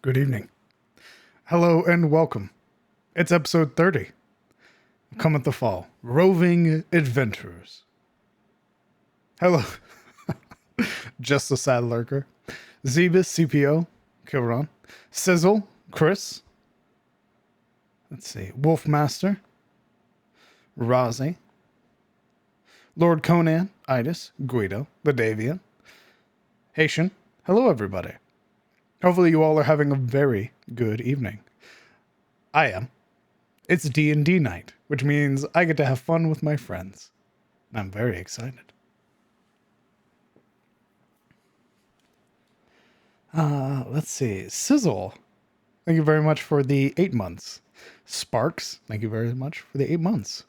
Good evening. Hello and welcome. It's episode 30. Cometh the Fall. Roving Adventurers. Hello. Just a Sad Lurker. Zebus, CPO, Kilron. Sizzle, Chris. Let's see. Wolfmaster. Razi. Lord Conan, Idis, Guido, Ladavian. Haitian. Hello, everybody. Hopefully you all are having a very good evening. I am. It's D&D night, which means I get to have fun with my friends. And I'm very excited. Let's see. Sizzle, thank you very much for the 8 months. Sparks, thank you very much for the 8 months.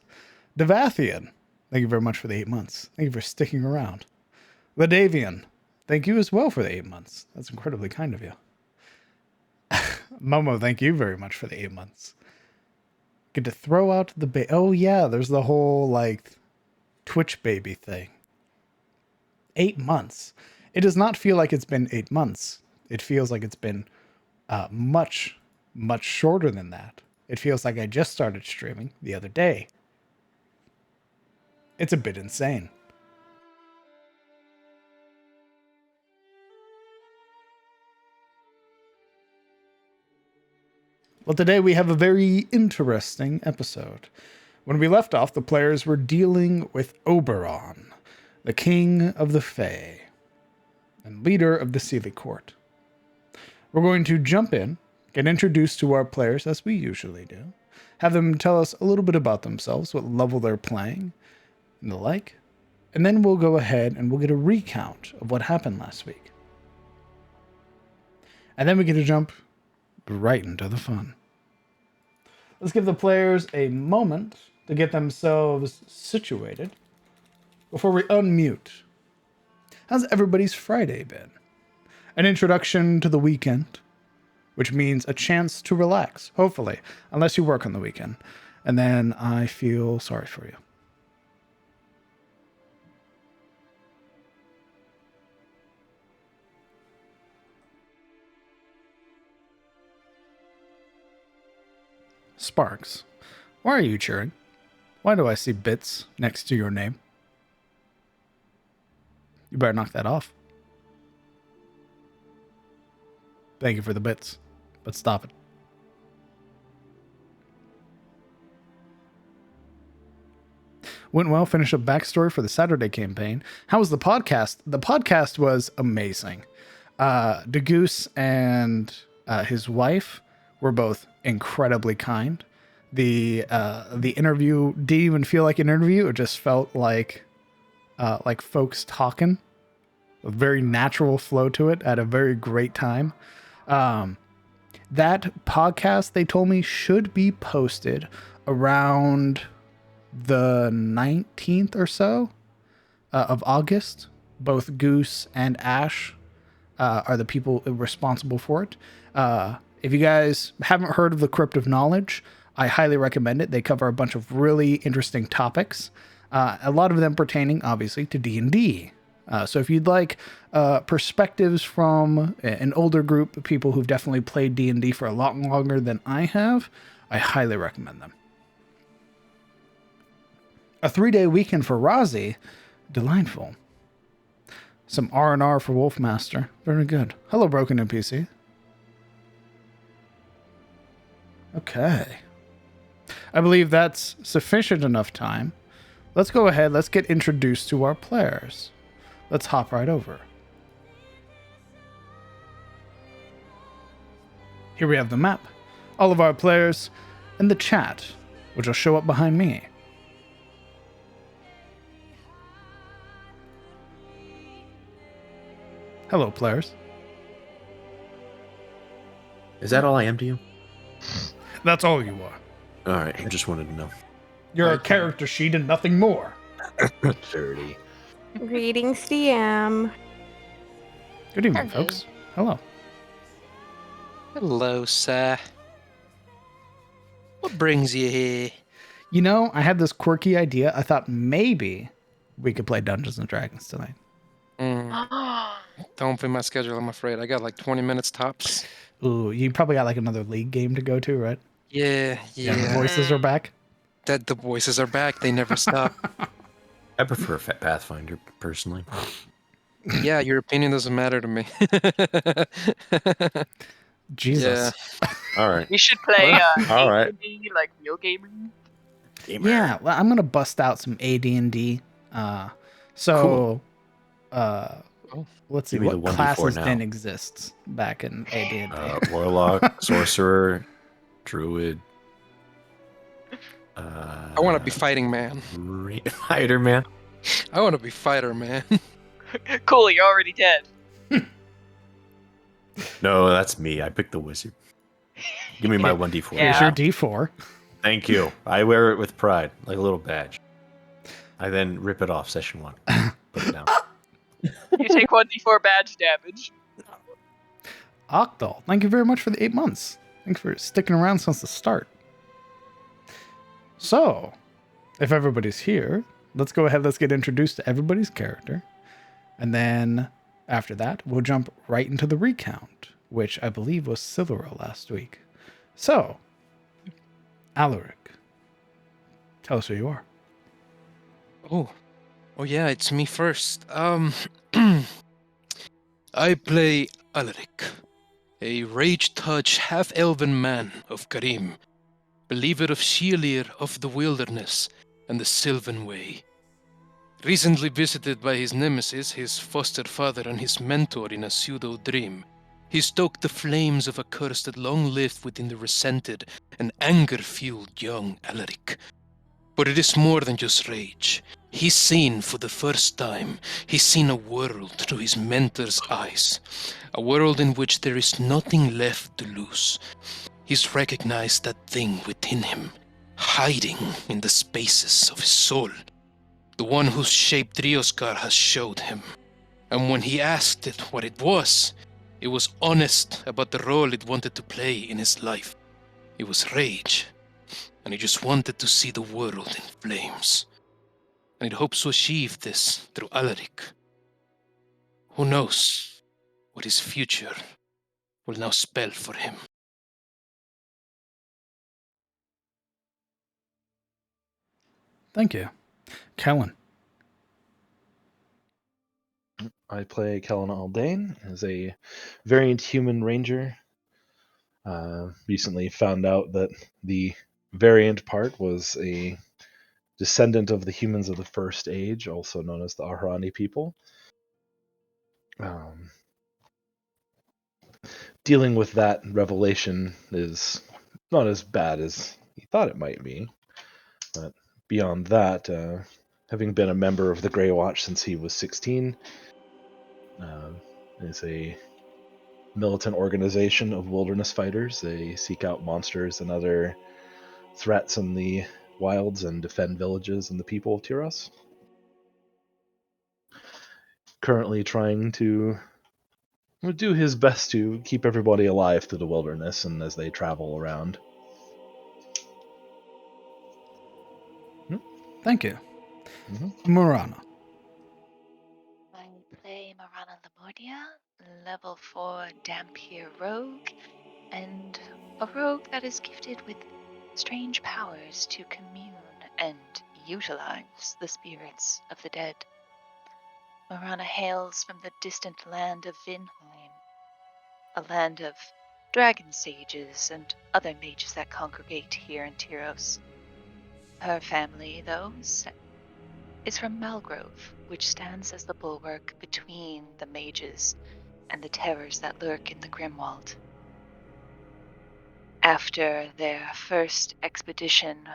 Devathian, thank you very much for the 8 months. Thank you for sticking around. Ladavian, thank you as well for the 8 months. That's incredibly kind of you. Momo, thank you very much for the 8 months. Get to throw out the oh yeah, there's the whole Twitch baby thing. 8 months. It does not feel like it's been 8 months. It feels like it's been much, much shorter than that. It feels like I just started streaming the other day. It's a bit insane. Well, today we have a very interesting episode. When we left off, the players were dealing with Oberon, the king of the Fae, and leader of the Seelie Court. We're going to jump in, get introduced to our players as we usually do, have them tell us a little bit about themselves, what level they're playing, and the like, and then we'll go ahead and we'll get a recount of what happened last week. And then we get to jump right into the fun. Let's give the players a moment to get themselves situated before we unmute. How's everybody's Friday been? An introduction to the weekend, which means a chance to relax, hopefully, unless you work on the weekend. And then I feel sorry for you. Sparks, why are you cheering? Why do I see bits next to your name? You better knock that off. Thank you for the bits, but stop it. Went well, finished up backstory for the Saturday campaign. How was the podcast? The podcast was amazing. DeGoose and his wife were both incredibly kind. The interview didn't even feel like an interview. It just felt like folks talking. A very natural flow to it at a very great time. That podcast, they told me, should be posted around the 19th or so of August. Both Goose and Ash are the people responsible for it. If you guys haven't heard of the Crypt of Knowledge, I highly recommend it. They cover a bunch of really interesting topics, a lot of them pertaining, obviously, to D&D. So if you'd like perspectives from an older group of people who've definitely played D&D for a lot longer than I have, I highly recommend them. A 3-day weekend for Razi, delightful. Some R&R for Wolfmaster, very good. Hello, Broken NPC. Okay. I believe that's sufficient enough time. Let's go ahead. Let's get introduced to our players. Let's hop right over. Here we have the map, all of our players, and the chat, which will show up behind me. Hello, players. Is that all I am to you? That's all you are. All right, I just wanted to know. You're a character sheet and nothing more. 30. Greetings, DM. Good evening, folks. Hello. Hello, sir. What brings you here? You know, I had this quirky idea. I thought maybe we could play Dungeons and Dragons tonight. Don't fit my schedule, I'm afraid. I got like 20 minutes tops. Ooh, you probably got like another League game to go to, right? Yeah, Yeah, the yeah. voices are back. That the voices are back. They never stop. I prefer Pathfinder personally. Yeah, your opinion doesn't matter to me. Jesus. All right. We should play All right. AD&D, like real gaming. Gamer. Yeah, well, I'm gonna bust out some AD&D. Cool. Let's see Give me the what 1d4 classes now. didn't exist back in AD&D. Warlock, sorcerer, druid. I want to be fighting man. Fighter man. I want to be fighter man. Cool, you're already dead. No, that's me. I picked the wizard. Give me my 1d4. Here's Yeah. your D4. Thank you. I wear it with pride, like a little badge. I then rip it off session 1. Put it down. You take 1d4 badge damage. Octal, thank you very much for the 8 months. Thanks for sticking around since the start. So, if everybody's here, let's go ahead. Let's get introduced to everybody's character. And then after that, we'll jump right into the recount, which I believe was Siluro last week. So, Alaric, tell us who you are. Oh yeah, it's me first. I play Alaric, a rage-touch half-elven man of Karim, believer of Sheolir of the Wilderness and the Sylvan Way. Recently visited by his nemesis, his foster father and his mentor in a pseudo-dream, he stoked the flames of a curse that long lived within the resented and anger-fueled young Alaric. But it is more than just rage. He's seen for the first time, he's seen a world through his mentor's eyes. A world in which there is nothing left to lose. He's recognized that thing within him, hiding in the spaces of his soul. The one whose shape Drioskar has showed him. And when he asked it what it was honest about the role it wanted to play in his life. It was rage. And he just wanted to see the world in flames. And it hopes to achieve this through Alaric. Who knows what his future will now spell for him. Thank you. Kellen. I play Kellen Aldane as a variant human ranger. Recently found out that the variant part was a descendant of the humans of the First Age, also known as the Ahrani people. Dealing with that revelation is not as bad as he thought it might be. But beyond that, having been a member of the Grey Watch since he was 16, is a militant organization of wilderness fighters. They seek out monsters and other threats in the wilds and defend villages and the people of Tyros. Currently trying to do his best to keep everybody alive through the wilderness and as they travel around. Thank you. Mhm. Murana. I play Marana Lamordia, level 4 Dampier Rogue, and a rogue that is gifted with strange powers to commune and utilize the spirits of the dead. Marana hails from the distant land of Vinheim, a land of dragon sages and other mages that congregate here in Tyros. Her family, though, is from Malgrove, which stands as the bulwark between the mages and the terrors that lurk in the Grimwald. After their first expedition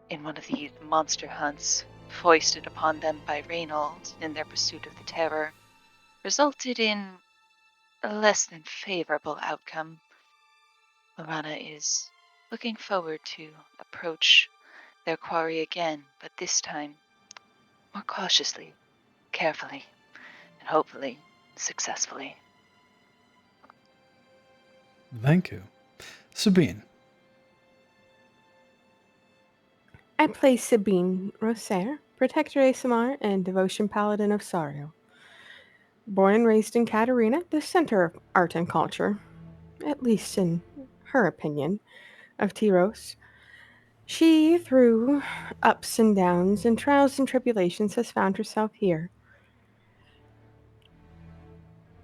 in one of these monster hunts foisted upon them by Reynold in their pursuit of the terror, resulted in a less than favorable outcome, Lorana is looking forward to approach their quarry again, but this time more cautiously, carefully, and hopefully successfully. Thank you. Sabine. I play Sabine Rosaire, Protector ASMR and Devotion Paladin of Sario. Born and raised in Katarina, the center of art and culture. at least in her opinion, of Tyros. She, through ups and downs and trials and tribulations, has found herself here.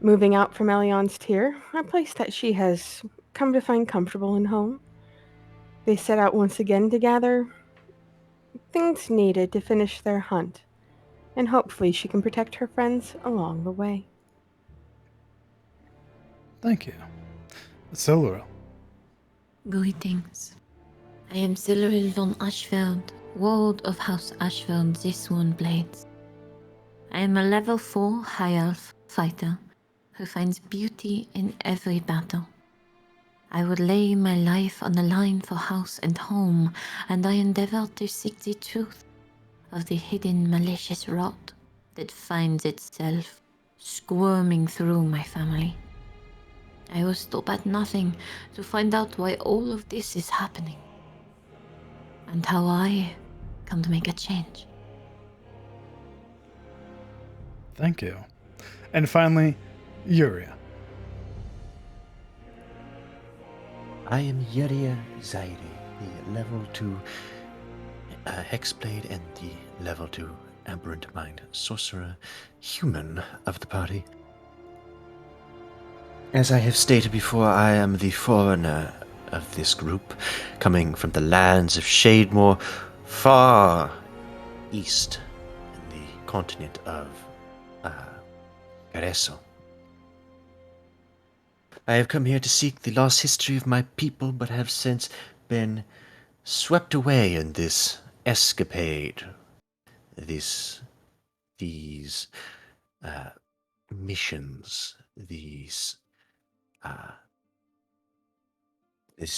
Moving out from Elion's tier, a place that she has come to find comfortable and home. They set out once again to gather things needed to finish their hunt, and hopefully she can protect her friends along the way. Thank you. Siluriel. Greetings. I am Siluriel von Ashfeld, Ward of House Ashfeld, this one blades. I am a level 4 high elf fighter who finds beauty in every battle. I would lay my life on the line for house and home, and I endeavor to seek the truth of the hidden malicious rot that finds itself squirming through my family. I will stop at nothing to find out why all of this is happening, and how I can make a change. Thank you. And finally, Yuria. I am Yeria Zairi, the level 2 Hexblade and the level 2 Aberrant Mind Sorcerer human of the party. As I have stated before, I am the foreigner of this group, coming from the lands of Shademore, far east in the continent of Careso. I have come here to seek the lost history of my people, but have since been swept away in this escapade, these missions, this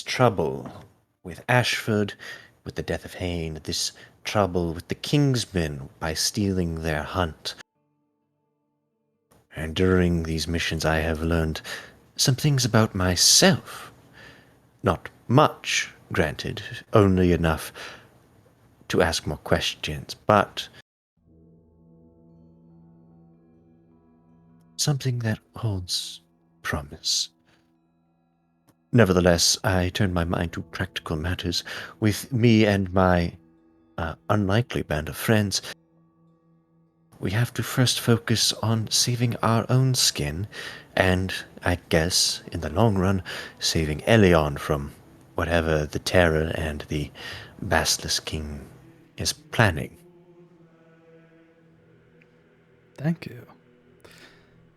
trouble with Ashford, with the death of Hain, this trouble with the Kingsmen by stealing their hunt. And during these missions I have learned some things about myself. Not much, granted, only enough to ask more questions, but something that holds promise. Nevertheless, I turned my mind to practical matters. With me and my unlikely band of friends, we have to first focus on saving our own skin, and I guess, in the long run, saving Elion from whatever the Terror and the Basilisk King is planning. Thank you.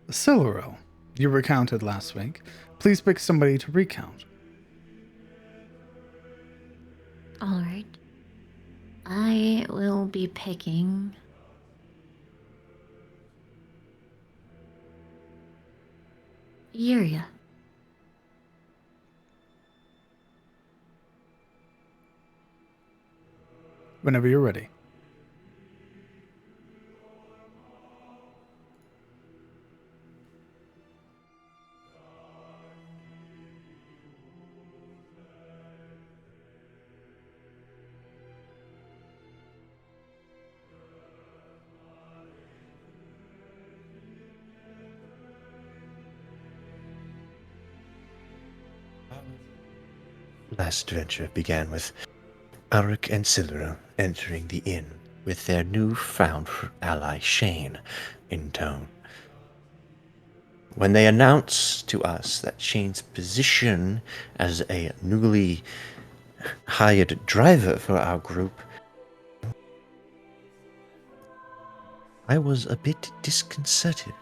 Siluriel, you recounted last week. Please pick somebody to recount. Alright. I will be picking Yuria. Whenever you're ready. Last adventure began with Alric and Siluriel entering the inn with their newfound ally Shane in tow. When they announced to us that Shane's position as a newly hired driver for our group, I was a bit disconcerted,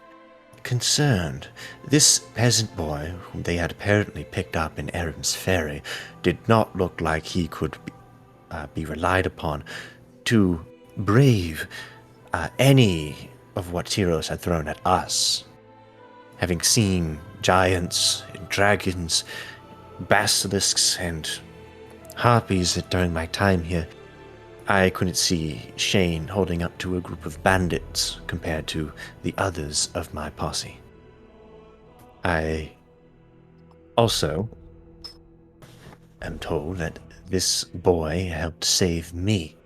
concerned. This peasant boy, whom they had apparently picked up in Aram's Ferry, did not look like he could be relied upon to brave any of what Tyros had thrown at us. Having seen giants and dragons, basilisks and harpies during my time here, I couldn't see Shane holding up to a group of bandits compared to the others of my posse. I also am told that this boy helped save me,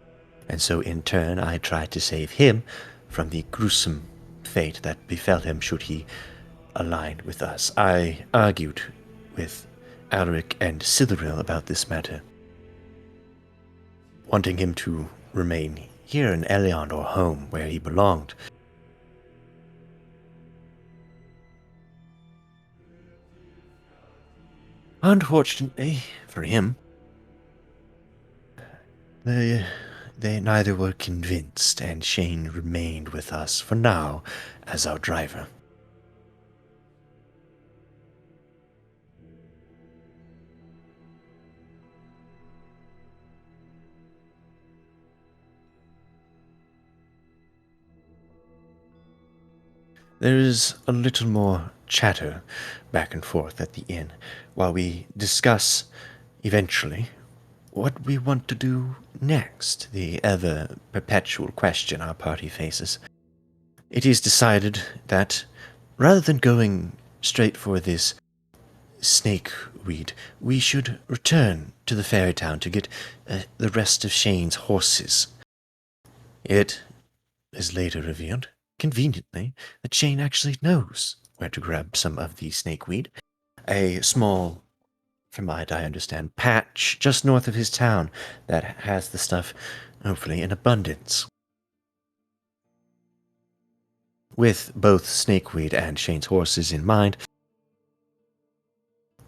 and so in turn I tried to save him from the gruesome fate that befell him should he align with us. I argued with Alaric and Citheril about this matter, wanting him to remain here in Elion or home where he belonged. Unfortunately for him, they neither were convinced, and Shane remained with us for now as our driver. There is a little more chatter back and forth at the inn while we discuss, eventually, what we want to do next, the ever perpetual question our party faces. It is decided that, rather than going straight for this snakeweed, we should return to the fairy town to get the rest of Shane's horses. It is later revealed, conveniently, that Shane actually knows where to grab some of the snakeweed. A small, from what I understand, patch just north of his town that has the stuff, hopefully, in abundance. With both snakeweed and Shane's horses in mind,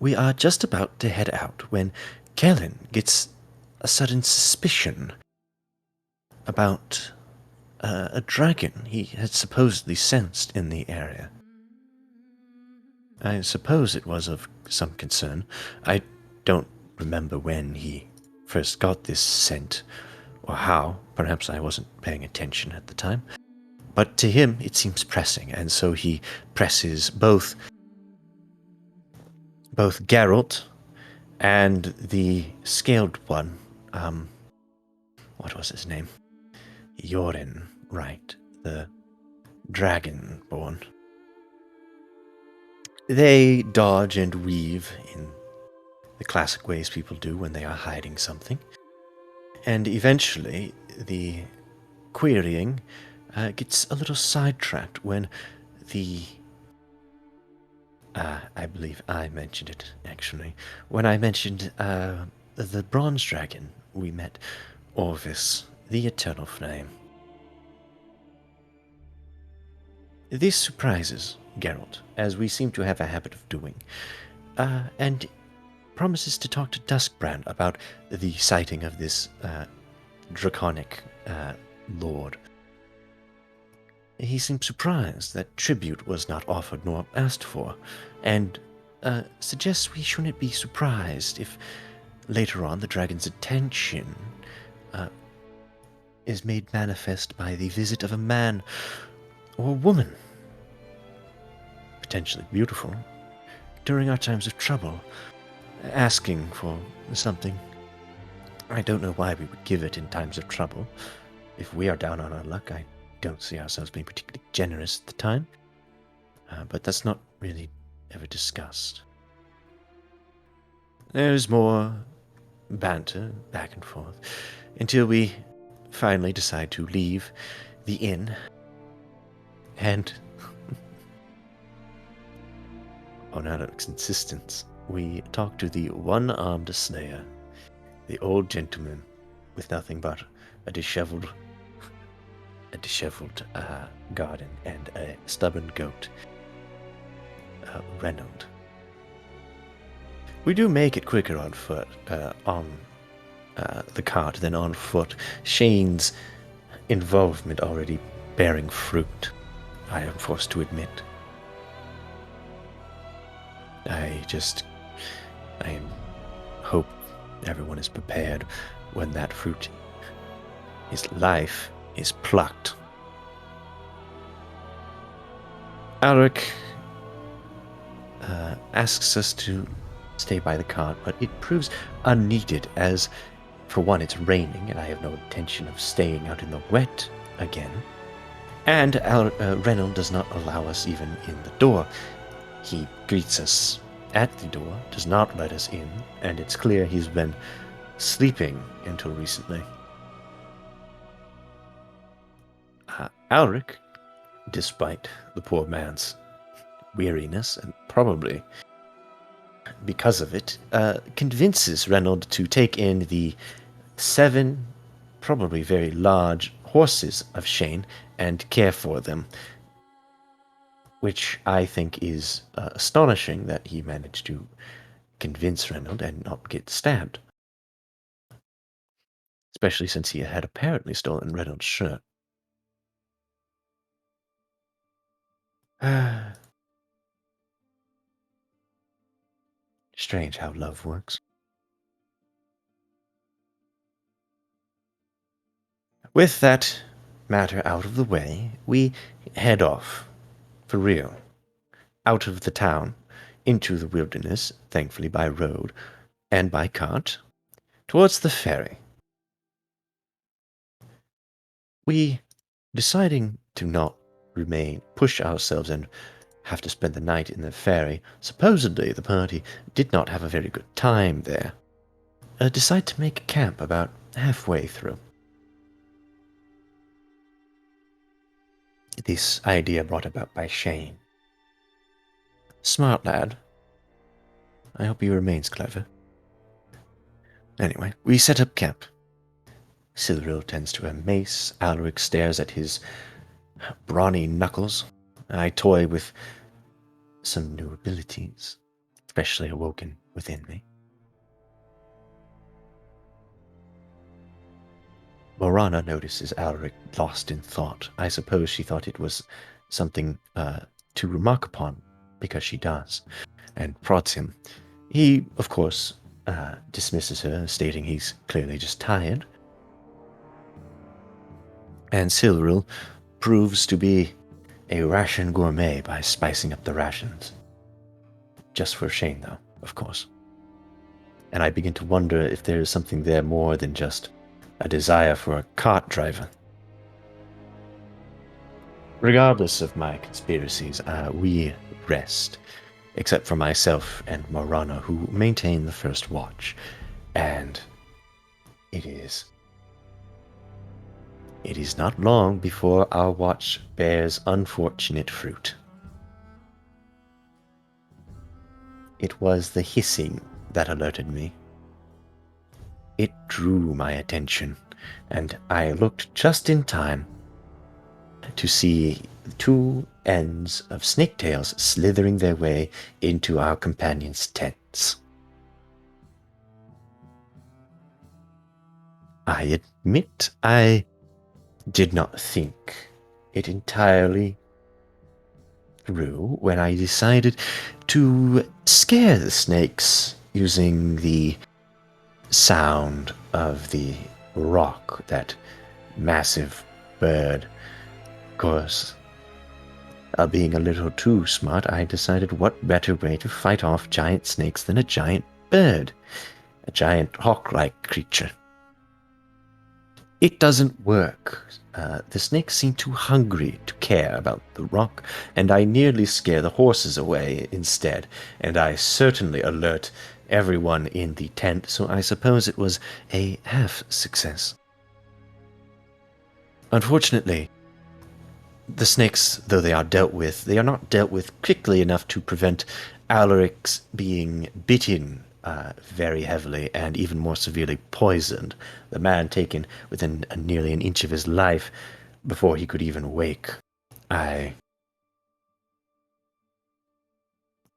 we are just about to head out when Kellen gets a sudden suspicion about a dragon he had supposedly sensed in the area. I suppose it was of some concern. I don't remember when he first got this scent, or how. Perhaps I wasn't paying attention at the time. But to him, it seems pressing, and so he presses both Geralt and the scaled one. What was his name? Yorin, right? The dragonborn. They dodge and weave in the classic ways people do when they are hiding something. And eventually, the querying gets a little sidetracked when the... I believe I mentioned it, actually. When I mentioned the bronze dragon, we met Orvis, the Eternal Flame. This surprises Geralt, as we seem to have a habit of doing, and promises to talk to Duskbrand about the sighting of this draconic lord. He seems surprised that tribute was not offered nor asked for, and suggests we shouldn't be surprised if later on the dragon's attention is made manifest by the visit of a man or a woman, potentially beautiful, during our times of trouble, asking for something. I don't know why we would give it in times of trouble. If we are down on our luck, I don't see ourselves being particularly generous at the time. But that's not really ever discussed. There's more banter back and forth until we finally decide to leave the inn and on Alec's insistence, we talk to the one-armed slayer, the old gentleman with nothing but a disheveled garden and a stubborn goat, Reynold. We do make it quicker on foot, on the cart than on foot. Shane's involvement already bearing fruit, I am forced to admit. I hope everyone is prepared when that fruit, his life, is plucked. Alaric asks us to stay by the cart, but it proves unneeded as, for one, it's raining, and I have no intention of staying out in the wet again. And Reynold does not allow us even in the door. He greets us at the door, does not let us in, and it's clear he's been sleeping until recently. Alaric, despite the poor man's weariness and probably because of it, convinces Reynold to take in the 7 probably very large horses of Shane and care for them, which I think is astonishing that he managed to convince Reynold and not get stabbed, especially since he had apparently stolen Reynolds' shirt. Strange how love works. With that matter out of the way, we head off, for real, out of the town, into the wilderness, thankfully by road and by cart, towards the ferry. We, deciding to not push ourselves and have to spend the night in the ferry, supposedly the party did not have a very good time there, decide to make camp about halfway through. This idea brought about by Shane. Smart lad. I hope he remains clever. Anyway, we set up camp. Silveril tends to a mace. Alaric stares at his brawny knuckles. I toy with some new abilities, especially awoken within me. Morana notices Alaric lost in thought. I suppose she thought it was something to remark upon, because she does, and prods him. He, of course, dismisses her, stating he's clearly just tired. And Silveril proves to be a ration gourmet by spicing up the rations. Just for Shane, though, of course. And I begin to wonder if there is something there more than just a desire for a cart driver. Regardless of my conspiracies, we rest, except for myself and Morana, who maintain the first watch. And it is not long before our watch bears unfortunate fruit. It was the hissing that alerted me. It drew my attention, and I looked just in time to see 2 ends of snaketails slithering their way into our companions' tents. I admit I did not think it entirely through when I decided to scare the snakes using the sound of the rock, that massive bird. Of course, being a little too smart, I decided what better way to fight off giant snakes than a giant bird, a giant hawk-like creature. It doesn't work. The snakes seem too hungry to care about the rock, and I nearly scare the horses away instead, and I certainly alert everyone in the tent, so I suppose it was a half success. Unfortunately, the snakes, though they are dealt with, they are not dealt with quickly enough to prevent Alaric's being bitten very heavily and even more severely poisoned. The man taken within nearly an inch of his life before he could even wake. I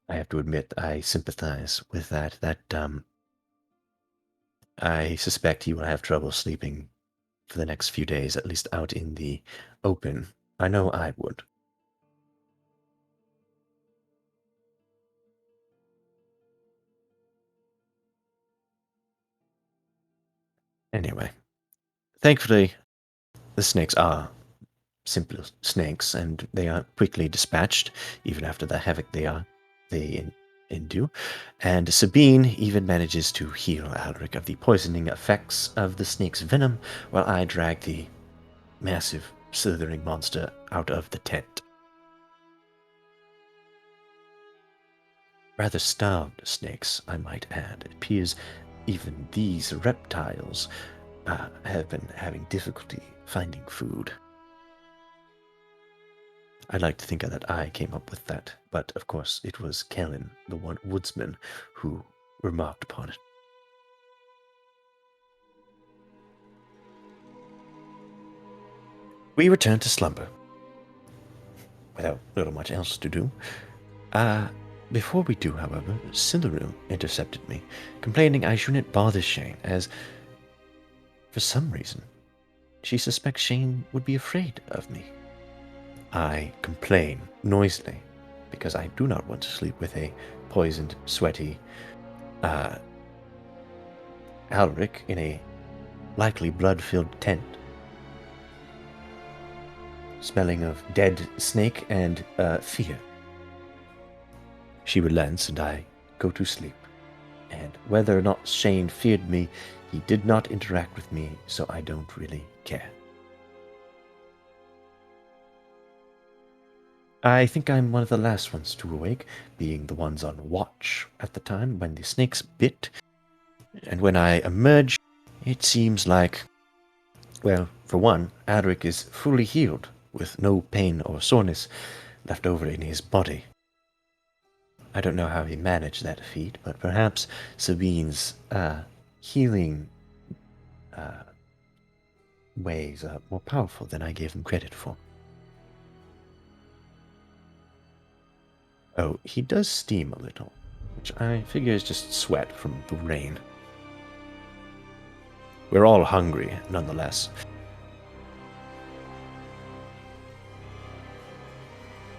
have to admit, I sympathize with that. I suspect he will have trouble sleeping for the next few days, at least out in the open. I know I would. Anyway, thankfully, the snakes are simple snakes, and they are quickly dispatched, even after the havoc they endure. And Sabine even manages to heal Alaric of the poisoning effects of the snake's venom, while I drag the massive slithering monster out of the tent. Rather starved snakes, I might add. It appears even these reptiles have been having difficulty finding food. I'd like to think that I came up with that, but of course it was Kellen, the one woodsman, who remarked upon it. We returned to slumber, without little much else to do. Before we do, however, Cinderu intercepted me, complaining I shouldn't bother Shane, as, for some reason, she suspects Shane would be afraid of me. I complain noisily, because I do not want to sleep with a poisoned, sweaty, Alric in a likely blood-filled tent, smelling of dead snake and fear. She relents, and I go to sleep. And whether or not Shane feared me, he did not interact with me, so I don't really care. I think I'm one of the last ones to awake, being the ones on watch at the time when the snakes bit. And when I emerge, it seems like, well, for one, Adric is fully healed, with no pain or soreness left over in his body. I don't know how he managed that feat, but perhaps Sabine's healing ways are more powerful than I gave him credit for. Oh, he does steam a little, which I figure is just sweat from the rain. We're all hungry, nonetheless.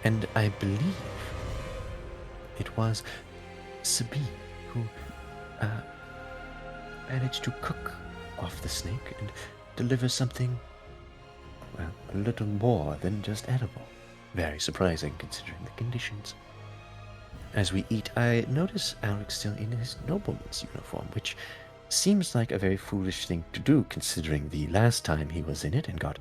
And I believe it was Sabine who managed to cook off the snake and deliver something, well, a little more than just edible. Very surprising considering the conditions. As we eat, I notice Alex still in his nobleman's uniform, which seems like a very foolish thing to do considering the last time he was in it and got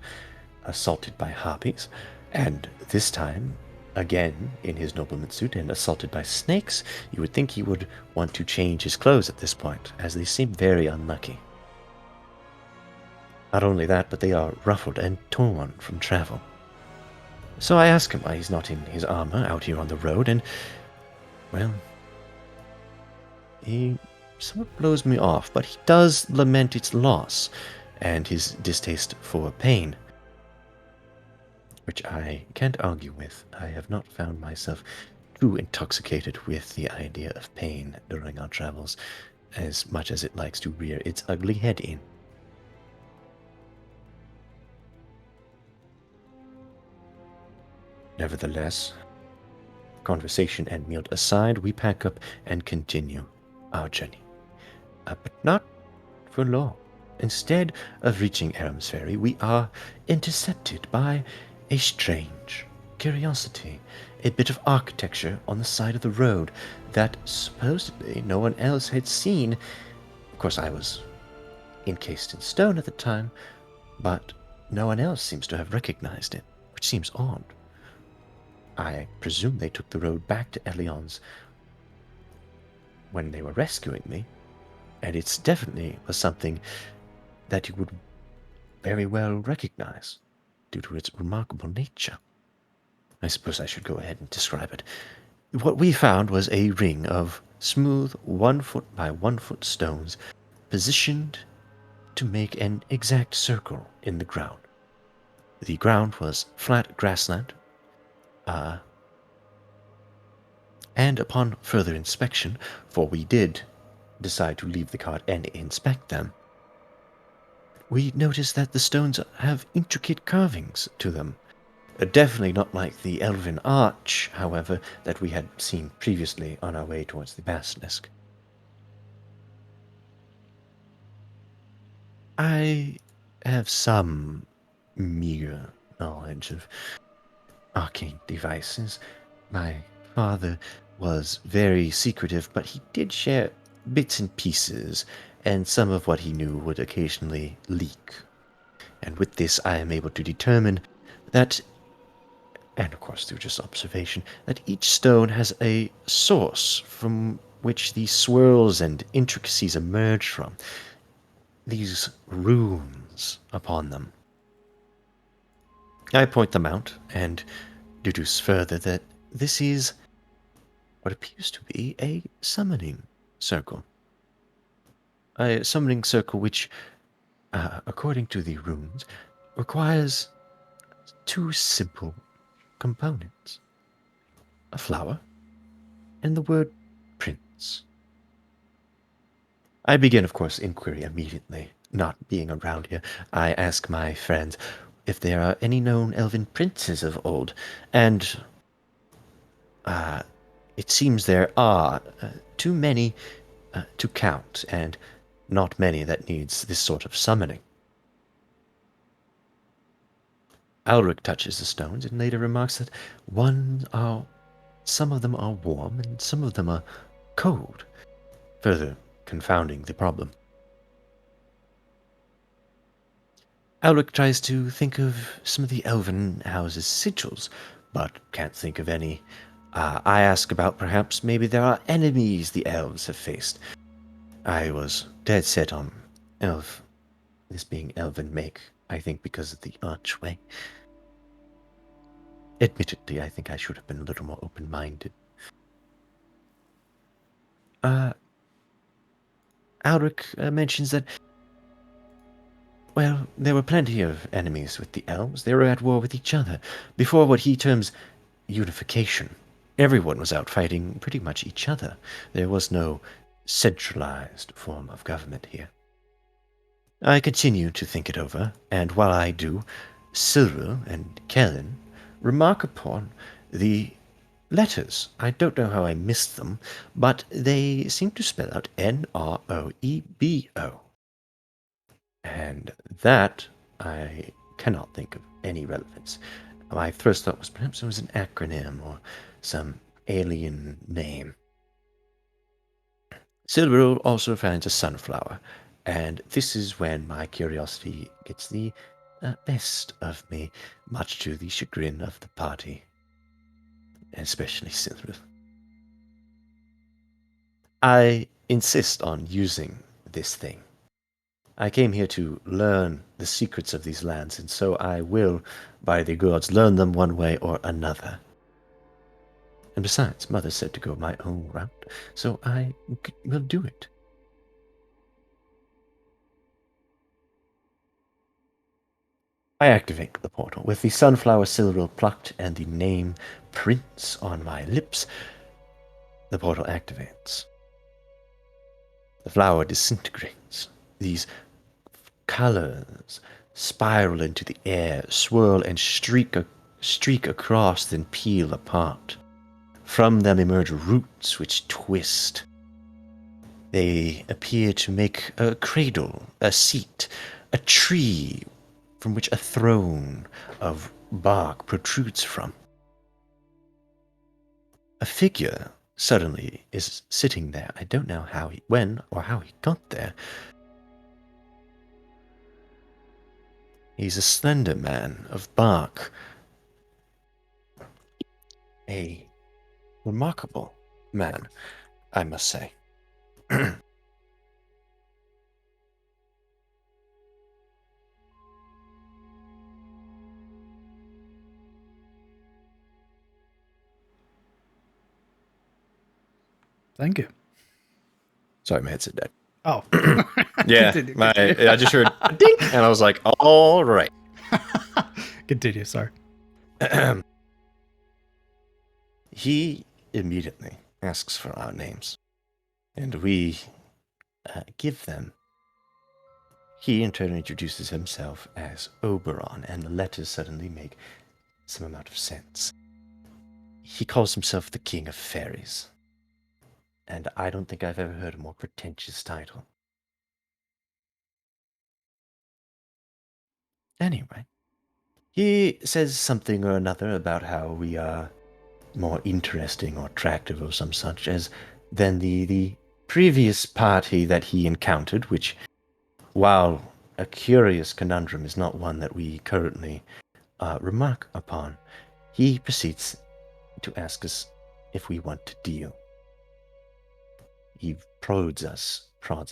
assaulted by harpies, and this time again in his nobleman's suit and assaulted by snakes. You would think he would want to change his clothes at this point, as they seem very unlucky. Not only that, but they are ruffled and torn from travel. So I ask him why he's not in his armor out here on the road, and, well, he somewhat blows me off, but he does lament its loss and his distaste for pain, which I can't argue with. I have not found myself too intoxicated with the idea of pain during our travels, as much as it likes to rear its ugly head in. Nevertheless, conversation and meal aside, we pack up and continue our journey. But not for long. Instead of reaching Aram's Ferry, we are intercepted by a strange curiosity, a bit of architecture on the side of the road that supposedly no one else had seen. Of course, I was encased in stone at the time, but no one else seems to have recognized it, which seems odd. I presume they took the road back to Elion's when they were rescuing me, and it's definitely was something that you would very well recognize due to its remarkable nature. I suppose I should go ahead and describe it. What we found was a ring of smooth 1 foot by 1 foot stones positioned to make an exact circle in the ground. The ground was flat grassland, and upon further inspection, for we did decide to leave the cart and inspect them, we noticed that the stones have intricate carvings to them. Definitely not like the elven arch, however, that we had seen previously on our way towards the basilisk. I have some meager knowledge of arcane devices. My father was very secretive, but he did share bits and pieces, and some of what he knew would occasionally leak. And with this, I am able to determine that, and of course through just observation, that each stone has a source from which these swirls and intricacies emerge from. These runes upon them. I point them out and deduce further that this is what appears to be a summoning circle. A summoning circle which, according to the runes, requires two simple components: a flower and the word prince. I begin, of course, inquiry immediately. Not being around here, I ask my friends if there are any known elven princes of old, and it seems there are too many to count, and not many that needs this sort of summoning. Alric touches the stones and later remarks that some of them are warm and some of them are cold, further confounding the problem. Alric tries to think of some of the elven house's sigils, but can't think of any. I ask about perhaps maybe there are enemies the elves have faced. I was dead set on this being elven make, I think because of the archway. Admittedly, I think I should have been a little more open-minded. Alric mentions that, well, there were plenty of enemies with the elves. They were at war with each other. Before what he terms unification, everyone was out fighting pretty much each other. There was no centralized form of government here. I continue to think it over, and while I do, Silver and Kellen remark upon the letters. I don't know how I missed them, but they seem to spell out N-R-O-E-B-O. And that, I cannot think of any relevance. My first thought was perhaps it was an acronym or some alien name. Silver also finds a sunflower, and this is when my curiosity gets the best of me, much to the chagrin of the party, especially Silver. I insist on using this thing. I came here to learn the secrets of these lands, and so I will, by the gods, learn them one way or another. And besides, Mother said to go my own route, so I will do it. I activate the portal. With the sunflower silver plucked and the name Prince on my lips, the portal activates. The flower disintegrates. These colors spiral into the air, swirl and streak across, then peel apart. From them emerge roots which twist. They appear to make a cradle, a seat, a tree from which a throne of bark protrudes from. A figure suddenly is sitting there. I don't know when or how he got there. He's a slender man of bark. A remarkable man, I must say. Thank you. Sorry, my headset died. Oh. Yeah, Continue. I just heard a ding, and I was like, all right. Continue, sorry. He immediately asks for our names, and we give them. He in turn introduces himself as Oberon, and the letters suddenly make some amount of sense. He calls himself the King of Fairies, and I don't think I've ever heard a more pretentious title. Anyway, he says something or another about how we are more interesting or attractive or some such as than the previous party that he encountered, which, while a curious conundrum, is not one that we currently remark upon. He proceeds to ask us if we want to deal. He prods us, for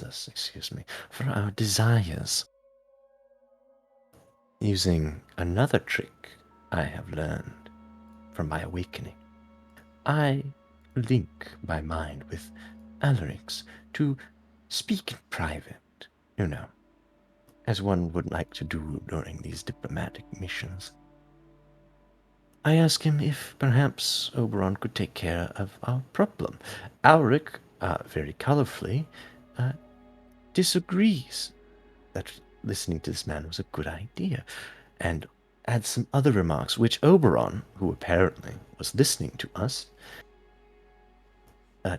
our desires. Using another trick I have learned from my awakening, I link my mind with Alaric's to speak in private, you know, as one would like to do during these diplomatic missions. I ask him if perhaps Oberon could take care of our problem. Alaric, very colorfully, disagrees that listening to this man was a good idea, and adds some other remarks, which Oberon, who apparently was listening to us,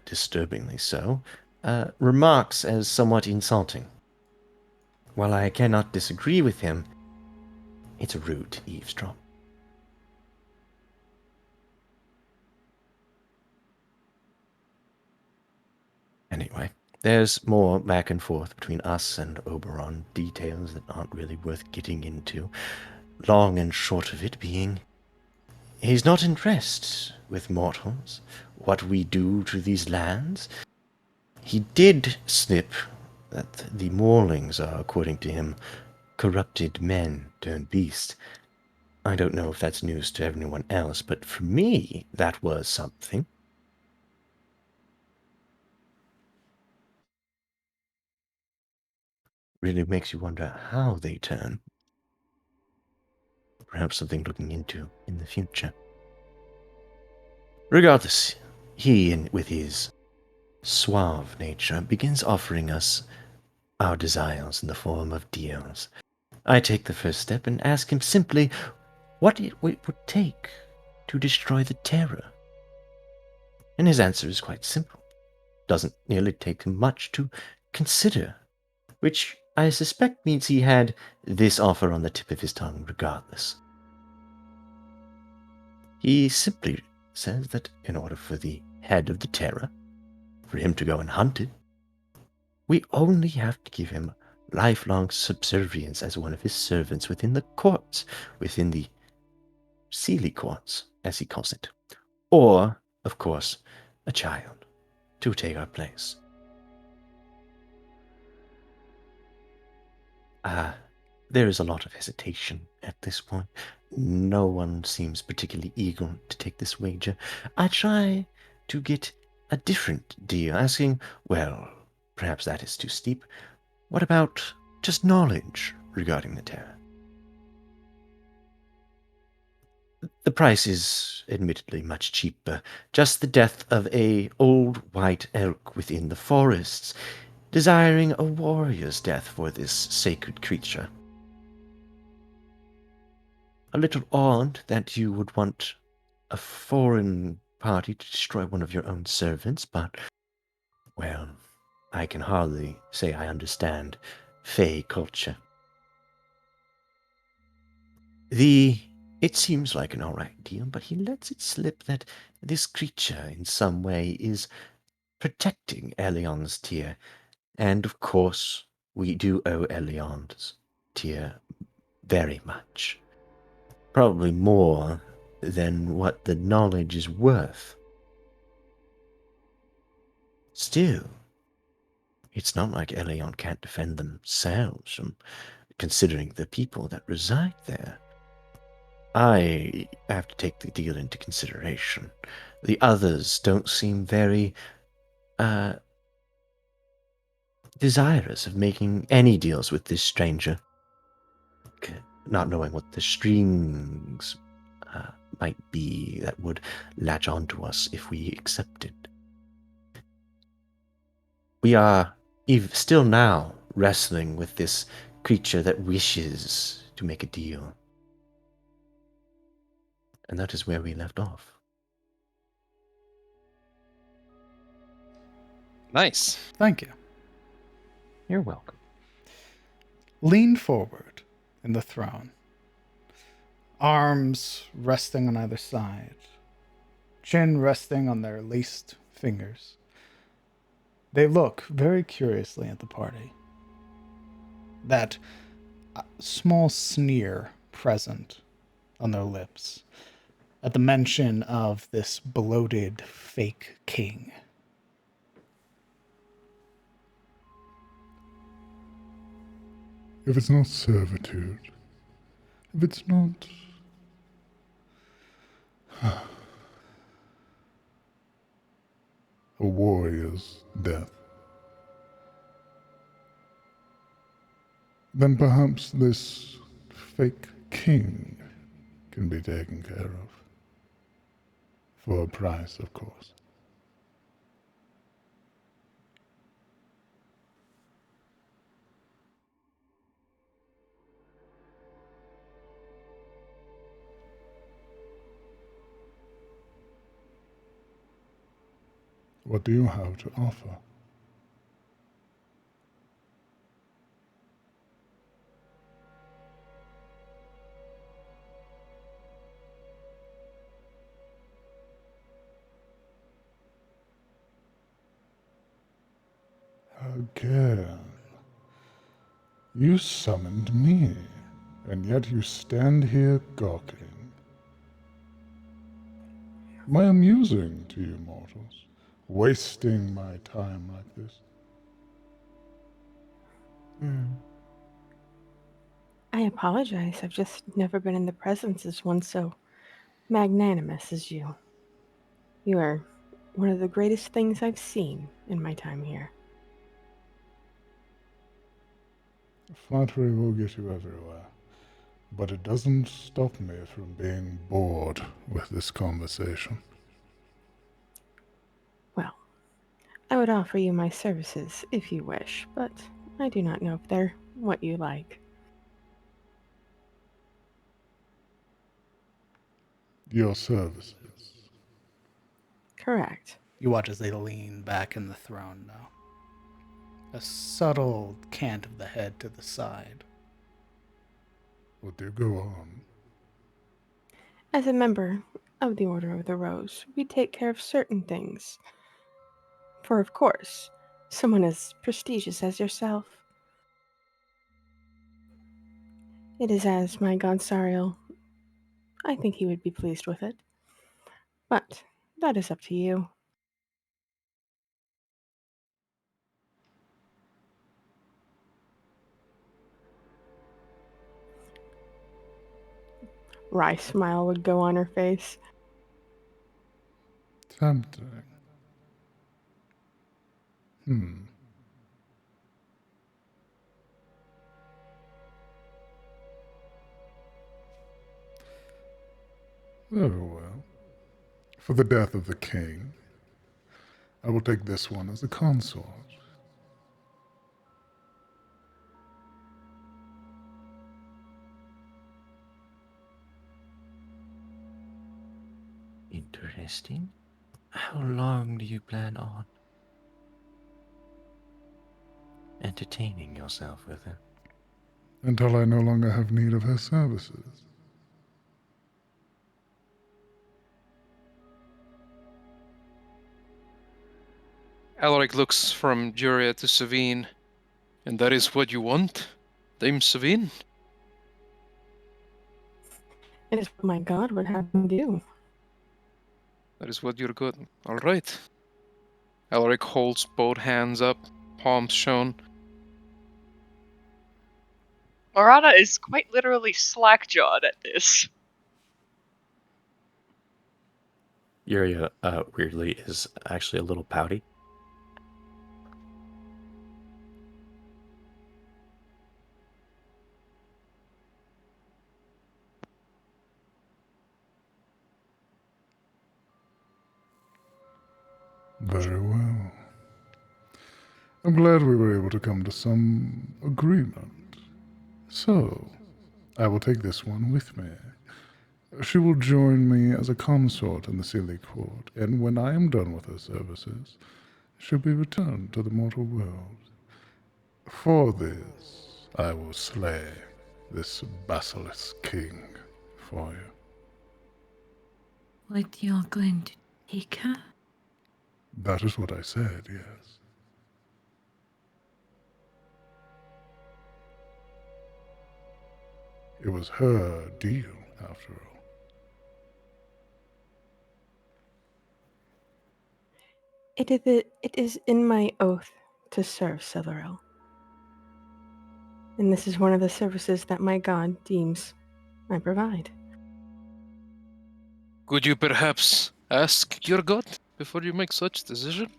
disturbingly so, remarks as somewhat insulting. While I cannot disagree with him, it's rude to eavesdrop. Anyway, there's more back and forth between us and Oberon, details that aren't really worth getting into. Long and short of it being, he's not impressed with mortals, what we do to these lands. He did slip that the Morlings are, according to him, corrupted men turned beast. I don't know if that's news to everyone else, but for me, that was something. Really makes you wonder how they turn. Perhaps something looking into in the future. Regardless, he, with his suave nature, begins offering us our desires in the form of deals. I take the first step and ask him simply what it would take to destroy the terror. And his answer is quite simple. Doesn't nearly take him much to consider, which I suspect means he had this offer on the tip of his tongue regardless. He simply says that in order for the head of the terror, for him to go and hunt it, we only have to give him lifelong subservience as one of his servants within the courts, within the Sealy courts, as he calls it. Or, of course, a child to take our place. There is a lot of hesitation at this point. No one seems particularly eager to take this wager. I try to get a different deal, asking, well, perhaps that is too steep. What about just knowledge regarding the terror? The price is admittedly much cheaper. Just the death of a old white elk within the forests, desiring a warrior's death for this sacred creature. A little odd that you would want a foreign party to destroy one of your own servants, but, well, I can hardly say I understand Fey culture. It seems like an alright deal, but he lets it slip that this creature in some way is protecting Elion's tier, and of course we do owe Elion's tier very much. Probably more than what the knowledge is worth. Still, it's not like Elion can't defend themselves from considering the people that reside there. I have to take the deal into consideration. The others don't seem very, desirous of making any deals with this stranger. Not knowing what the strings might be that would latch onto us if we accepted. We are still now wrestling with this creature that wishes to make a deal. And that is where we left off. Nice. Thank you. You're welcome. Lean forward in the throne, arms resting on either side, chin resting on their laced fingers. They look very curiously at the party. That small sneer present on their lips at the mention of this bloated fake king. If it's not servitude, if it's not a warrior's death, then perhaps this fake king can be taken care of. For a price, of course. What do you have to offer? Again. You summoned me, and yet you stand here gawking. Am I amusing to you mortals? Wasting my time like this? I apologize. I've just never been in the presence of one so magnanimous as you. You are one of the greatest things I've seen in my time here. Flattery will get you everywhere, but it doesn't stop me from being bored with this conversation. Well, I would offer you my services if you wish, but I do not know if they're what you like. Your services. Correct. You watch as they lean back in the throne now. A subtle cant of the head to the side. What do go on? As a member of the Order of the Rose, we take care of certain things. For, of course, someone as prestigious as yourself. It is as my god Sariel. I think he would be pleased with it. But that is up to you. Wry smile would go on her face. Tempting. Very well. For the death of the king, I will take this one as a consort. Interesting. How long do you plan on entertaining yourself with her? Until I no longer have need of her services. Alaric looks from Juria to Savine. And that is what you want, Dame Savine? It is what my god would have me do. That is what you're good. All right. Alaric holds both hands up, palms shown. Morana is quite literally slack-jawed at this. Yuria, weirdly, is actually a little pouty. Very well. I'm glad we were able to come to some agreement. So, I will take this one with me. She will join me as a consort in the Sealy Court, and when I am done with her services, she'll be returned to the mortal world. For this, I will slay this basilisk king for you. What, you're going to take her? That is what I said, yes. It was her deal, after all. It is in my oath to serve Silverell. And this is one of the services that my god deems I provide. Could you perhaps ask your god before you make such decision?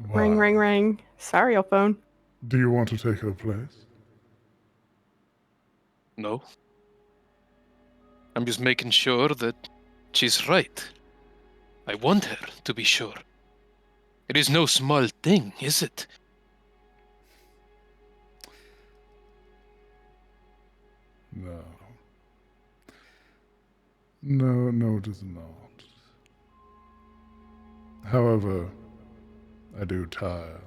Ring, Why? ring, ring. Sorry, phone. Do you want to take her place? No. I'm just making sure that she's right. I want her to be sure. It is no small thing, is it? No. No, it is not. However, I do tire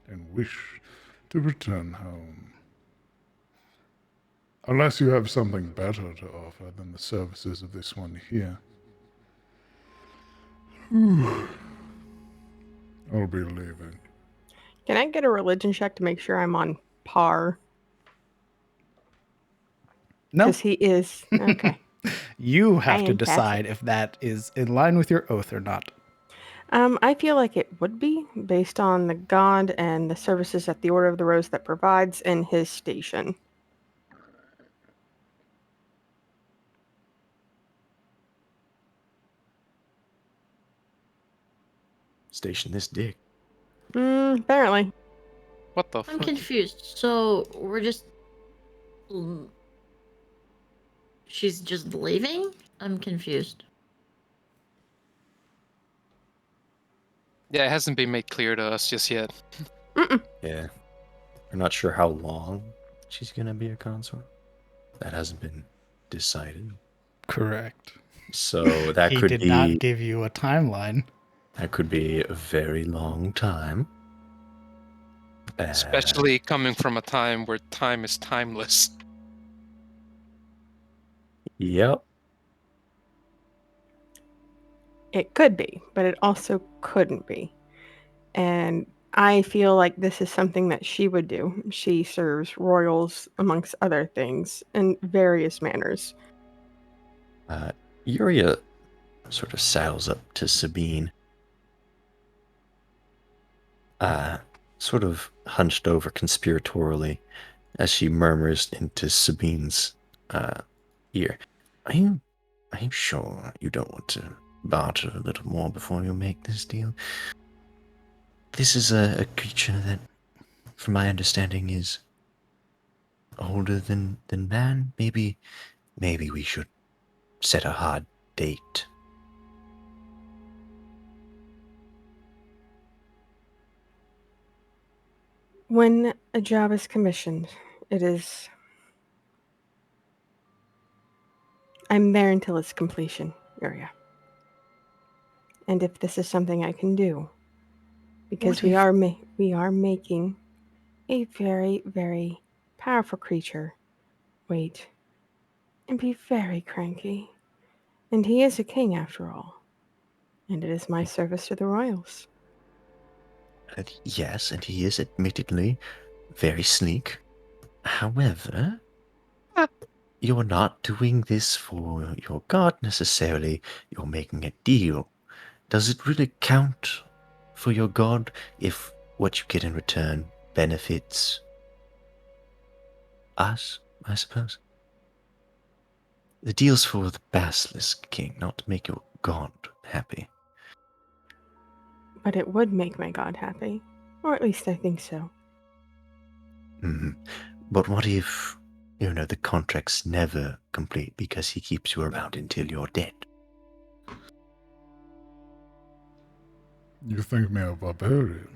and wish to return home. Unless you have something better to offer than the services of this one here. I'll be leaving. Can I get a religion check to make sure I'm on par? No, Because he is. Okay. you have to Fantastic. decide if that is in line with your oath or not. I feel like it would be based on the god and the services that the Order of the Rose that provides and his station. Station this dick. Apparently. What the I'm fuck? confused. So we're just. She's just leaving? I'm confused. Yeah, it hasn't been made clear to us just yet. Mm-mm. Yeah. We're not sure how long she's gonna be a consort. That hasn't been decided. Correct. So that He could did be not give you a timeline. that could be a very long time. Especially coming from a time where time is timeless. Yep. It could be, but it also couldn't be. And I feel like this is something that she would do. She serves royals, amongst other things, in various manners. Yuria sort of saddles up to Sabine. Sort of hunched over conspiratorially as she murmurs into Sabine's ear. Are you sure you don't want to barter a little more before you make this deal? This is a creature that, from my understanding, is older than man. Maybe we should set a hard date. When a job is commissioned, it is. I'm there until its completion, Yuria. And if this is something I can do, because we are making a very, very powerful creature wait and be very cranky. And he is a king after all. And it is my service to the royals. Yes, and he is admittedly very sleek. However, you're not doing this for your god necessarily. You're making a deal. Does it really count for your god if what you get in return benefits us, I suppose? The deal's for the basilisk king, not to make your god happy. But it would make my god happy. Or at least I think so. But what if, the contract's never complete because he keeps you around until you're dead? You think me a barbarian?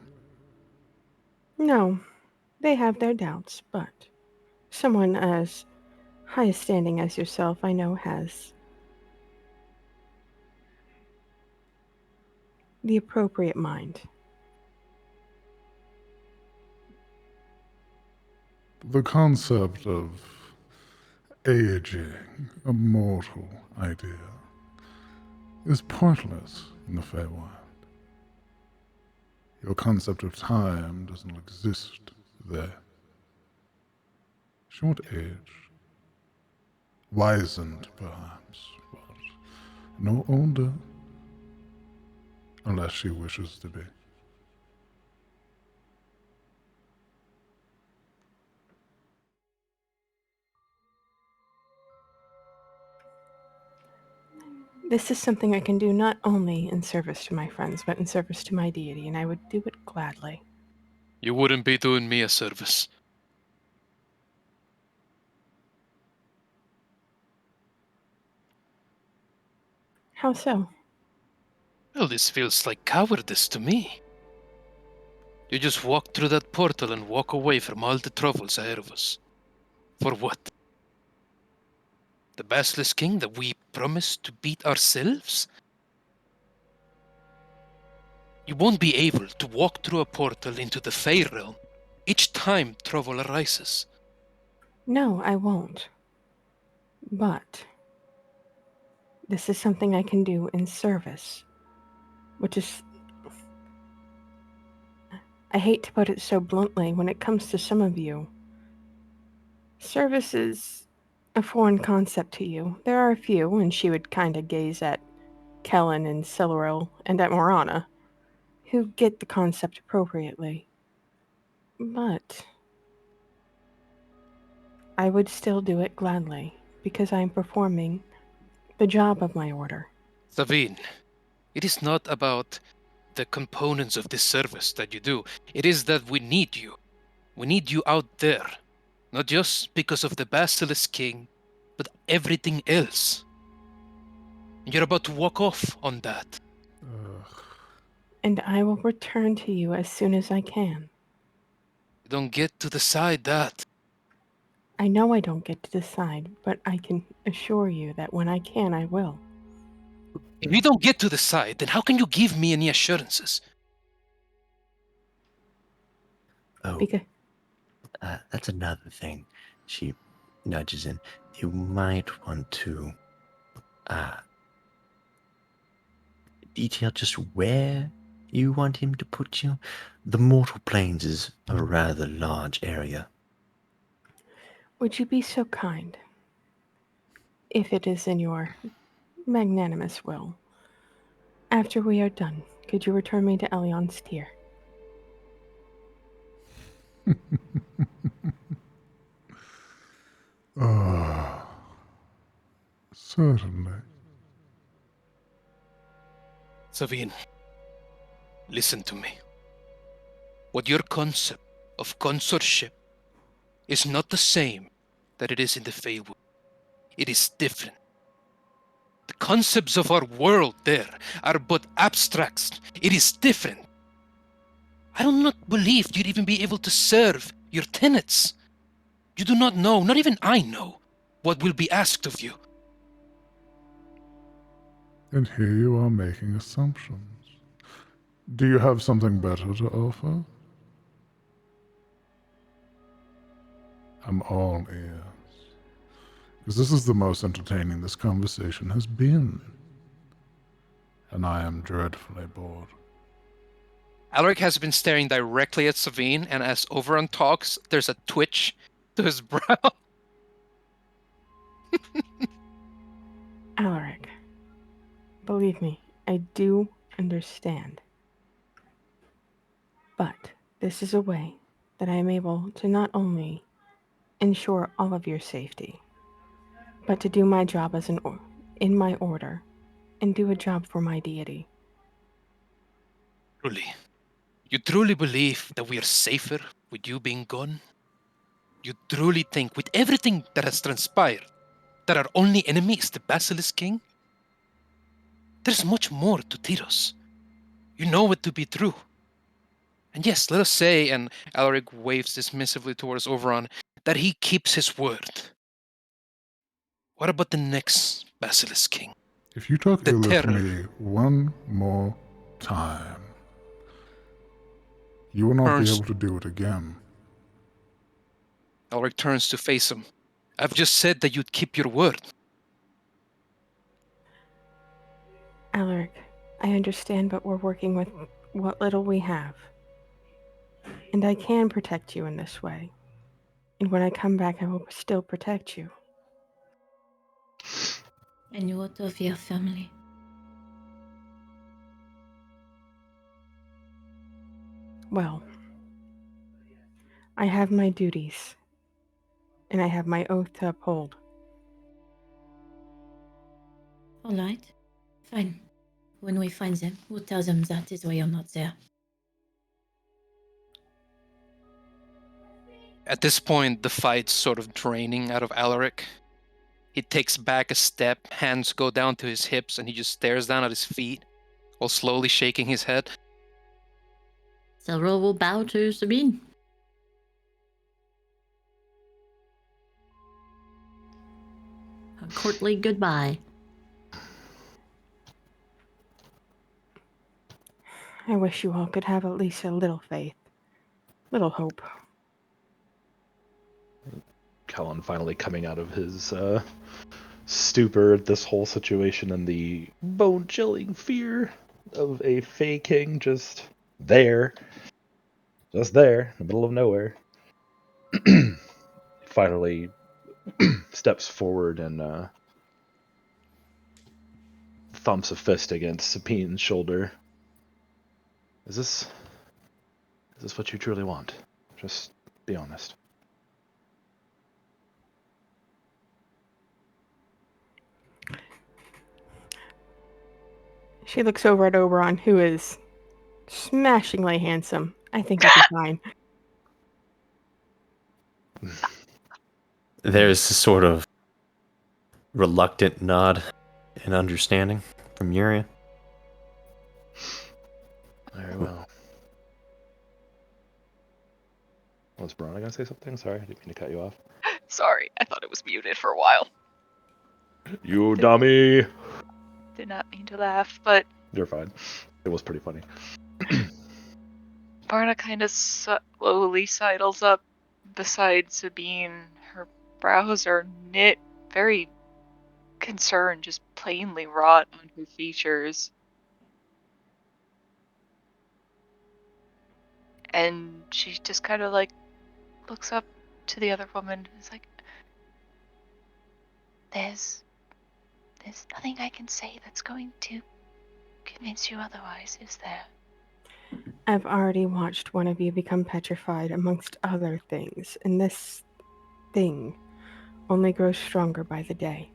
No, they have their doubts, but someone as high a standing as yourself I know has the appropriate mind. The concept of aging a mortal idea is pointless in the Feywild. Your concept of time doesn't exist there. She won't age. Wizened, perhaps, but no older. Unless she wishes to be. This is something I can do not only in service to my friends, but in service to my deity, and I would do it gladly. You wouldn't be doing me a service. How so? Well, this feels like cowardice to me. You just walk through that portal and walk away from all the troubles ahead of us. For what? The Basilisk King that we promised to beat ourselves? You won't be able to walk through a portal into the Fey realm each time trouble arises. No, I won't. But this is something I can do in service, which is, I hate to put it so bluntly, when it comes to some of you, service is a foreign concept to you. There are a few, and she would kind of gaze at Kellen and Siluril and at Morana, who get the concept appropriately. But I would still do it gladly, because I'm performing the job of my order. Savine, it is not about the components of this service that you do. It is that we need you. We need you out there. Not just because of the Basilisk King, but everything else. You're about to walk off on that. And I will return to you as soon as I can. You don't get to decide that. I know I don't get to decide, but I can assure you that when I can, I will. If you don't get to decide, then how can you give me any assurances? Oh, Because that's another thing. She nudges in. You might want to detail just where you want him to put you. The mortal planes is a rather large area. would you be so kind, if it is in your magnanimous will, after we are done, could you return me to Elion's tier? Certainly. Savine, listen to me. What your concept of consortship is not the same that it is in the Feywood. It is different. The concepts of our world there are but abstracts. It is different. I do not believe you'd even be able to serve your tenants. You do not know, not even I know, what will be asked of you. And here you are making assumptions. Do you have something better to offer? I'm all ears. Because this is the most entertaining this conversation has been. And I am dreadfully bored. Alaric has been staring directly at Savine, and as Oberon talks, there's a twitch to his brow. Alaric, believe me, I do understand. But this is a way that I am able to not only ensure all of your safety, but to do my job as in my order and do a job for my deity. Truly. You truly believe that we are safer with you being gone? You truly think, with everything that has transpired, that our only enemy is the Basilisk King? There's much more to Tyros. You know it to be true. And yes, let us say, and Alaric waves dismissively towards Oberon, that he keeps his word. What about the next Basilisk King? If you talk The ill of terror me one more time, you will not be turns. able to do it again. Alaric turns to face him. I've just said that you'd keep your word. Alaric, I understand, but we're working with what little we have. And I can protect you in this way. And when I come back, I will still protect you. And what of your family? Well, I have my duties. And I have my oath to uphold. All right. Fine. When we find them, we'll tell them that is why you're not there. At this point, the fight's sort of draining out of Alaric. He takes back a step, hands go down to his hips, and he just stares down at his feet while slowly shaking his head. Zelro will bow to Sabine. A courtly goodbye. I wish you all could have at least a little faith. Little hope. Callan finally coming out of his stupor at this whole situation and the bone-chilling fear of a Fey King just there in the middle of nowhere. Finally steps forward and thumps a fist against Sapine's shoulder. Is this what you truly want? Just be honest. She looks over at Oberon, who is smashingly handsome. I think he'll be fine. There's a sort of reluctant nod and understanding from Urian. Very well. Was Brana gonna say something? Sorry, I didn't mean to cut you off. Sorry, I thought it was muted for a while. You dummy! Did not mean to laugh, but You're fine. It was pretty funny. Barna kind of slowly sidles up beside Sabine. Her brows are knit, very concerned, just plainly wrought on her features. And she just kind of like looks up to the other woman and is like, There's nothing I can say that's going to convince you otherwise, is there? I've already watched one of you become petrified amongst other things, and this thing only grows stronger by the day.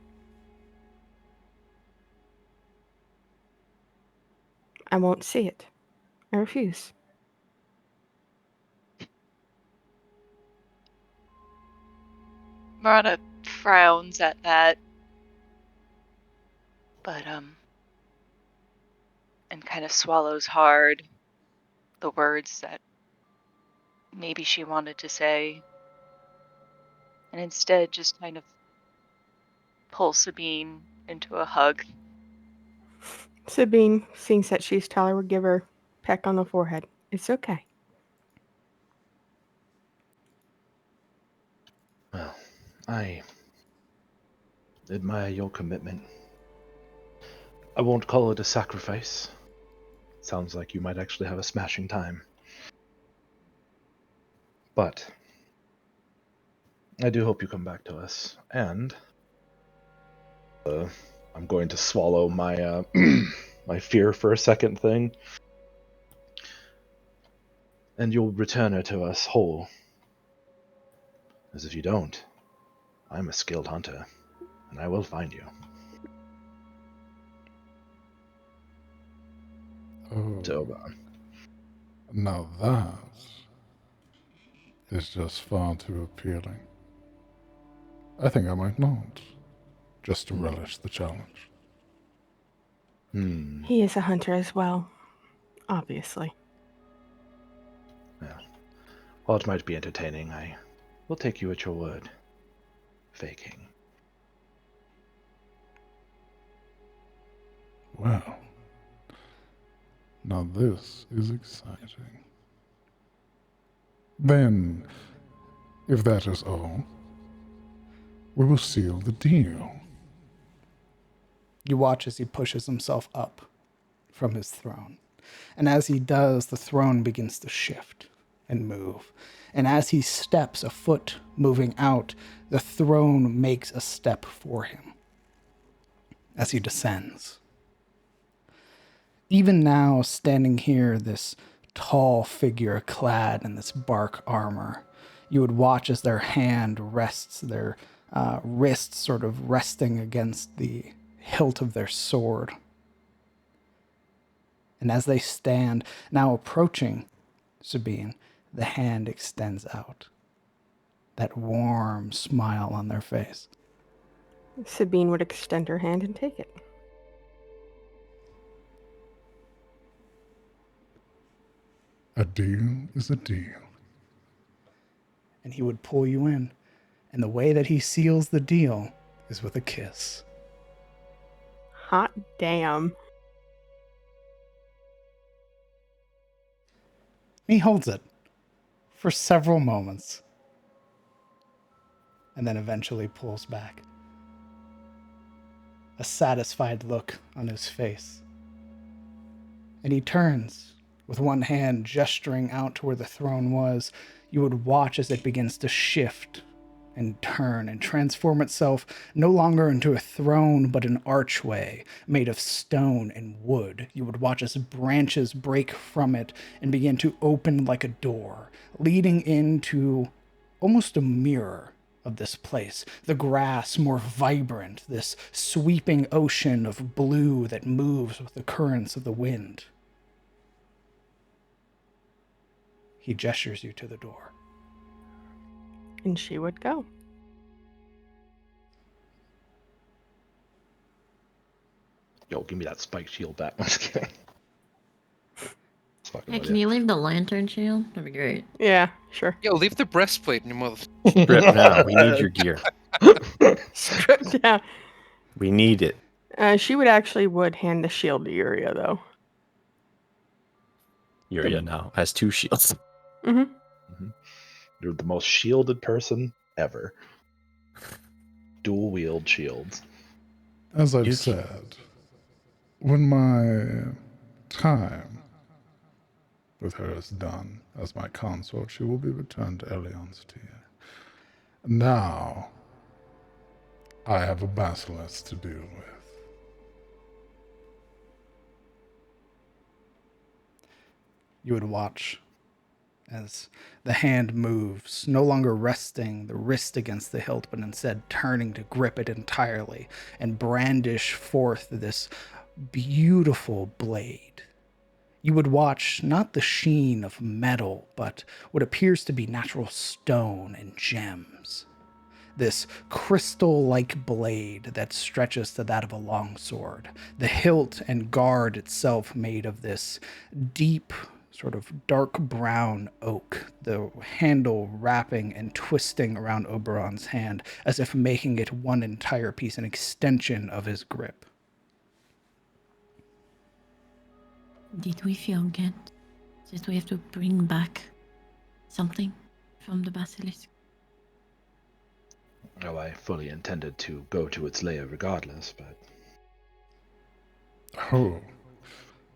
I won't see it. I refuse. Marana frowns at that. But, and kind of swallows hard the words that maybe she wanted to say. And instead just kind of pulls Sabine into a hug. Sabine, seeing that she's taller, would give her a peck on the forehead. It's okay. Well, I admire your commitment. I won't call it a sacrifice. Sounds like you might actually have a smashing time. But I do hope you come back to us. And I'm going to swallow my my fear for a second thing. And you'll return her to us whole. As if you don't, I'm a skilled hunter, and I will find you. Oh, To Oberon. now that is just far too appealing. I think I might not, just to relish the challenge. He is a hunter as well, obviously. Yeah. While it might be entertaining, I will take you at your word. Faking. Well, now this is exciting. Then, if that is all, we will seal the deal. You watch as he pushes himself up from his throne. And as he does, the throne begins to shift and move. And as he steps a foot moving out, the throne makes a step for him as he descends. Even now, standing here, this tall figure clad in this bark armor, you would watch as their hand rests, their wrist sort of resting against the hilt of their sword, And as they stand, now approaching Sabine, the hand extends out. That warm smile on their face. Sabine would extend her hand and take it. A deal is a deal. And he would pull you in. And the way that he seals the deal is with a kiss. Hot damn. He holds it for several moments. And then eventually pulls back. A satisfied look on his face. And he turns, with one hand gesturing out to where the throne was. You would watch as it begins to shift and turn and transform itself no longer into a throne but an archway made of stone and wood. You would watch as branches break from it and begin to open like a door, leading into almost a mirror of this place. The grass more vibrant, this sweeping ocean of blue that moves with the currents of the wind. He gestures you to the door. And she would go. Yo, give me that spike shield back. I'm just kidding. Hey, can you leave the lantern shield? That'd be great. Yeah, sure. Yo, leave the breastplate in your mother. Strip now. We need your gear. Stripped down. We need it. She would hand the shield to Yuria, though. Yuria now has 2 shields. Mm-hmm. You're the most shielded person ever. Dual wield shields. As I've said, when my time with her is done as my consort, she will be returned to Elion's tier. Now, I have a basilisk to deal with. You would watch as the hand moves, no longer resting the wrist against the hilt, but instead turning to grip it entirely and brandish forth this beautiful blade. You would watch not the sheen of metal, but what appears to be natural stone and gems. This crystal-like blade that stretches to that of a longsword. The hilt and guard itself made of this deep, sort of dark brown oak, the handle wrapping and twisting around Oberon's hand as if making it one entire piece, an extension of his grip. Did we forget that we have to bring back something from the basilisk? Oh, I fully intended to go to its lair regardless, but... Oh,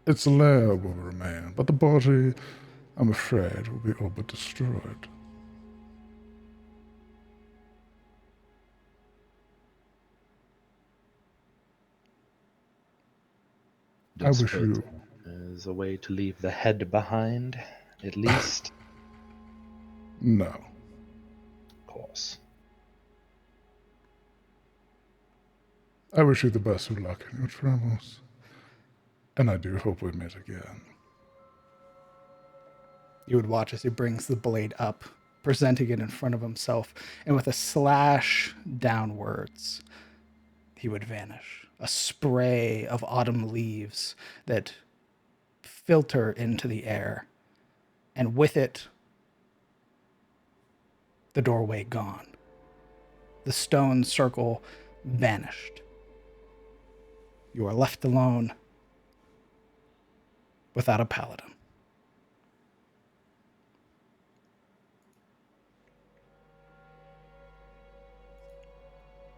its lair will remain, but the body, I'm afraid, will be all but destroyed. I wish you... There's a way to leave the head behind, at least. No. Of course. I wish you the best of luck in your travels. And I do hope we meet again. You would watch as he brings the blade up, presenting it in front of himself, and with a slash downwards, he would vanish. A spray of autumn leaves that filter into the air, and with it, the doorway gone. The stone circle vanished. You are left alone without a paladin.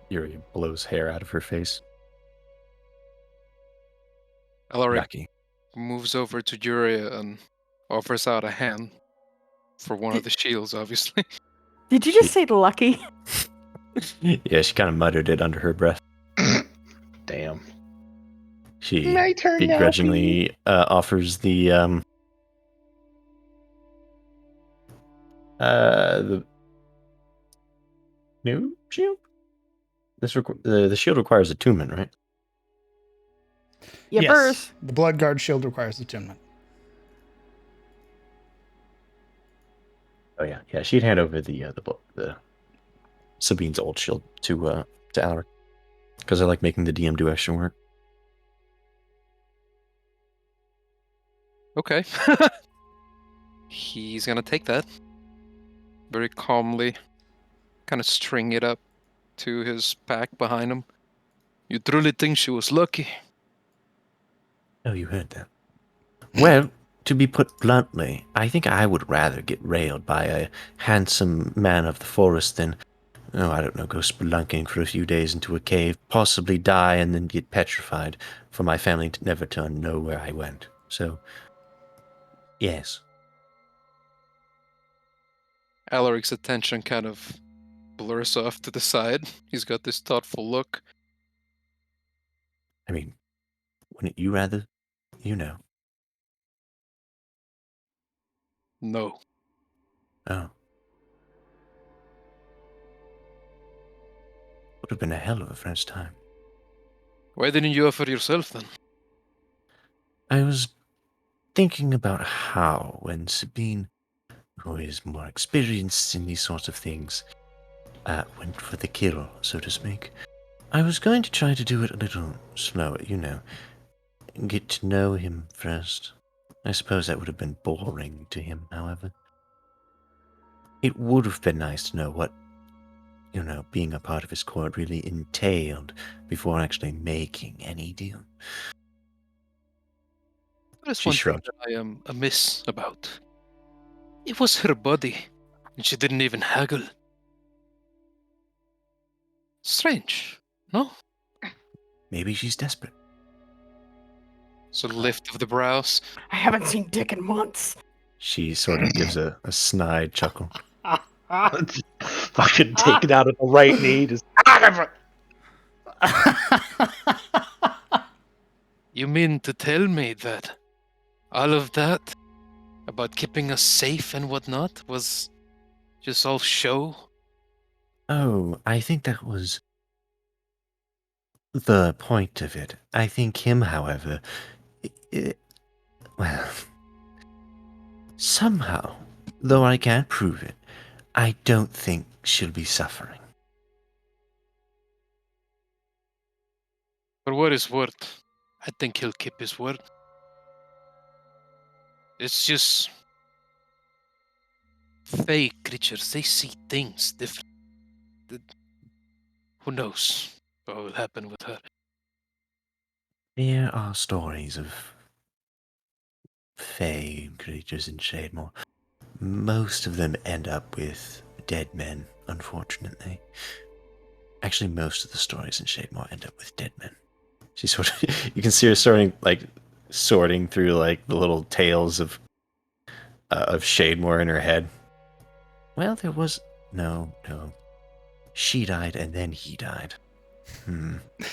Yuri blows hair out of her face. Alaric Lucky. moves over to Yuria and offers out a hand for one of the shields, obviously. Did you just say lucky? Yeah, she kind of muttered it under her breath. Damn. She My turn now, begrudgingly offers the new shield. The shield requires attunement, right? You burst. The blood guard shield requires attunement. Oh yeah, yeah. She'd hand over the Sabine's old shield to Alaric because I like making the DM do extra work. Okay. He's gonna take that. Very calmly. Kind of string it up to his pack behind him. You truly think she was lucky? Oh, you heard that. Well, to be put bluntly, I think I would rather get railed by a handsome man of the forest than, oh, I don't know, go spelunking for a few days into a cave, possibly die and then get petrified for my family to never to know where I went. So, yes. Alaric's attention kind of blurs off to the side. He's got this thoughtful look. I mean, wouldn't you rather? You know. No. Oh. Would have been a hell of a first time. Why didn't you offer yourself then? I was thinking about how, when Sabine, who is more experienced in these sorts of things, went for the kill, so to speak, I was going to try to do it a little slower, you know. Get to know him first. I suppose that would have been boring to him, however. It would have been nice to know what, you know, being a part of his court really entailed before actually making any deal. There's She one thing shrugged. that I am amiss about. It was her body, and she didn't even haggle. Strange, no? Maybe she's desperate. So lift of the brows. I haven't seen Dick in months. She sort of gives a snide chuckle. Fucking take it out of the right knee. Just You mean to tell me that all of that about keeping us safe and whatnot was just all show? Oh, I think that was the point of it. I think him, however, well, somehow, though I can't prove it, I don't think she'll be suffering. For what it's worth, I think he'll keep his word. It's just fake creatures, they see things different. Who knows what will happen with her? There are stories of fae creatures in Shademore. Most of them end up with dead men, unfortunately. Actually, most of the stories in Shademore end up with dead men. She sort of, you can see her sorting through like the little tales of Shademore in her head. Well, there was no. She died and then he died.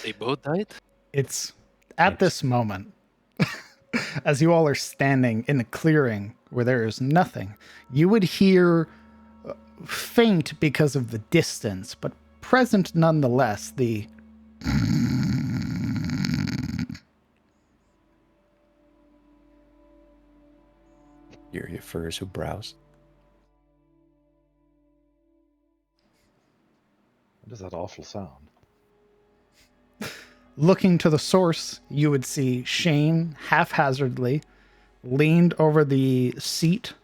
They both died? It's at Yes. this moment, as you all are standing in a clearing where there is nothing, you would hear faint because of the distance, but present nonetheless, the Your furs who browse. what is that awful sound? looking to the source, you would see Shane haphazardly leaned over the seat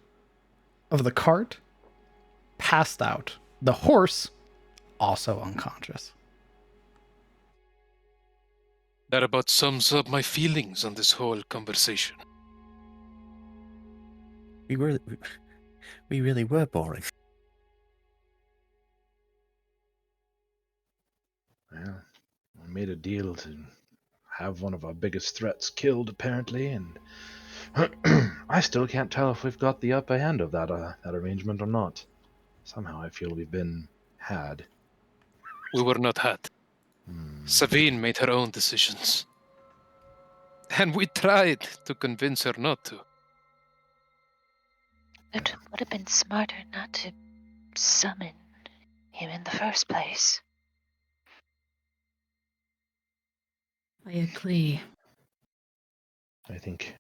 of the cart, passed out. The horse also unconscious. That about sums up my feelings on this whole conversation. We really were boring. Well, we made a deal to have one of our biggest threats killed, apparently, and I still can't tell if we've got the upper hand of that arrangement or not. Somehow I feel we've been had. We were not had. Hmm. Savine made her own decisions. And we tried to convince her not to. It would have been smarter not to summon him in the first place. I agree. I think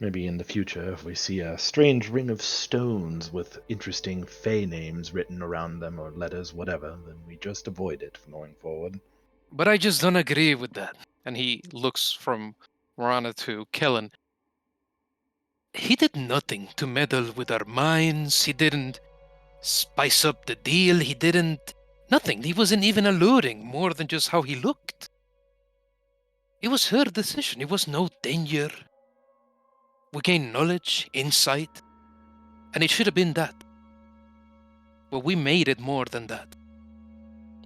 maybe in the future, if we see a strange ring of stones with interesting fey names written around them or letters, whatever, then we just avoid it from going forward. But I just don't agree with that. And he looks from Morana to Kellen. He did nothing to meddle with our minds. He didn't spice up the deal. He didn't. Nothing. He wasn't even alluding more than just how he looked. It was her decision. It was no danger. We gained knowledge, insight, and it should have been that. But we made it more than that.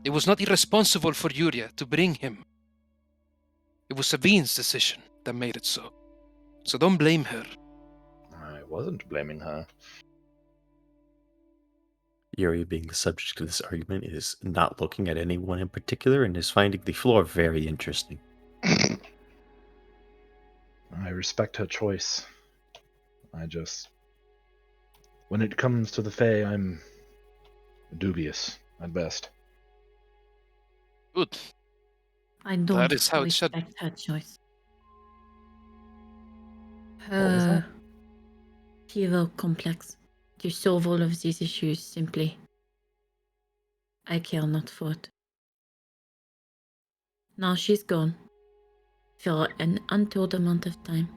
It was not irresponsible for Yuria to bring him. It was Sabine's decision that made it so. So don't blame her. I wasn't blaming her. Yuri, being the subject of this argument, is not looking at anyone in particular and is finding the floor very interesting. I respect her choice. When it comes to the Fae, I'm dubious at best. Good. I don't That is how it should be. respect her choice. What was that? Her hero complex to solve all of these issues simply. I care not for it. Now she's gone for an untold amount of time.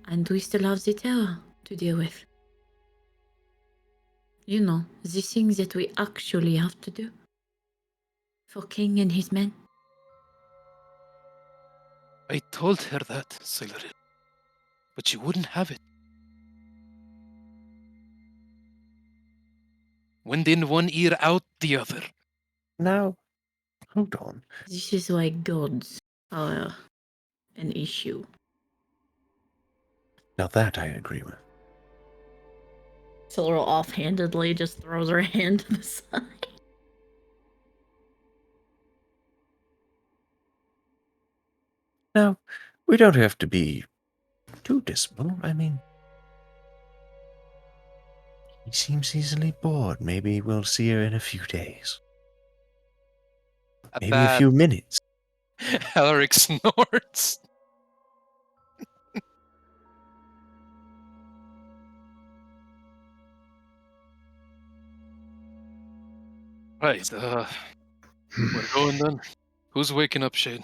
And we still have the terror to deal with. You know, the things that we actually have to do. For King and his men. I told her that, Sailor, but she wouldn't have it. Went in one ear, out the other. Now, hold on. This is why gods are an issue. Now that I agree with. Silver offhandedly just throws her hand to the side. Now, we don't have to be too dismal. I mean, he seems easily bored. Maybe we'll see her in a few days. At Maybe a that, few minutes. Alaric snorts. Right, we're going then. Who's waking up, Shane?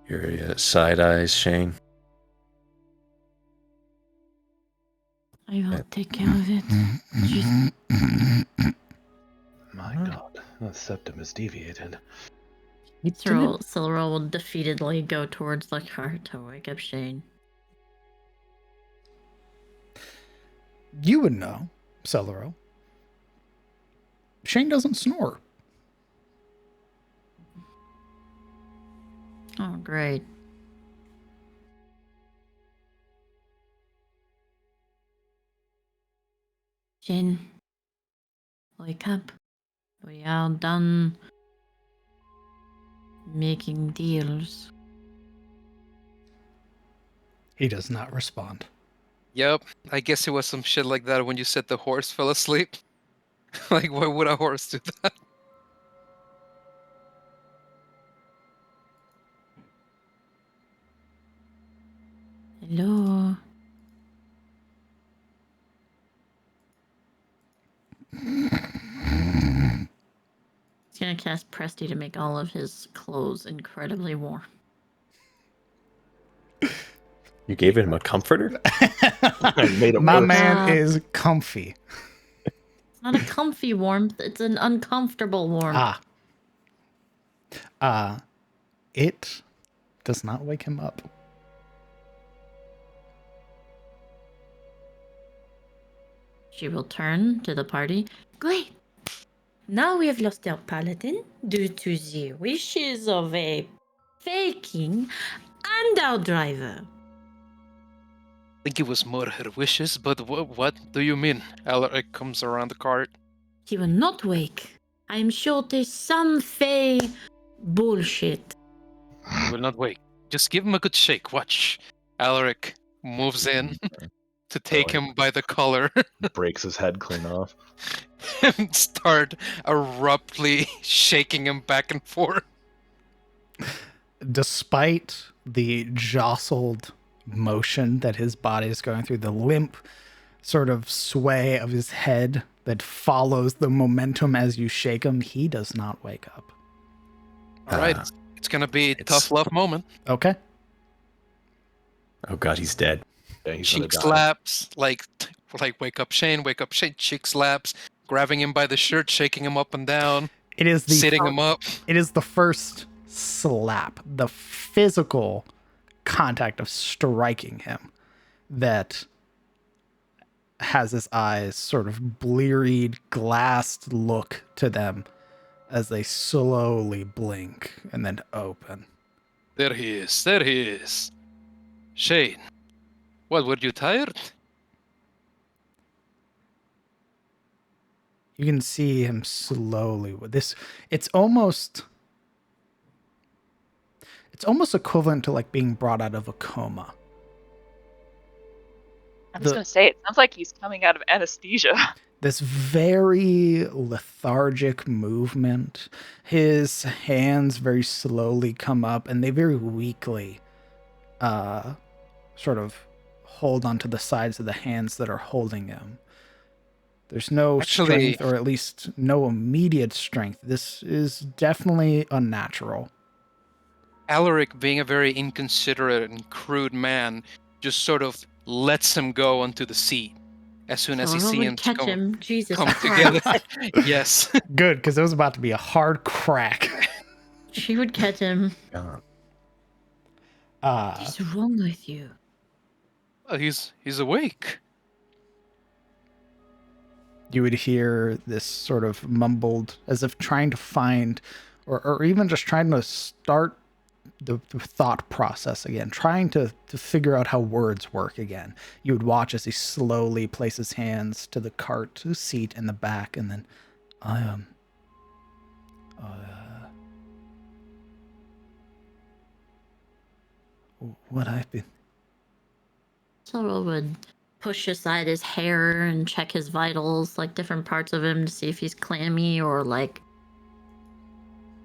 Yuri side eyes Shane. I will take care of it. Just My god, that septum is deviated. Silver will defeatedly go towards the car to wake up Shane. You would know, Celero. Shane doesn't snore. Oh, great. Shane, wake up. We are done making deals. He does not respond. Yep, I guess it was some shit like that when you said the horse fell asleep. Like, why would a horse do that? Hello. He's gonna cast Presty to make all of his clothes incredibly warm. You gave him a comforter? I made it My worse. man is comfy. It's not a comfy warmth, it's an uncomfortable warmth. It does not wake him up. She will turn to the party. Great! Now we have lost our paladin due to the wishes of a fake king and our driver. I think it was more her wishes, but what do you mean? Alaric comes around the cart. He will not wake. I am sure there's some fey bullshit. He will not wake. Just give him a good shake. Watch. Alaric moves in to take him by the collar Breaks his head clean off. and start abruptly shaking him back and forth. despite the jostled motion that his body is going through, the limp sort of sway of his head that follows the momentum as you shake him, he does not wake up. All right, it's gonna be a tough love moment. Okay. Oh god, he's dead. Yeah, he's gonna Cheek die. slaps, like wake up Shane, cheek slaps, grabbing him by the shirt, shaking him up and down, It is the sitting him up. It is the first slap, the physical contact of striking him that has his eyes sort of bleary, glassed look to them as they slowly blink and then open. There he is, there he is. Shane, what, were you tired? You can see him slowly with this. It's almost equivalent to like being brought out of a coma. I was going to say, it sounds like he's coming out of anesthesia. This very lethargic movement. His hands very slowly come up and they very weakly sort of hold onto the sides of the hands that are holding him. There's no strength, or at least no immediate strength. This is definitely unnatural. Alaric, being a very inconsiderate and crude man, just sort of lets him go onto the seat as soon as he sees him catch him. Jesus come Christ. together. Yes. Good, because it was about to be a hard crack. She would catch him. What's wrong with you? Well, he's awake. You would hear this sort of mumbled, as if trying to find, or even just trying to start the thought process again, trying to figure out how words work again. You would watch as he slowly places hands to the cart seat in the back, and then, what I've been... Sorrel would push aside his hair and check his vitals, like different parts of him, to see if he's clammy or like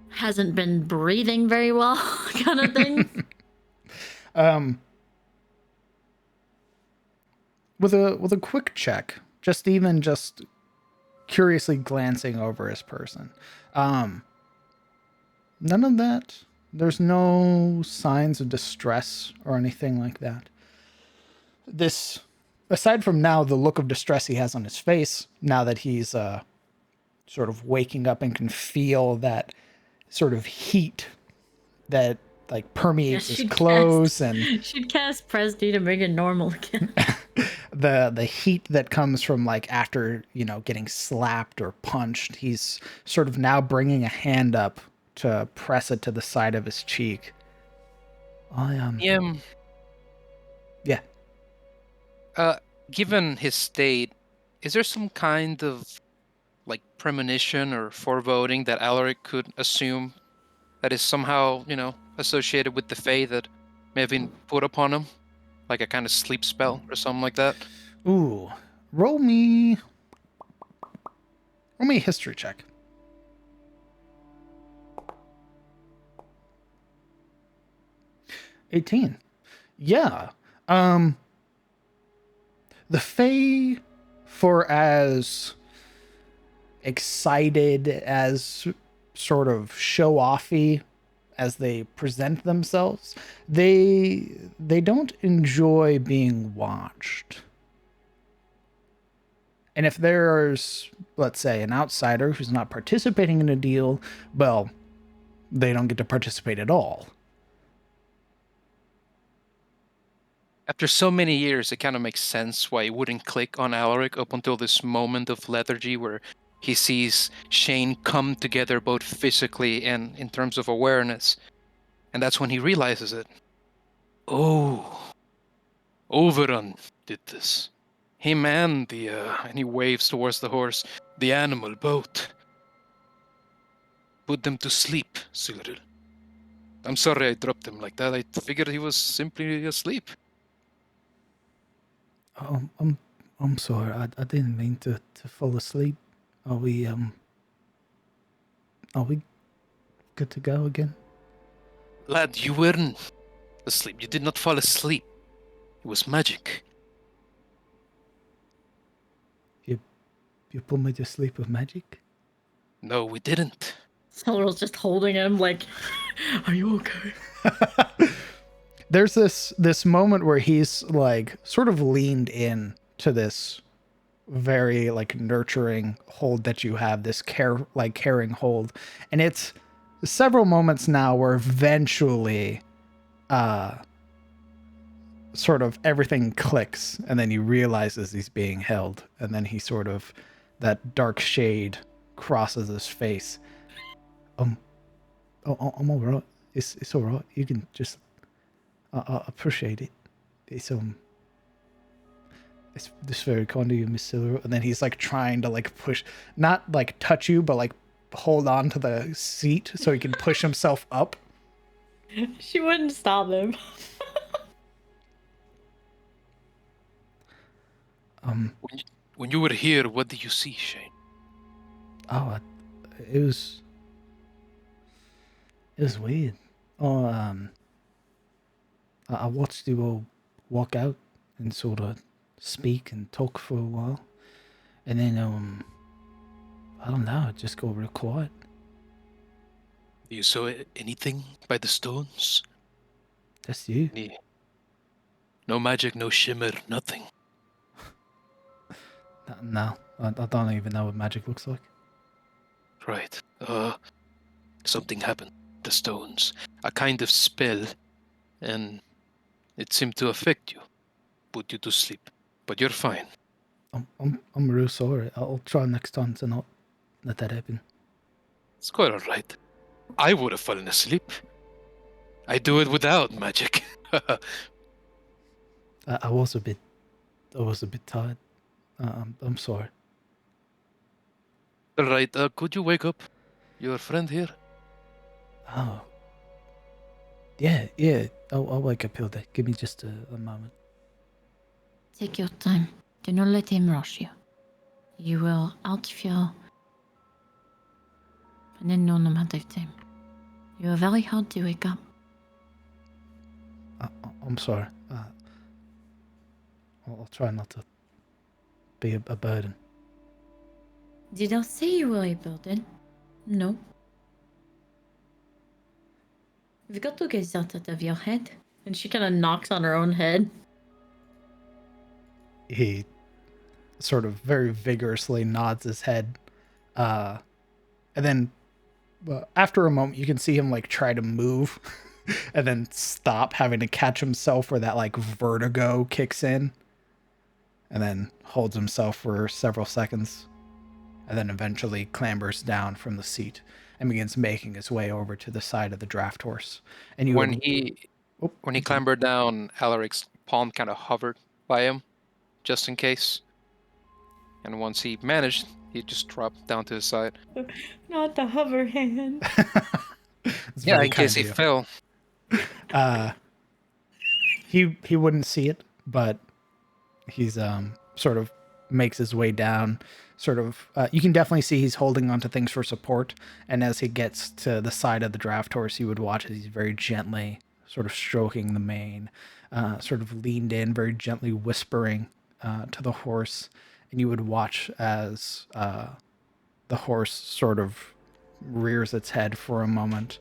hasn't been breathing very well, kind of thing. With a quick check, just curiously glancing over his person, none of that. There's no signs of distress or anything like that. This, aside from now the look of distress he has on his face, now that he's sort of waking up and can feel that sort of heat that like permeates his clothes, and she'd cast Presty to make it normal again. the heat that comes from like after, getting slapped or punched. He's sort of now bringing a hand up to press it to the side of his cheek. Yeah. Given his state, is there some kind of like premonition or foreboding that Alaric could assume that is somehow, associated with the Fae that may have been put upon him? Like a kind of sleep spell or something like that? Ooh. Roll me a history check. 18. Yeah. The Fae, for as excited, as sort of show-offy as they present themselves, they don't enjoy being watched. And if there's, let's say, an outsider who's not participating in a deal, well, they don't get to participate at all. After so many years, it kind of makes sense why it wouldn't click on Alaric up until this moment of lethargy where he sees Shane come together both physically and in terms of awareness. And that's when he realizes it. Oh, Overrun did this. Him and and he waves towards the horse, the animal, both. Put them to sleep, Cyril. I'm sorry I dropped him like that. I figured he was simply asleep. Oh, I'm sorry. I didn't mean to fall asleep. Are we good to go again? Lad, you weren't asleep. You did not fall asleep. It was magic. You put me to sleep with magic? No, we didn't. Celeril's just holding him like, are you okay? There's this moment where he's like sort of leaned in to this very like nurturing hold that you have, this caring hold, and it's several moments now where eventually sort of everything clicks, and then he realizes he's being held, and then he sort of, that dark shade crosses his face. I'm all right. It's all right. You can just I appreciate it. It's very kind of you, Miss Silver. And then he's like trying to like push, not like touch you, but like hold on to the seat so he can push himself up. She wouldn't stop him. When you were here, what did you see, Shane? Oh, it was weird. Oh, I watched you all walk out and sort of speak and talk for a while, and then I don't know, it just got real quiet. You saw anything by the stones? That's you. No magic, no shimmer, nothing. No, I don't even know what magic looks like. Right. Something happened. The stones. A kind of spell. And it seemed to affect you. Put you to sleep. But you're fine. I'm real sorry. I'll try next time to not let that happen. It's quite alright. I would have fallen asleep. I do it without magic. I was a bit tired. I'm sorry. Alright, could you wake up your friend here? Oh. Yeah. I'll wake up Hilda. Give me just a moment. Take your time. Do not let him rush you. You will outfeel an unknown amount of time. You are very hard to wake up. I'm sorry. I'll try not to be a burden. Did I say you were a burden? No. You've got to get that out of your head. And she kind of knocks on her own head. He sort of very vigorously nods his head. And then after a moment, you can see him like try to move and then stop, having to catch himself where that like vertigo kicks in. And then holds himself for several seconds. And then eventually clambers down from the seat and begins making his way over to the side of the draft horse. And When he clambered down, Alaric's palm kind of hovered by him, just in case. And once he managed, he just dropped down to his side. Not the hover hand. Yeah, in case he fell. He wouldn't see it, but he's sort of makes his way down. Sort of, you can definitely see he's holding onto things for support. And as he gets to the side of the draft horse, you would watch as he's very gently sort of stroking the mane, sort of leaned in, very gently whispering to the horse. And you would watch as the horse sort of rears its head for a moment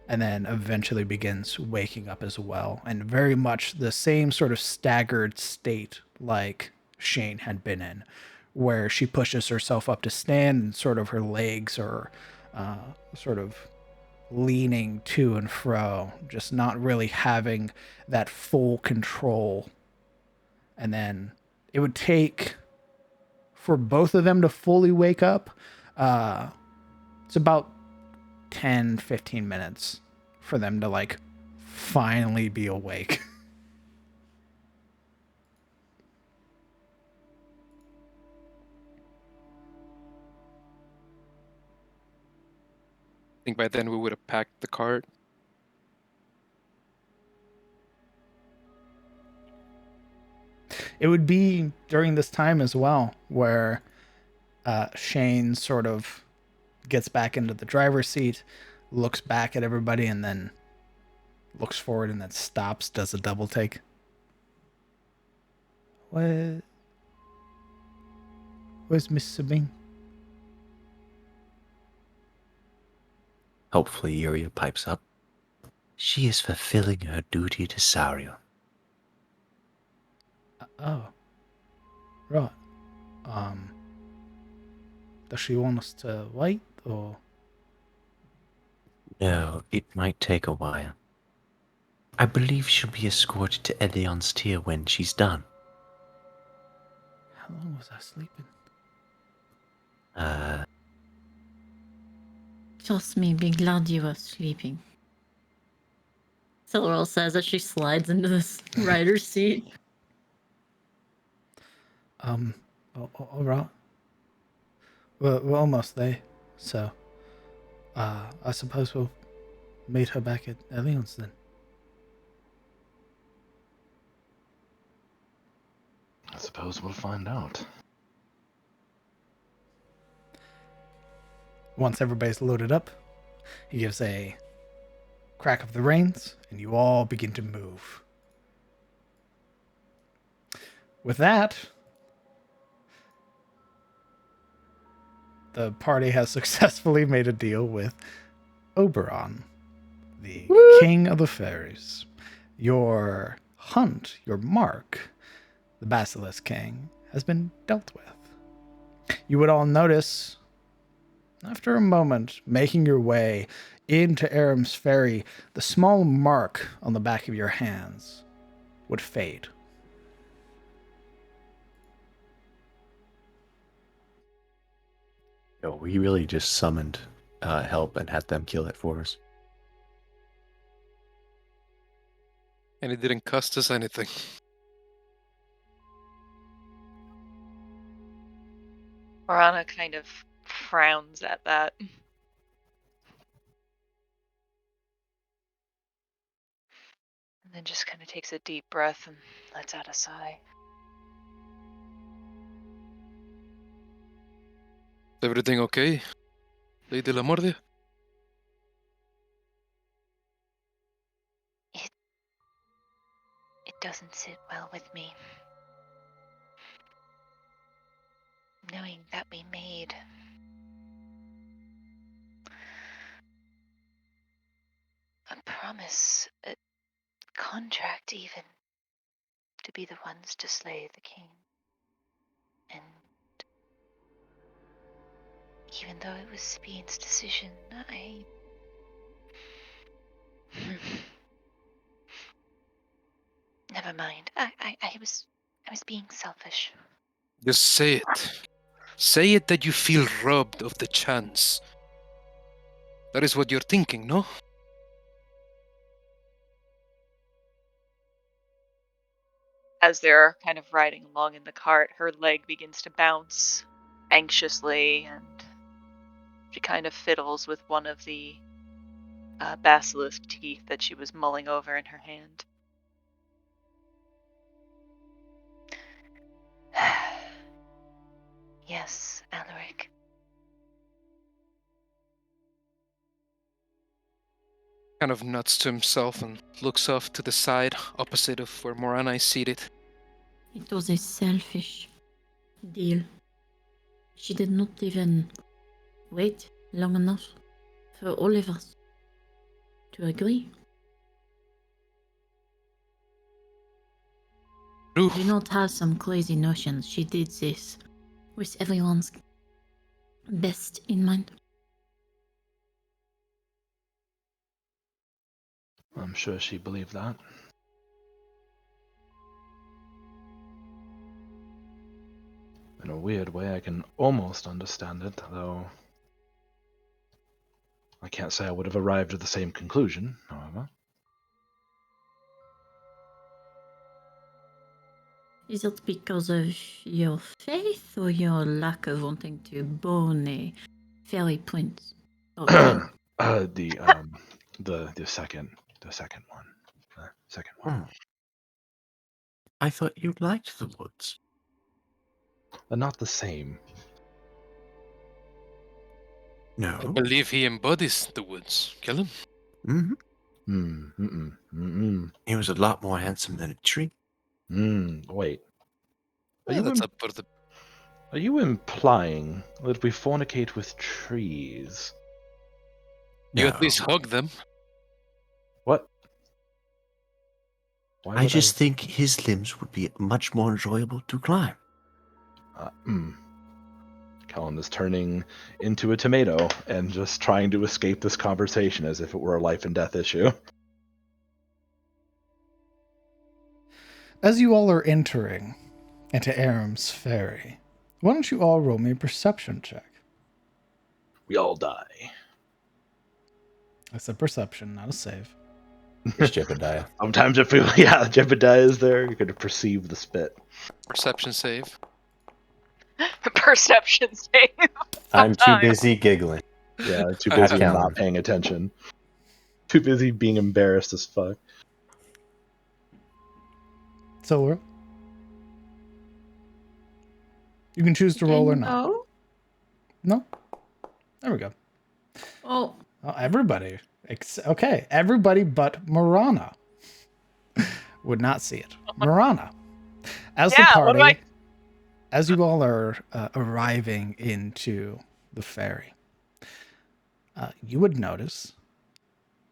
and then eventually begins waking up as well. And very much the same sort of staggered state like Shane had been in, where she pushes herself up to stand and sort of her legs are sort of leaning to and fro, just not really having that full control. And then it would take for both of them to fully wake up. It's about 10-15 minutes for them to like finally be awake. I think by then we would have packed the cart. It would be during this time as well where Shane sort of gets back into the driver's seat, looks back at everybody, and then looks forward and then stops, does a double take. Where's Miss Sabine? Hopefully, Yuria pipes up. She is fulfilling her duty to Sario. Oh, right. Does she want us to wait, or? No, it might take a while. I believe she'll be escorted to Elion's tier when she's done. How long was I sleeping? Trust me, be glad you were sleeping. Silverl says as she slides into this rider's seat. All right. We're almost there, so I suppose we'll meet her back at Elion's then. I suppose we'll find out. Once everybody's loaded up, he gives a crack of the reins, and you all begin to move. With that, the party has successfully made a deal with Oberon, the king of the fairies. Your hunt, your mark, the Basilisk King, has been dealt with. You would all notice, after a moment, making your way into Aram's Ferry, the small mark on the back of your hands would fade. No, we really just summoned help and had them kill it for us. And it didn't cost us anything. Marana kind of frowns at that. And then just kind of takes a deep breath and lets out a sigh. Is everything okay, Lady Lamordia? It doesn't sit well with me. Knowing that we made a promise, a contract even, to be the ones to slay the king. And even though it was Sabine's decision, Never mind. I was being selfish. Just say it. Say it that you feel robbed of the chance. That is what you're thinking, no? As they're kind of riding along in the cart, her leg begins to bounce anxiously, and she kind of fiddles with one of the basilisk teeth that she was mulling over in her hand. Yes, Alaric. Kind of nods to himself and looks off to the side, opposite of where Morana is seated. It was a selfish deal. She did not even wait long enough for all of us to agree. True. Do not have some crazy notions. She did this with everyone's best in mind. I'm sure she believed that. In a weird way, I can almost understand it, though I can't say I would have arrived at the same conclusion, however. Is it because of your faith or your lack of wanting to burn a fairy prince? The second one. The second one. I thought you liked the woods. Not the same. No. I believe he embodies the woods. Kill him. Mm-hmm. He was a lot more handsome than a tree. Wait. Yeah, that's up for the... Are you implying that we fornicate with trees? You at No. least hug them. What? Why I would just think his limbs would be much more enjoyable to climb. Callum is turning into a tomato and just trying to escape this conversation as if it were a life and death issue. As you all are entering into Aram's Ferry, why don't you all roll me a perception check? We all die. That's a perception, not a save. It's Jebediah. Sometimes if Jebediah is there, you're going to perceive the spit. Perception save. Perception save. I'm too busy giggling. Yeah, too Not busy Callum. not paying attention. Too busy being embarrassed as fuck. Silver. You can choose to roll or not. No. No? There we go. Oh, Oh, everybody. Okay, everybody but Marana would not see it. Marana, as the Yeah, what do party, I- as you all are arriving into the ferry, you would notice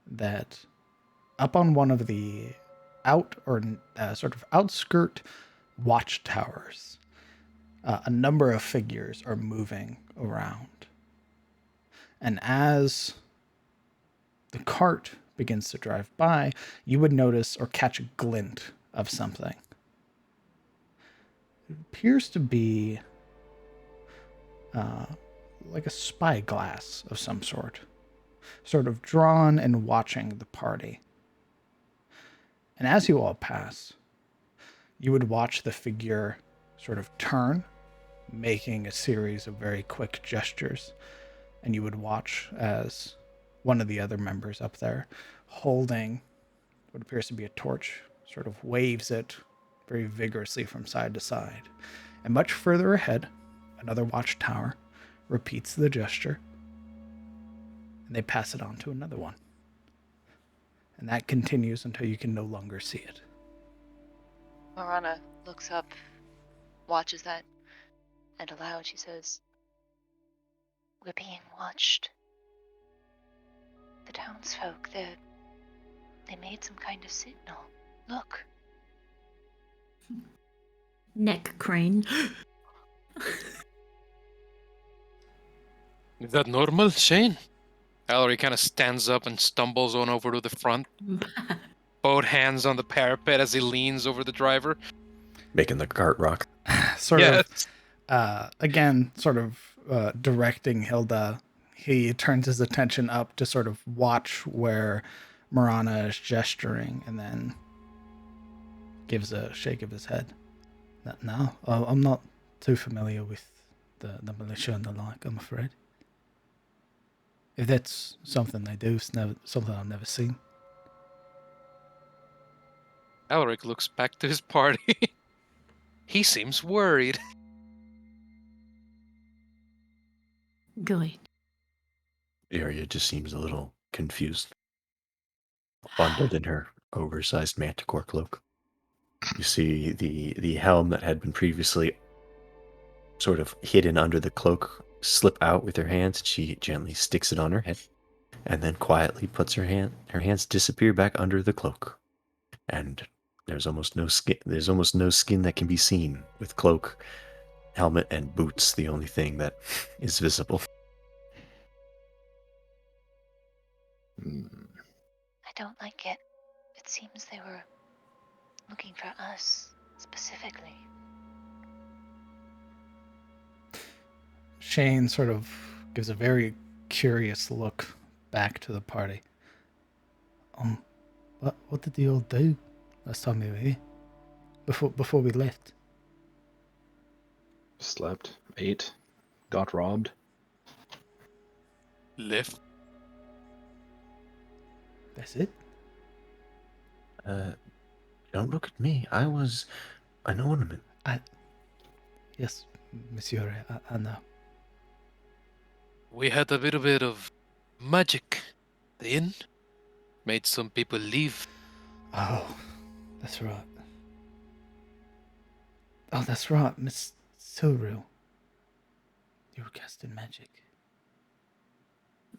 that up on one of the sort of outskirt watchtowers, a number of figures are moving around. And as the cart begins to drive by, you would notice or catch a glint of something. It appears to be like a spyglass of some sort of drawn and watching the party. And as you all pass, you would watch the figure sort of turn, making a series of very quick gestures. And you would watch as one of the other members up there, holding what appears to be a torch, sort of waves it very vigorously from side to side. And much further ahead, another watchtower repeats the gesture, and they pass it on to another one. And that continues until you can no longer see it. Marana looks up, watches that, and aloud she says, "We're being watched. The townsfolk, they made some kind of signal. Look." neck crane. Is that normal, Shane? Ellery kind of stands up and stumbles on over to the front. Both hands on the parapet as he leans over the driver. Making the cart rock. Again, sort of directing Hilda, he turns his attention up to sort of watch where Marana is gesturing and then gives a shake of his head. No, I'm not too familiar with the militia and the like, I'm afraid. If that's something they do, it's something I've never seen. Elric looks back to his party. He seems worried. Good. Arya just seems a little confused. Bundled in her oversized manticore cloak. You see the helm that had been previously sort of hidden under the cloak slip out with her hands. She gently sticks it on her head and then quietly puts her hands disappear back under the cloak. And there's almost no skin that can be seen, with cloak, helmet, and boots the only thing that is visible. I don't like it. It seems they were looking for us specifically. Shane sort of gives a very curious look back to the party. What did they all do last time we were here? Before we left? Slept, ate, got robbed. Left. That's it? Don't look at me. I was an ornament. Yes, monsieur, I know. We had a little bit of magic. The inn? Made some people leave. Oh, that's right. Oh, that's right, Miss Silreal. You were casting magic.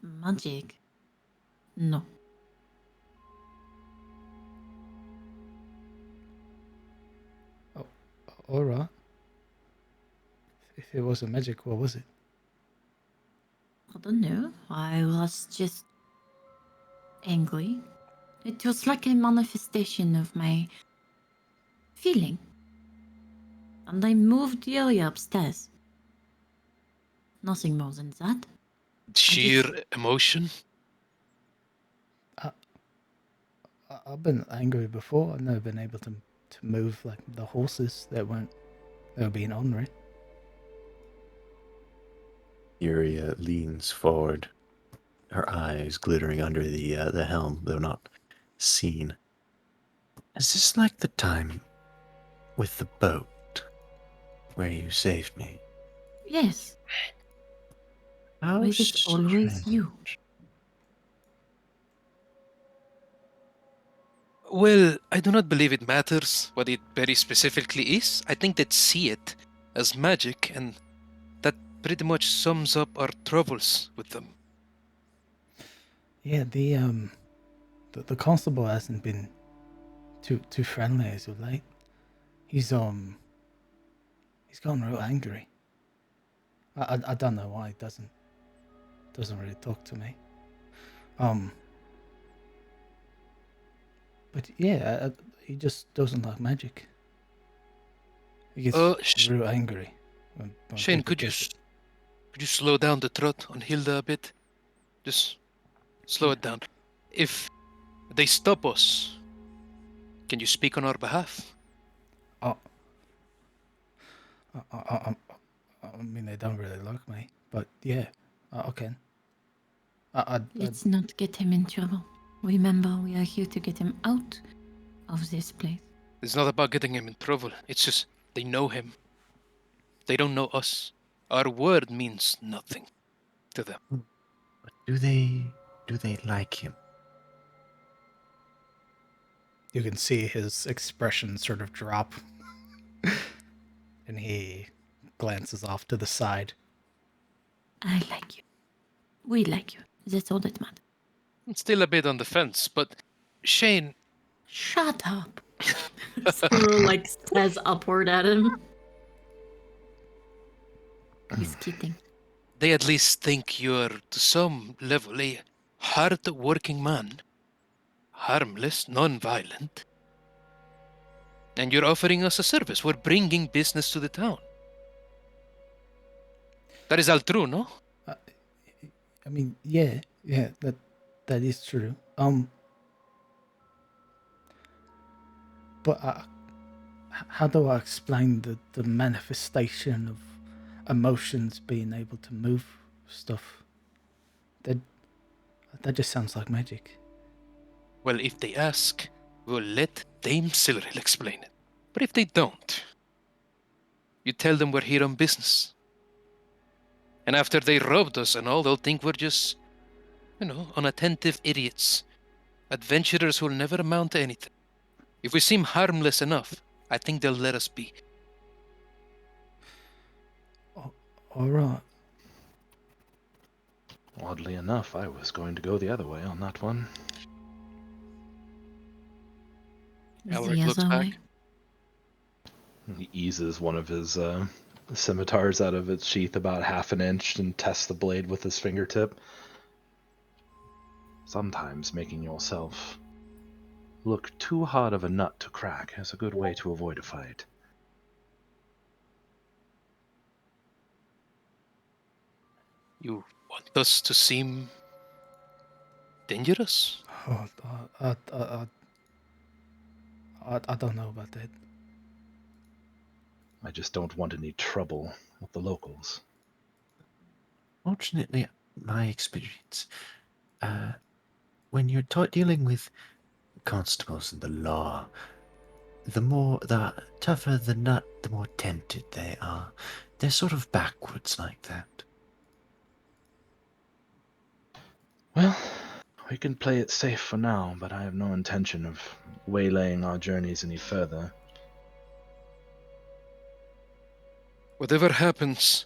Magic? No. Oh, all right. If it wasn't magic, what was it? I don't know. I was just angry. It was like a manifestation of my feeling. And I moved the area upstairs. Nothing more than that. Sheer emotion. I've been angry before. I've never been able to move like the horses that were being ornery. Yuria leans forward, her eyes glittering under the helm, though not seen. Is this like the time with the boat where you saved me? Yes. How Was it always you? Well, I do not believe it matters what it very specifically is. I think that see it as magic, and that pretty much sums up our troubles with them. Yeah, the constable hasn't been too friendly as of late. He's gotten real angry. I don't know why he doesn't really talk to me. But yeah, he just doesn't like magic. He gets real angry. When Shane, people get could you slow down the trot on Hilda a bit? Just slow it down. If they stop us, can you speak on our behalf? I mean, they don't really like me, but yeah, I can. Let's not get him in trouble. Remember, we are here to get him out of this place. It's not about getting him in trouble. It's just they know him. They don't know us. Our word means nothing to them. Do they like him? You can see his expression sort of drop, and he glances off to the side. I like you. We like you. That's all that matters. I'm still a bit on the fence, but Shane. Shut up. Squirrel like stares upward at him. He's kidding. They at least think you're, to some level, a hard-working man. Harmless, non-violent. And you're offering us a service. We're bringing business to the town. That is all true, no? I mean, yeah, that is true. But how do I explain the manifestation of emotions being able to move stuff? That just sounds like magic. Well, if they ask, we'll let Dame Silril explain it. But if they don't, you tell them we're here on business. And after they robbed us and all, they'll think we're just, unattentive idiots. Adventurers who'll never amount to anything. If we seem harmless enough, I think they'll let us be. All right. Oddly enough, I was going to go the other way on that one. Alric looks back. He eases one of his scimitars out of its sheath about half an inch and tests the blade with his fingertip. Sometimes making yourself look too hard of a nut to crack is a good way to avoid a fight. You want us to seem dangerous? Oh, I don't know about that. I just don't want any trouble with the locals. Fortunately, my experience, when you're dealing with constables and the law, the tougher the nut, the more tempted they are. They're sort of backwards like that. Well, We can play it safe for now, but I have no intention of waylaying our journeys any further. Whatever happens,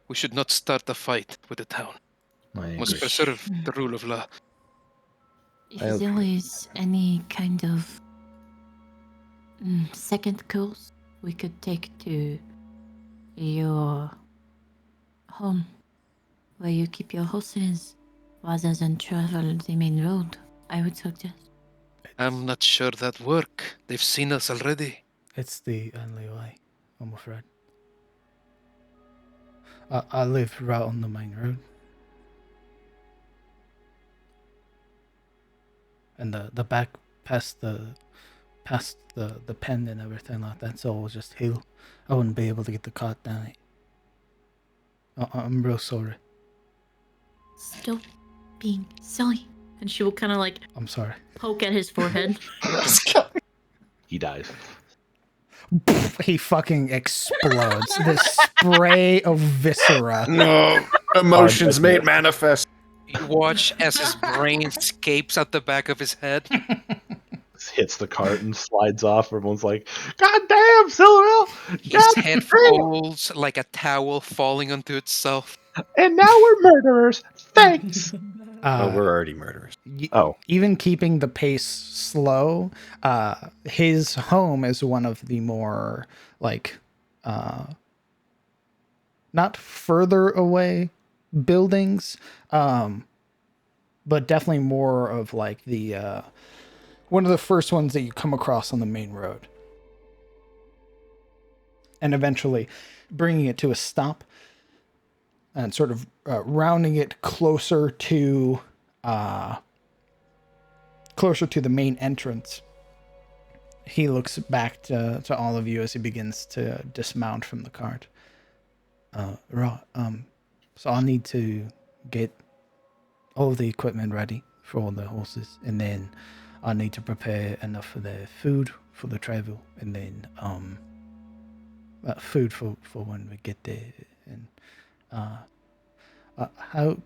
we should not start a fight with the town. I Must agree. preserve the rule of law. If there is any kind of second course we could take to your home, where you keep your horses, rather than travel the main road, I would suggest. I'm not sure that work. They've seen us already. It's the only way, I'm afraid. I live right on the main road. And the back past the pen and everything like that's all just hill. I wouldn't be able to get the cart down it. I'm real sorry. Stop being silly. And she will kind of like I'm sorry. poke at his forehead. He dies. He fucking explodes. This spray of viscera. No, emotions made manifest. You watch as his brain escapes out the back of his head. Hits the cart and slides off. Everyone's like, "God damn, Silverell!" His head folds like a towel falling onto itself. And now we're murderers. Thanks. We're already murderers. Even keeping the pace slow, his home is one of the more, like, not further away buildings, but definitely more of, like, the, one of the first ones that you come across on the main road. And eventually bringing it to a stop and sort of rounding it closer to the main entrance. He looks back to all of you as he begins to dismount from the cart. So I'll need to get all of the equipment ready for all the horses, and then I need to prepare enough for the food for the travel, and then food for when we get there. And how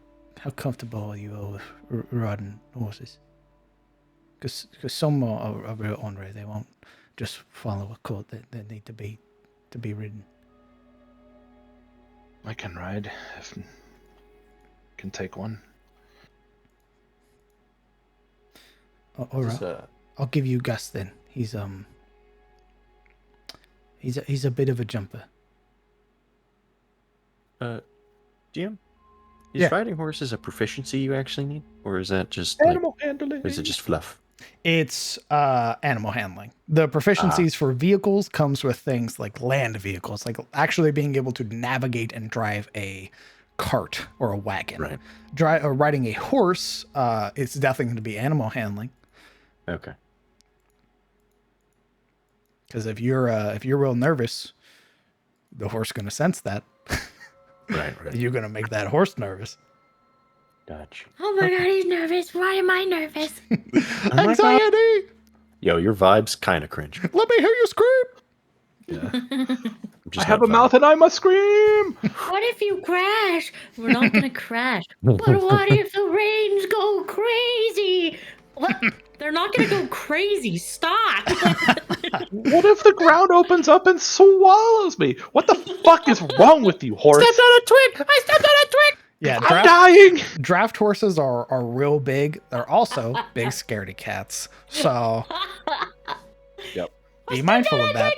comfortable are you all with riding horses? Because some are real ornery. They won't just follow a court. They need to be ridden. I can ride. If can take one. All right. I'll give you Gus then. He's a bit of a jumper. GM? Yeah. Is riding horses a proficiency you actually need? Or is that just Animal handling? Or is it just fluff? It's animal handling. The proficiencies for vehicles comes with things like land vehicles, like actually being able to navigate and drive a cart or a wagon. Right. Riding a horse, it's definitely going to be animal handling. Okay. Because if you're real nervous, the horse going to sense that. Right. You're going to make that horse Gotcha. Oh my god, he's nervous. Why am I nervous? Anxiety! Yo, your vibe's kind of cringe. Let me hear you scream! Yeah. I have a mouth and I must scream! What if you crash? We're not gonna crash. But what if the rains go crazy? What? They're not gonna go crazy. Stop! What if the ground opens up and swallows me? What the fuck is wrong with you, horse? Stepped on a twig! I stepped on a twig! Yeah, I'm dying! Draft horses are real big. They're also big scaredy cats. So Yep. be mindful of that.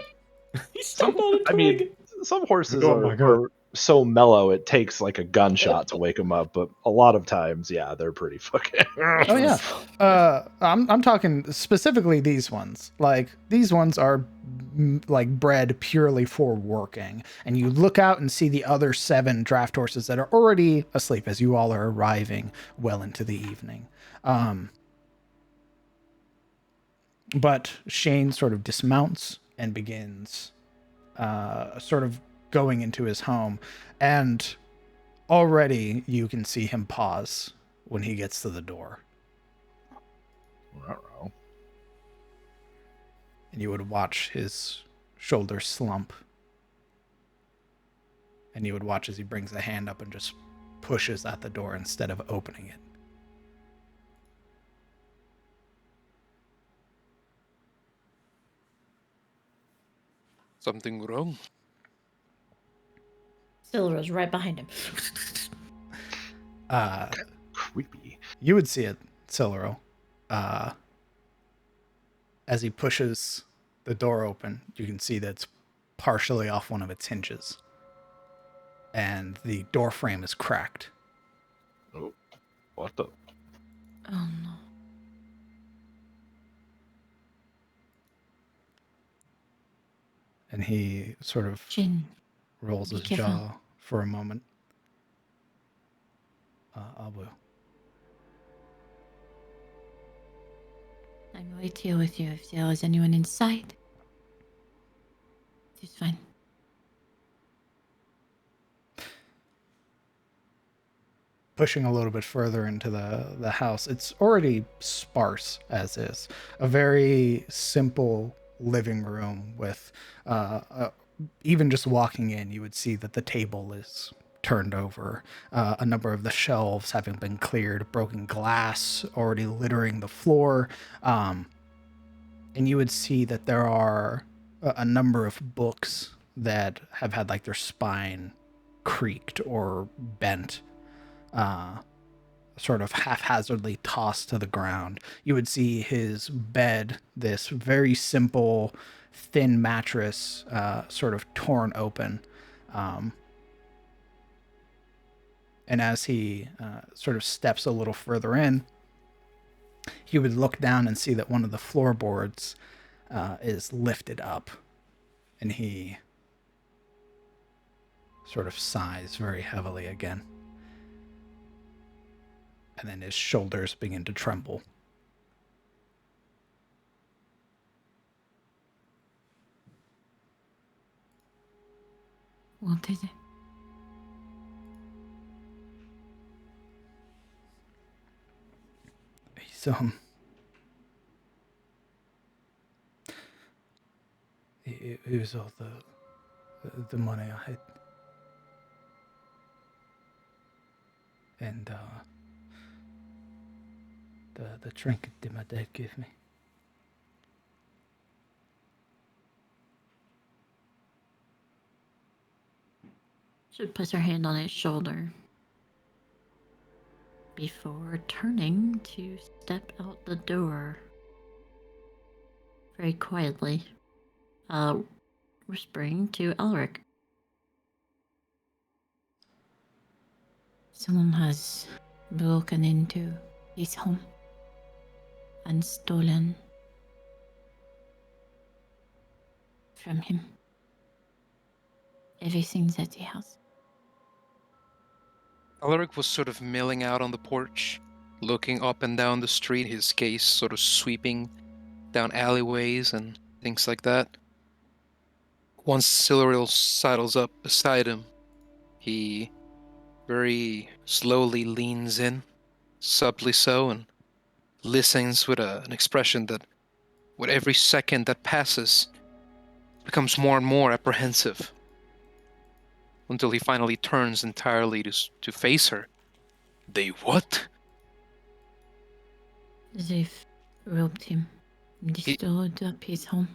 Some horses are so mellow it takes like a gunshot to wake them up, but a lot of times, yeah, they're pretty fucking. Oh yeah. I'm talking specifically these ones. Like these ones are like bred purely for working, and you look out and see the other 7 draft horses that are already asleep as you all are arriving well into the evening. But Shane sort of dismounts and begins sort of going into his home, and already you can see him pause when he gets to the door. Uh-oh. And you would watch his shoulders slump. And you would watch as he brings the hand up and just pushes at the door instead of opening it. Something wrong? Silra's right behind him. Creepy. You would see it, Siluro. As he pushes the door open, you can see that it's partially off one of its hinges. And the door frame is cracked. Oh, what the? Oh no. And he sort of Jin, rolls be his careful. jaw for a moment. Abu. I'm right here with you. If there is anyone inside, it's fine. Pushing a little bit further into the house, it's already sparse as is. A very simple living room with even just walking in, you would see that the table is turned over, a number of the shelves having been cleared, broken glass already littering the floor, and you would see that there are a number of books that have had like their spine creaked or bent, sort of haphazardly tossed to the ground. You would see his bed, this very simple, thin mattress, sort of torn open. And as he sort of steps a little further in, he would look down and see that one of the floorboards is lifted up. And he sort of sighs very heavily again. And then his shoulders begin to tremble. What is it? He's it was all the money I had, and the trinket that my dad gave me. She puts her hand on his shoulder before turning to step out the door very quietly, whispering to Elric. Someone has broken into his home and stolen from him everything that he has. Alaric was sort of milling out on the porch, looking up and down the street, his gaze sort of sweeping down alleyways and things like that. Once Siluriel sidles up beside him, he very slowly leans in, subtly so, and listens with an expression that, with every second that passes, becomes more and more apprehensive, until he finally turns entirely to face her. They what? They've robbed him, destroyed up his home.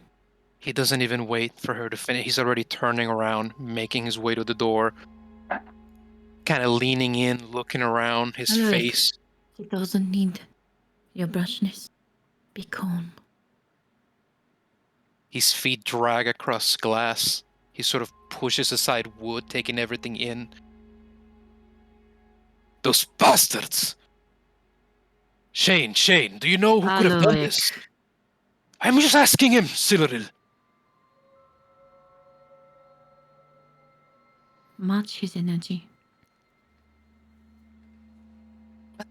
He doesn't even wait for her to finish. He's already turning around, making his way to the door, kind of leaning in, looking around, his Alaric, face. He doesn't need your brushness. Be calm. His feet drag across glass. He sort of pushes aside wood, taking everything in. Those bastards! Shane, do you know who could have done Alaric. this? I'm just asking him, Siluril. Match his energy. What?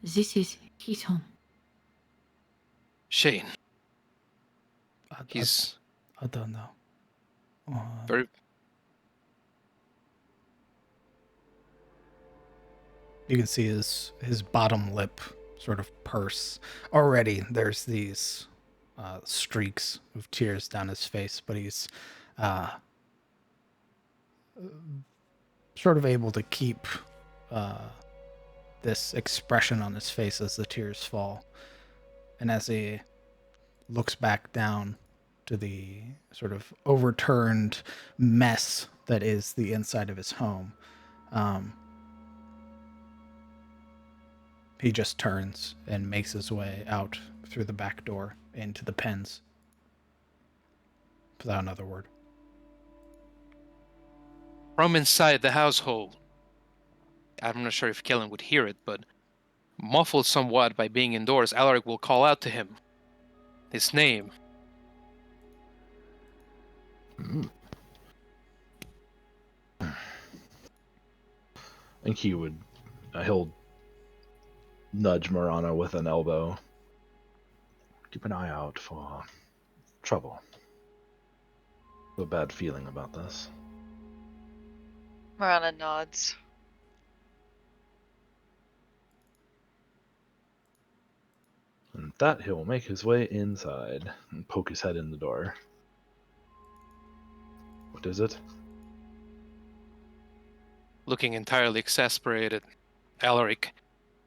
This is his home. Shane. I don't know. Very... You can see his bottom lip sort of purse. Already there's these streaks of tears down his face, but he's sort of able to keep this expression on his face as the tears fall. And as he looks back down to the sort of overturned mess that is the inside of his home. He just turns and makes his way out through the back door into the pens. Without another word. From inside the household, I'm not sure if Kellen would hear it, but muffled somewhat by being indoors, Alaric will call out to him. His name. I think he'll nudge Marana with an elbow. Keep an eye out for trouble. I have a bad feeling about this. Marana nods. And with that, he'll make his way inside and poke his head in the door. What is it? Looking entirely exasperated, Alaric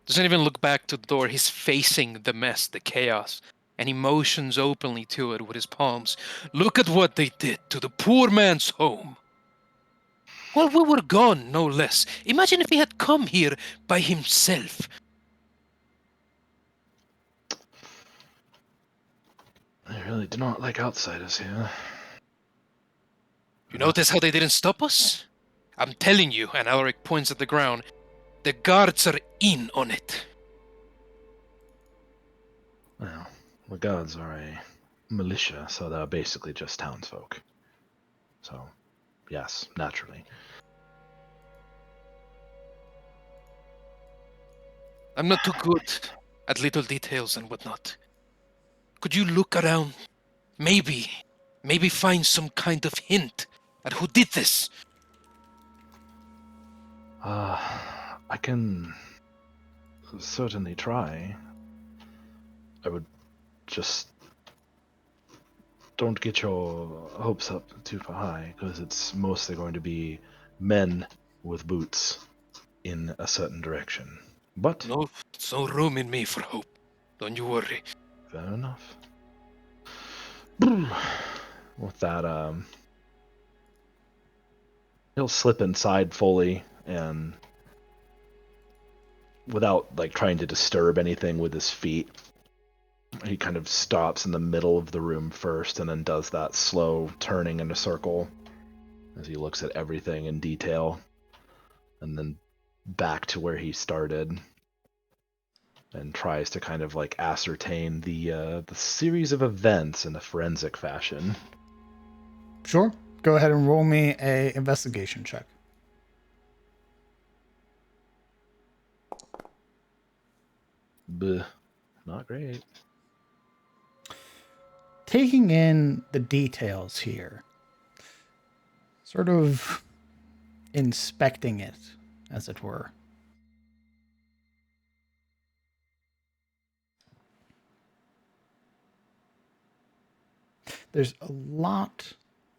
doesn't even look back to the door. He's facing the mess, the chaos, and he motions openly to it with his palms. Look at what they did to the poor man's home. While we were gone, no less. Imagine if he had come here by himself. I really do not like outsiders here. You notice how they didn't stop us? I'm telling you, and Alaric points at the ground, the guards are in on it. Well, the guards are a militia, so they're basically just townsfolk. So, yes, naturally. I'm not too good at little details and whatnot. Could you look around? Maybe find some kind of hint at who did this. I can certainly try. I would just don't get your hopes up too far high, because it's mostly going to be men with boots in a certain direction. But No, there's no room in me for hope. Don't you worry. fair enough. With that, he'll slip inside fully and without like trying to disturb anything with his feet. He kind of stops in the middle of the room first and then does that slow turning in a circle as he looks at everything in detail, and then back to where he started and tries to kind of like ascertain the series of events in a forensic fashion. Sure. Go ahead and roll me a investigation check. Bleh, not great. Taking in the details here, sort of inspecting it, as it were. There's a lot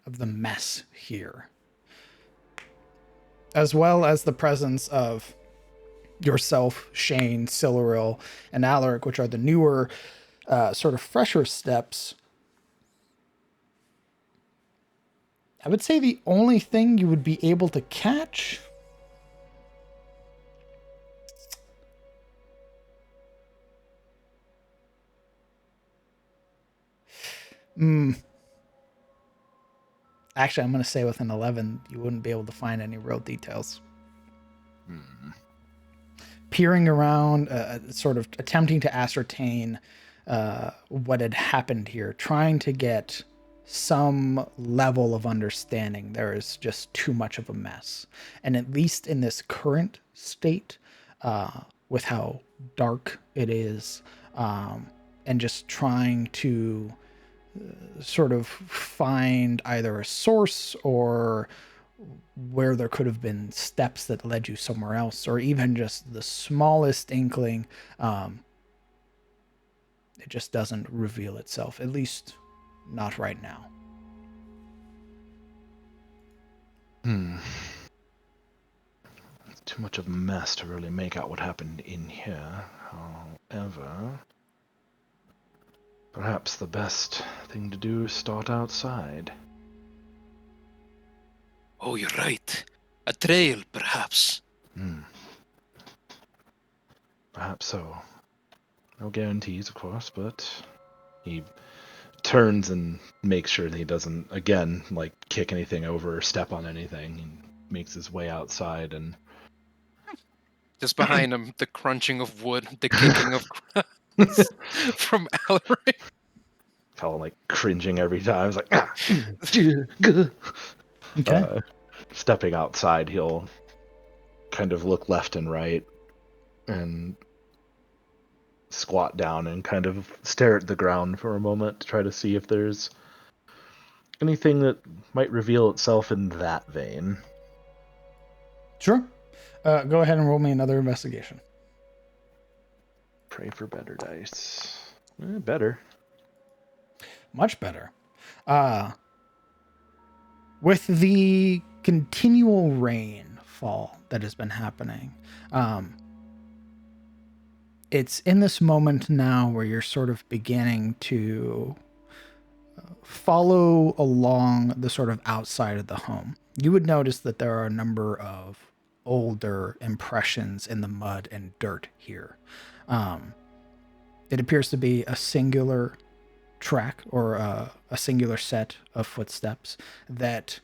of the mess here, as well as the presence of yourself, Shane, Siluril, and Alaric, which are the newer, sort of fresher steps. I would say the only thing you would be able to catch actually, I'm going to say with an 11, you wouldn't be able to find any real details. Peering around, sort of attempting to ascertain what had happened here, trying to get some level of understanding. There is just too much of a mess. And at least in this current state, with how dark it is, and just trying to sort of find either a source or where there could have been steps that led you somewhere else, or even just the smallest inkling, it just doesn't reveal itself, at least not right now. It's too much of a mess to really make out what happened in here. However, Perhaps the best thing to do is start outside. Oh, you're right. A trail, perhaps. Perhaps so. No guarantees, of course, but he turns and makes sure that he doesn't, again, like kick anything over or step on anything. He makes his way outside and Just behind him, the crunching of wood, the kicking of grass from Alaric. Colin like cringing every time. It's like, Okay. stepping outside, he'll kind of look left and right and squat down and kind of stare at the ground for a moment to try to see if there's anything that might reveal itself in that vein. Sure. Go ahead and roll me another investigation. Pray for better dice. Better. Much better. With the continual rainfall that has been happening, it's in this moment now where you're sort of beginning to follow along the sort of outside of the home. You would notice that there are a number of older impressions in the mud and dirt here. It appears to be a singular track or a singular set of footsteps that,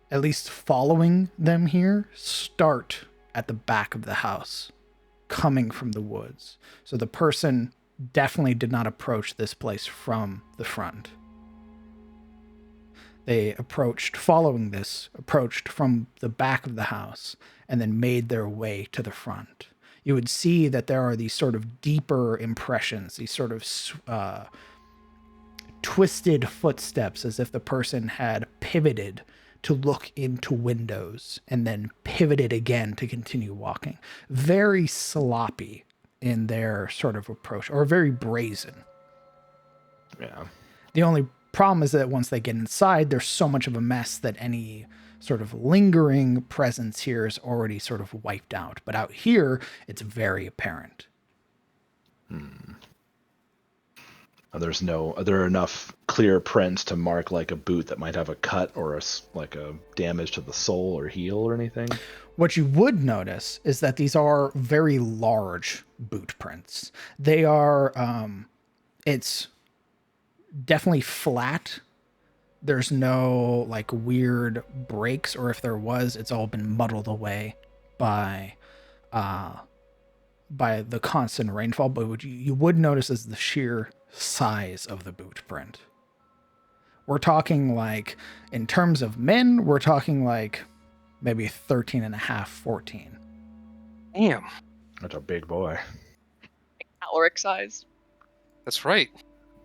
at least following them here, start at the back of the house, coming from the woods. So the person definitely did not approach this place from the front. They approached from the back of the house and then made their way to the front. You would see that there are these sort of deeper impressions, these sort of twisted footsteps, as if the person had pivoted to look into windows and then pivoted again to continue walking. Very sloppy in their sort of approach, or very brazen. Yeah. The only problem is that once they get inside, there's so much of a mess that any sort of lingering presence here is already sort of wiped out. But out here, it's very apparent. Are there enough clear prints to mark like a boot that might have a cut or like a damage to the sole or heel or anything? What you would notice is that these are very large boot prints. They are, it's definitely flat. There's no like weird breaks, or if there was, it's all been muddled away by the constant rainfall. But what you would notice is the sheer size of the boot print. We're talking like, in terms of men, we're talking like maybe 13 and a half, 14. Damn. That's a big boy. Alaric sized. That's right.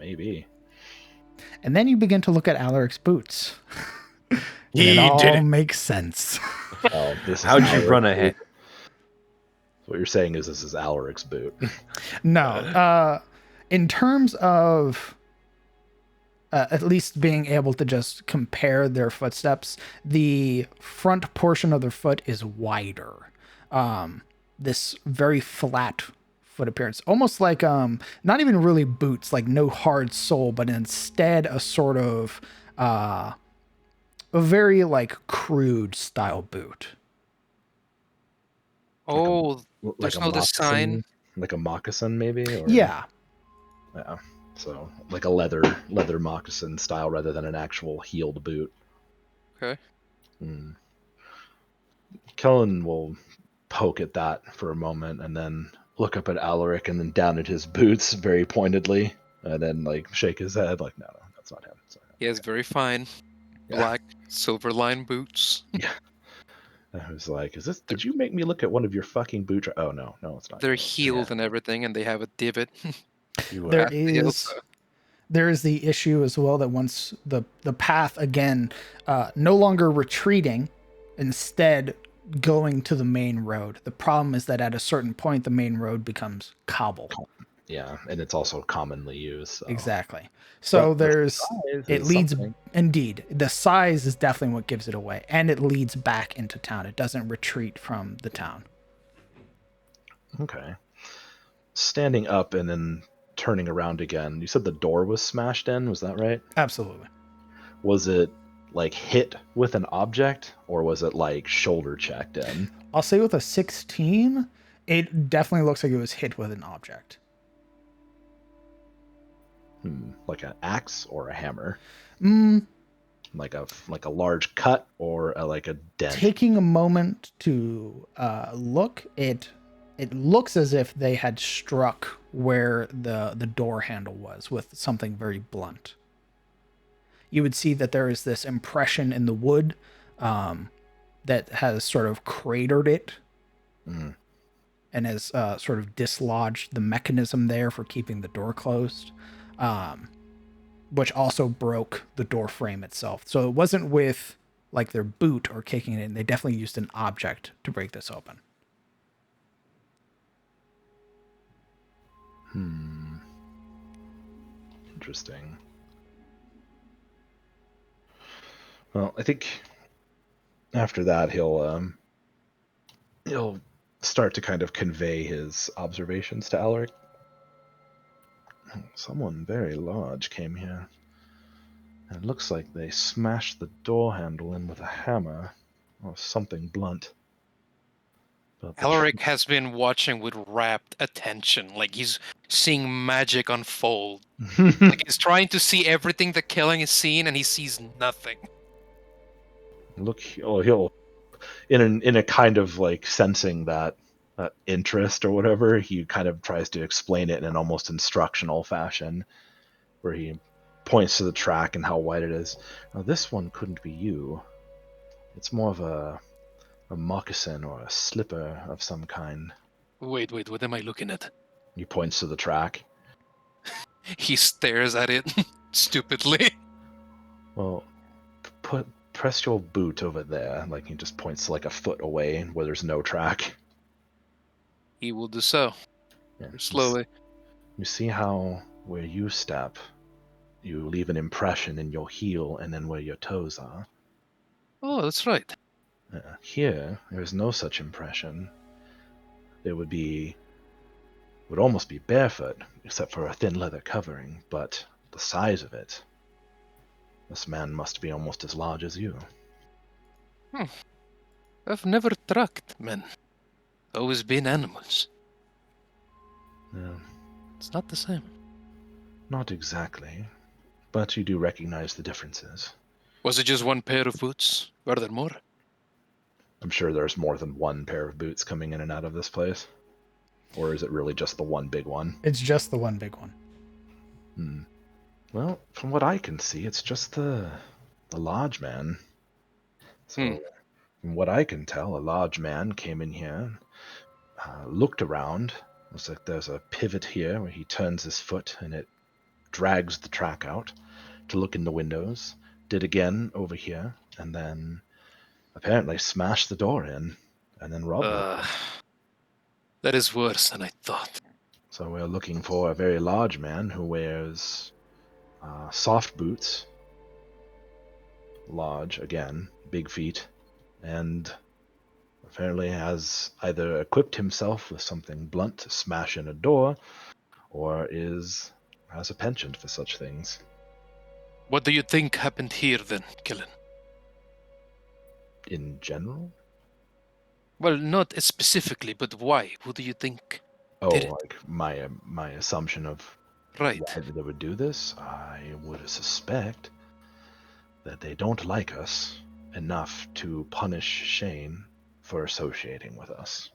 Maybe. And then you begin to look at Alaric's boots. And it all makes sense. Oh, How'd you run ahead? What you're saying is this is Alaric's boot. No. In terms of at least being able to just compare their footsteps, the front portion of their foot is wider. This very flat foot appearance, almost like not even really boots, like no hard sole, but instead a sort of a very like crude style boot. Oh, Like there's a no design. moccasin? Like a moccasin, maybe? Or, Yeah. Yeah. So like a leather moccasin style rather than an actual heeled boot. Okay. Kellen will poke at that for a moment and then look up at Alaric and then down at his boots very pointedly and then like shake his head like, no, that's not him. That's not him. He has very fine black silver line boots. Yeah. I was like, did you make me look at one of your fucking boots? Oh, no, it's not. They're healed and everything, and they have a divot. There is the issue as well that once the path again, no longer retreating, instead going to the main road. The problem is that at a certain point, the main road becomes cobble. Yeah, and it's also commonly used. So. Exactly. So it leads, something. indeed, the size is definitely what gives it away, and it leads back into town. It doesn't retreat from the town. Okay. Standing up and then turning around again. You said the door was smashed in, was that right? Absolutely. Was it like hit with an object, or was it like shoulder checked in? I'll say with a 16, it definitely looks like it was hit with an object. Like an axe or a hammer? Mm, Like a large cut or like a dent? taking a moment to look, it looks as if they had struck where the door handle was with something very blunt. You would see that there is this impression in the wood that has sort of cratered it and has sort of dislodged the mechanism there for keeping the door closed, which also broke the door frame itself. So it wasn't with like their boot or kicking it in. They definitely used an object to break this open. Interesting. Well, I think after that he'll start to kind of convey his observations to Alaric. Someone very large came here. It looks like they smashed the door handle in with a hammer or something blunt. But Alaric has been watching with rapt attention, like he's seeing magic unfold. Like he's trying to see everything that Kellen is seeing, and he sees nothing. Look, he'll in a kind of like sensing that interest or whatever, he kind of tries to explain it in an almost instructional fashion, where he points to the track and how wide it is. Now, this one couldn't be you. It's more of a moccasin or a slipper of some kind. Wait, what am I looking at? He points to the track. He stares at it stupidly. Well, press your boot over there. Like he just points to like a foot away where there's no track. He will do so. Yeah. Slowly. You see how where you step, you leave an impression in your heel and then where your toes are. Oh, that's right. Here, there is no such impression. There would almost be barefoot, except for a thin leather covering, but the size of it. This man must be almost as large as you. I've never tracked men. Always been animals. Yeah, It's not the same. not exactly, but you do recognize the differences. Was it just one pair of boots? Were there more? I'm sure there's more than one pair of boots coming in and out of this place. Or is it really just the one big one? It's just the one big one. Well, from what I can see, it's just the large man. So, from what I can tell, a large man came in here, looked around. Looks like there's a pivot here where he turns his foot and it drags the track out to look in the windows. Did again over here, and then apparently smashed the door in, and then robbed it. That is worse than I thought. So we're looking for a very large man who wears soft boots, large again, big feet, and apparently has either equipped himself with something blunt to smash in a door, or has a penchant for such things. What do you think happened here then, Kellen? In general? Well, not specifically, but why? Who do you think Oh, did it? like my assumption of Right. why they would do this? I would suspect that they don't like us enough to punish Shane for associating with us.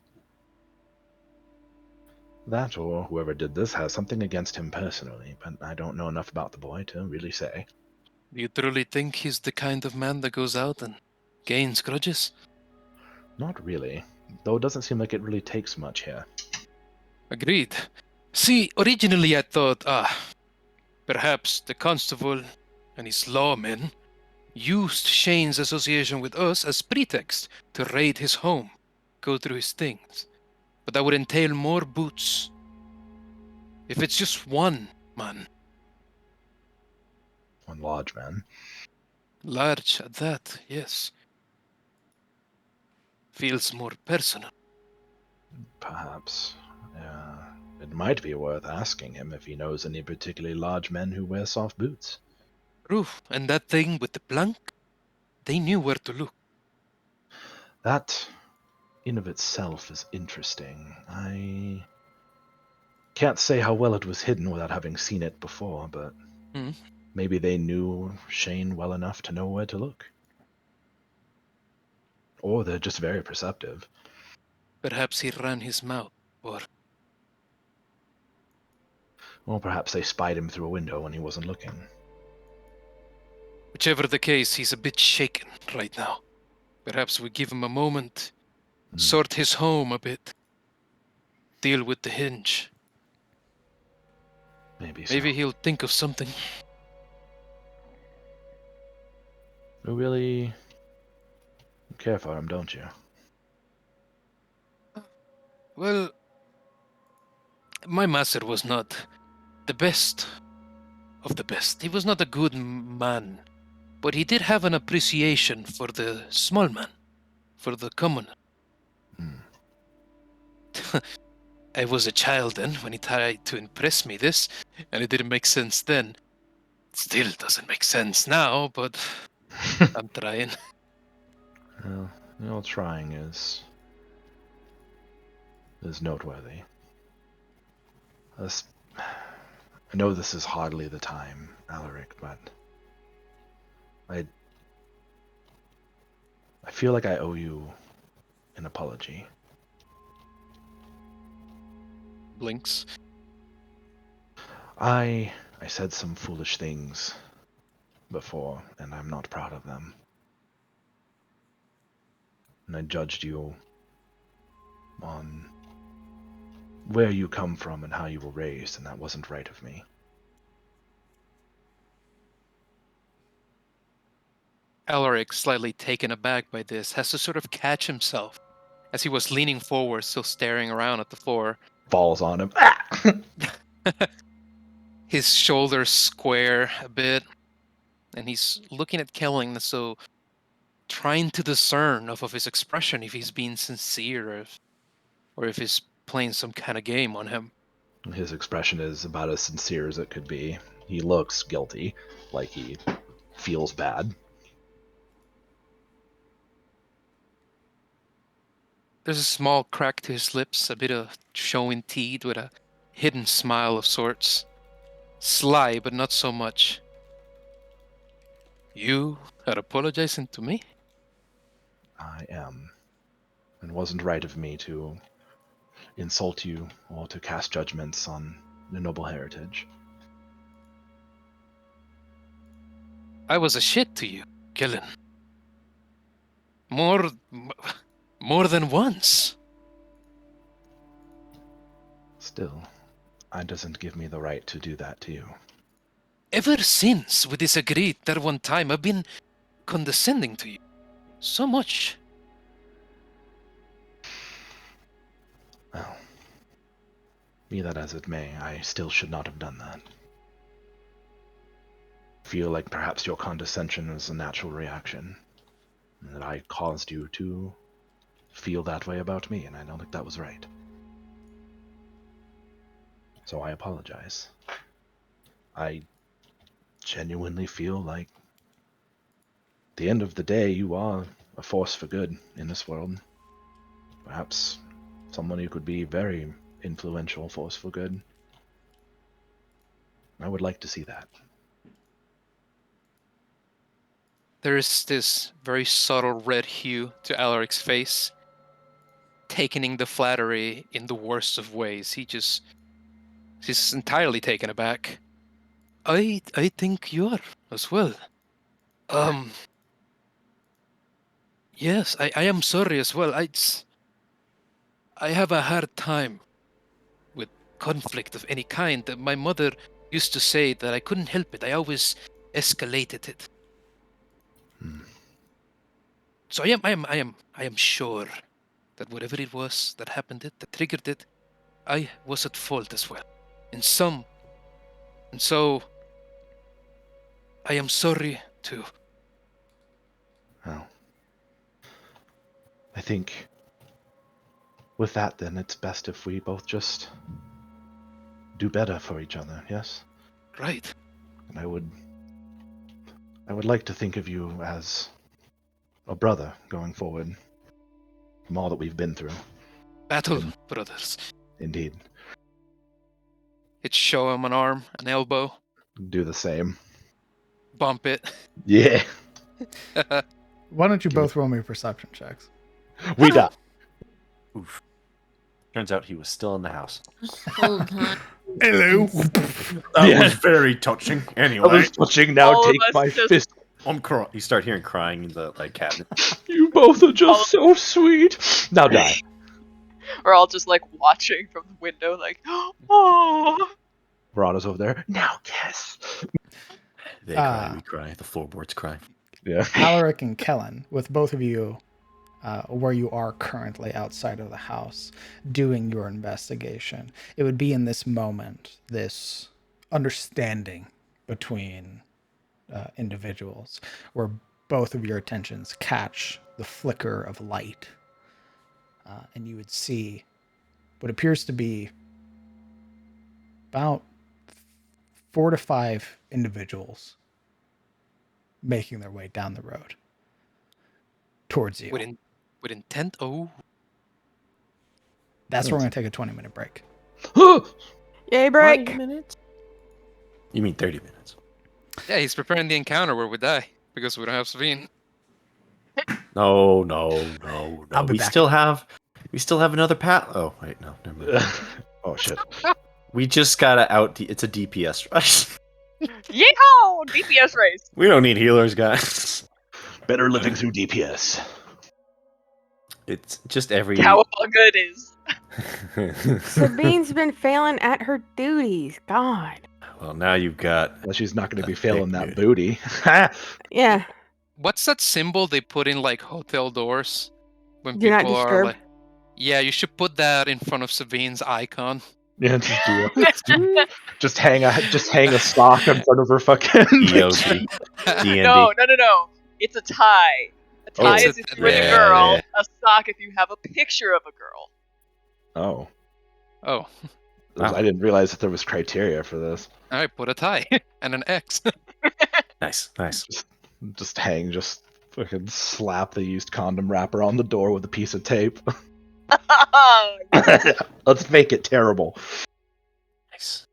That or whoever did this has something against him personally, but I don't know enough about the boy to really say. Do you truly think he's the kind of man that goes out and gains grudges? Not really, though it doesn't seem like it really takes much here. Agreed. See, originally I thought, perhaps the constable and his lawmen used Shane's association with us as pretext to raid his home, go through his things. But that would entail more boots. If it's just one man. One large man. Large at that, yes. Feels more personal. Perhaps. It might be worth asking him if he knows any particularly large men who wear soft boots. Roof, and that thing with the plank, they knew where to look. That, in of itself, is interesting. I can't say how well it was hidden without having seen it before, but Hmm. maybe they knew Shane well enough to know where to look. Or they're just very perceptive. Perhaps he ran his mouth, or Or perhaps they spied him through a window when he wasn't looking. whichever the case, he's a bit shaken right now. Perhaps we give him a moment, sort his home a bit, deal with the hinge. Maybe so. Maybe he'll think of something. You really care for him, don't you? Well, my master was not the best of the best. He was not a good man, but he did have an appreciation for the small man, for the commoner. I was a child then when he tried to impress me this, and it didn't make sense then. It still doesn't make sense now, but I'm trying. Well, your trying is noteworthy. I know this is hardly the time, Alaric, but I feel like I owe you an apology. Blinks. I said some foolish things before, and I'm not proud of them. And I judged you on where you come from and how you were raised, and that wasn't right of me. Alaric, slightly taken aback by this, has to sort of catch himself as he was leaning forward, still staring around at the floor. Falls on him. His shoulders square a bit, and he's looking at Kelling, so trying to discern of his expression if he's being sincere or if he's playing some kind of game on him. His expression is about as sincere as it could be. He looks guilty, like he feels bad. There's a small crack to his lips, a bit of showing teeth with a hidden smile of sorts. Sly, but not so much. You are apologizing to me? I am. It wasn't right of me to insult you or to cast judgments on the noble heritage. I was a shit to you, Killen. More than once. Still, that doesn't give me the right to do that to you. Ever since we disagreed that one time, I've been condescending to you. So much. Well, be that as it may, I still should not have done that. Feel like perhaps your condescension is a natural reaction, and that I caused you to feel that way about me, and I don't think that was right. So I apologize. I genuinely feel like at the end of the day, you are a force for good in this world. Perhaps someone who could be very influential force for good. I would like to see that. There is this very subtle red hue to Alaric's face, taking the flattery in the worst of ways. He's entirely taken aback. I think you are as well. Yes, I am sorry as well. I have a hard time with conflict of any kind. My mother used to say that I couldn't help it. I always escalated it. So I am sure that whatever it was that happened that triggered it, I was at fault as well. And so I am sorry too. Well, I think with that then it's best if we both just do better for each other, yes? Right. And I would like to think of you as a brother going forward from all that we've been through. Battle, Mm. brothers. Indeed. It's show him an arm, an elbow, Do the same. bump it. Yeah. Why don't you both roll me perception checks? We die. Oof. Turns out he was still in the house. Hold on. Hello. That Yeah. was very touching. I Anyway, was touching now. All of Take us my just- fist. I'm crying. You start hearing crying in the cabinet. You both are just so sweet. Now die. We're all just like watching from the window, like, oh. Verana's over there. Now kiss. They cry, we cry. The floorboards cry. Yeah. Alaric and Kellen, with both of you where you are currently outside of the house doing your investigation, it would be in this moment, this understanding between individuals, where both of your attentions catch the flicker of light. And you would see what appears to be about 4 to 5 individuals making their way down the road towards you. With intent? Oh. That's where we're going to take a 20-minute break. Yay, break! 20 minutes? You mean 30 minutes? Yeah, he's preparing the encounter where we die because we don't have Sabine. No. I'll be We back. still have another pat. Oh wait, no, never mind. Oh shit. We just gotta out. It's a DPS rush. Yeehaw! DPS race. We don't need healers, guys. Better living through DPS. It's just every. Cowabunga it is. Sabine's been failing at her duties. God. Well, now you've got. Well, she's not going to be That failing big that dude. booty. Yeah. What's that symbol they put in like hotel doors when Do not people are disturb. like? Yeah, you should put that in front of Sabine's icon. Yeah, just hang a sock in front of her fucking EOD. D&D. No. It's a tie. A tie It's is if you're yeah, a girl. yeah. A sock if you have a picture of a girl. Oh, Oh, Wow. I didn't realize that there was criteria for this. I put a tie and an X. Nice. Just fucking slap the used condom wrapper on the door with a piece of tape. Let's make it terrible. Nice.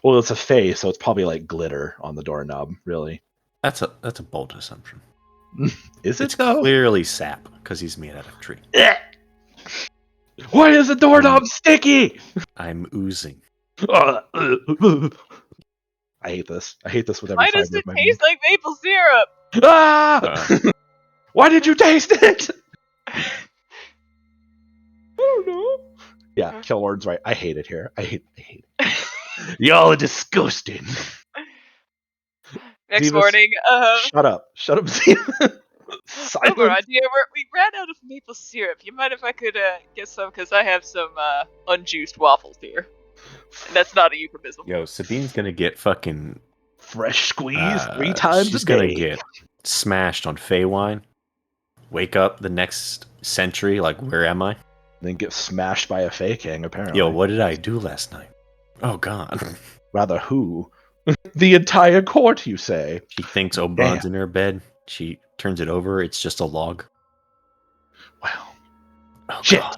Well, it's a face, so it's probably like glitter on the doorknob. Really? That's a bold assumption. Is it It's though? clearly sap because he's made out of tree. Why is the doorknob sticky? I'm oozing. I hate this. I hate this with every Why does fiber it of my taste like maple syrup? being. Ah! Why did you taste it? I don't know. Yeah, Killord's right. I hate it here. I hate it. Y'all are disgusting. Next Zebus, morning, Shut up, Zebus. Silence. idea. We ran out of maple syrup. You mind if I could get some? Because I have some unjuiced waffles here. And that's not a euphemism. Yo, Sabine's gonna get fucking. Fresh squeeze 3 times She's a day. gonna get smashed on Fey wine. Wake up the next century, like, where am I? Then get smashed by a Fey King, apparently. Yo, what did I do last night? Oh god. Rather, who? The entire court, you say? She thinks Oberon's in her bed. She turns it over. It's just a log. Well, Oh, shit. God.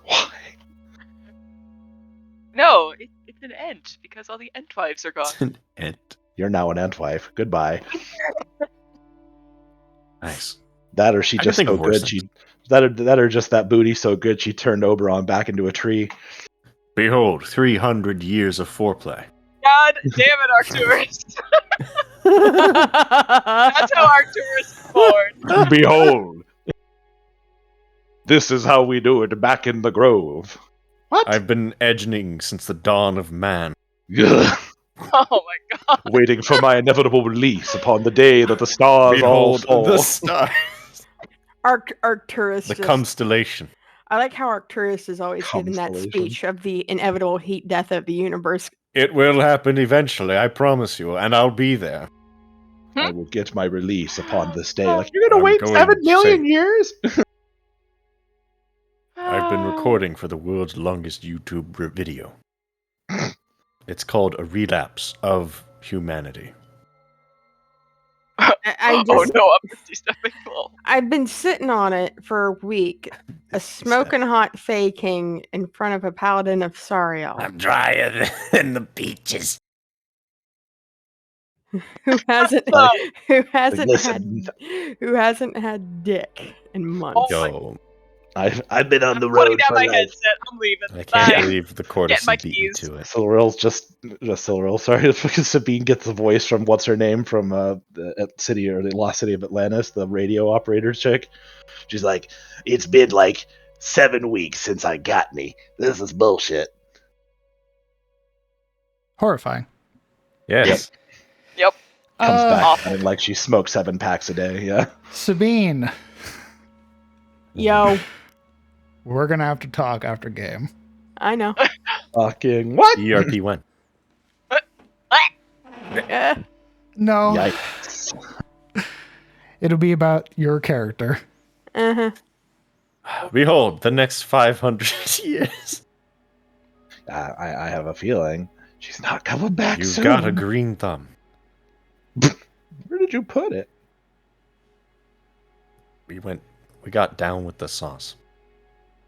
Why? No, it's an ent because all the ent wives are gone. It's an ent. You're now an Entwife. Goodbye. Nice. That or she I can just think so of worse good. things. That or just that booty so good she turned Oberon back into a tree. Behold, 300 years of foreplay. God damn it, Arcturus! That's how Arcturus is born. Behold. This is how we do it back in the grove. What? I've been edging since the dawn of man. Ugh. Oh my god. Waiting for my inevitable release upon the day that the stars all Behold, fall. the star. Arcturus. The just- constellation. I like how Arcturus is always giving that Constellation. speech of the inevitable heat death of the universe. It will happen eventually, I promise you, and I'll be there. I will get my release upon this day. Like, you're gonna I'm wait going 7 million to say- years? I've been recording for the world's longest YouTube video. It's called A Relapse of Humanity. I Oh just, no, I'm misty-stepping. Well, I've been sitting on it for a week, a smoking hot Fey King in front of a paladin of Sariel. I'm drier than the beaches. who hasn't who hasn't Listen. who hasn't had dick in months. Oh my- Yo, I've been on the I'm putting road down for my life. headset. I'm leaving. I Bye. can't believe the Cordyceps my beat me keys. to it. Silverill's just Silverill. Sorry, because Sabine gets the voice from what's her name from the city or the lost city of Atlantis, the radio operator chick. She's like, "It's been like 7 weeks since I got me. This is bullshit." Horrifying. Yes. Yep. Comes back Awful. and like she smokes 7 packs a day. Yeah. Sabine, Yo, we're gonna have to talk after game. I know. Fucking what? ERP when? Eh, No, Yikes. it'll be about your character. uh-huh. Behold, the next 500 years. I have a feeling she's not coming back You've soon. got a green thumb. Where did you put it? We got down with the sauce.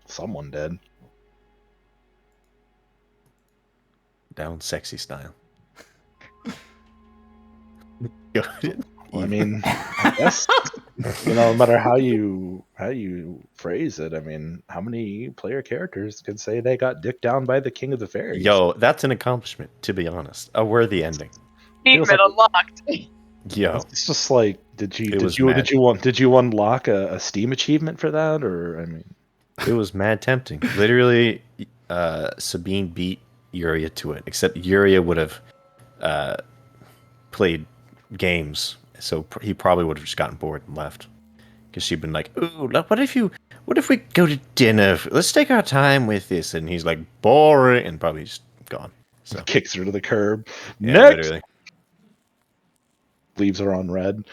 Someone did. Down sexy style. Well, I mean, I guess no matter how you phrase it, I mean, how many player characters can say they got dicked down by the King of the Fairies? Yo, that's an accomplishment, to be honest. A worthy ending. Achievement like- unlocked. Yo, It's just like, did It was you mad. unlock a Steam achievement for that, or I mean, it was mad tempting. Literally, Sabine beat Yuria to it, except Yuria would have played games, so he probably would have just gotten bored and left. Because she'd been like, "Ooh, what if we go to dinner? Let's take our time with this." And he's like, "Boring," and probably just gone. So kicks her to the curb. yeah, Next, literally. leaves her on red.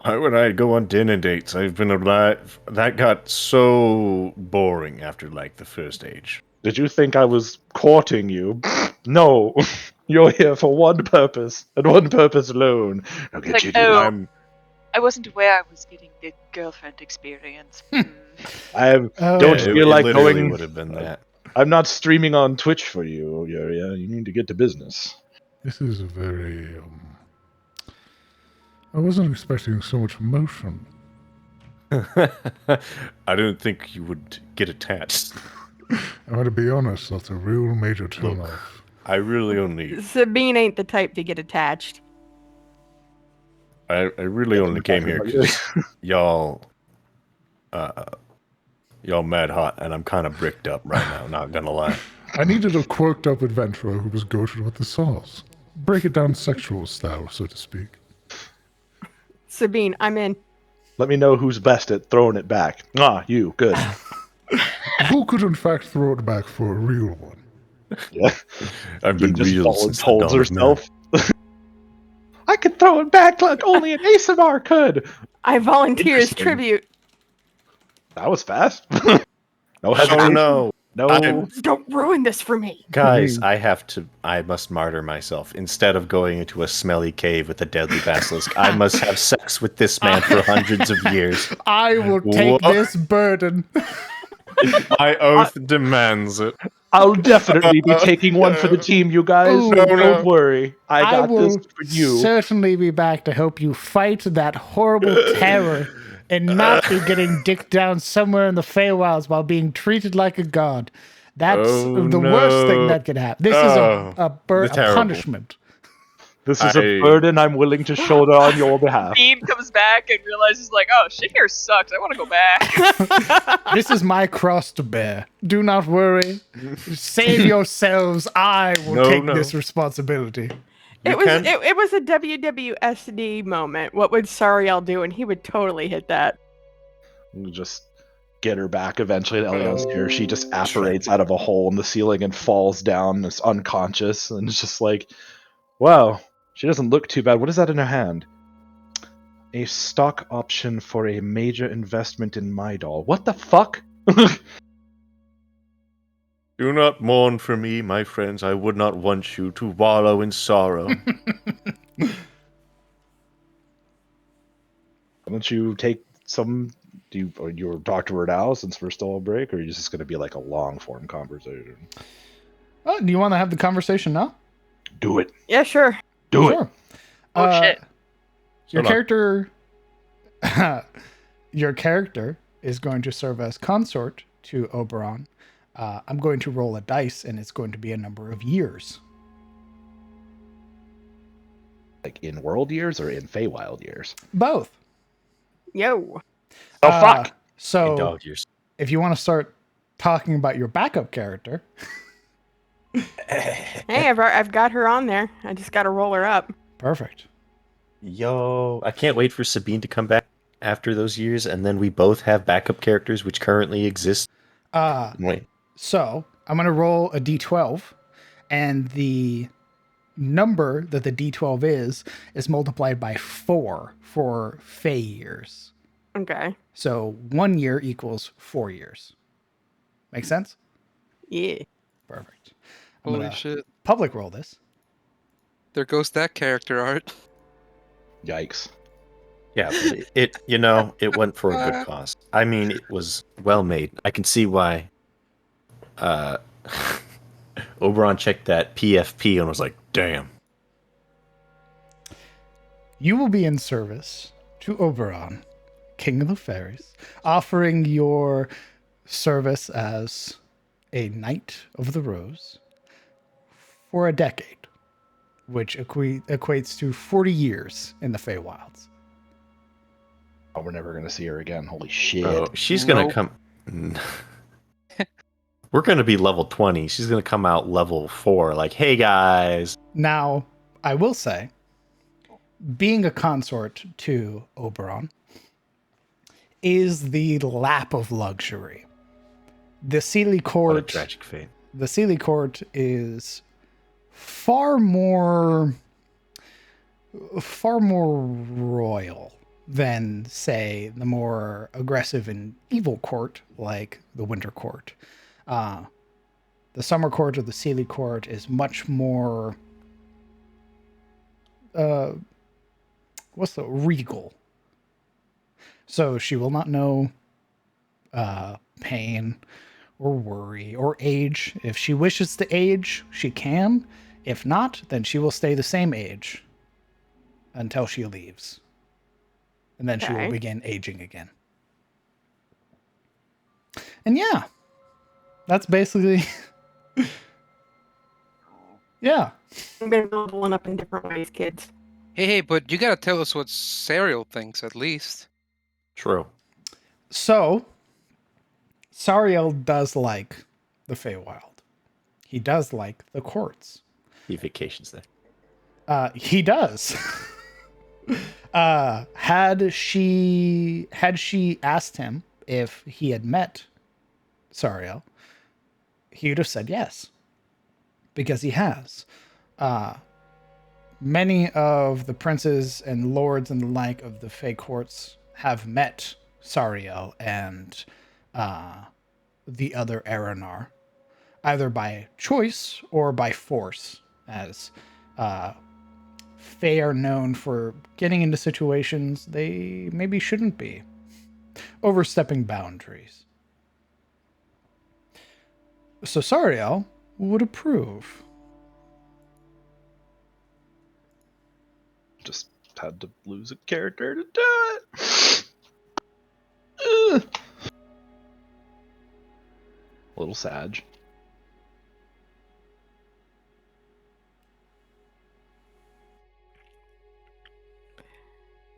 Why would I go on dinner dates? I've been alive. That got so boring after like the first age. Did you think I was courting you? No, you're here for one purpose and one purpose alone. I'll get Like, you to oh. I wasn't aware I was getting the girlfriend experience. don't Yeah, feel like literally going. would have been that. I'm not streaming on Twitch for you, Yuria. You need to get to business. This is a very. I wasn't expecting so much emotion. I don't think you would get attached. I'm going to be honest, that's a real major turnoff. I really only, Sabine ain't the type to get attached. I really only came here because y'all mad hot, and I'm kind of bricked up right now. Not gonna lie. I needed a quirked up adventurer who was goated with the sauce. Break it down sexual style, so to speak. Sabine, I'm in. Let me know who's best at throwing it back. Ah, you. Good. Who could in fact throw it back for a real one? Yeah. I've been Just real falls, since the holds dawn of man. herself. I could throw it back like only an ASMR could. I volunteer as Interesting. tribute. That was fast. No Oh hesitation. no, No. Don't ruin this for me. guys! I must martyr myself. Instead of going into a smelly cave with a deadly basilisk, I must have sex with this man for hundreds of years. I will take What? this burden. My oath demands it. I'll definitely be taking one for the team, you guys. Ooh, Don't worry. I I got this will for you. certainly be back to help you fight that horrible terror and not be getting dicked down somewhere in the Feywilds while being treated like a god. That's Oh, the worst thing no. that could happen. This is Oh, a terrible. punishment. This is a burden I'm willing to shoulder on your behalf. Beam comes back and realizes, like, oh, shit here sucks. I want to go back. This is my cross to bear. Do not worry. Save yourselves. I will take this responsibility. It was a WWSD moment. What would Sariel do? And he would totally hit that. We'll just get her back eventually to Elion's here. She just apparates out of a hole in the ceiling and falls down, is unconscious, and it's just like, wow, she doesn't look too bad. What is that in her hand? A stock option for a major investment in my doll. What the fuck? Do not mourn for me, my friends. I would not want you to wallow in sorrow. Why don't you take some? Or you talk to her now since we're still on break, or are you just going to be like a long form conversation? Oh, do you want to have the conversation now? Do it. Yeah, sure. Do it. Sure. Oh shit. Your Hold on. character, your character is going to serve as consort to Oberon. I'm going to roll a dice, and it's going to be a number of years. Like in world years or in Feywild years? Both. Yo. Oh fuck! In So, dog years. if you want to start talking about your backup character, Hey, I've got her on there. I just got to roll her up. perfect. Yo, I can't wait for Sabine to come back after those years, and then we both have backup characters which currently exist. Wait. So, I'm going to roll a d12, and the number that the d12 is multiplied by 4 for Fey years. Okay. So 1 year equals 4 years. Make sense? Yeah. Perfect. I'm Holy gonna shit. public roll this. There goes that character art. Yikes! Yeah, but it went for a good cause. I mean, it was well made. I can see why Oberon checked that PFP and was like, damn. You will be in service to Oberon, King of the Fairies, offering your service as a Knight of the Rose for a decade, which equates to 40 years in the Feywilds. Oh, we're never going to see her again. Holy shit! Oh, she's gonna Nope. come. We're gonna be level 20. She's gonna come out level 4. Like, hey guys. Now, I will say, being a consort to Oberon is the lap of luxury. The Sealy What a Court, tragic fate. the Sealy Court is far more royal than, say, the more aggressive and evil court like the Winter Court. The Summer Court or the Sealy Court is much more regal. So she will not know pain or worry or age. If she wishes to age, she can. If not, then she will stay the same age until she leaves. And then she will Okay. begin aging again. And yeah, that's basically... yeah. I'm going to be leveling up in different ways, kids. Hey, but you gotta tell us what Serial thinks at least. True. So, Sariel does like the Feywild. He does like the courts. He vacations there. He does. Had she asked him if he had met Sariel, he would have said yes, because he has. Many of the princes and lords and the like of the Fey courts have met Sariel and the other Aranar, either by choice or by force, as Fae are known for getting into situations they maybe shouldn't be, overstepping boundaries. So Sariel would approve. Just had to lose a character to do it. Ugh. A little sad.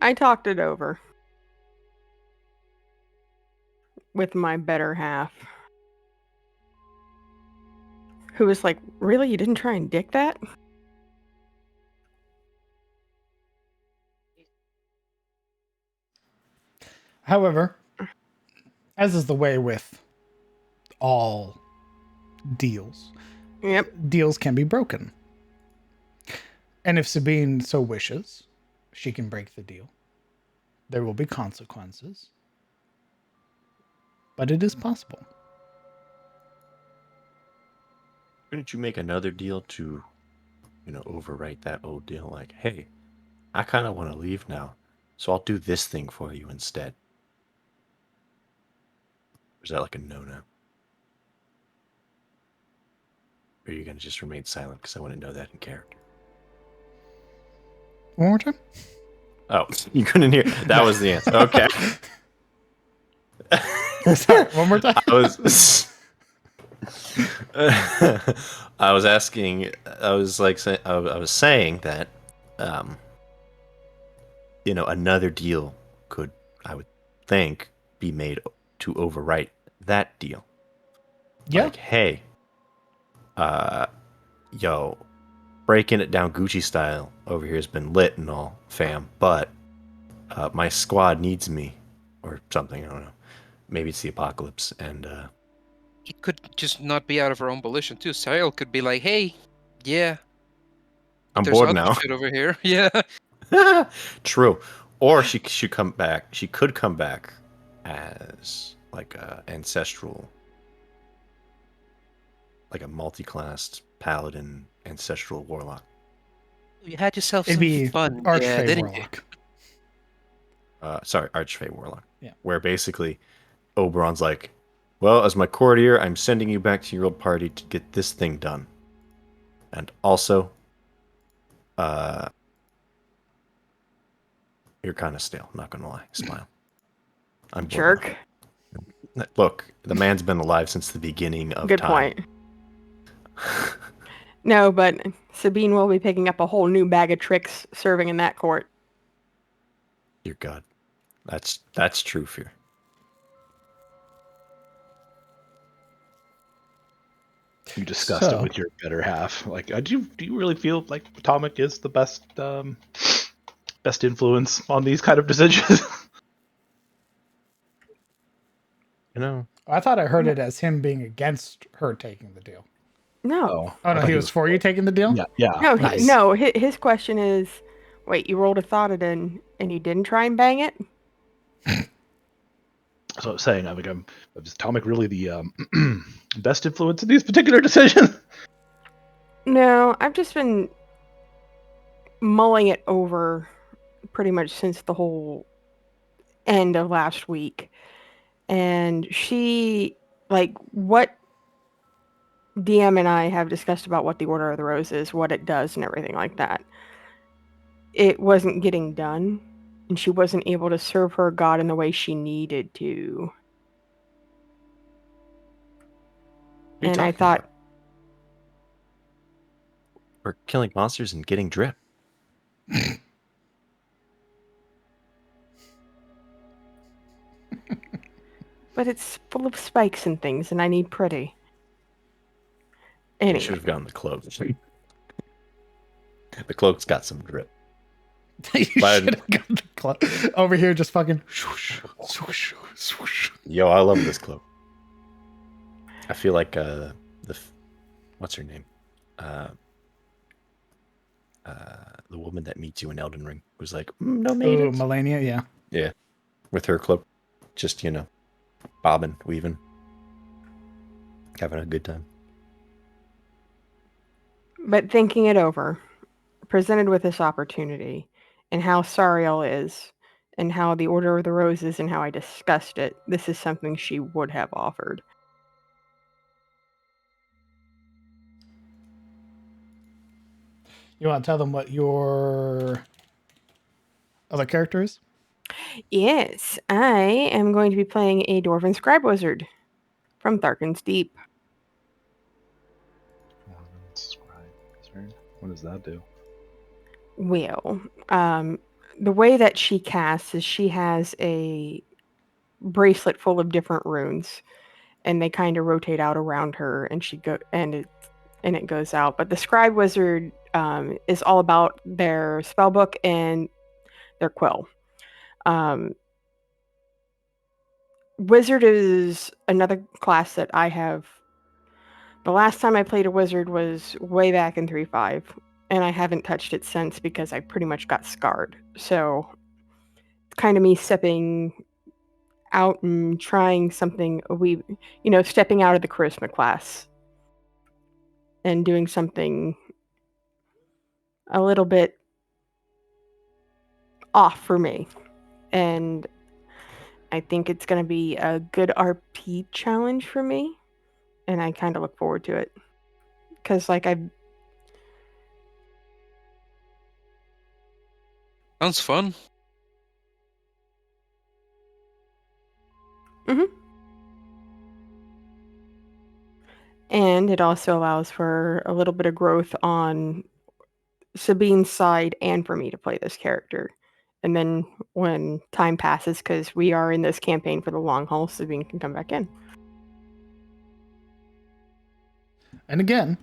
I talked it over with my better half, who was like, really? You didn't try and dick that? However, as is the way with all deals, Yep. deals can be broken. And if Sabine so wishes, she can break the deal. There will be consequences, but it is possible. Couldn't you make another deal to, overwrite that old deal? Like, hey, I kind of want to leave now, so I'll do this thing for you instead. Or is that like a no-no? Or are you going to just remain silent because I want to know that in character? One more time? Oh, you couldn't hear. That was the answer. Okay. Sorry, one more time. I was asking. I was saying that, another deal could, I would think, be made to overwrite that deal. Yeah. Like, hey, yo, breaking it down Gucci style over here has been lit and all, fam, but my squad needs me, or something. I don't know. Maybe it's the apocalypse, and It could just not be out of her own volition too. Cyril could be like, "Hey, yeah, I'm there's bored other now. shit over here." Yeah. True. Or she should come back. She could come back as like a ancestral, like a multi-classed paladin, ancestral warlock. You had yourself It'd some be fun, Archfey didn't you? Warlock. Sorry, Archfey warlock. Yeah. Where basically Oberon's like, well, as my courtier, I'm sending you back to your old party to get this thing done. And also, you're kind of stale, not gonna lie. Smile. I'm bored Jerk. now. Look, the man's been alive since the beginning of Good time. point. No, but Sabine will be picking up a whole new bag of tricks serving in that court. Dear God. That's true fear. You discussed it with your better half. Like, do you really feel like Atomic is the best best influence on these kind of decisions? I thought I heard it as him being against her taking the deal. No. Oh, no, he was for you taking the deal? Yeah. No, Nice. no. His question is, wait, you rolled a Thoughtodon and you didn't try and bang it? So I'm saying, is Atomic really the best influence in these particular decisions? No, I've just been mulling it over pretty much since the whole end of last week. And she, like, what DM and I have discussed about what the Order of the Rose is, what it does, and everything like that. It wasn't getting done, and she wasn't able to serve her god in the way she needed to. And I thought, we're killing monsters and getting drip. but it's full of spikes and things, and I need pretty. You Anyway, should have gotten the cloak. The cloak's got some drip. You should have got the cloak. Over here, just fucking swoosh, swoosh, swoosh. Yo, I love this cloak. I feel like what's her name? The woman that meets you in Elden Ring was like, no maidens. Oh, Melania, yeah. Yeah, with her cloak, just bobbing, weaving, having a good time. but thinking it over, presented with this opportunity, and how Sariel is, and how the Order of the Rose is, and how I discussed it, this is something she would have offered. You want to tell them what your other character is? Yes, I am going to be playing a Dwarven Scribe Wizard from Tharkin's Deep. What does that do? Well, the way that she casts is she has a bracelet full of different runes, and they kind of rotate out around her, and it goes out. But the Scribe Wizard is all about their spellbook and their quill. Wizard is another class that I have. The last time I played a wizard was way back in 3.5, and I haven't touched it since because I pretty much got scarred. So it's kind of me stepping out and trying something stepping out of the charisma class. and doing something a little bit off for me. And I think it's going to be a good RP challenge for me. And I kind of look forward to it. Because, like, Sounds fun. And it also allows for a little bit of growth on Sabine's side and for me to play this character. And then when time passes, because we are in this campaign for the long haul, Sabine can come back in. And again,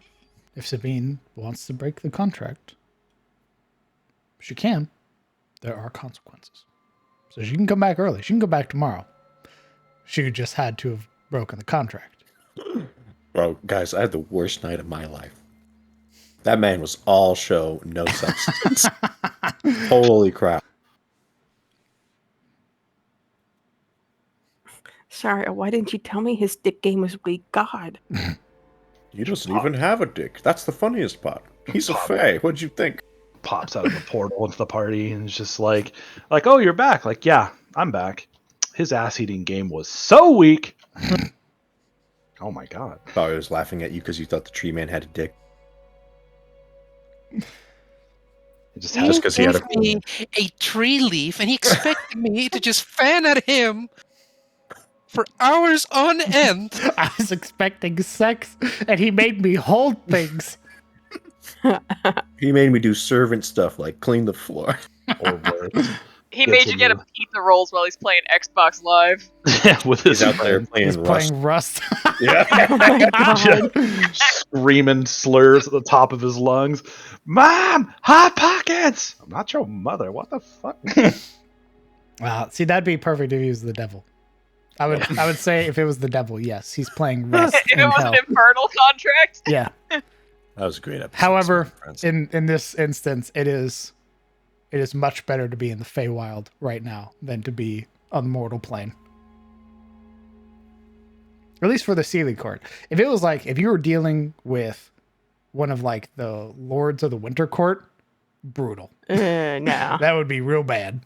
if Sabine wants to break the contract, she can. There are consequences. So she can come back early. She can go back tomorrow. She just had to have broken the contract. Bro, guys, I had the worst night of my life. That man was all show, no substance. Holy crap. Sorry, why didn't you tell me his dick game was weak? God. He doesn't even have a dick. That's the funniest part. He's a fae. What'd you think? Pops out of a portal into the party and is just like, oh, you're back. Like, yeah, I'm back. His ass-eating game was so weak. Oh my god. Thought I was laughing at you because you thought the tree man had a dick. Just because he had a tree leaf, and he expected me to just fan at him for hours on end. I was expecting sex, and he made me hold things. He made me do servant stuff like clean the floor. Or worse. He made you get him pizza rolls while he's playing Xbox Live. Yeah, with his He's out there He's playing Rust. playing Rust. Yeah. Oh my God. Screaming slurs at the top of his lungs. Mom, hot pockets. I'm not your mother. What the fuck? Wow, see, that'd be perfect if he was the devil. I would say if it was the devil, yes, he's playing Rust If in it was hell. an infernal contract. Yeah. That was a great episode. However, in this instance, it is much better to be in the Feywild right now than to be on the mortal plane. At least for the Sealy Court. If it was like, if you were dealing with one of like the Lords of the Winter Court, brutal. No. That would be real bad.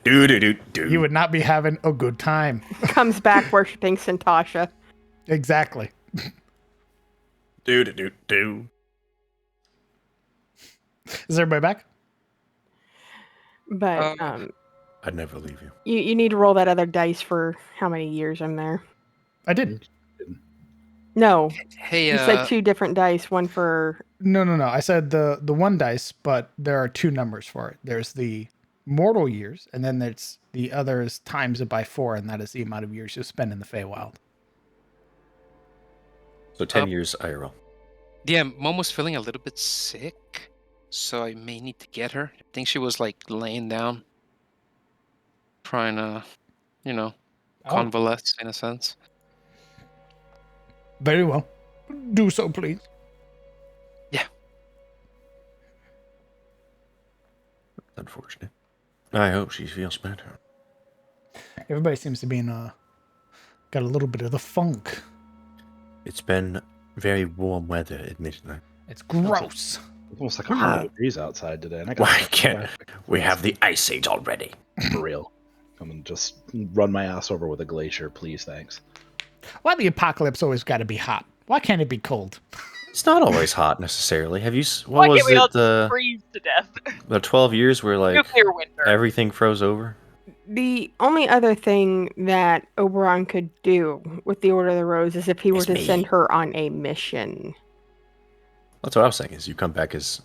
Do. You would not be having a good time. Comes back worshipping Santasha. Exactly. Do. Is everybody back? But I'd never leave you. you need to roll that other dice for how many years I'm there. I didn't. No. Hey, You said 2 different dice, one for... No. I said the one dice, but there are 2 numbers for it. There's the mortal years, and then there's the other is times it by 4, and that is the amount of years you spend in the Feywild. So 10 years IRL. Yeah, Mom was feeling a little bit sick, so I may need to get her. I think she was like laying down, trying to, convalesce in a sense. Very well. Do so, please. Yeah. Unfortunate. I hope she feels better. Everybody seems to be got a little bit of the funk. It's been very warm weather, admittedly. It's gross. It's almost like 100 degrees outside today. And I Why can't we have the ice age already? For real. Come and just run my ass over with a glacier, please, thanks. Why the apocalypse always got to be hot? Why can't it be cold? It's not always hot necessarily. Have you? Why What can't we all was it? just freeze to death? The 12 years where like Nuclear winter. everything froze over. The only other thing that Oberon could do with the Order of the Rose is if he were It's to me. send her on a mission. That's what I was saying. Is you come back as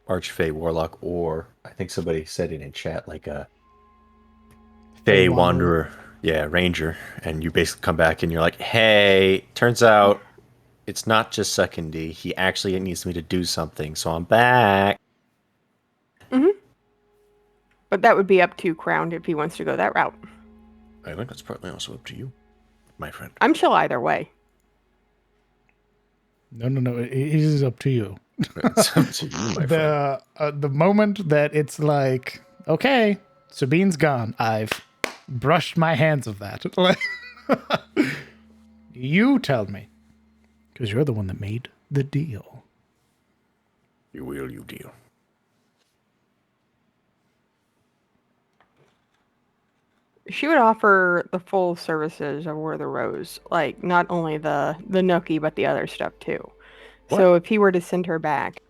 Archfey Warlock, or I think somebody said it in chat, like a Fey Wanderer, yeah, Ranger, and you basically come back and you're like, hey, turns out it's not just sucking D. He actually needs me to do something, so I'm back. But that would be up to Crown if he wants to go that route. I think that's partly also up to you, my friend. I'm chill either way. No. It is up to you. It's up to you, my friend. The moment that it's like, okay, Sabine's gone, I've brushed my hands of that. You tell me, because you're the one that made the deal? You will, you deal. She would offer the full services of Where the Rose, like not only the nookie, but the other stuff too. So if he were to send her back,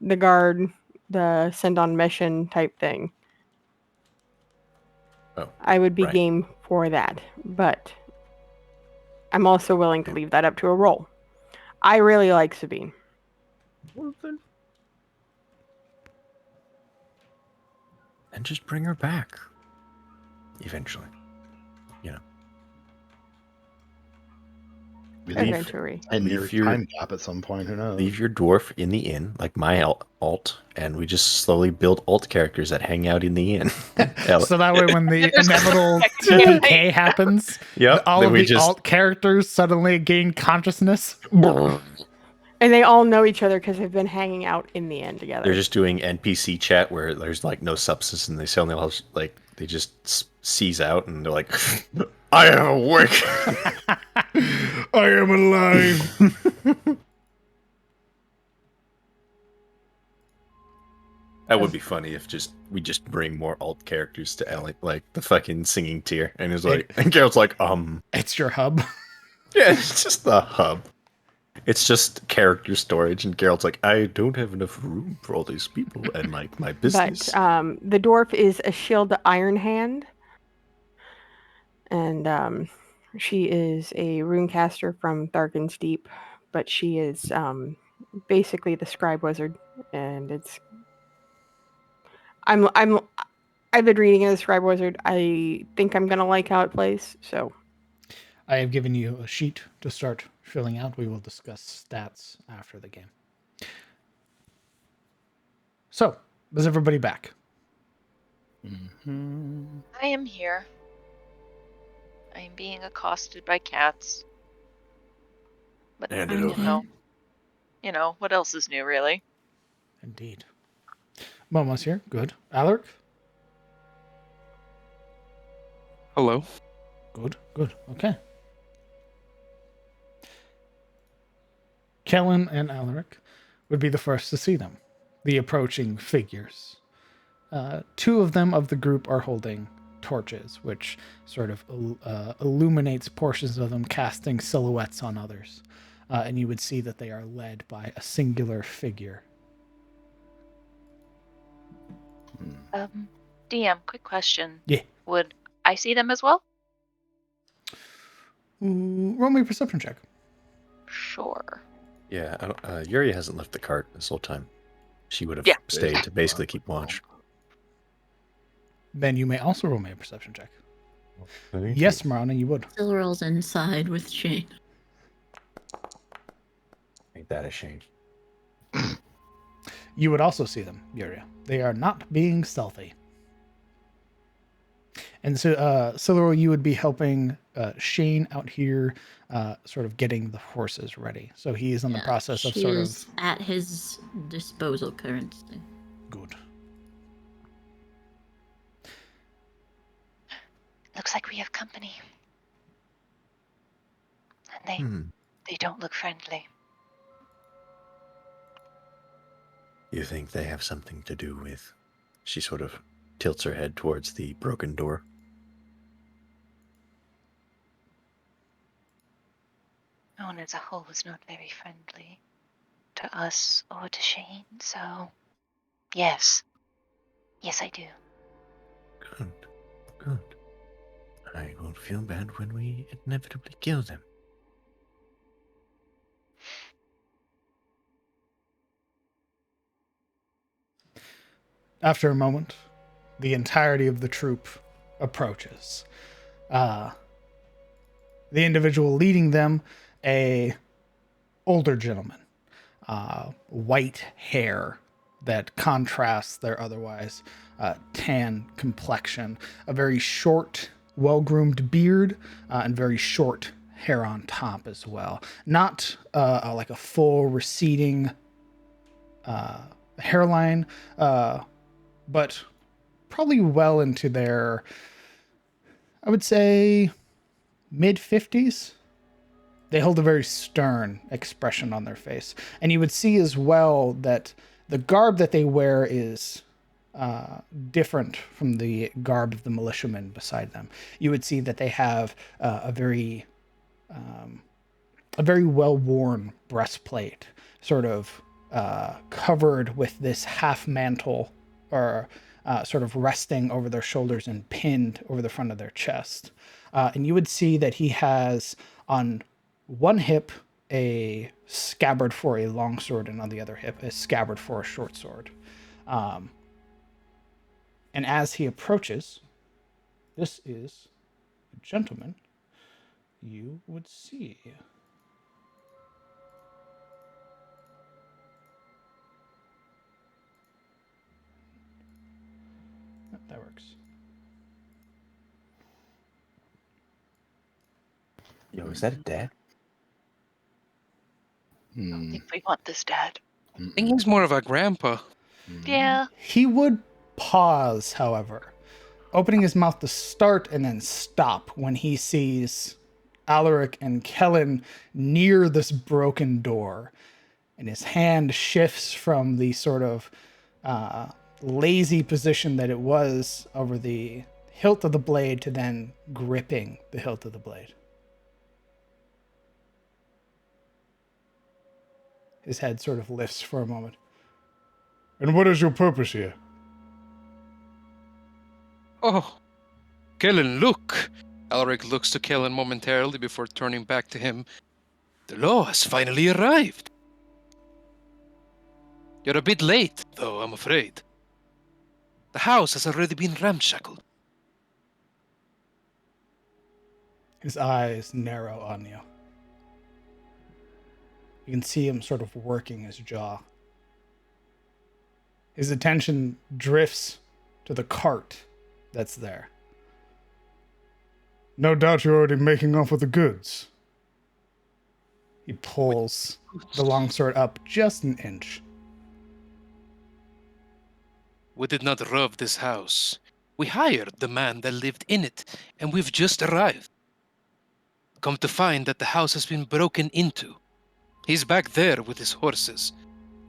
the guard, the send on mission type thing, I would be game for that. But I'm also willing to leave that up to a roll. I really like Sabine. And just bring her back. Eventually. You know. Eventually. Leave your time gap at some point, who knows? Leave your dwarf in the inn, like my alt, and we just slowly build alt characters that hang out in the inn. So that way when the inevitable TPK happens, all of the alt characters suddenly gain consciousness. And they all know each other because they've been hanging out in the inn together. They're just doing NPC chat where there's like no substance, and they suddenly all like they just seize out, and they're like, "I am awake. I am alive." That would be funny if we just bring more alt characters to Ellie, like the fucking singing tier, and it's like, and Geralt's like, it's your hub. Yeah, it's just the hub. It's just character storage, and Geralt's like, I don't have enough room for all these people and my business. But the dwarf is a shield iron hand, and she is a runecaster from Tharkin's Deep, but she is basically the scribe wizard, and I've been reading the scribe wizard. I think I'm gonna like how it plays. So I have given you a sheet to start filling out. We will discuss stats after the game. So, is everybody back? I am here. I am being accosted by cats. But you know, what else is new, really? Indeed. Momo's here. Good. Alaric? Hello. Good. Okay. Kellen and Alaric would be the first to see them, the approaching figures. Two of them of the group are holding torches, which sort of illuminates portions of them, casting silhouettes on others. And you would see that they are led by a singular figure. DM, quick question. Yeah. Would I see them as well? Roll me a perception check. Sure. Yeah, Yuri hasn't left the cart this whole time. She would have stayed to basically keep watch. Then you may also roll me a perception check. Yes, Marana, you would. Still rolls inside with Shane. Ain't that a shame? You would also see them, Yuria. They are not being stealthy. And so, Siluro, you would be helping Shane out here, sort of getting the horses ready. So he is in the process of sort of at his disposal currently. Good. Looks like we have company. And they don't look friendly. You think they have something to do with... She sort of tilts her head towards the broken door. No one as a whole was not very friendly to us or to Shane, so yes. Yes, I do. Good. I won't feel bad when we inevitably kill them. After a moment, the entirety of the troop approaches. The individual leading them, a older gentleman, white hair that contrasts their otherwise tan complexion, a very short, well-groomed beard, and very short hair on top as well. Not like a full receding hairline, but probably well into their, I would say, mid-50s. They hold a very stern expression on their face. And you would see as well that the garb that they wear is different from the garb of the militiamen beside them. You would see that they have a very well-worn breastplate, sort of covered with this half mantle, or sort of resting over their shoulders and pinned over the front of their chest. And you would see that he has on one hip a scabbard for a long sword, and on the other hip a scabbard for a short sword. And as he approaches, this is a gentleman you would see. That works. Yo, is that a dad? I don't think we want this, Dad. I think he's more of a grandpa. Yeah. He would pause, however, opening his mouth to start and then stop when he sees Alaric and Kellen near this broken door. And his hand shifts from the sort of lazy position that it was over the hilt of the blade to then gripping the hilt of the blade. His head sort of lifts for a moment. And what is your purpose here? Oh, Kellen, look! Alaric looks to Kellen momentarily before turning back to him. The law has finally arrived. You're a bit late, though, I'm afraid. The house has already been ramshackled. His eyes narrow on you. You can see him sort of working his jaw. His attention drifts to the cart that's there. No doubt you're already making off with the goods. He pulls the longsword up just an inch. We did not rob this house. We hired the man that lived in it, and we've just arrived. Come to find that the house has been broken into. He's back there with his horses,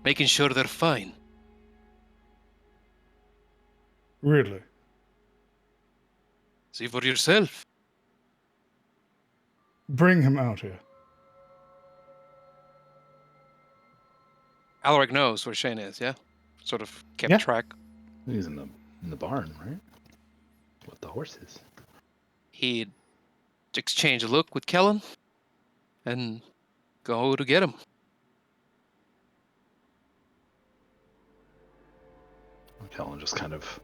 making sure they're fine. Really? See for yourself. Bring him out here. Alaric knows where Shane is, yeah? Sort of kept Yeah. track. He's in the barn, right? With the horses. He'd exchange a look with Kellen and go to get him. Kellen just kind of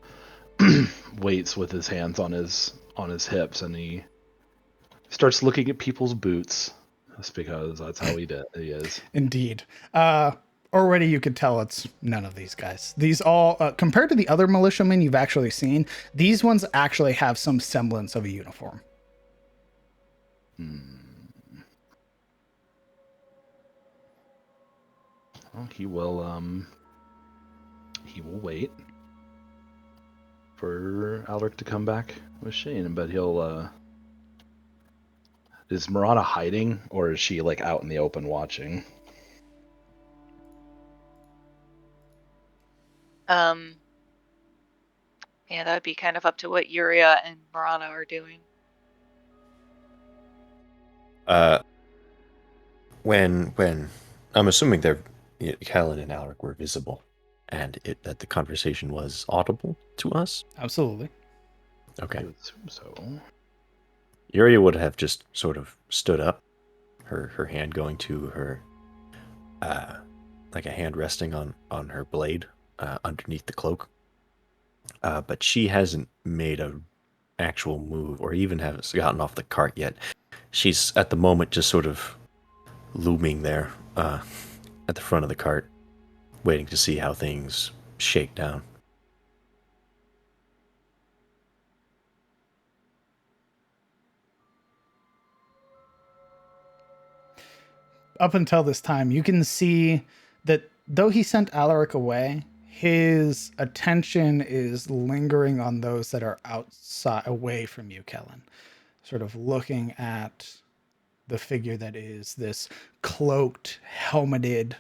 waits with his hands on his hips, and he starts looking at people's boots. That's because that's how he is. Indeed. Already you could tell it's none of these guys. These all, compared to the other militiamen you've actually seen, these ones actually have some semblance of a uniform. Well, he will wait for Alaric to come back with Shane, but he'll is Marana hiding, or is she like out in the open watching? Yeah, that would be kind of up to what Yuria and Marana are doing. When I'm assuming Kellen and Alaric were visible, and that the conversation was audible to us. Absolutely. Okay. I would assume so. Yuria would have just sort of stood up, her hand going to her, like a hand resting on her blade underneath the cloak. But she hasn't made a actual move, or even has gotten off the cart yet. She's at the moment just sort of looming there at the front of the cart, waiting to see how things shake down. Up until this time, you can see that though he sent Alaric away, his attention is lingering on those that are outside, away from you, Kellen. Sort of looking at the figure that is this cloaked, helmeted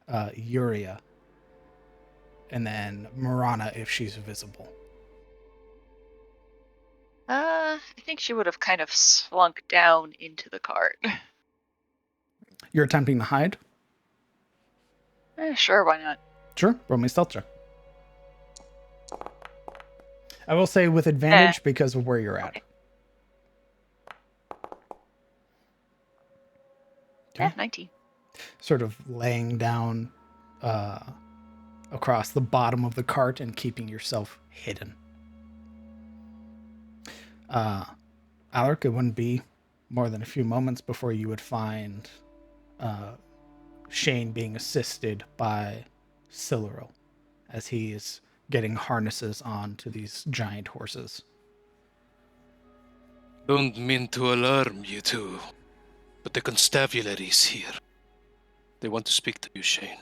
Yuria. And then Marana, if she's visible. I think she would have kind of slunk down into the cart. You're attempting to hide? Sure, why not? Sure, roll me stealth check. I will say with advantage because of where you're at. Okay. Okay. Yeah, 19. Sort of laying down across the bottom of the cart and keeping yourself hidden. Alaric, it wouldn't be more than a few moments before you would find Shane being assisted by Siluril as he is getting harnesses on to these giant horses. Don't mean to alarm you two, but the constabulary is here. They want to speak to you, Shane.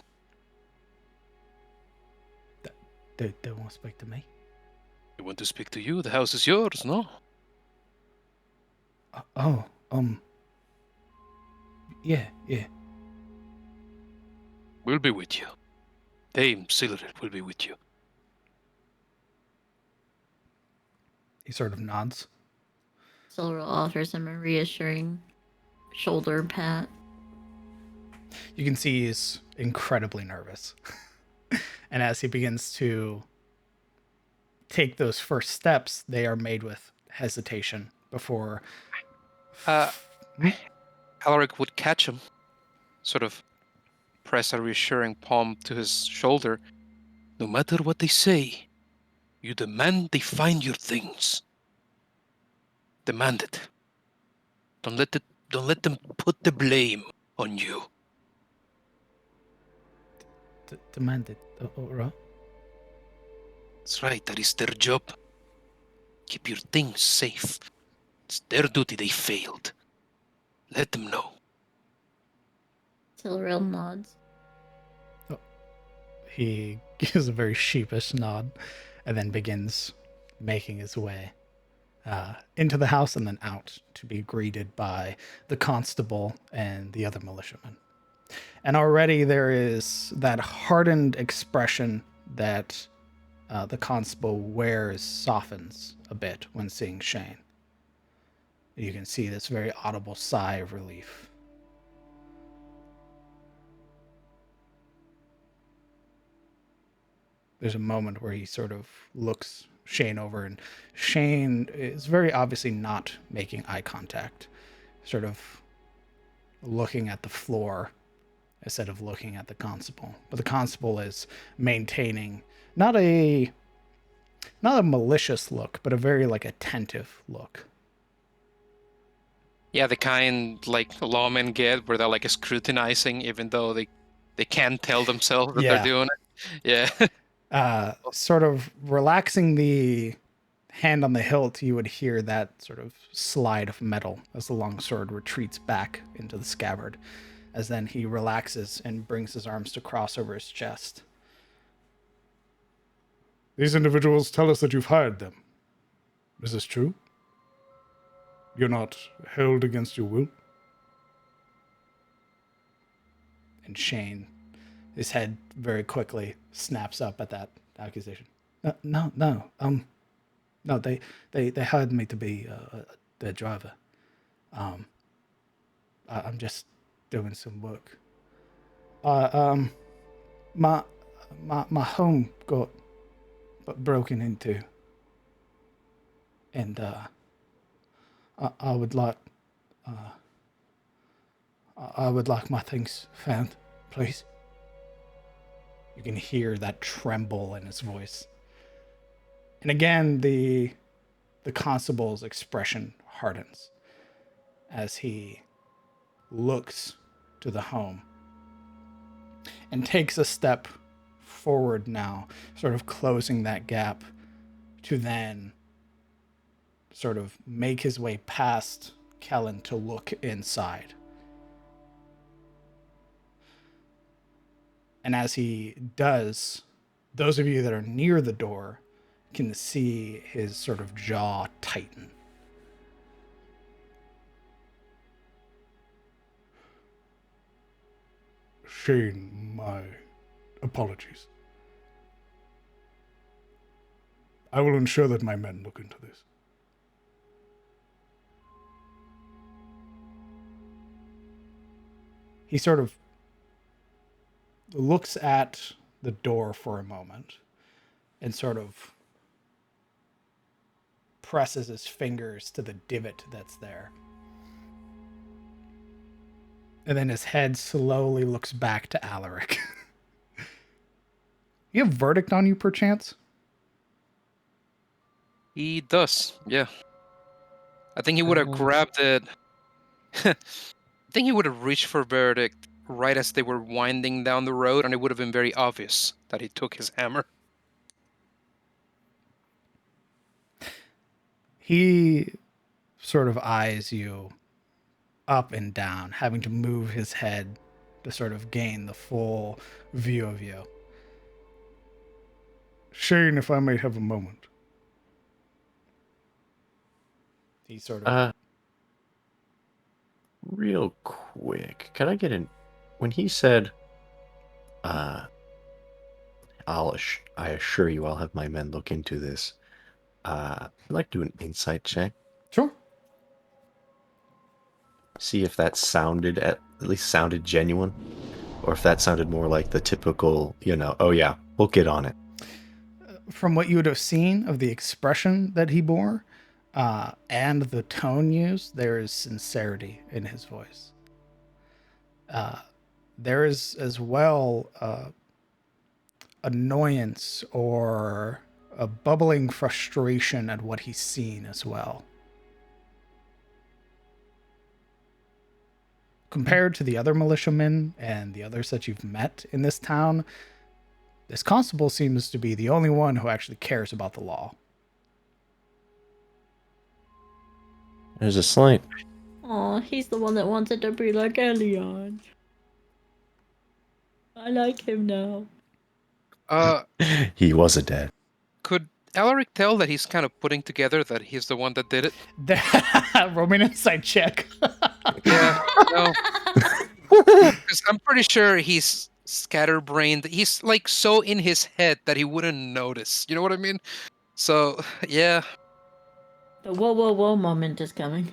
They won't speak to me. They want to speak to you. The house is yours, no? Yeah. We'll be with you. Dame Silver will be with you. He sort of nods. Silver offers him a reassuring shoulder pat. You can see he's incredibly nervous. And as he begins to take those first steps, they are made with hesitation before... Alaric would catch him, sort of press a reassuring palm to his shoulder. No matter what they say, you demand they find your things. Demand it. Don't let them put the blame on you. Demand it. All right. That's right, that is their job. Keep your things safe. It's their duty they failed. Let them know. Silveril nods. He gives a very sheepish nod and then begins making his way into the house and then out to be greeted by the constable and the other militiamen. And already there is that hardened expression that the constable wears softens a bit when seeing Shane. You can see this very audible sigh of relief. There's a moment where he sort of looks Shane over, and Shane is very obviously not making eye contact, sort of looking at the floor instead of looking at the constable. But the constable is maintaining not a malicious look, but a very like attentive look. Yeah, the kind like lawmen get where they're like scrutinizing even though they can't tell themselves that they're doing it. Yeah. Sort of relaxing the hand on the hilt, you would hear that sort of slide of metal as the longsword retreats back into the scabbard, as then he relaxes and brings his arms to cross over his chest. These individuals tell us that you've hired them. Is this true? You're not held against your will? And Shane, his head very quickly snaps up at that accusation. No, they hired me to be their driver. I'm just doing some work. My home got broken into, and I would like my things found, please. You can hear that tremble in his voice. And again, the constable's expression hardens as he looks to the home and takes a step forward now, sort of closing that gap to then sort of make his way past Kellen to look inside. And as he does, those of you that are near the door can see his sort of jaw tighten. Shane, my apologies. I will ensure that my men look into this. He sort of looks at the door for a moment and sort of presses his fingers to the divot that's there. And then his head slowly looks back to Alaric. You have verdict on you, perchance? He does, yeah. I think he would have grabbed it. I think he would have reached for verdict right as they were winding down the road, and it would have been very obvious that he took his hammer. He sort of eyes you up and down, having to move his head to sort of gain the full view of you. Shane, if I may have a moment. He sort of... Real quick, can I get in? When he said, I assure you I'll have my men look into this, I'd like to do an insight check. Sure. See if that sounded, at least sounded genuine, or if that sounded more like the typical, oh yeah, we'll get on it. From what you would have seen of the expression that he bore, and the tone used, there is sincerity in his voice. There is as well annoyance or a bubbling frustration at what he's seen as well. Compared to the other militiamen and the others that you've met in this town, this constable seems to be the only one who actually cares about the law. There's a slight. Oh, he's the one that wanted to be like Elion. I like him now. He was a dad. Could Alaric tell that he's kind of putting together that he's the one that did it? Roll me an insight check. Yeah, no. Because I'm pretty sure he's scatterbrained. He's like so in his head that he wouldn't notice. You know what I mean? So, yeah. The whoa, whoa, whoa moment is coming.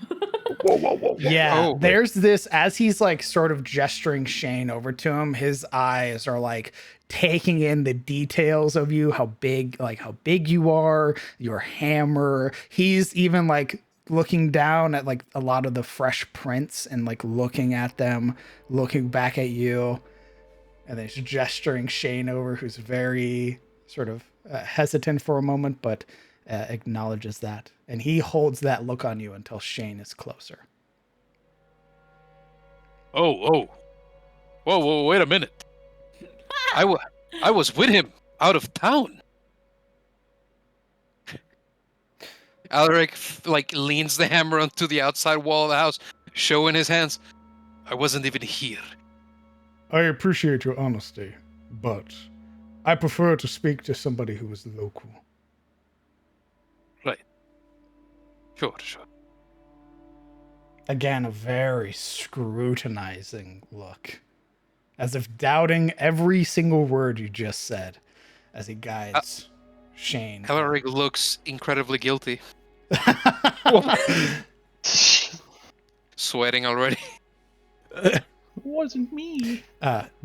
Whoa. Yeah, Oh. there's this, as he's like sort of gesturing Shane over to him, his eyes are like taking in the details of you, how big you are, your hammer. He's even like looking down at like a lot of the fresh prints and like looking at them, looking back at you. And then he's gesturing Shane over, who's very sort of hesitant for a moment, but acknowledges that. And he holds that look on you until Shane is closer. Whoa, wait a minute. I was with him out of town. Alaric like leans the hammer onto the outside wall of the house, showing his hands. I wasn't even here. I appreciate your honesty, but I prefer to speak to somebody who is local. Right. Sure. Again, a very scrutinizing look, as if doubting every single word you just said, as he guides Shane. Alaric looks incredibly guilty. Sweating already. It wasn't me.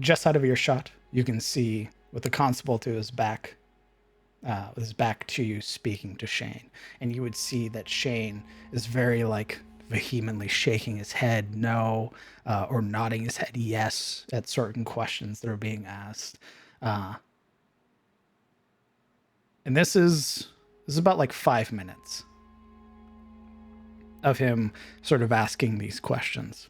Just out of earshot, you can see with the constable to his back, with his back to you, speaking to Shane, and you would see that Shane is very like vehemently shaking his head no, or nodding his head yes at certain questions that are being asked. And this is about like 5 minutes of him sort of asking these questions.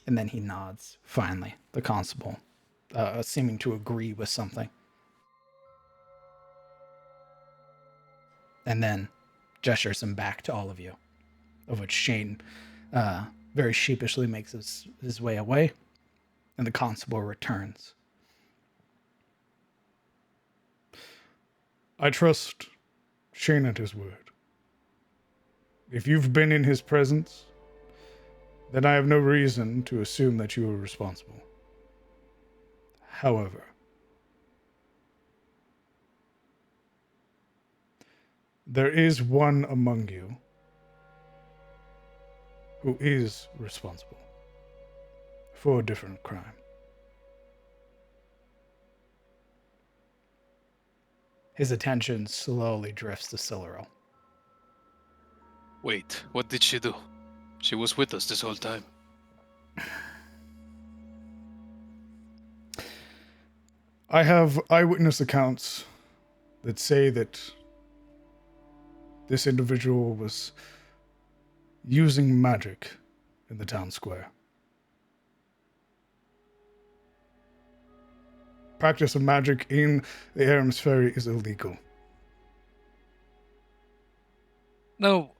And then he nods, finally, the constable, seeming to agree with something. And then gestures him back to all of you, of which Shane very sheepishly makes his way away, and the constable returns. I trust Shane at his word. If you've been in his presence, then I have no reason to assume that you were responsible. However, there is one among you who is responsible for a different crime. His attention slowly drifts to Siluriel. Wait, what did she do? She was with us this whole time. I have eyewitness accounts that say that this individual was using magic in the town square. Practice of magic in the Aram's Ferry is illegal. No,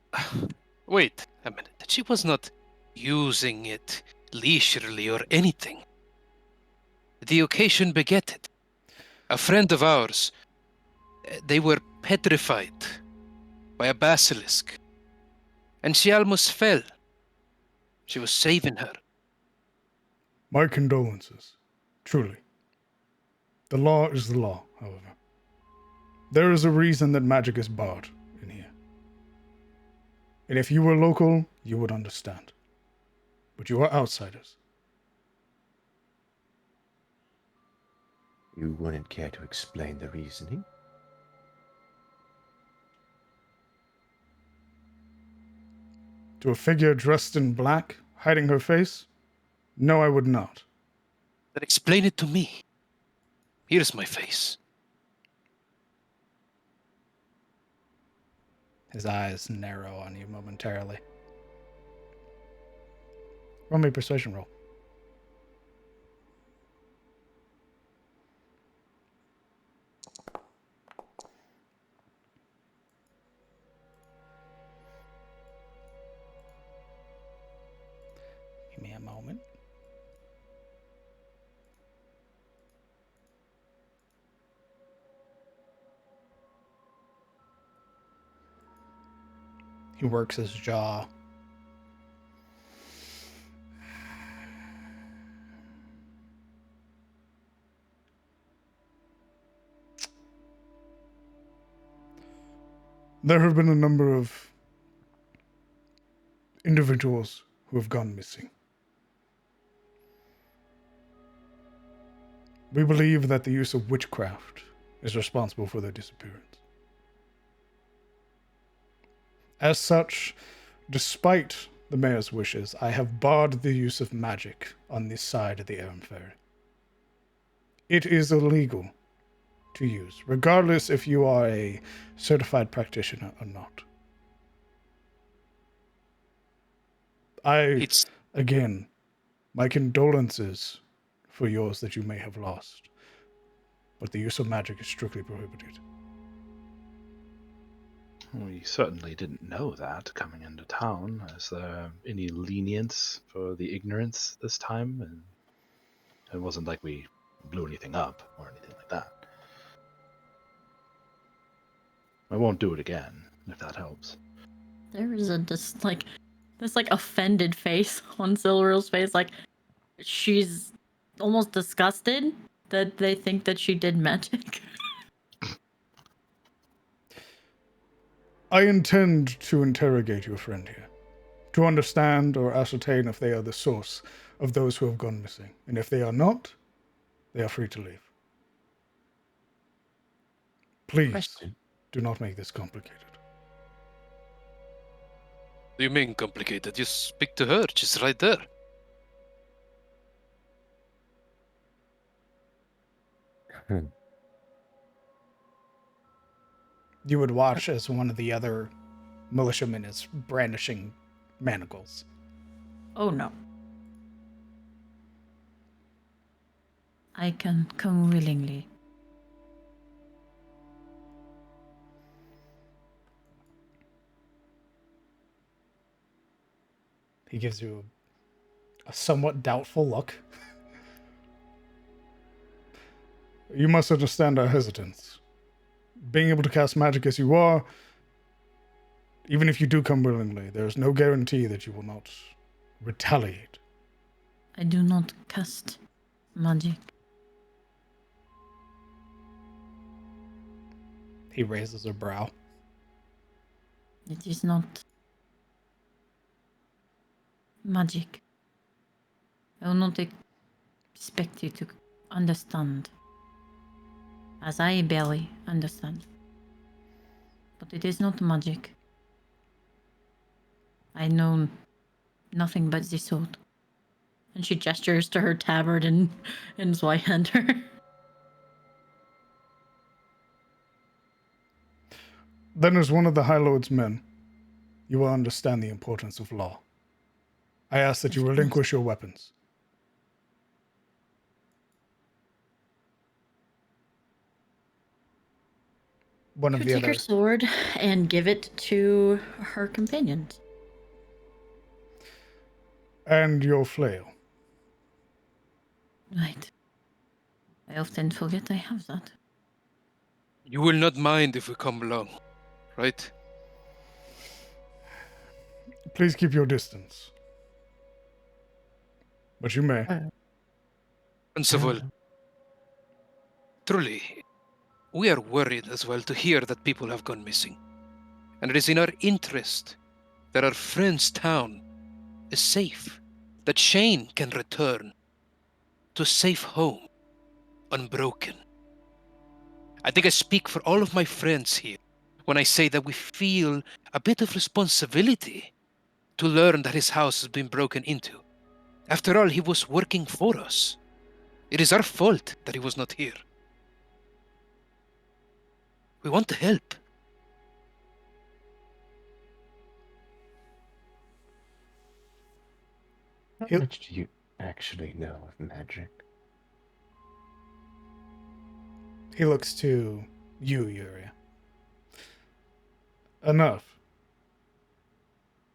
wait a minute. She was not using it leisurely or anything. The occasion beget it. A friend of ours, they were petrified by a basilisk, and she almost fell. She was saving her. My condolences. Truly. The law is the law, however. There is a reason that magic is barred in here. And if you were local, you would understand. But you are outsiders. You wouldn't care to explain the reasoning? To a figure dressed in black, hiding her face? No, I would not. Then explain it to me. Here's my face. His eyes narrow on you momentarily. Roll me a persuasion roll. Give me a moment. He works his jaw. There have been a number of individuals who have gone missing. We believe that the use of witchcraft is responsible for their disappearance. As such, despite the mayor's wishes, I have barred the use of magic on this side of the Aram Ferry. It is illegal to use, regardless if you are a certified practitioner or not. Again, my condolences for yours that you may have lost, but the use of magic is strictly prohibited. We certainly didn't know that coming into town. Is there any lenience for the ignorance this time? And it wasn't like we blew anything up or anything like that. I won't do it again, if that helps. There is this offended face on Siluriel's face, like she's almost disgusted that they think that she did magic. I intend to interrogate your friend here, to understand or ascertain if they are the source of those who have gone missing. And if they are not, they are free to leave. Please, Question. do not make this complicated. Do you mean complicated? Just speak to her. She's right there. You would watch as one of the other militiamen is brandishing manacles. Oh no. I can come willingly. He gives you a somewhat doubtful look. You must understand our hesitance. Being able to cast magic as you are, even if you do come willingly, there is no guarantee that you will not retaliate. I do not cast magic. He raises a brow. It is not magic. I will not expect you to understand, as I barely understand. But it is not magic. I know nothing but the sword. And she gestures to her tabard and Zweihander. Then, as one of the High Lord's men, you will understand the importance of law. I ask that you relinquish your weapons. One of Could the take her other sword and give it to her companions. and your flail. Right. I often forget I have that. You will not mind if we come along, right? Please keep your distance. But you may. Constable, truly, we are worried as well to hear that people have gone missing. And it is in our interest that our friend's town is safe, that Shane can return to a safe home, unbroken. I think I speak for all of my friends here when I say that we feel a bit of responsibility to learn that his house has been broken into. After all, he was working for us. It is our fault that he was not here. We want to help. How He'll- much do you actually know of magic? He looks to you, Yuria. Enough.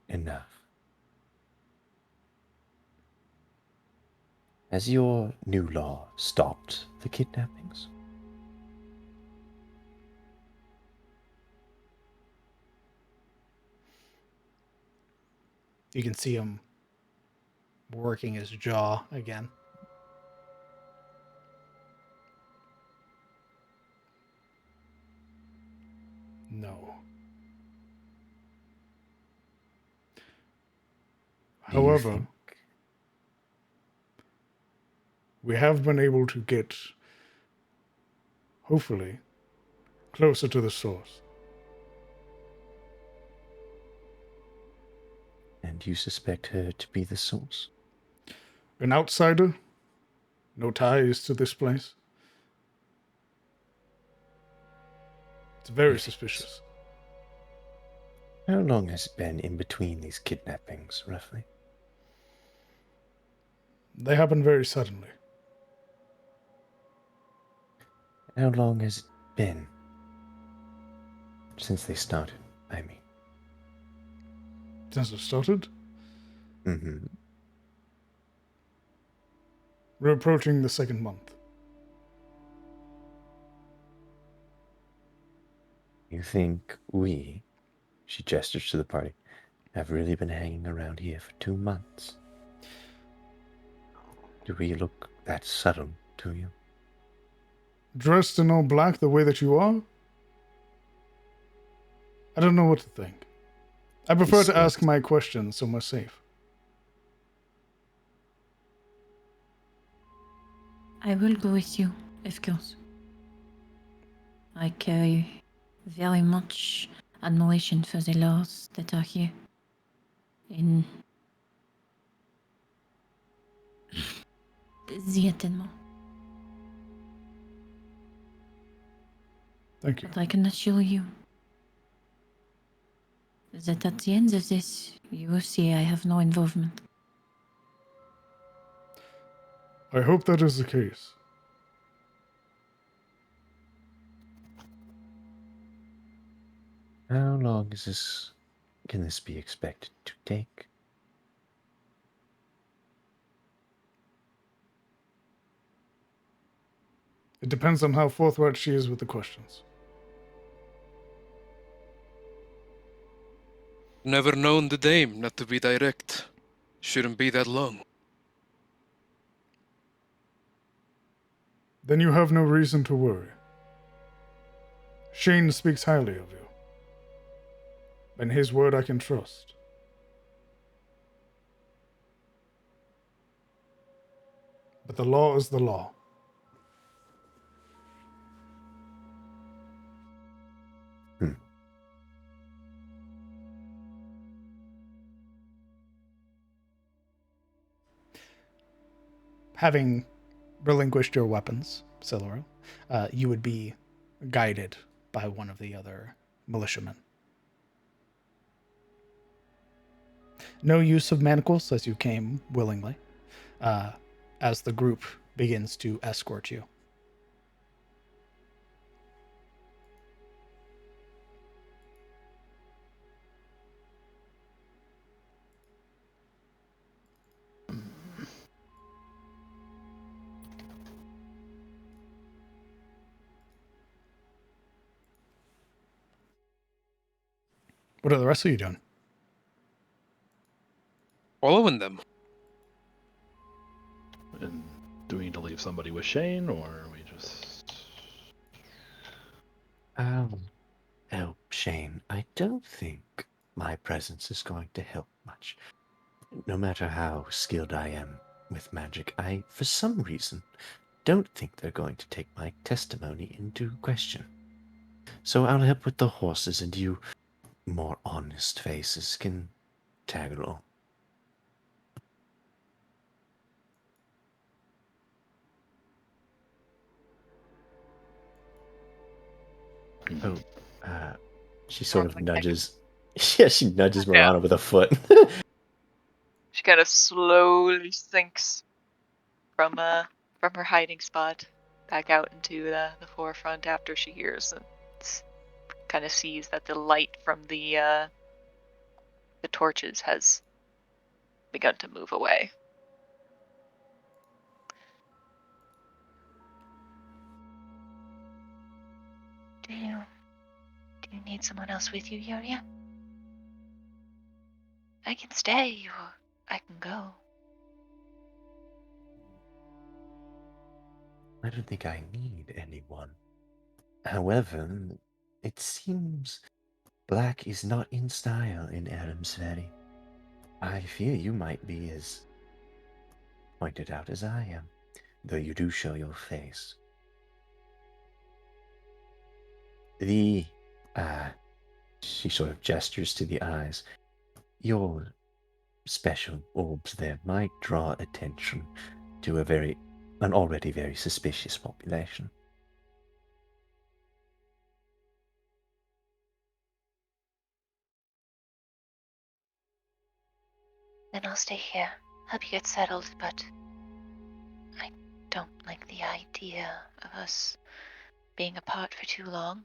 Enough. Has your new law stopped the kidnappings? You can see him working his jaw again. No. Do you However, think we have been able to get, hopefully, closer to the source. and you suspect her to be the source? An outsider? No ties to this place? It's very Yes. suspicious. How long has it been in between these kidnappings, roughly? They happen very suddenly. How long has it been since they started, I mean? Since it started, Mm-hmm. we're approaching the second month. You think we, she gestures to the party, have really been hanging around here for 2 months? Do we look that subtle to you? Dressed in all black the way that you are? I don't know what to think. I prefer to ask my questions so we're safe. I will go with you, of course. I carry very much admiration for the laws that are here. In the étonnement. Thank you. But I can assure you that at the end of this, you will see I have no involvement. I hope that is the case. How long can this be expected to take? It depends on how forthright she is with the questions. Never known the dame not to be direct. Shouldn't be that long. Then you have no reason to worry. Shane speaks highly of you, and his word I can trust. But the law is the law. Having relinquished your weapons, Siluro, you would be guided by one of the other militiamen. No use of manacles as you came willingly, as the group begins to escort you. What are the rest of you doing? Following them. And do we need to leave somebody with Shane, or are we just... Oh, Shane, I don't think my presence is going to help much. No matter how skilled I am with magic, I, for some reason, don't think they're going to take my testimony into question. So I'll help with the horses, and you more honest faces can tag along. Oh, she sort of nudges. Yeah, she nudges Marana with a foot. She kind of slowly sinks from her hiding spot back out into the forefront after she hears and kind of sees that the light from the torches has begun to move away. Do you need someone else with you, Yuria? I can stay, or I can go. I don't think I need anyone. However, it seems black is not in style in Adamsveri. I fear you might be as pointed out as I am, though you do show your face. She sort of gestures to the eyes. Your special orbs there might draw attention to an already very suspicious population. Then I'll stay here, help you get settled, but I don't like the idea of us being apart for too long.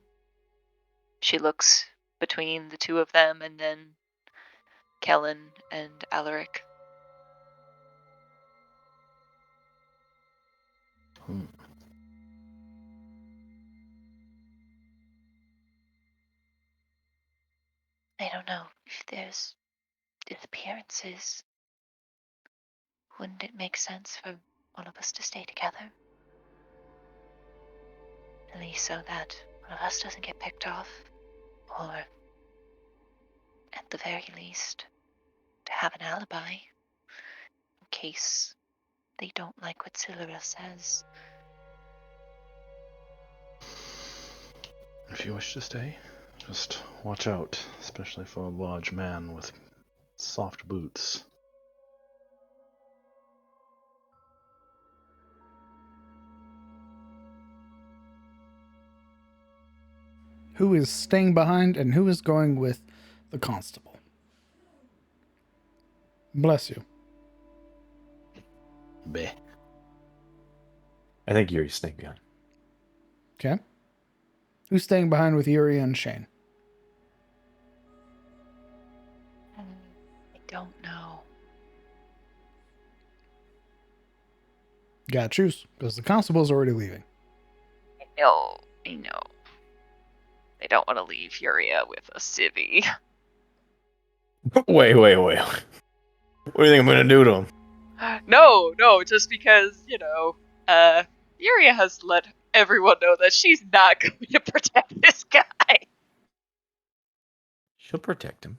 She looks between the two of them and then Kellen and Alaric. I don't know if there's disappearances. Wouldn't it make sense for one of us to stay together? At least so that one of us doesn't get picked off, or at the very least, to have an alibi in case they don't like what Silura says. If you wish to stay, just watch out, especially for a large man with soft boots. Who is staying behind and who is going with the constable? Bless you. Bleh. I think Yuri's staying behind. Okay. Who's staying behind with Yuri and Shane? I don't know. Gotta choose, because the constable's already leaving. I know. They don't want to leave Yuria with a civvy. Wait. What do you think I'm gonna do to him? No, just because, Yuria has let everyone know that she's not going to protect this guy. She'll protect him.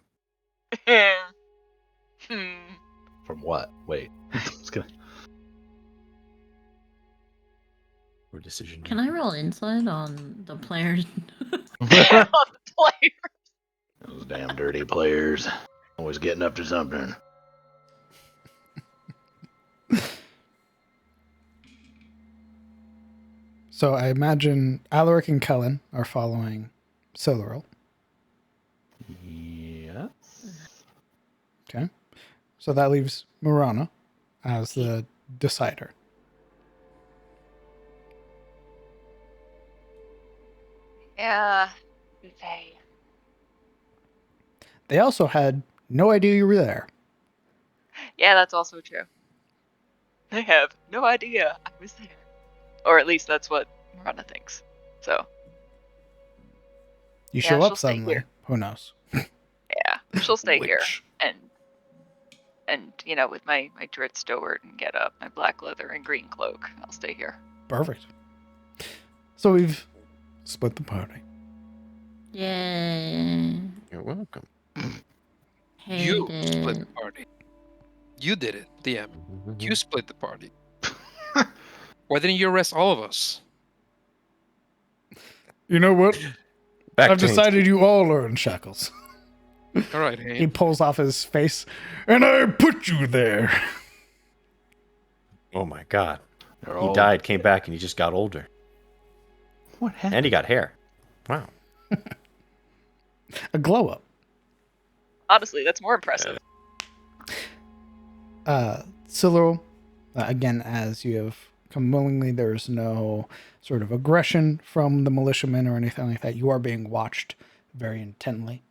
From what? Wait. It's gonna... Or decision. Can I roll insight on the players? Yeah, on the player. Those damn dirty players. Always getting up to something. So I imagine Alaric and Kellen are following Siluriel. Yes. Okay. So that leaves Murana as the decider. Yeah. They also had no idea you were there. Yeah, that's also true. They have no idea I was there. Or at least that's what Miranda thinks. So. You Yeah, show she'll up stay suddenly. here. Who knows? Yeah, she'll stay here. Which- And with my Drit Stoward and get up, my black leather and green cloak, I'll stay here. Perfect. So we've split the party. Yay. You're welcome. You Hate split it. the party. You did it, DM. You split the party. Why didn't you arrest all of us? You know what? Back I've to decided you all are in shackles. All right, He Hayne. pulls off his face. And I put you there. Oh my god. They're He all... died, came back, and he just got older. What happened? And he got hair. Wow. A glow up. Honestly, that's more impressive. Siluriel, again, as you have come willingly, there's no sort of aggression from the militiamen or anything like that. You are being watched very intently.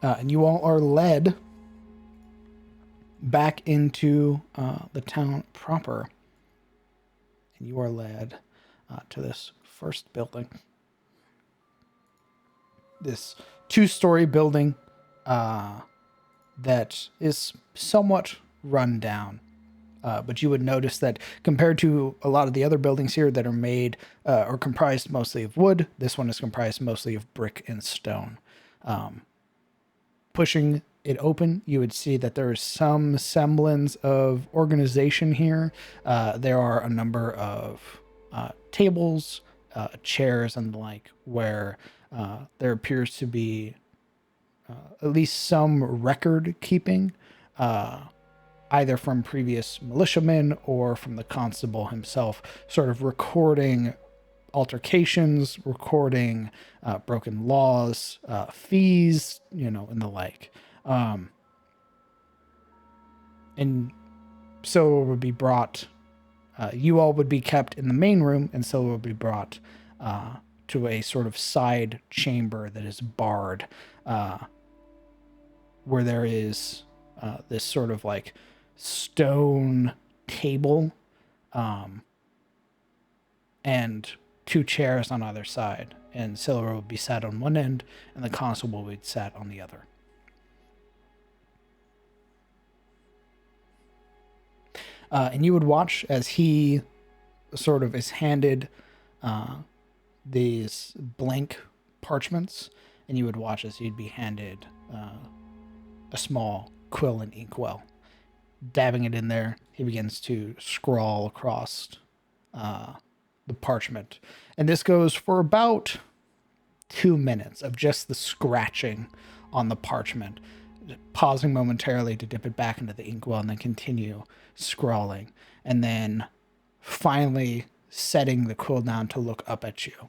And you all are led back into the town proper. And you are led to this first building. This 2-story building that is somewhat run down. But you would notice that compared to a lot of the other buildings here that are made or comprised mostly of wood, this one is comprised mostly of brick and stone. Pushing it open, you would see that there is some semblance of organization here. There are a number of tables, chairs, and the like, where there appears to be at least some record keeping, either from previous militiamen or from the constable himself, sort of recording altercations, recording broken laws, fees, and the like. And so it would be brought, you all would be kept in the main room, and so it would be brought to a sort of side chamber that is barred, where there is this sort of like stone table and 2 chairs on either side. And Silver would be sat on one end, and the constable would be sat on the other. And you would watch as he sort of is handed these blank parchments, and you would watch as he'd be handed a small quill and inkwell. Dabbing it in there, he begins to scrawl across the parchment. And this goes for about 2 minutes of just the scratching on the parchment, pausing momentarily to dip it back into the inkwell and then continue scrawling, and then finally setting the quill down to look up at you,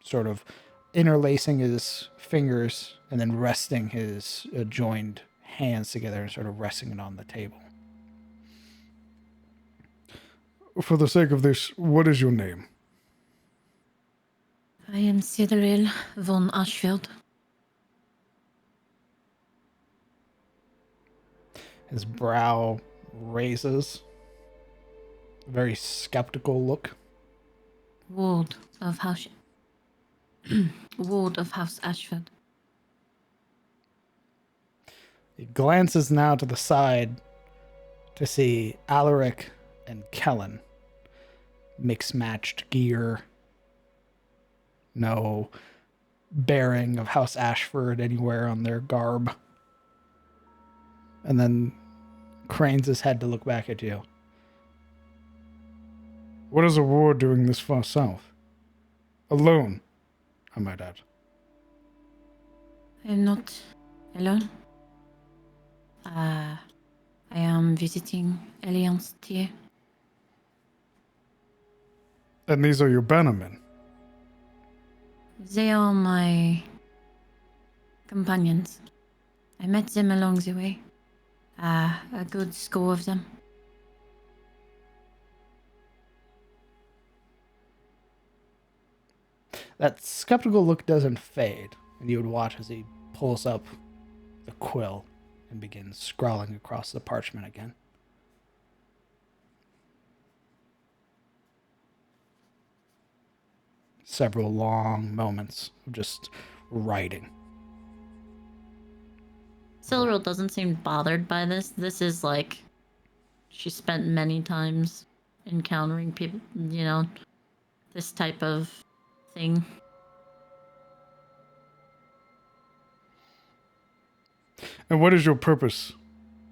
sort of interlacing his fingers and then resting his joined hands together and sort of resting it on the table. For the sake of this, what is your name? I am Cyril von Ashfield. His brow raises. A very skeptical look. Ward of House Ward of House Ashford. He glances now to the side to see Alaric and Kellen. Mix-matched gear. No bearing of House Ashford anywhere on their garb. And then cranes his head to look back at you. What is a war doing this far south? Alone, I might add. I am not alone. I am visiting Alliance Tier. And these are your bannermen. They are my companions. I met them along the way. A good score of them. That skeptical look doesn't fade, and you would watch as he pulls up the quill and begins scrawling across the parchment again. Several long moments of just writing. Silveril doesn't seem bothered by this. This is like she spent many times encountering people, this type of thing. And what is your purpose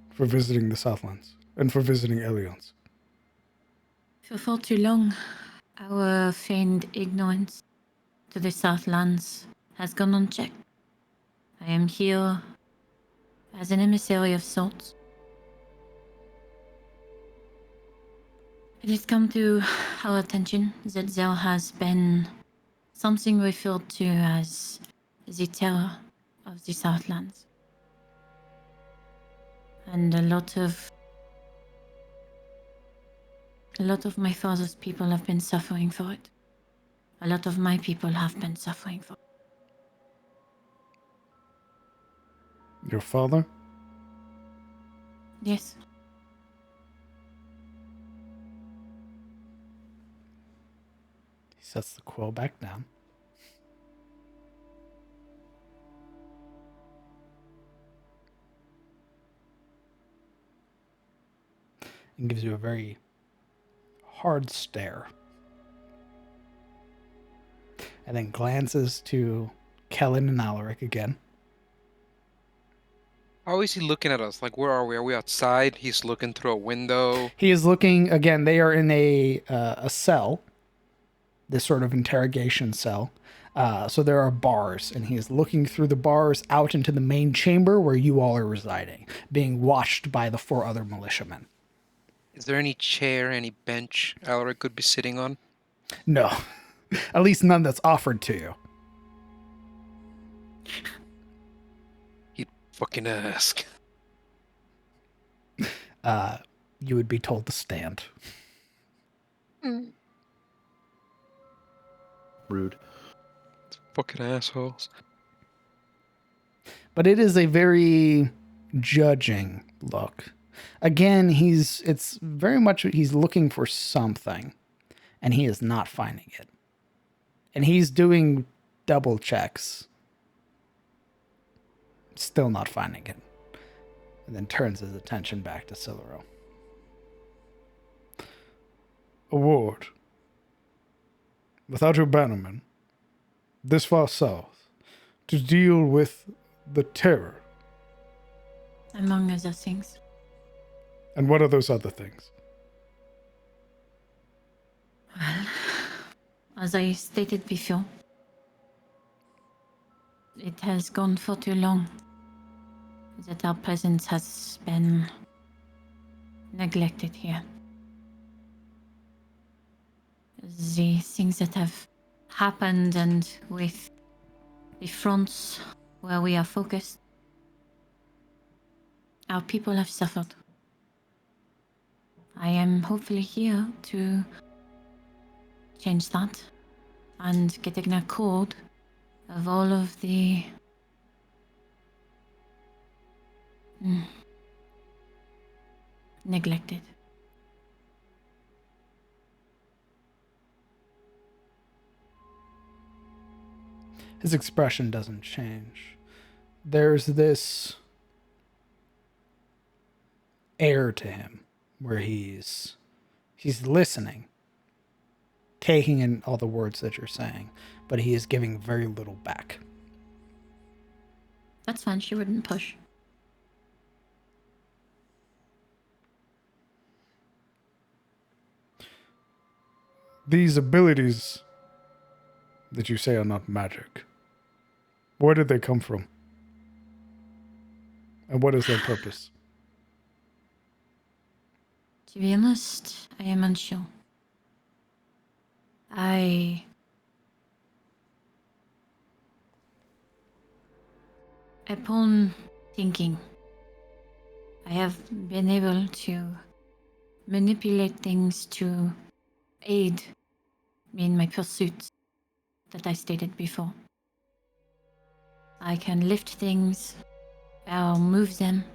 for visiting the Southlands and for visiting Elions? For far too long, our feigned ignorance to the Southlands has gone unchecked. I am here as an emissary of sorts. It has come to our attention that there has been something referred to as the terror of the Southlands. And a lot of my father's people have been suffering for it. A lot of my people have been suffering for it. Your father? Yes. He sets the quill back down. And gives you a very hard stare. And then glances to Kellen and Alaric again. How is he looking at us? Like, where are we? Are we outside? He's looking through a window. He is looking again. They are in a cell, this sort of interrogation cell. So there are bars, and he is looking through the bars out into the main chamber where you all are residing, being watched by the 4 other militiamen. Is there any chair, any bench Alaric could be sitting on? No, at least none that's offered to you. He'd fucking ask. You would be told to stand. Rude. Fucking assholes. But it is a very judging look. Again, it's very much he's looking for something, and he is not finding it. And he's doing double checks. Still not finding it. And then turns his attention back to Siluro. A ward. Without your bannermen. This far south. To deal with the terror. Among other things. And what are those other things? Well, as I stated before, it has gone for too long that our presence has been neglected here. The things that have happened, and with the fronts where we are focused, our people have suffered. I am hopefully here to change that and get an accord of all of the neglected. His expression doesn't change. There's this air to him where he's listening, taking in all the words that you're saying, but he is giving very little back. That's fine. She wouldn't push. These abilities that you say are not magic, where did they come from? And what is their purpose? To be honest, I am unsure. Upon thinking, I have been able to manipulate things to aid me in my pursuits that I stated before. I can lift things or move them,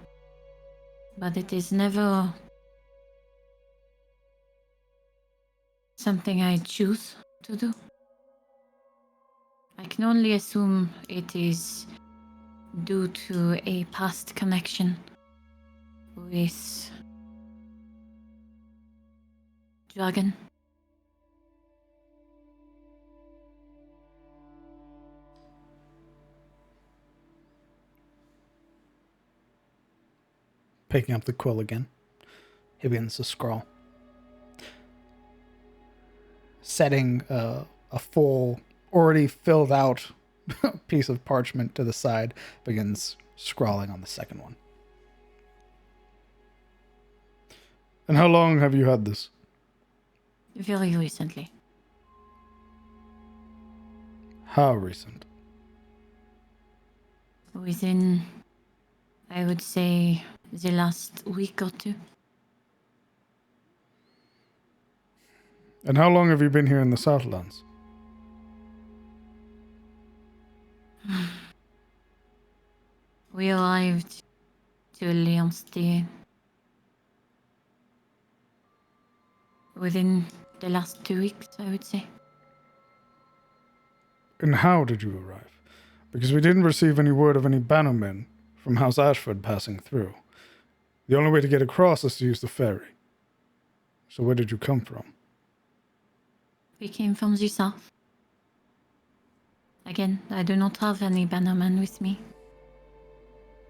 but it is never something I choose to do. I can only assume it is due to a past connection with Dragon. Picking up the quill again, he begins to scroll. Setting a full, already filled out piece of parchment to the side, begins scrawling on the second one. And how long have you had this? Very recently. How recent? Within, I would say, the last week or two. And how long have you been here in the Southlands? We arrived to Leonstein within the last 2 weeks, I would say. And how did you arrive? Because we didn't receive any word of any bannermen from House Ashford passing through. The only way to get across is to use the ferry. So where did you come from? We came from the south. Again, I do not have any bannermen with me.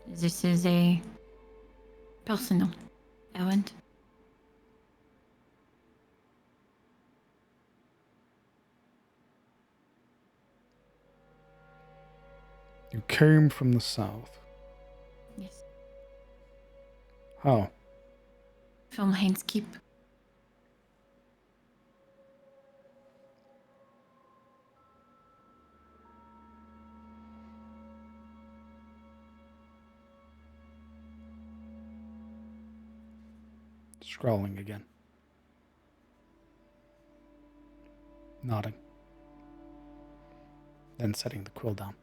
This is a personal errand. You came from the south. Yes. How? From Haines Keep. Scrawling again. Nodding. Then setting the quill down.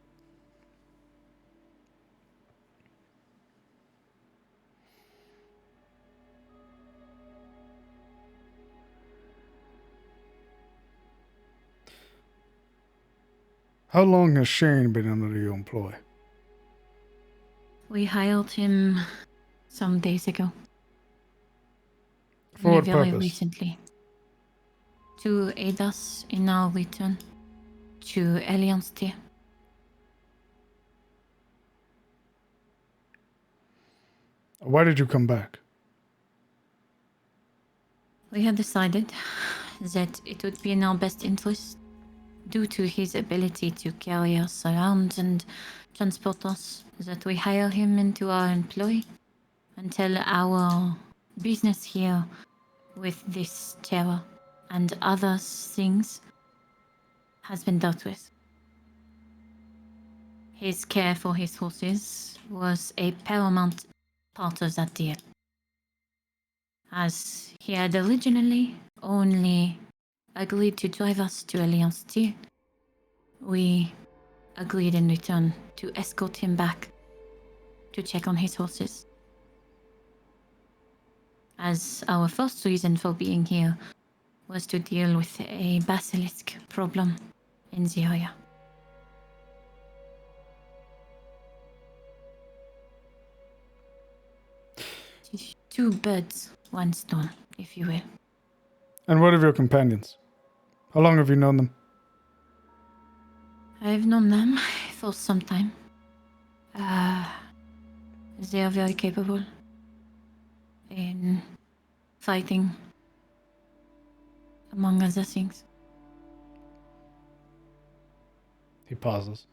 How long has Shane been under your employ? We hired him some days ago. For what Very purpose? recently. To aid us in our return to Elian's Why did you come back? We had decided that it would be in our best interest, due to his ability to carry us around and transport us, that we hire him into our employ until our business here with this terror and other things has been dealt with. His care for his horses was a paramount part of that deal, as he had originally only agreed to drive us to Alliance 2. We agreed in return to escort him back to check on his horses, as our first reason for being here was to deal with a basilisk problem in the area. two birds, one stone, if you will. And what of your companions? How long have you known them? I've known them for some time. They are very capable in fighting, among other things. He pauses,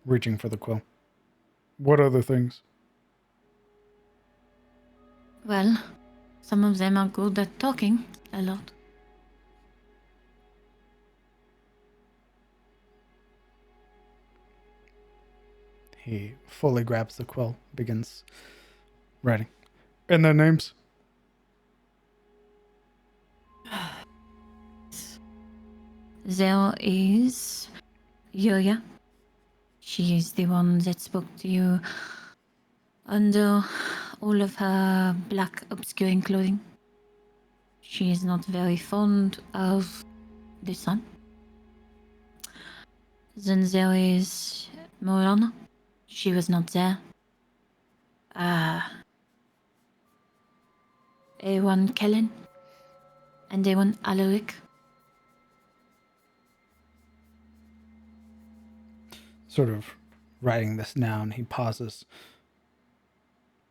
reaching for the quill. What other things? Well, some of them are good at talking a lot. He fully grabs the quill, begins writing. And their names? There is Yuria. She is the one that spoke to you under all of her black obscuring clothing. She is not very fond of the sun. Then there is Morana. She was not there. A1 Kellen and A1 Alaric. Sort of writing this down, he pauses.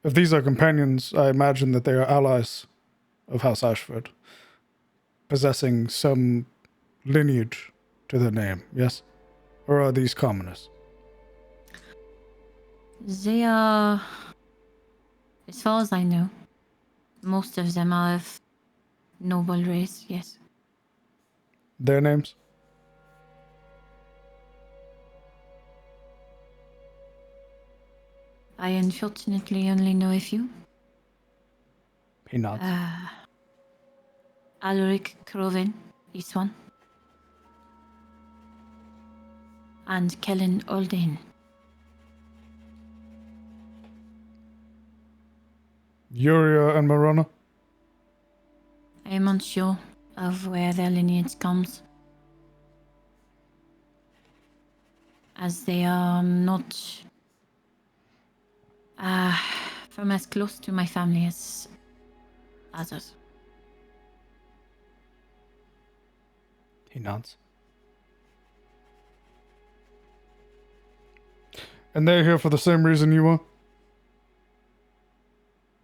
If these are companions, I imagine that they are allies of House Ashford, possessing some lineage to their name, yes? Or are these commoners? They are, as far as I know, most of them are of noble race, yes. Their names? I unfortunately only know a few. He nods. Alaric Roving, this one. And Kellen Alden. Yuria and Morana? I am unsure of where their lineage comes, as they are not from as close to my family as others. He nods. And they're here for the same reason you are?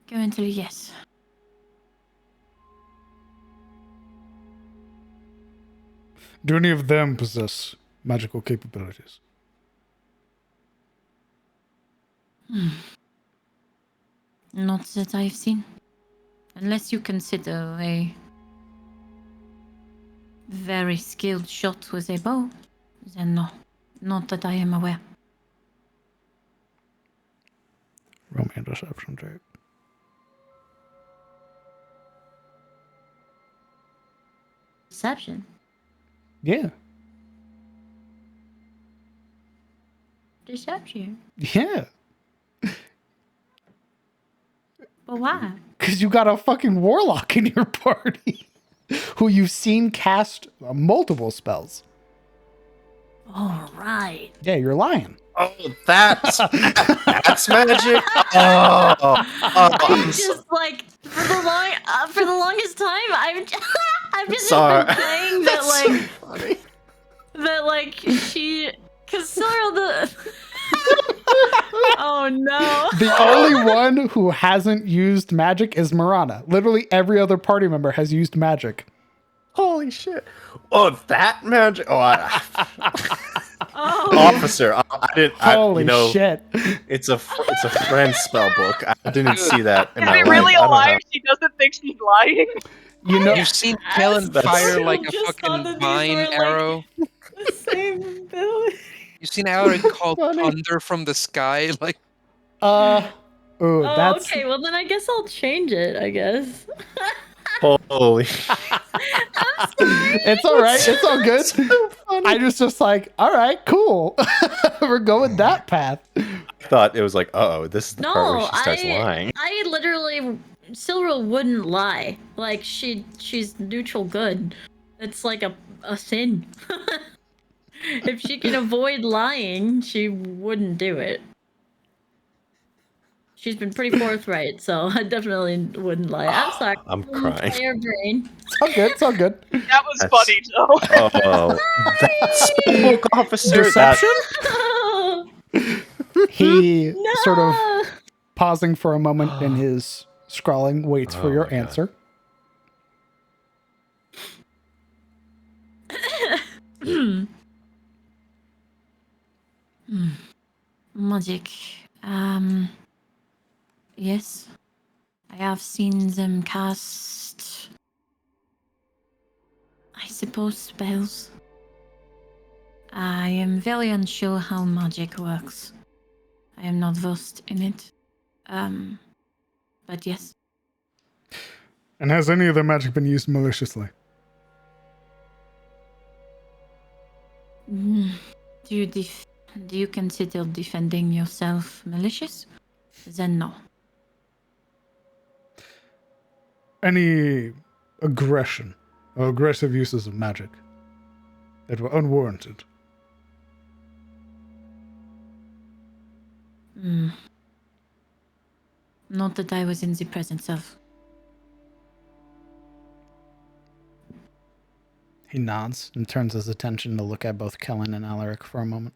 Currently, yes. Do any of them possess magical capabilities? Not that I've seen. Unless you consider a very skilled shot with a bow, then no. Not that I am aware. Roll me a deception check. Deception? Yeah. Deception? Yeah. But why? Because you got a fucking warlock in your party who you've seen cast multiple spells. All right. Yeah, you're lying. Oh, that's magic. Oh, I'm just like for the longest time, I've just Sorry. been saying that like she, because Sorrel the. Oh no. The only one who hasn't used magic is Marana. Literally every other party member has used magic. holy shit! Oh, that magic. Oh, Oh. officer. I didn't. Holy shit. It's a friend spell book. I didn't see that in Is my he life. really I a don't liar? know. She doesn't think she's lying. You know, You've seen Kellen fire like a Just thought fucking that these vine were, like, arrow. The same ability. You've seen Alaric call funny. thunder from the sky. Like, oh, Oh, that's okay. Well, then I guess I'll change it. I guess. Holy. it's all right. It's all good. I just like, all right, cool. We're going that path. I thought it was like, uh-oh, this is the part where No, she starts lying. I literally, Silver wouldn't lie. Like she's neutral good. It's like a sin. If she can avoid lying, she wouldn't do it. She's been pretty forthright, so I definitely wouldn't lie. I'm sorry. I'm crying. Fire brain. It's all good. It's all good. That was That's- funny, Joe. Oh, that's book officer. Deception? Oh, He no! sort of pausing for a moment in his scrawling, waits for Oh your my God. answer. Magic. Yes. I have seen them cast, I suppose, spells. I am very unsure how magic works. I am not versed in it. But yes. And has any of their magic been used maliciously? Do you consider defending yourself malicious? Then no. Any aggression or aggressive uses of magic that were unwarranted? Not that I was in the presence of. He nods and turns his attention to look at both Kellen and Alaric for a moment.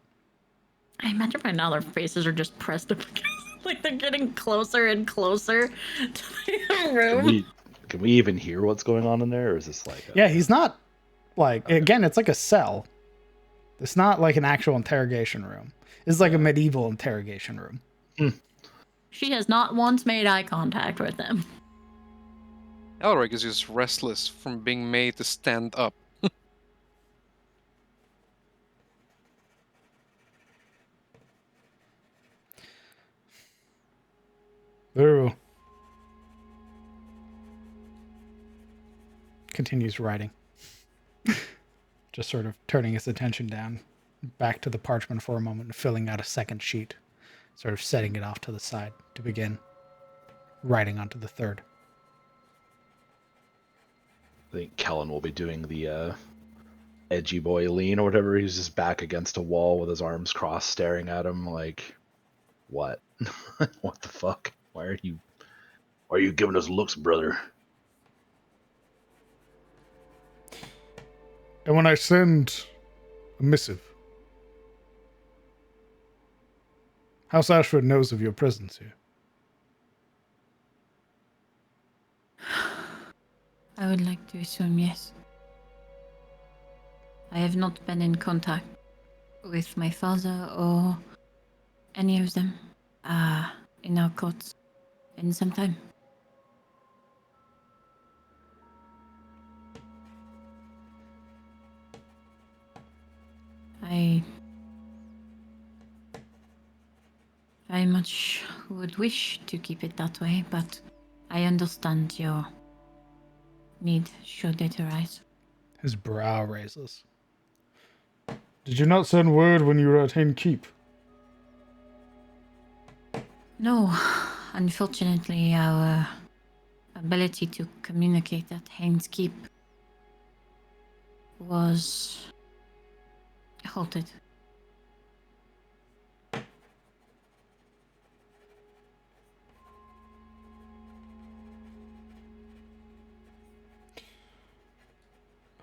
I imagine by now their faces are just pressed up against, like they're getting closer and closer to the room. Can we even hear what's going on in there, or is this like? Yeah, he's not like, again, it's like a cell. It's not like an actual interrogation room. It's like a medieval interrogation room. She has not once made eye contact with them. Elric is just restless from being made to stand up. Very well. Continues writing. Just sort of turning his attention down, back to the parchment for a moment, and filling out a second sheet, sort of setting it off to the side to begin writing onto the third. I think Kellen will be doing the edgy boy lean or whatever. He's just back against a wall with his arms crossed, staring at him like, "What? What the fuck? Why are you giving us looks, brother?" And when I send a missive, House Ashford knows of your presence here. I would like to assume yes. I have not been in contact with my father or any of them in our courts in some time. I very much would wish to keep it that way, but I understand your need should it arise. His brow raises. Did you not send word when you were at Hain Keep? No, unfortunately, our ability to communicate at Hain's Keep was halted.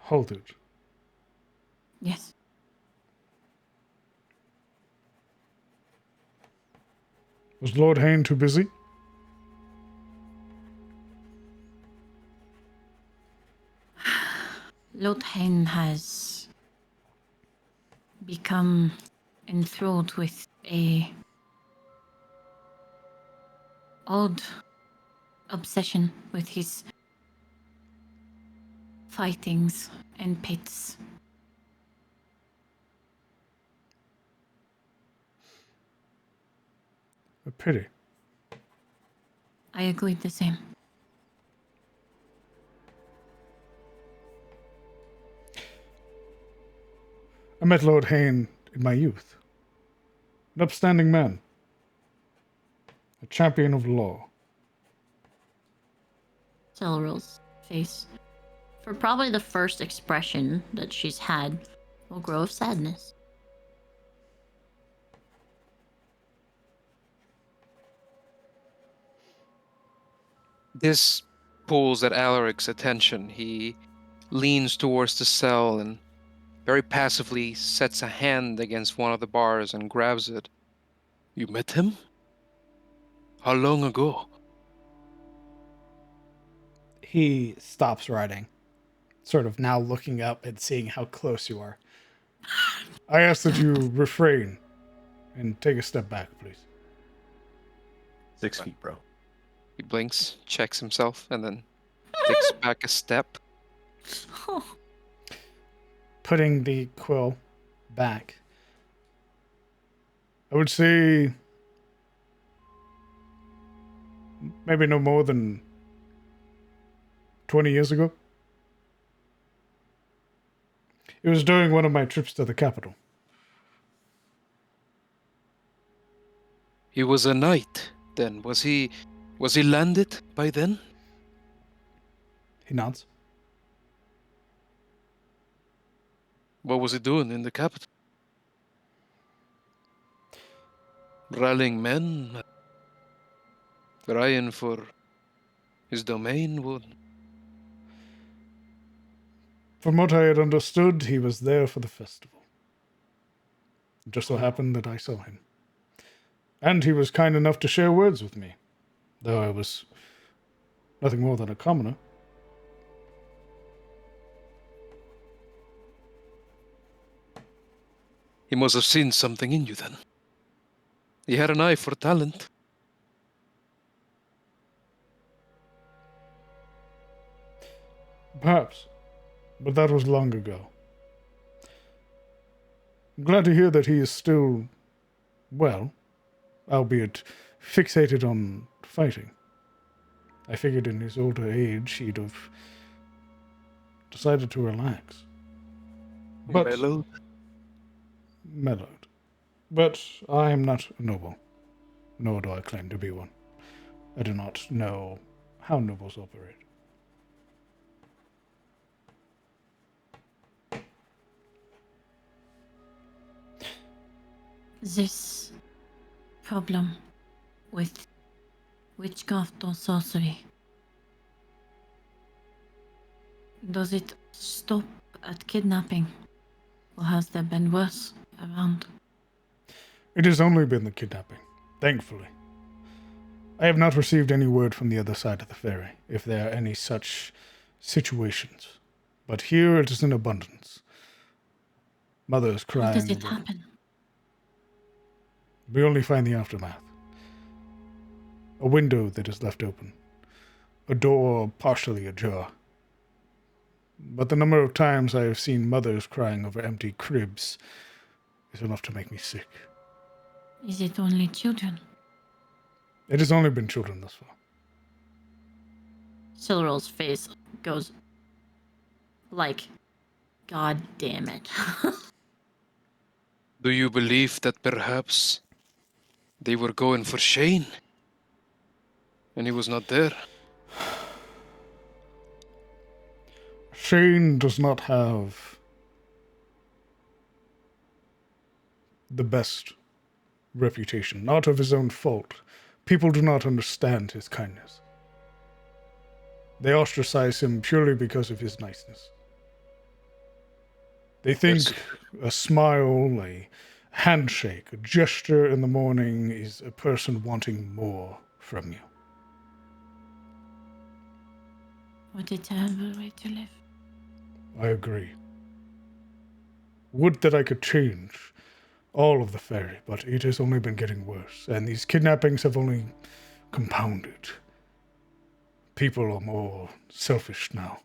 Halted. Yes. Was Lord Hain too busy? Lord Hain has become enthralled with a odd obsession with his fightings and pits. A pity. I agreed the same. I met Lord Hain in my youth. An upstanding man. A champion of law. Celral's face, for probably the first expression that she's had, will grow of sadness. This pulls at Alaric's attention. He leans towards the cell and very passively sets a hand against one of the bars and grabs it. You met him? How long ago? He stops writing, sort of now looking up and seeing how close you are. I ask that you refrain and take a step back, please. 6 feet, bro. He blinks, checks himself, and then takes back a step. Putting the quill back. I would say maybe no more than 20 years ago. It was during one of my trips to the capital. He was a knight then. Was he landed by then? He nods. What was he doing in the capital? Rallying men? Vying for his domain? What? From what I had understood, he was there for the festival. It just so happened that I saw him. And he was kind enough to share words with me, though I was nothing more than a commoner. He must have seen something in you then. He had an eye for talent. Perhaps, but that was long ago. I'm glad to hear that he is still well, albeit fixated on fighting. I figured in his older age he'd have decided to relax. But mellowed. But I am not a noble, nor do I claim to be one. I do not know how nobles operate. This problem with witchcraft or sorcery, does it stop at kidnapping, or has there been worse around? It has only been the kidnapping, thankfully. I have not received any word from the other side of the ferry, if there are any such situations. But here it is in abundance. Mothers crying. How does it happen? We only find the aftermath. A window that is left open. A door partially ajar. But the number of times I have seen mothers crying over empty cribs is enough to make me sick. Is it only children? It has only been children thus far. Silrol's face goes like, God damn it. Do you believe that perhaps they were going for Shane? And he was not there? Shane does not have the best reputation, not of his own fault. People do not understand his kindness. They ostracize him purely because of his niceness. They think a smile, a handshake, a gesture in the morning is a person wanting more from you. What a terrible way to live. I agree. Would that I could change all of the ferry, but it has only been getting worse, and these kidnappings have only compounded. People are more selfish now.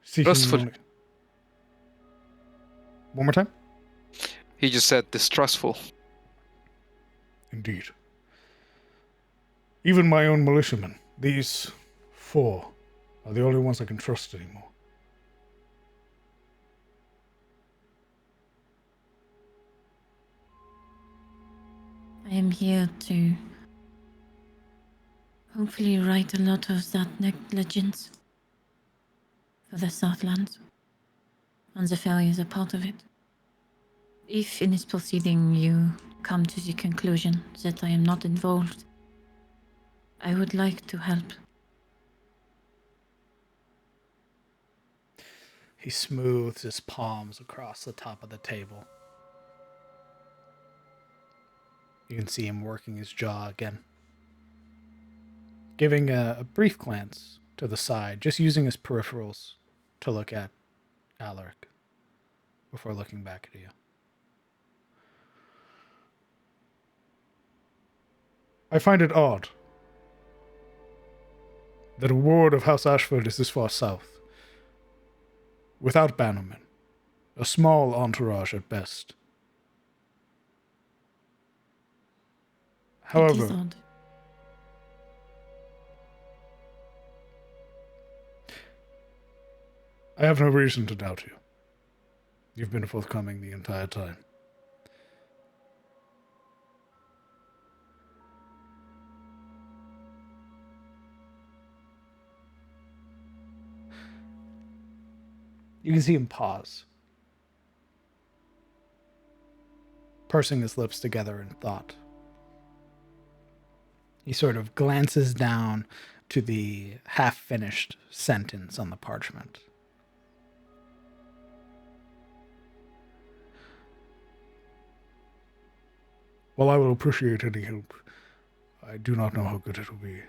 Trustful. One more time? He just said distrustful. Indeed. Even my own militiamen, these 4, are the only ones I can trust anymore. I am here to hopefully write a lot of that legends for the Southlands, and the ferry is a part of it. If in this proceeding you come to the conclusion that I am not involved, I would like to help. He smooths his palms across the top of the table. You can see him working his jaw again. Giving a brief glance to the side, just using his peripherals to look at Alaric before looking back at you. I find it odd that a ward of House Ashford is this far south, without bannermen, a small entourage at best. It is However, odd. I have no reason to doubt you. You've been forthcoming the entire time. You can see him pause, pursing his lips together in thought. He sort of glances down to the half-finished sentence on the parchment. While I will appreciate any help, I do not know how good it will be.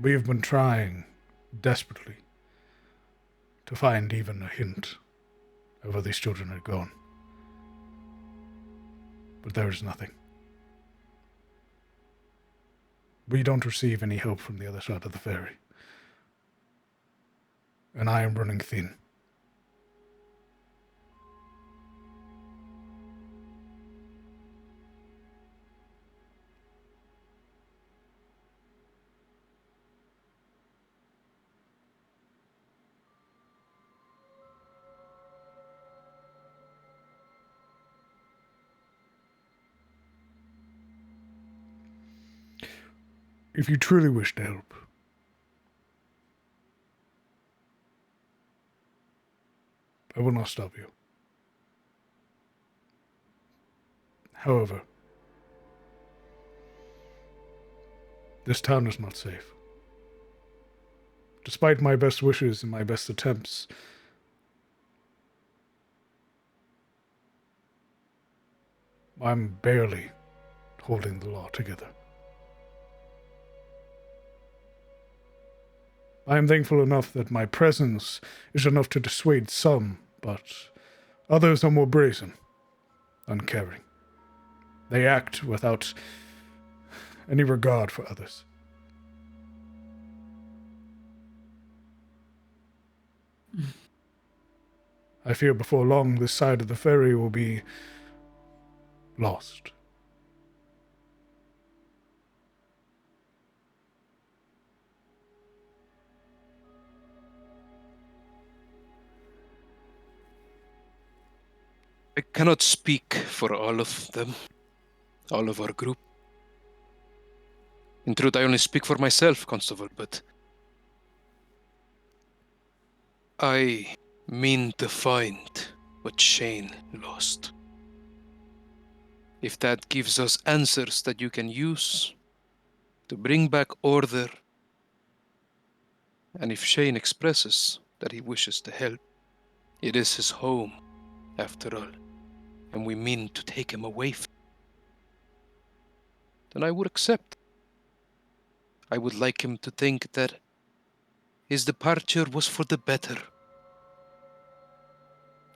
We have been trying desperately to find even a hint of where these children had gone. But there is nothing. We don't receive any help from the other side of the ferry. And I am running thin. If you truly wish to help, I will not stop you. However, this town is not safe. Despite my best wishes and my best attempts, I'm barely holding the law together. I am thankful enough that my presence is enough to dissuade some, but others are more brazen, uncaring. They act without any regard for others. I fear before long this side of the ferry will be lost. I cannot speak for all of them, all of our group. In truth, I only speak for myself, Constable, but I mean to find what Shane lost. If that gives us answers that you can use to bring back order, and if Shane expresses that he wishes to help, it is his home, after all, and we mean to take him away from it, then I would accept. I would like him to think that his departure was for the better,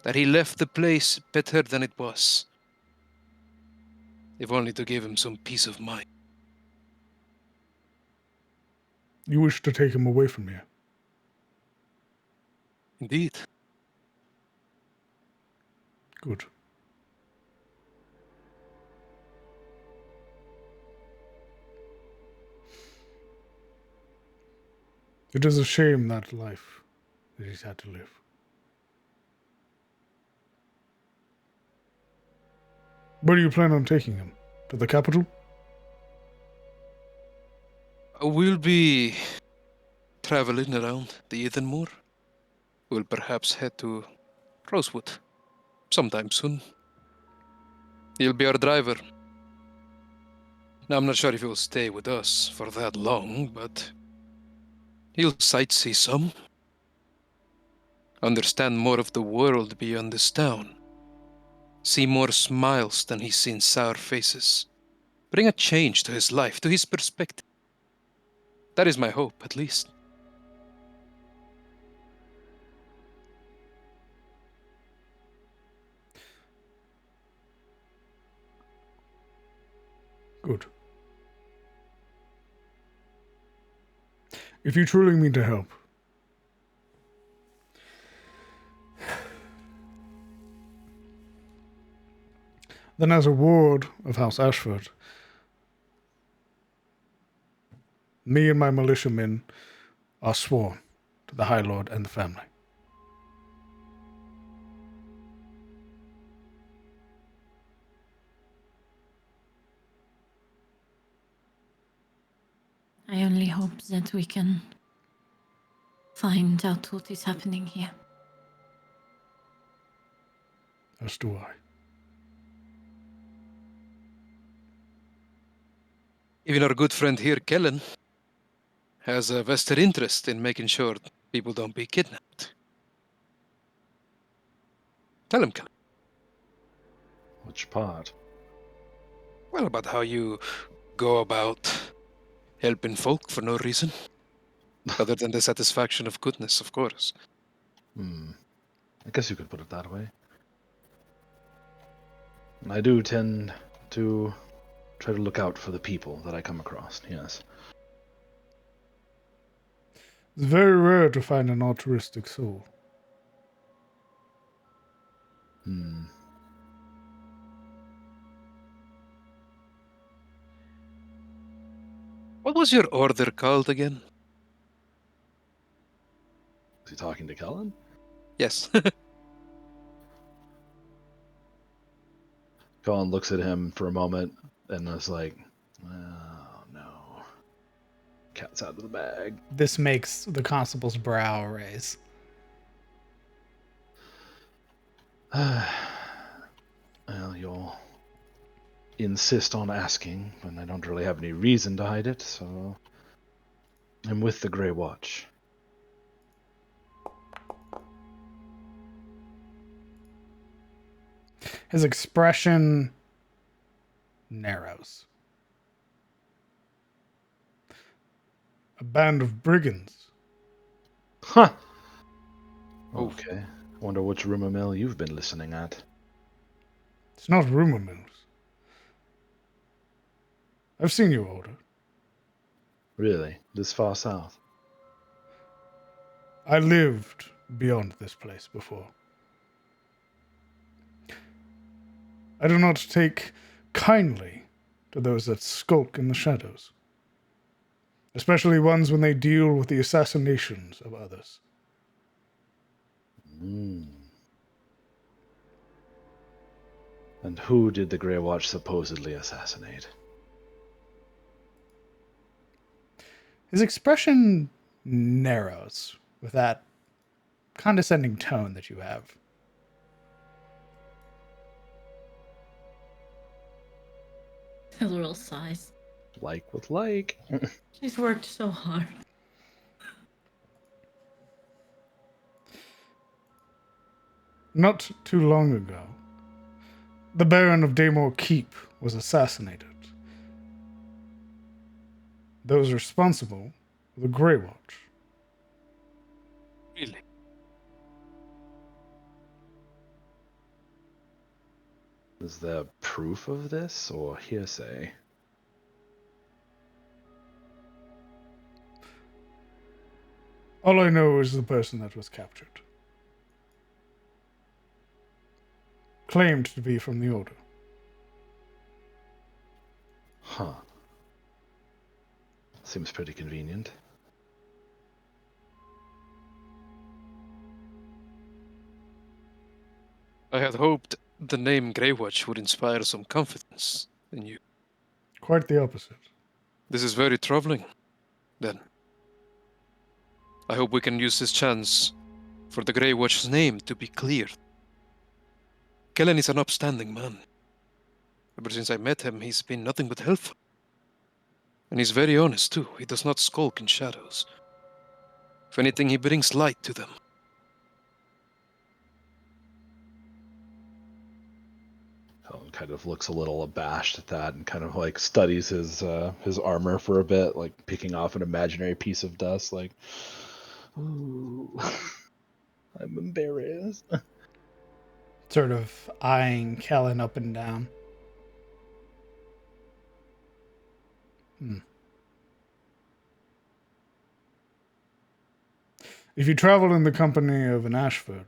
that he left the place better than it was, if only to give him some peace of mind. You wish to take him away from here. Indeed. Good. It is a shame that life that he's had to live. Where do you plan on taking him? To the capital? We'll be traveling around the Edenmoor. We'll perhaps head to Rosewood sometime soon. He'll be our driver. Now, I'm not sure if he'll stay with us for that long, but he'll sightsee some. Understand more of the world beyond this town. See more smiles than he's seen sour faces. Bring a change to his life, to his perspective. That is my hope, at least. Good. If you truly mean to help, then as a ward of House Ashford, me and my militiamen are sworn to the High Lord and the family. I only hope that we can find out what is happening here. As do I. Even our good friend here, Kellen, has a vested interest in making sure people don't be kidnapped. Tell him, Kellen. Which part? Well, about how you go about helping folk for no reason. Other than the satisfaction of goodness, of course. I guess you could put it that way. I do tend to try to look out for the people that I come across, yes. It's very rare to find an altruistic soul. What was your order called again? Is he talking to Kellen? Yes. Colin looks at him for a moment and is like, oh no. Cat's out of the bag. This makes the constable's brow raise. Well, you'll insist on asking, and I don't really have any reason to hide it, so I'm with the Grey Watch. His expression narrows. A band of brigands. Huh! Okay. Wonder which rumor mill you've been listening at. It's not rumor mills. I've seen your order. Really? This far south? I lived beyond this place before. I do not take kindly to those that skulk in the shadows, especially ones when they deal with the assassinations of others. And who did the Grey Watch supposedly assassinate? His expression narrows with that condescending tone that you have. A little sighs. Like with like. She's worked so hard. Not too long ago, the Baron of Daymore Keep was assassinated. Those responsible were the Grey Watch. Really? Is there proof of this, or hearsay? All I know is the person that was captured claimed to be from the Order. Huh. Seems pretty convenient. I had hoped the name Greywatch would inspire some confidence in you. Quite the opposite. This is very troubling, then. I hope we can use this chance for the Greywatch's name to be cleared. Kellen is an upstanding man. Ever since I met him, he's been nothing but helpful. And he's very honest, too. He does not skulk in shadows. If anything, he brings light to them. Helen kind of looks a little abashed at that and kind of like studies his armor for a bit, like picking off an imaginary piece of dust, like, ooh, I'm embarrassed. Sort of eyeing Kellen up and down. If you travel in the company of an Ashford,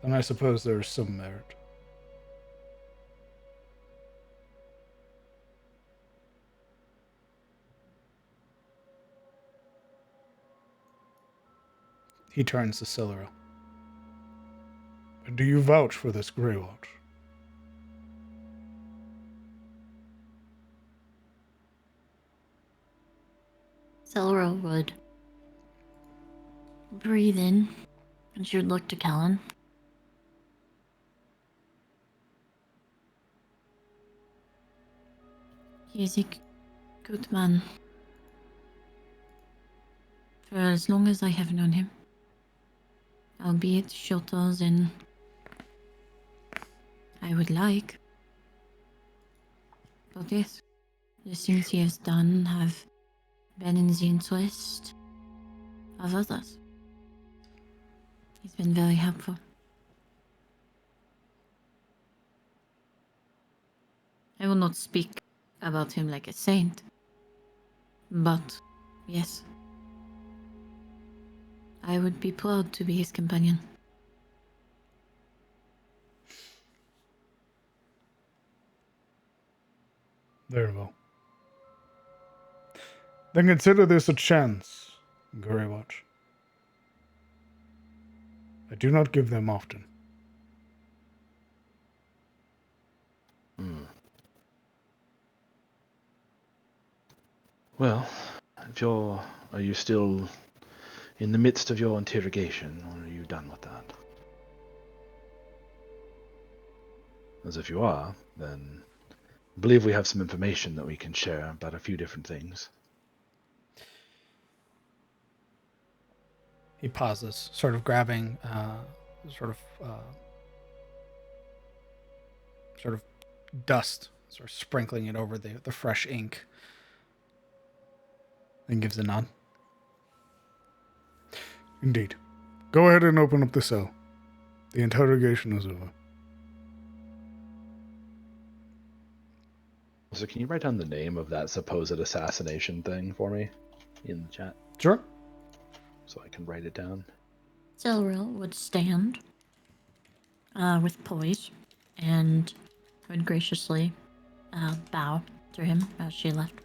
then I suppose there is some merit. He turns to Siluro. Do you vouch for this Grey Watch? Silro would breathe in, and she would look to Kellen. He is a good man. For as long as I have known him, albeit shorter than I would like. But yes, the things he has done have been in the interest of others. He's been very helpful. I will not speak about him like a saint, but yes, I would be proud to be his companion. Very well. Then consider this a chance, Grey Watch. I do not give them often. Well, are you still in the midst of your interrogation, or are you done with that? As if you are, then I believe we have some information that we can share about a few different things. He pauses, sort of grabbing, sort of dust, sort of sprinkling it over the fresh ink. Then gives a nod. Indeed. Go ahead and open up the cell. The interrogation is over. So can you write down the name of that supposed assassination thing for me in the chat? Sure. So I can write it down. Zelril would stand with poise and would graciously bow to him as she left.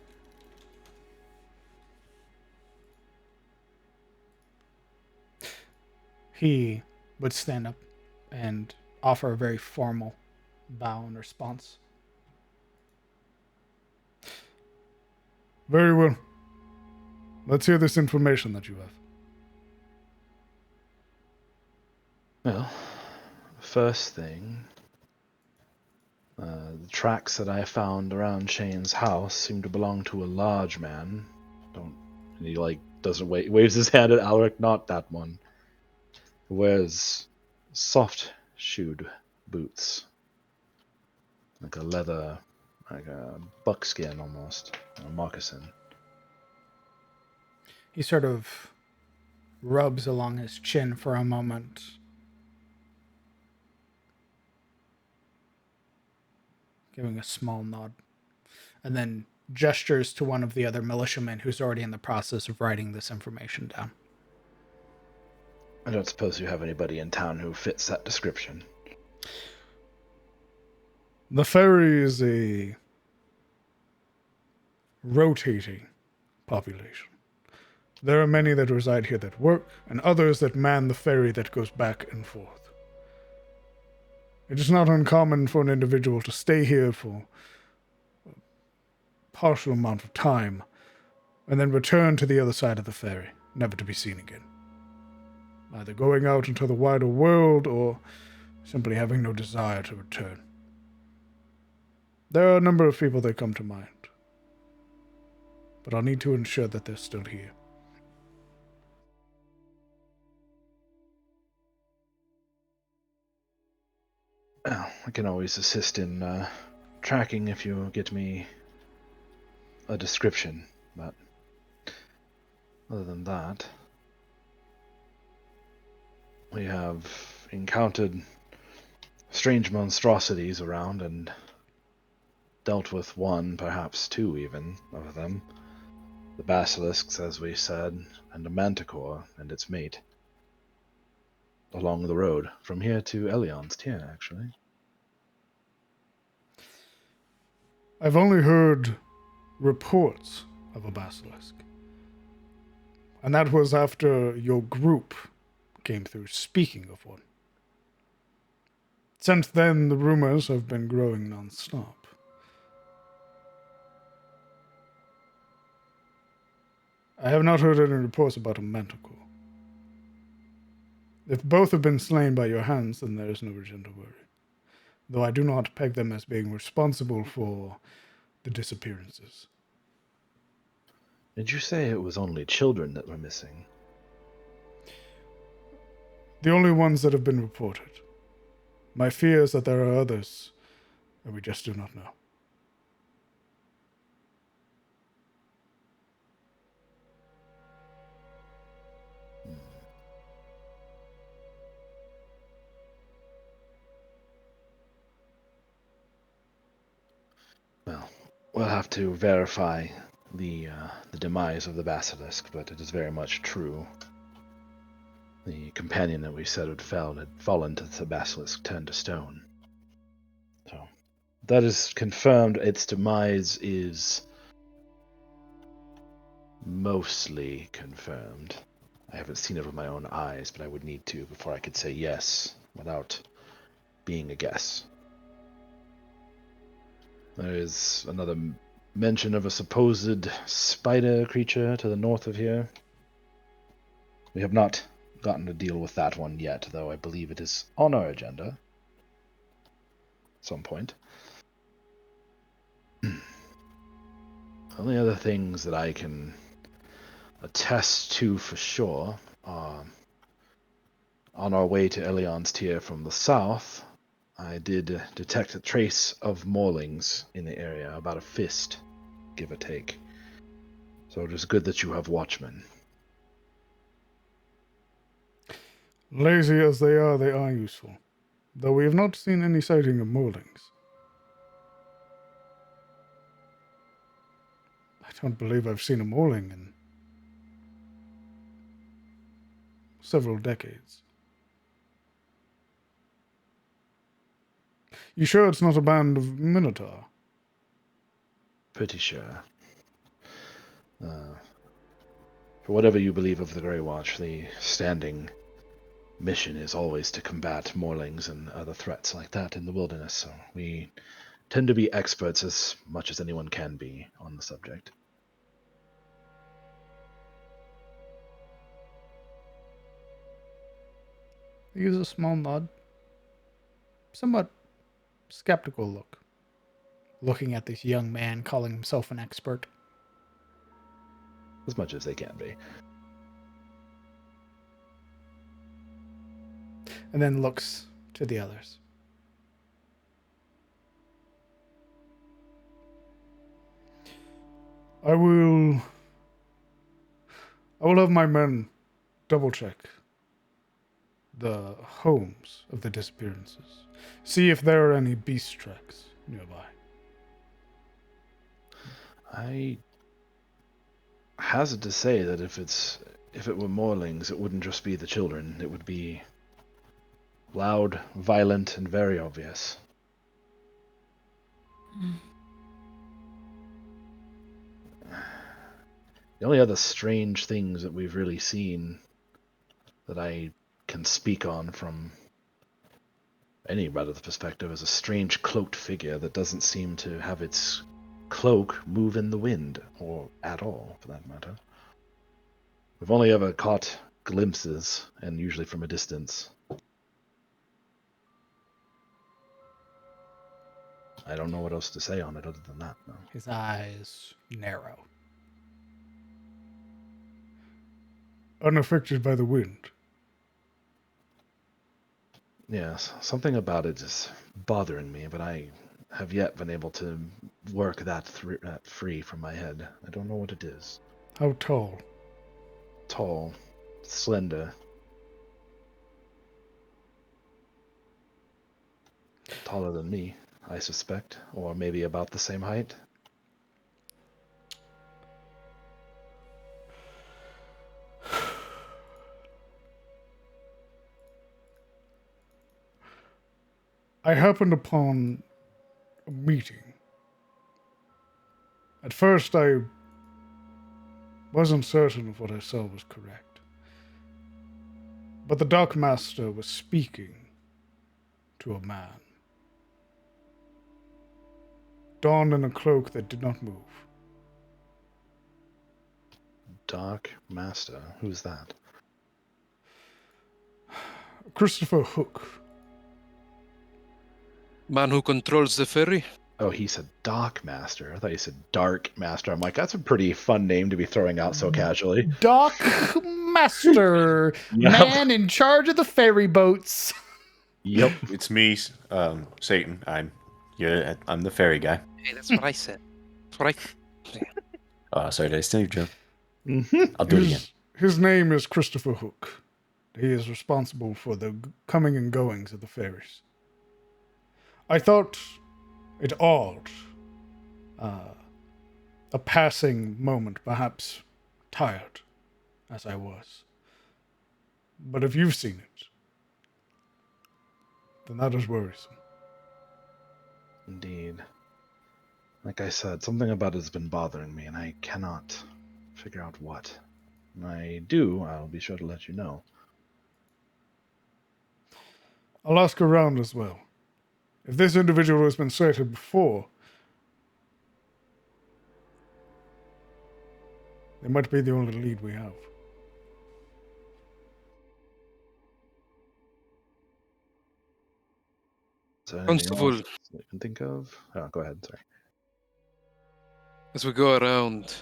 He would stand up and offer a very formal bow in response. Very well. Let's hear this information that you have. Well, first thing, the tracks that I found around Shane's house seem to belong to a large man. And he doesn't waves his hand at Alaric, not that one. Who wears soft-shoed boots, like a leather, like a buckskin almost, a moccasin. He sort of rubs along his chin for a moment. Giving a small nod. And then gestures to one of the other militiamen who's already in the process of writing this information down. I don't suppose you have anybody in town who fits that description. The ferry is a rotating population. There are many that reside here that work, and others that man the ferry that goes back and forth. It is not uncommon for an individual to stay here for a partial amount of time, and then return to the other side of the ferry, never to be seen again. Either going out into the wider world, or simply having no desire to return. There are a number of people that come to mind. but I'll need to ensure that they're still here. Well, I can always assist in tracking if you get me a description, but other than that, we have encountered strange monstrosities around and dealt with one, perhaps two even, of them. The basilisks, as we said, and a manticore and its mate. Along the road, from here to Elion's Tier, actually. I've only heard reports of a basilisk. And that was after your group came through, speaking of one. Since then, the rumors have been growing non-stop. I have not heard any reports about a manticore. If both have been slain by your hands, then there is no reason to worry. Though I do not peg them as being responsible for the disappearances. Did you say it was only children that were missing? The only ones that have been reported. My fear is that there are others, and we just do not know. Well, we'll have to verify the demise of the basilisk, but it is very much true. The companion that we said had fallen to the basilisk turned to stone. So that is confirmed. Its demise is mostly confirmed. I haven't seen it with my own eyes, but I would need to before I could say yes without being a guess. There is another mention of a supposed spider creature to the north of here. We have not gotten to deal with that one yet, though I believe it is on our agenda at some point. Only other things that I can attest to for sure are on our way to Elion's Tier from the south. I did detect a trace of maulings in the area, about a fist, give or take. So it is good that you have watchmen. Lazy as they are useful. Though we have not seen any sighting of moldings. I don't believe I've seen a mauling in several decades. You sure it's not a band of Minotaur? Pretty sure. For whatever you believe of the Grey Watch, the standing mission is always to combat maulings and other threats like that in the wilderness, so we tend to be experts as much as anyone can be on the subject. He gives a small nod. Somewhat skeptical look. Looking at this young man calling himself an expert. As much as they can be. And then looks to the others. I will have my men double check the homes of the disappearances. See if there are any beast tracks nearby. I hazard to say that if it were maulings, it wouldn't just be the children. It would be loud, violent, and very obvious. The only other strange things that we've really seen that I can speak on from any relative perspective is a strange cloaked figure that doesn't seem to have its cloak move in the wind, or at all, for that matter. We've only ever caught glimpses, and usually from a distance. I don't know what else to say on it other than that, no. His eyes narrow. unaffected by the wind. Yes, something about it is bothering me, but I have yet been able to work that free from my head. I don't know what it is. How tall? Tall, slender. Taller than me, I suspect, or maybe about the same height. I happened upon a meeting. At first, I wasn't certain if what I saw was correct. But the Dark Master was speaking to a man, donned in a cloak that did not move. Dark Master? Who's that? Christopher Hook. Man who controls the ferry? Oh, he said Dark Master. I thought he said Dark Master. I'm like, that's a pretty fun name to be throwing out so casually. Doc Master, Yep. man in charge of the ferry boats. Yep. It's me, Satan. I'm the fairy guy. Hey, that's what I said. That's what I... Sorry, did I steal your joke? Mm-hmm. I'll do it again. His name is Christopher Hook. He is responsible for the coming and goings of the ferries. I thought it odd, a passing moment, perhaps tired, as I was. But if you've seen it, then that is worrisome. Indeed. Like I said, something about it has been bothering me, and I cannot figure out what. When I do, I'll be sure to let you know. I'll ask around as well. If this individual has been sighted before, they might be the only lead we have. Is there anything Constable, else you can think of? Oh, go ahead, sorry. as we go around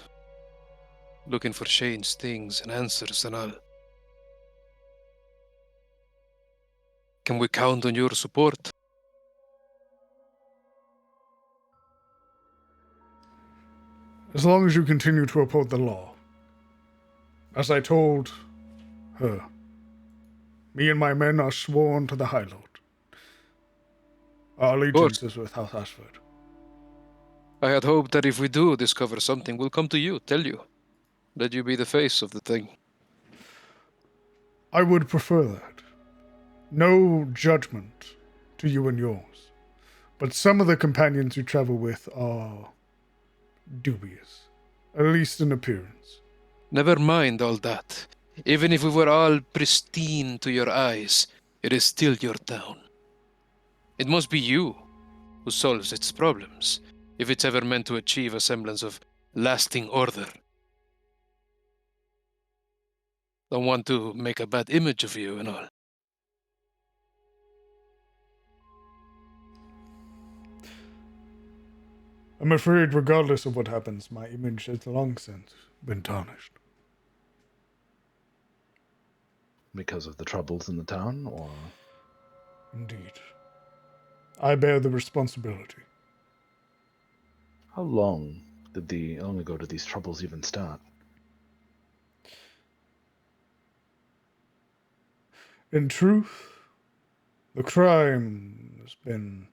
looking for Shane's things and answers and all, can we count on your support? As long as you continue to uphold the law. As I told her, me and my men are sworn to the High Lord. Our allegiance is with House Ashford. I had hoped that if we do discover something, we'll come to you, tell you. Let you be the face of the thing. I would prefer that. No judgment to you and yours. But some of the companions you travel with are dubious, at least in appearance. Never mind all that. Even if we were all pristine to your eyes, it is still your town. It must be you who solves its problems, if it's ever meant to achieve a semblance of lasting order. Don't want to make a bad image of you and all. I'm afraid, regardless of what happens, my image has long since been tarnished. Because of the troubles in the town, or? Indeed. I bear the responsibility. How long ago did these troubles even start? In truth, the crime has been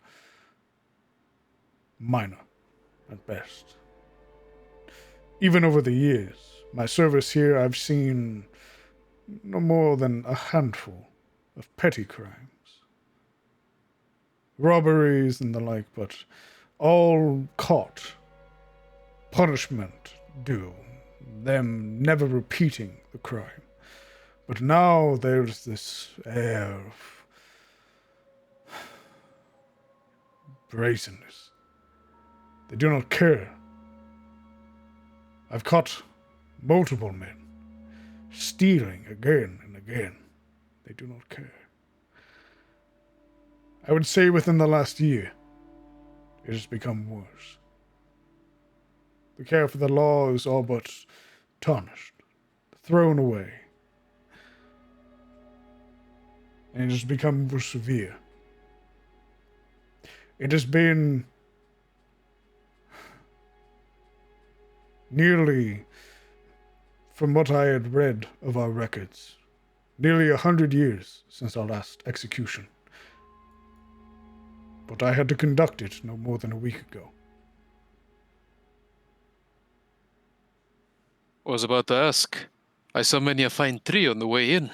minor at best. Even over the years, my service here, I've seen no more than a handful of petty crimes. Robberies and the like, but all caught. Punishment due. Them never repeating the crime. But now there's this air of brazenness. They do not care. I've caught multiple men stealing again and again. They do not care. I would say within the last year, it has become worse. The care for the law is all but tarnished, thrown away. and it has become more severe. It has been nearly, from what I had read of our records, nearly 100 years since our last execution. But I had to conduct it no more than a week ago. Was about to ask. I saw many a fine tree on the way in.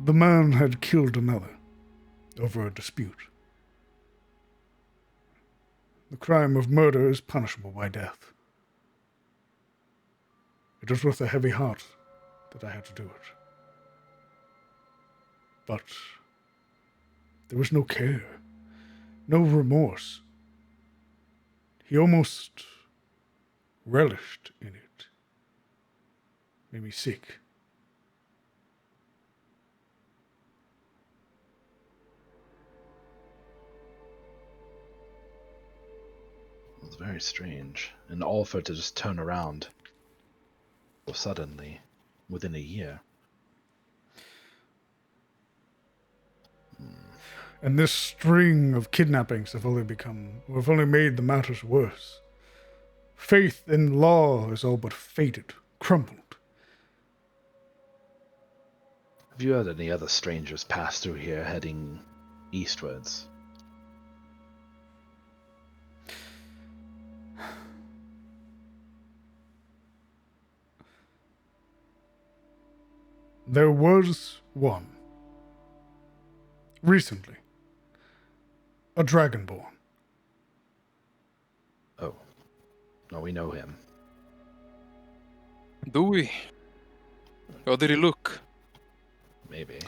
The man had killed another over a dispute. The crime of murder is punishable by death. It was with a heavy heart that I had to do it. But there was no care, no remorse. He almost relished in it. Made me sick. It was very strange, and all for it to just turn around so suddenly, within a year. And this string of kidnappings have only made the matters worse. Faith in law is all but faded, crumbled. Have you had any other strangers pass through here heading eastwards? There was one. Recently. A dragonborn. Oh. No, we know him. Do we? How did he look? Maybe.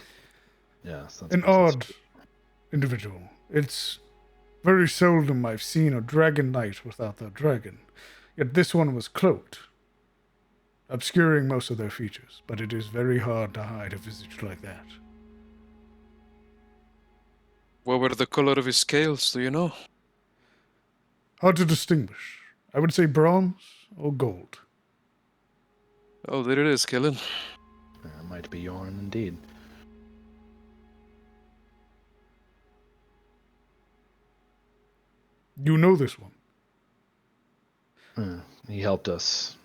Yeah, sounds An pretty odd suspicious. individual. It's very seldom I've seen a dragon knight without their dragon. Yet this one was cloaked, obscuring most of their features, but it is very hard to hide a visage like that. What were the color of his scales, do you know? Hard to distinguish. I would say bronze or gold. Oh, there it is, Kellen. It might be Yorn indeed. You know this one. He helped us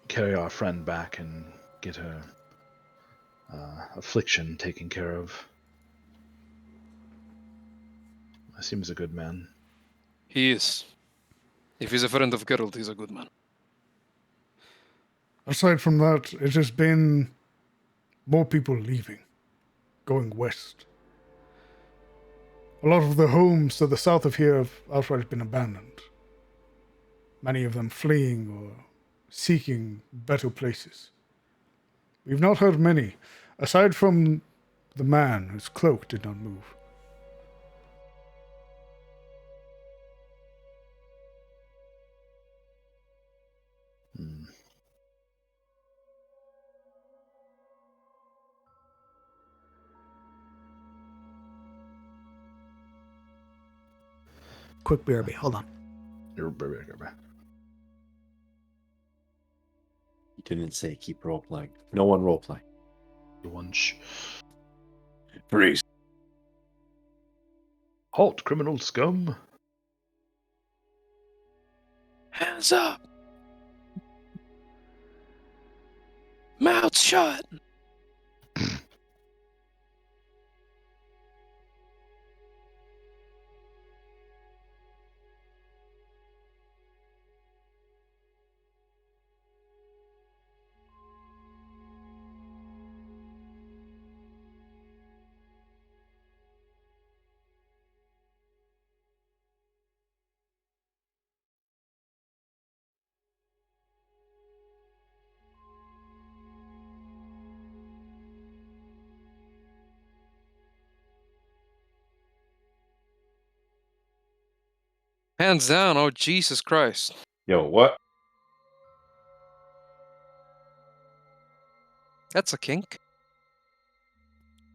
carry our friend back and get her affliction taken care of. He seems a good man. He is. If he's a friend of Geralt, he's a good man. Aside from that, it has been more people leaving, going west. A lot of the homes to the south of here have outright been abandoned. Many of them fleeing or seeking better places. We've not heard many, aside from the man whose cloak did not move. Quick BRB, hold on. You didn't say keep role-playing. No one role-play. Freeze. Halt, criminal scum. Hands up! Mouth shut! Hands down, oh Jesus Christ. Yo, what? That's a kink.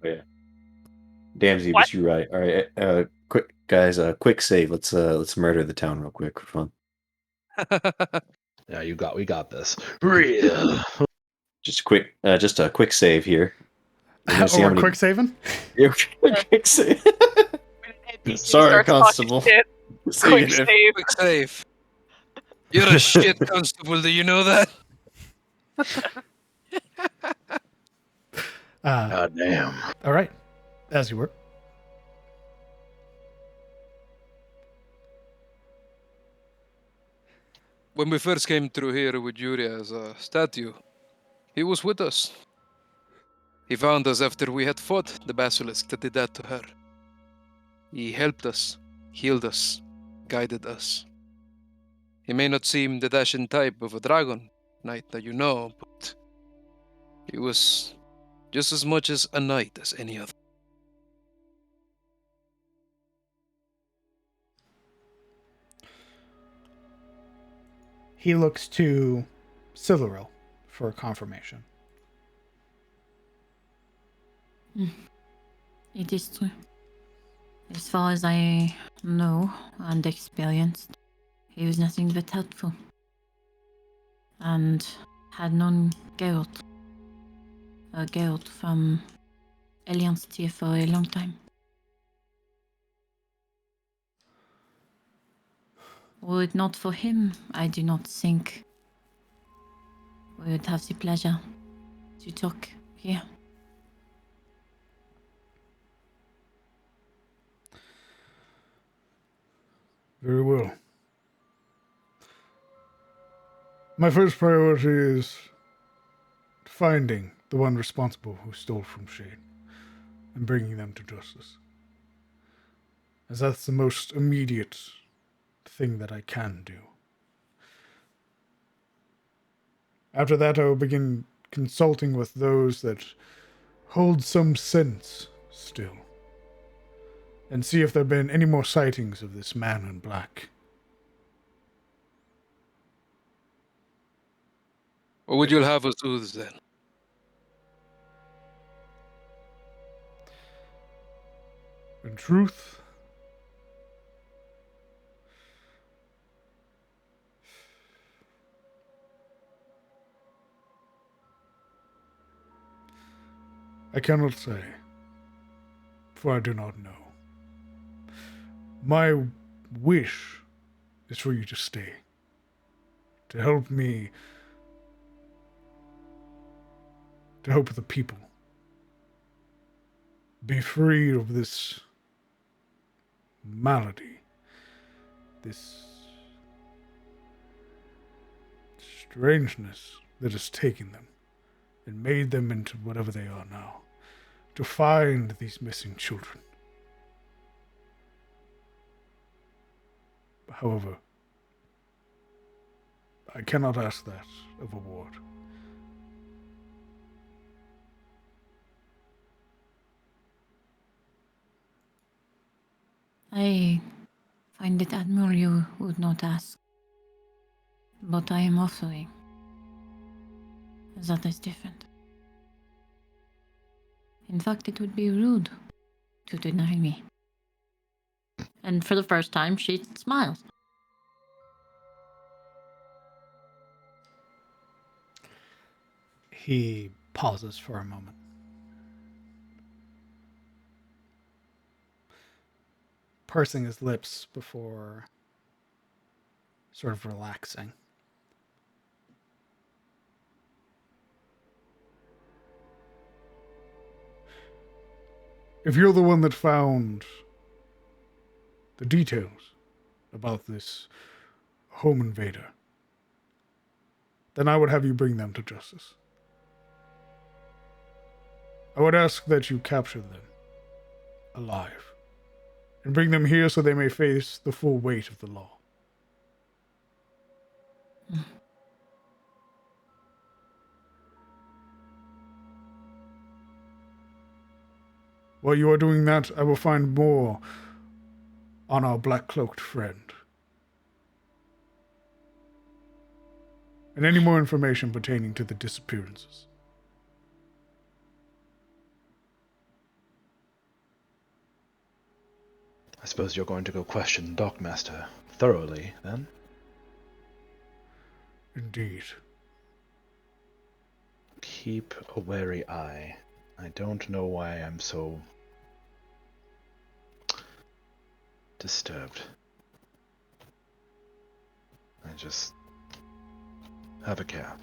Oh, yeah. Damn, Zebus, What? you're right. All right, quick guys, quick save. Let's murder the town real quick for fun. Yeah, we got this. Real. Just a quick save here. We're gonna see Or how a many. quick saving? Yeah, quick save. When an NPC Sorry, starts Constable. talking shit, quick Negative. save. Quick save. You're a shit constable, do you know that? God damn. All right. As you were. When we first came through here with Yuri as a statue, he was with us. He found us after we had fought the basilisk that did that to her. He helped us, healed us, guided us. He may not seem the dashing type of a dragon knight that you know, but he was just as much as a knight as any other. He looks to Siluril for confirmation. It is true. As far as I know and experienced, he was nothing but helpful. And had known Geralt from Alliance Tier for a long time. Were it not for him, I do not think we would have the pleasure to talk here. Very well. My first priority is finding the one responsible who stole from Shade and bringing them to justice. As that's the most immediate thing that I can do. After that, I will begin consulting with those that hold some sense still, and see if there have been any more sightings of this man in black. What would you have us do then? In truth, I cannot say, for I do not know. My wish is for you to stay, to help me, to help the people be free of this malady, this strangeness that has taken them and made them into whatever they are now, to find these missing children. However, I cannot ask that of a ward. I find it admirable you would not ask. But I am offering. That is different. In fact, it would be rude to deny me. And for the first time, she smiles. He pauses for a moment. Pursing his lips before sort of relaxing. If you're the one that found the details about this home invader, then I would have you bring them to justice. I would ask that you capture them alive and bring them here so they may face the full weight of the law. While you are doing that, I will find more on our black-cloaked friend. And any more information pertaining to the disappearances. I suppose you're going to go question Dockmaster thoroughly, then? Indeed. keep a wary eye. I don't know why I'm so disturbed. I just have a care.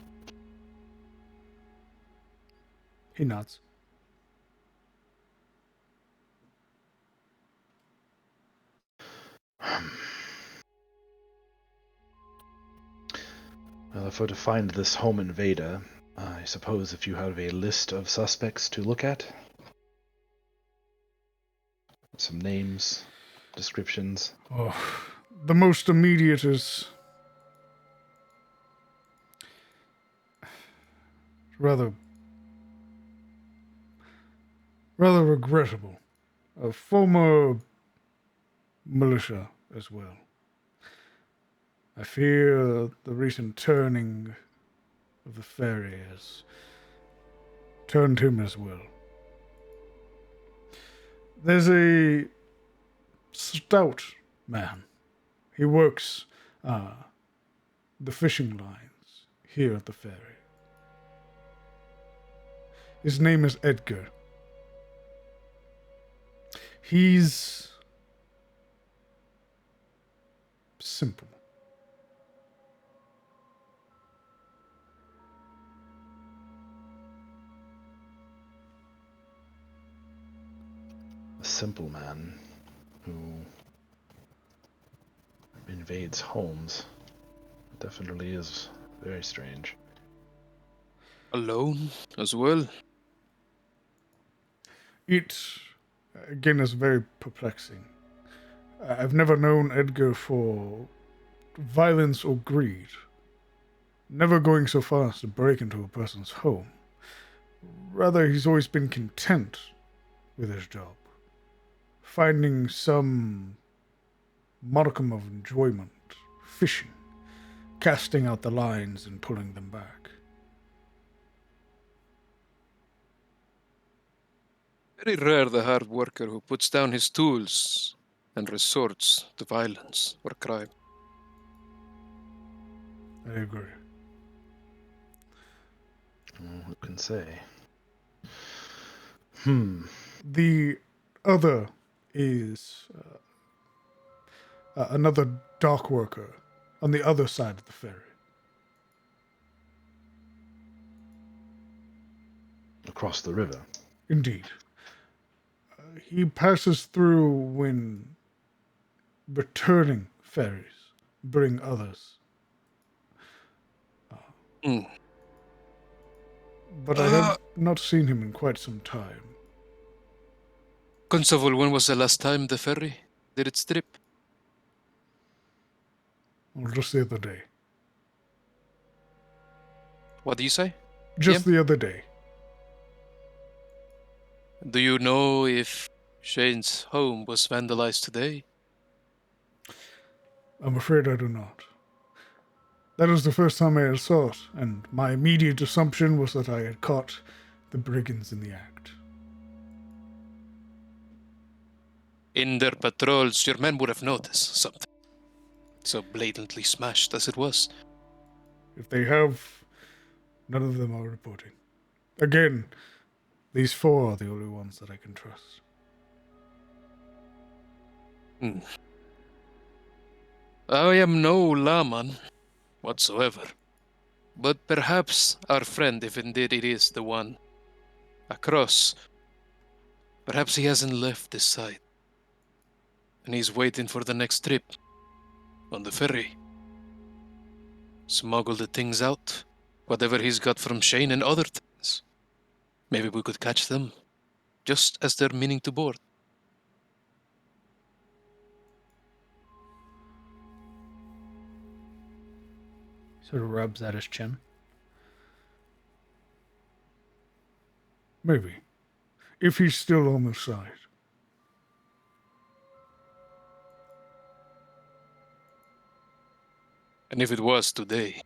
He nods. Well, if we're to find this home invader, I suppose if you have a list of suspects to look at, some names, descriptions. Oh, the most immediate is rather regrettable. A former militia as well. I fear the recent turning of the ferry has turned him as well. There's a stout man. He works the fishing lines here at the ferry. His name is Edgar. He's simple. A simple man who invades homes. Definitely is very strange. Alone as well? It, again, is very perplexing. I've never known Edgar for violence or greed. Never going so far as to break into a person's home. Rather, he's always been content with his job, finding some modicum of enjoyment fishing, casting out the lines and pulling them back. Very rare the hard worker who puts down his tools and resorts to violence or crime. I agree. Who can say? The other is another dock worker on the other side of the ferry. Across the river. Indeed. He passes through when returning ferries bring others. But I have not seen him in quite some time. Constable, when was the last time the ferry did its trip? Well, just the other day. What do you say? Just the other day. Do you know if Shane's home was vandalized today? I'm afraid I do not. That was the first time I had saw it, and my immediate assumption was that I had caught the brigands in the act. In their patrols, your men would have noticed something. So blatantly smashed as it was. If they have, none of them are reporting. Again, these four are the only ones that I can trust. I am no lawman whatsoever. But perhaps our friend, if indeed it is the one across, perhaps he hasn't left this side. And he's waiting for the next trip on the ferry. Smuggle the things out, whatever he's got from Shane and other things. Maybe we could catch them, just as they're meaning to board. Sort of rubs at his chin. Maybe. If he's still on the side. And if it was today.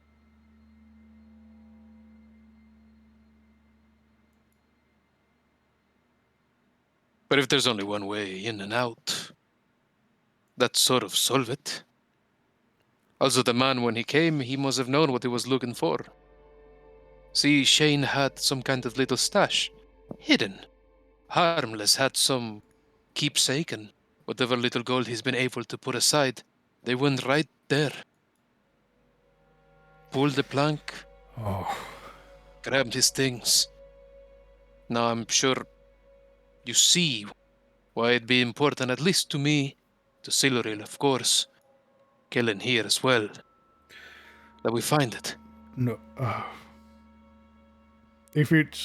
But if there's only one way in and out, that sort of solve it. Also, the man, when he came, he must have known what he was looking for. See, Shane had some kind of little stash. Hidden. Harmless, had some keepsake and whatever little gold he's been able to put aside. They went right there. Pulled the plank, Oh, grabbed his things. Now I'm sure you see why it'd be important, at least to me, to Siluril, of course, Kellen here as well, that we find it. no. If it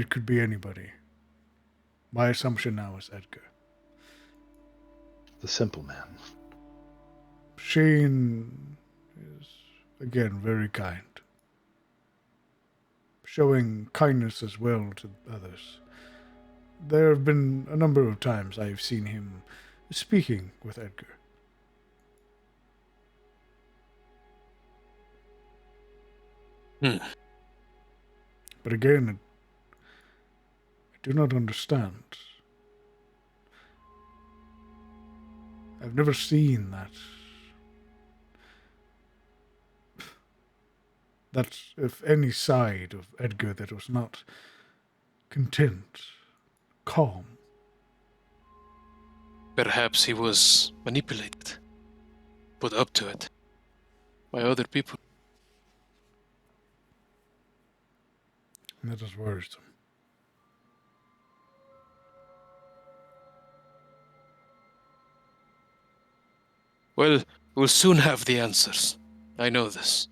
could be anybody, my assumption now is Edgar. The simple man. Shane is, again, very kind. Showing kindness as well to others. There have been a number of times I have seen him speaking with Edgar. But again, I do not understand. I've never seen that if any side of Edgar that was not content, calm. Perhaps he was manipulated, put up to it, by other people. And that is worrisome. Well, we'll soon have the answers. I know this.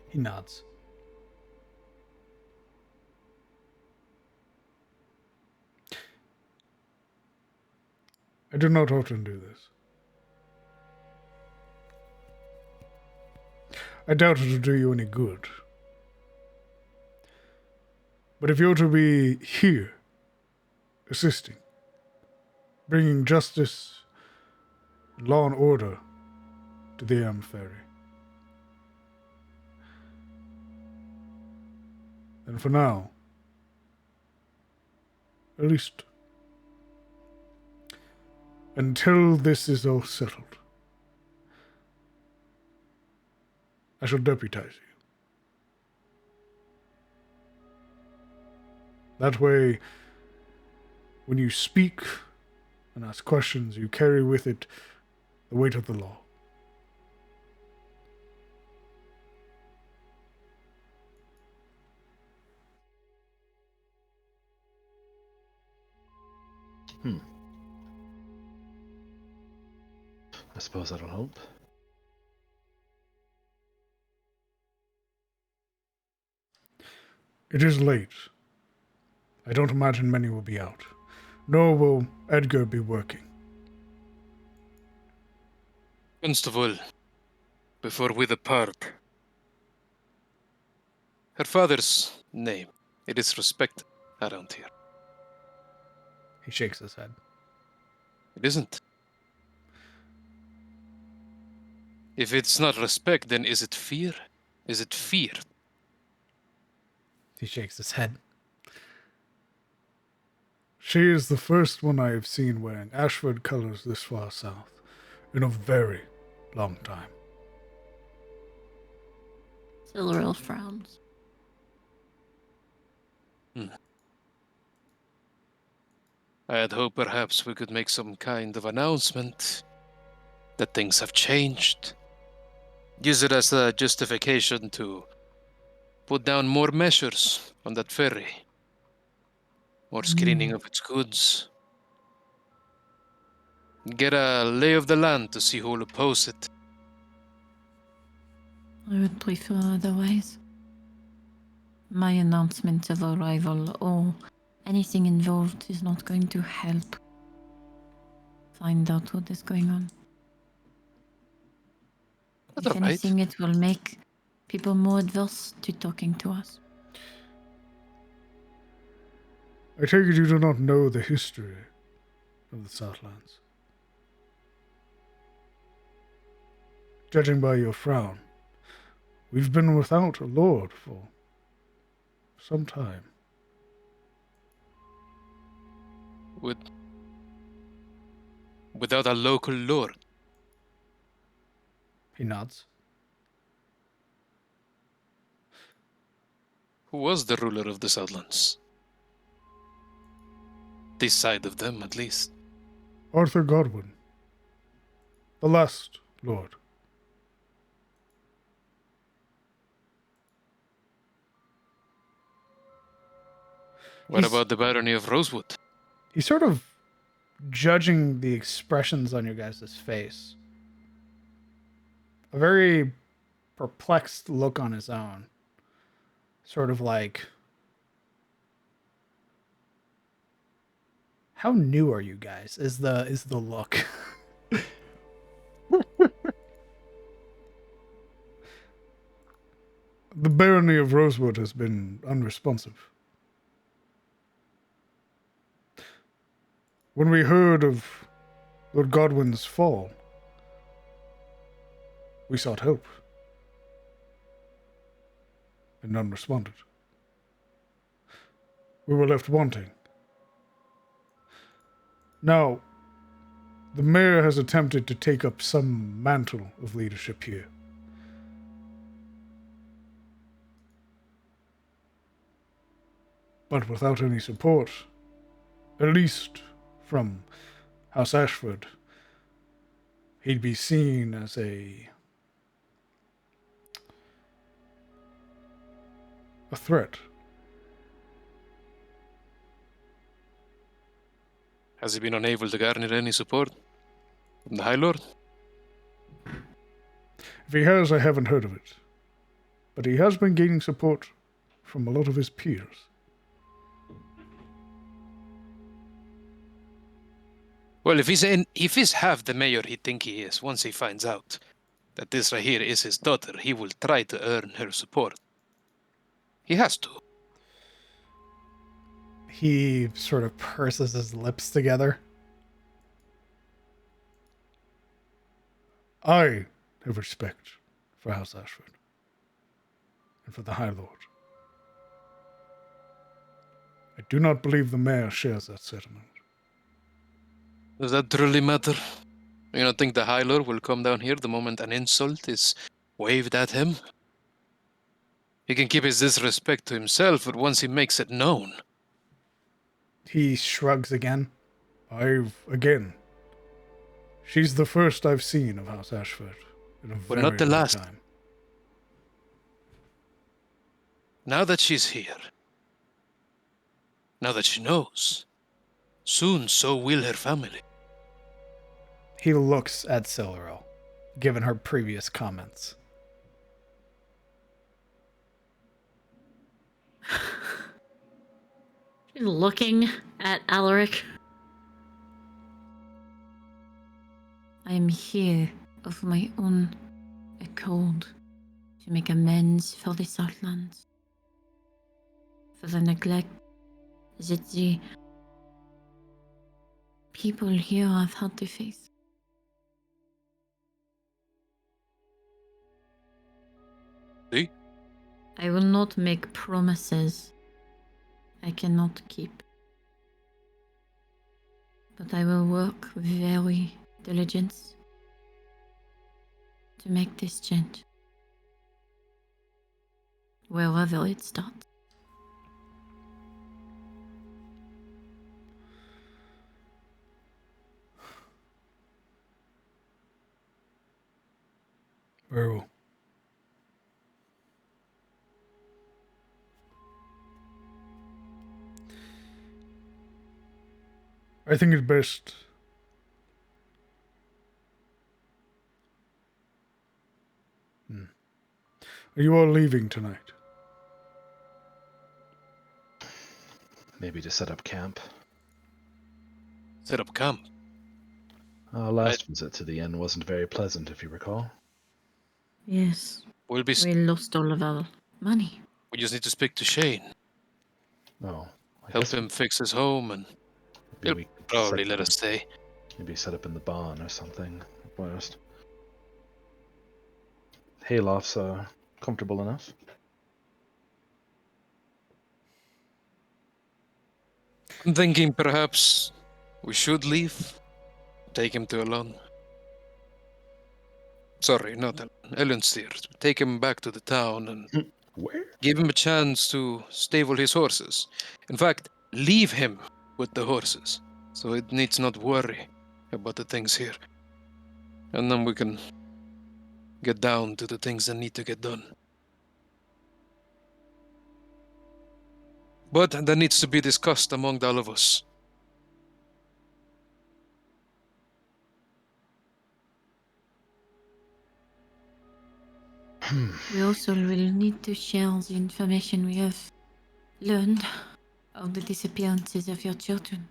He nods. I do not often do this. I doubt it will do you any good. But if you're to be here, assisting, bringing justice and law and order to the Am Ferry, then for now, at least until this is all settled, I shall deputize you. That way, when you speak and ask questions, you carry with it the weight of the law. I suppose that'll help. It is late. I don't imagine many will be out, nor will Edgar be working. Constable, before we depart, her father's name, it is respected around here. He shakes his head. It isn't. If it's not respect, then is it fear? Is it fear? He shakes his head. She is the first one I have seen wearing Ashford colors this far south in a very long time. Siluril frowns. I had hoped perhaps we could make some kind of announcement that things have changed. Use it as a justification to put down more measures on that ferry. More screening of its goods. Get a lay of the land to see who will oppose it. I would prefer otherwise. My announcement of arrival or anything involved is not going to help find out what is going on. That's If all right. anything, it will make people more adverse to talking to us. I take it you do not know the history of the Southlands. Judging by your frown, We've been without a lord for some time. Without a local lord. He nods. Who was the ruler of the Southlands? This side of them, at least. Arthur Godwin. The last lord. What about the barony of Rosewood? He's sort of judging the expressions on your guys' face. A very perplexed look on his own. Sort of like, how new are you guys? Is the look. The barony of Rosewood has been unresponsive. When we heard of Lord Godwin's fall, we sought help. And none responded. We were left wanting. Now, the mayor has attempted to take up some mantle of leadership here. But without any support, at least from House Ashford, he'd be seen as a threat. Has he been unable to garner any support from the High Lord? If he has, I haven't heard of it. But he has been gaining support from a lot of his peers. Well, if he's half the mayor he think he is, once he finds out that this right here is his daughter, he will try to earn her support. He has to. He sort of purses his lips together. I have respect for House Ashford and for the High Lord. I do not believe the mayor shares that sentiment. Does that truly matter? You don't think the High Lord will come down here the moment an insult is waved at him? He can keep his disrespect to himself, but once he makes it known... He shrugs again. Again, she's the first I've seen of House Ashford in a But very not the long last. time. Now that she's here, now that she knows, soon so will her family. He looks at Silverell, given her previous comments. She's looking at Alaric. I am here of my own accord to make amends for the Southlands, for the neglect that the people here have had to face. See? I will not make promises I cannot keep, but I will work very diligent to make this change, wherever it starts. Very well. I think it's best Are you all leaving tonight? Maybe to set up camp. Set up camp. Our last visit to the inn wasn't very pleasant, if you recall. Yes, We'll be... we lost all of our money. We just need to speak to Shane. Oh, Help him fix his home, and he'll probably let us stay. Maybe set up in the barn or something. Worst. Haylofts are comfortable enough. I'm thinking perhaps we should leave. Take him to Elon. Sorry, not Elonsteer. Take him back to the town and Where? give him a chance to stable his horses. In fact, leave him with the horses, so it needs not worry about the things here. And then we can get down to the things that need to get done. But that needs to be discussed among all of us. We also will need to share the information we have learned of the disappearances of your children.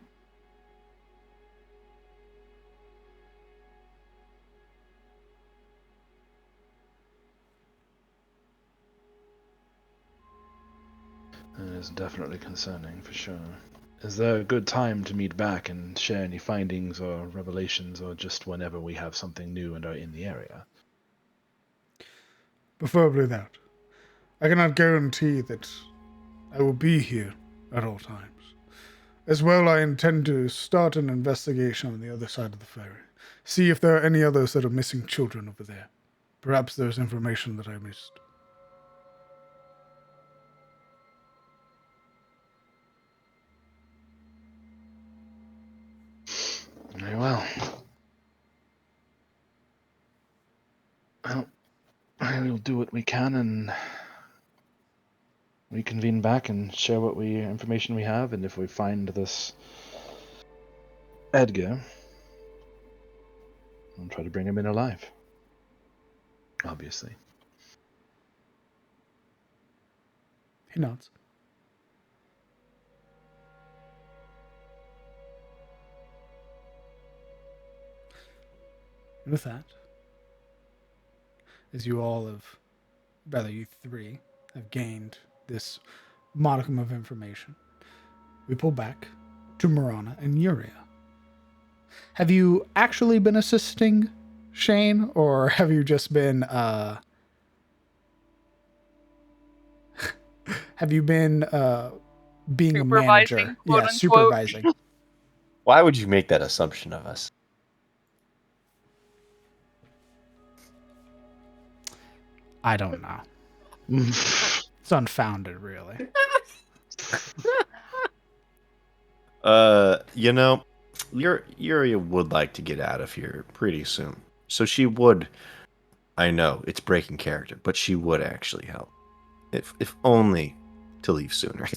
It is definitely concerning, for sure. Is there a good time to meet back and share any findings or revelations, or just whenever we have something new and are in the area? Preferably that. I cannot guarantee that I will be here at all times. As well, I intend to start an investigation on the other side of the ferry. See if there are any others that are missing children over there. Perhaps there's information that I missed. Very well. Well, I will do what we can and reconvene back and share what information we have, and if we find this Edgar, I'll try to bring him in alive. Obviously. He nods. And with that, as you all have, rather you three, have gained this modicum of information, we pull back to Marana and Yuria. Have you actually been assisting Shane, or have you just been, have you been, being a manager? Quote, Yeah, unquote. supervising. Why would you make that assumption of us? I don't know. It's unfounded, really. Yuria would like to get out of here pretty soon. So she would, I know, it's breaking character, but she would actually help. If only to leave sooner.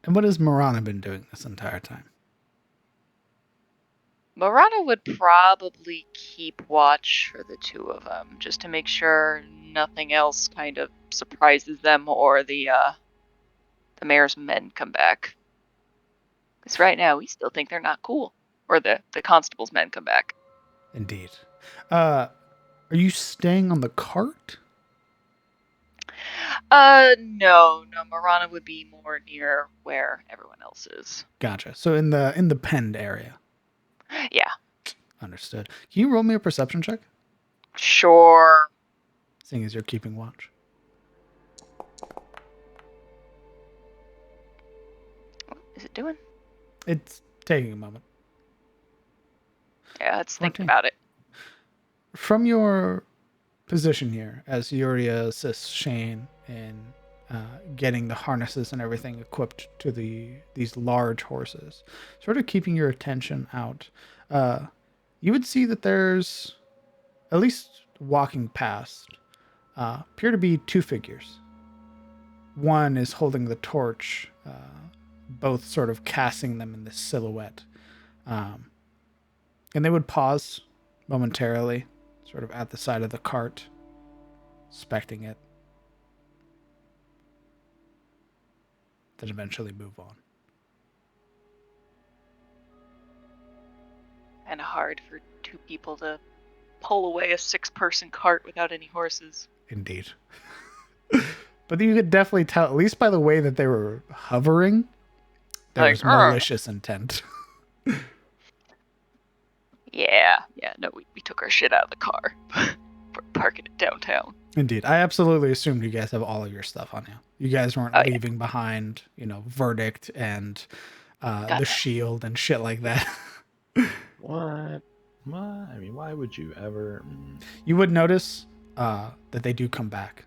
And what has Marana been doing this entire time? Marana would probably keep watch for the two of them, just to make sure nothing else kind of surprises them or the mayor's men come back. Because right now we still think they're not cool, or the constable's men come back. Indeed. Are you staying on the cart? No. Marana would be more near where everyone else is. Gotcha. So in the penned area. Yeah. Understood. Can you roll me a perception check? Sure. Seeing as you're keeping watch. What is it doing? It's taking a moment. Yeah, let's 14. think about it. From your position here, as Yuria assists Shane in getting the harnesses and everything equipped to these large horses, sort of keeping your attention out, you would see that there's, at least walking past, appear to be two figures. One is holding the torch, both sort of casting them in this silhouette. And they would pause momentarily, sort of at the side of the cart, inspecting it, then eventually move on. Kind of hard for two people to pull away a 6-person cart without any horses. Indeed. But you could definitely tell, at least by the way that they were hovering, there was malicious intent. Yeah, no, we took our shit out of the car. We're parking it downtown. Indeed. I absolutely assumed you guys have all of your stuff on you. You guys weren't leaving behind, Verdict and the shield and shit like that. What? I mean, why would you ever? You would notice that they do come back.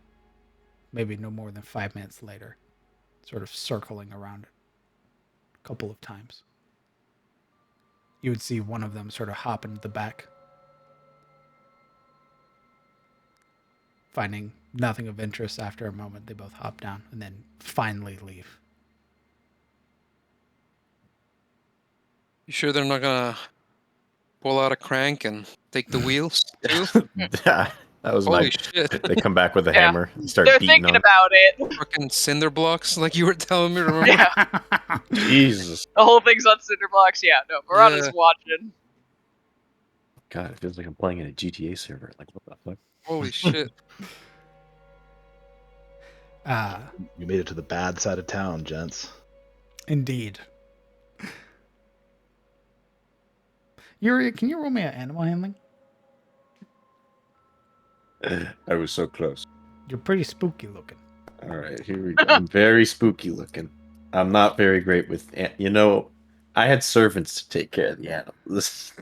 Maybe no more than 5 minutes later. Sort of circling around it a couple of times. You would see one of them sort of hop into the back. Finding nothing of interest after a moment, they both hop down and then finally leave. You sure they're not gonna pull out a crank and take the wheels too? Yeah, that was Holy my. shit. They come back with a hammer and start They're beating thinking on. about it. Fucking cinder blocks, like you were telling me, remember? Yeah. Jesus. The whole thing's on cinder blocks. Yeah, no, Marana's Yeah. watching. God, it feels like I'm playing in a GTA server. Like, what the fuck? Holy shit. You made it to the bad side of town, gents. Indeed. Yuri, can you roll me an animal handling? I was so close. You're pretty spooky looking. All right, here we go. I'm very spooky looking. I'm not very great with, I had servants to take care of the animals.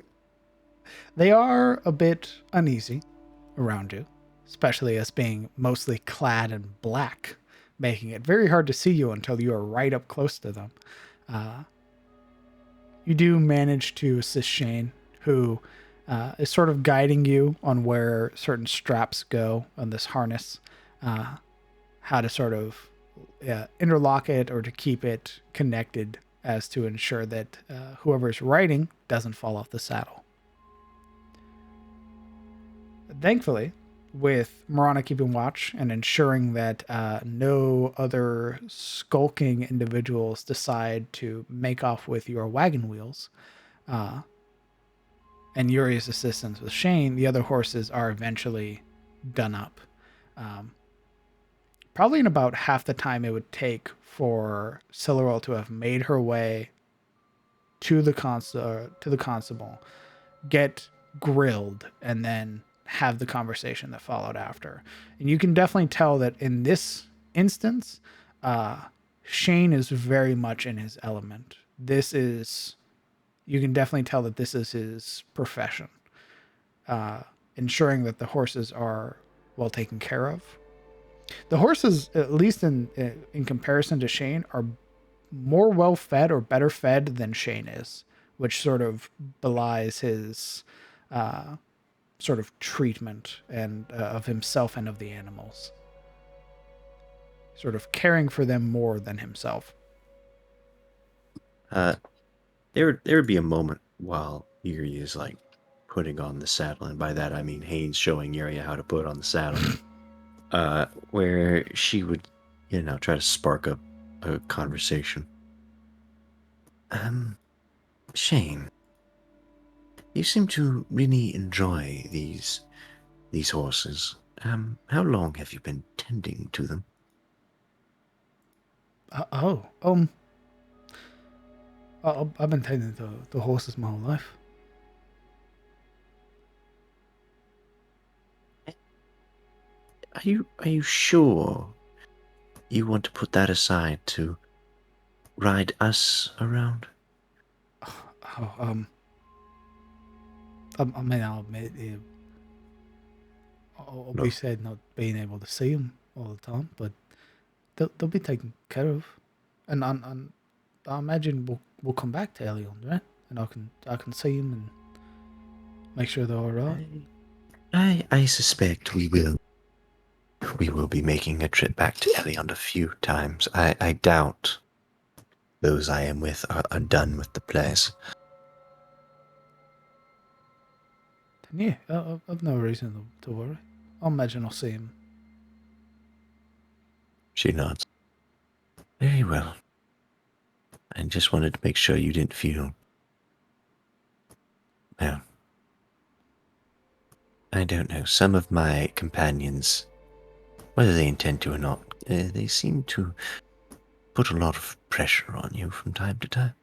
They are a bit uneasy around you, especially as being mostly clad in black, making it very hard to see you until you are right up close to them. You do manage to assist Shane, who is sort of guiding you on where certain straps go on this harness, how to sort of interlock it or to keep it connected as to ensure that whoever's riding doesn't fall off the saddle. Thankfully, with Marana keeping watch and ensuring that no other skulking individuals decide to make off with your wagon wheels, and Yuri's assistance with Shane, the other horses are eventually done up. Probably in about half the time it would take for Silleril to have made her way to the constable, get grilled, and then have the conversation that followed after. And you can definitely tell that in this instance, Shane is very much in his element. You can definitely tell that this is his profession. Ensuring that the horses are well taken care of. The horses, at least in comparison to Shane, are more well fed or better fed than Shane is, which sort of belies his sort of treatment and of himself and of the animals. Sort of caring for them more than himself. There would be a moment while Yuri is like putting on the saddle, and by that I mean Haynes showing Yuri how to put on the saddle, where she would, try to spark up a conversation. Shane, you seem to really enjoy these horses. How long have you been tending to them? I've been tending the horses my whole life. Are you sure you want to put that aside to ride us around? I mean, I'll admit, I'll be sad not being able to see them all the time, but they'll be taken care of, and I imagine we'll come back to Elion, right? And I can see them and make sure they're all right. I suspect we will. We will be making a trip back to Elion a few times. I doubt those I am with are done with the place. Yeah, I've no reason to worry. I imagine I'll see him. She nods. Very well. I just wanted to make sure you didn't feel... Well, I don't know. Some of my companions, whether they intend to or not, they seem to put a lot of pressure on you from time to time.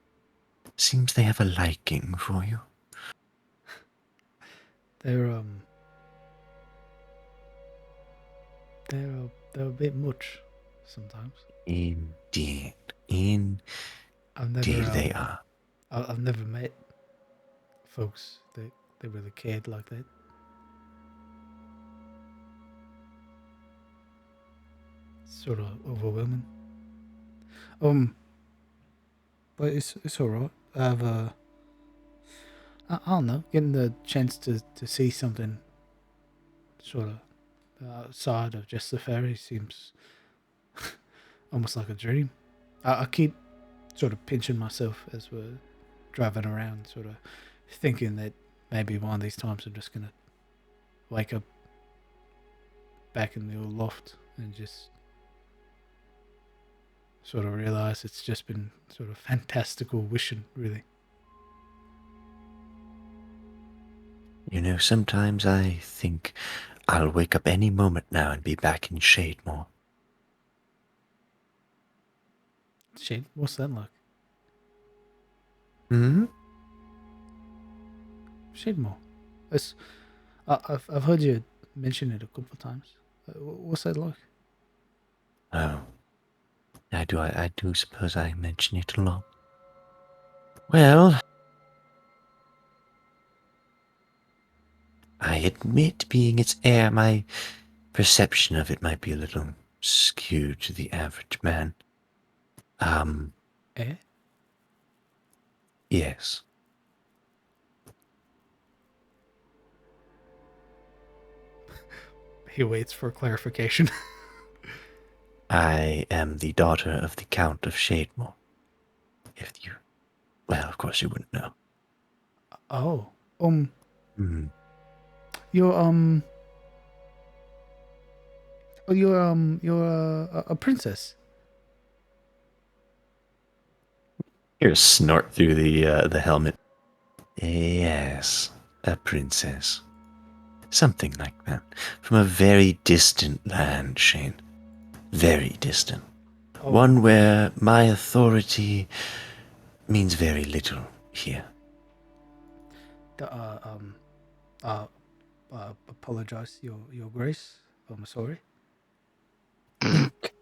Seems they have a liking for you. They're they're a bit much sometimes. Indeed. I've never They are. I've never met folks that really cared like that. It's sort of overwhelming. But it's all right. I don't know, getting the chance to see something sort of outside of just the ferry seems almost like a dream. I keep sort of pinching myself as we're driving around, sort of thinking that maybe one of these times I'm just gonna wake up back in the old loft and just sort of realize it's just been sort of fantastical wishing, really. Sometimes I think I'll wake up any moment now and be back in Shademore. Shit, what's that like? Hmm? Shademore. It's, I've heard you mention it a couple of times. What's that like? Oh. I do suppose I mention it a lot. Well, I admit being its heir, my perception of it might be a little skewed to the average man. Eh? Yes. He waits for clarification. I am the daughter of the Count of Shademore. Well, of course you wouldn't know. Oh, Hmm. you're you're a princess. Hear a snort through the helmet. Yes, a princess. Something like that. From a very distant land, Shane. Very distant. Oh. One where my authority means very little here. Apologize, your grace. I'm sorry. Think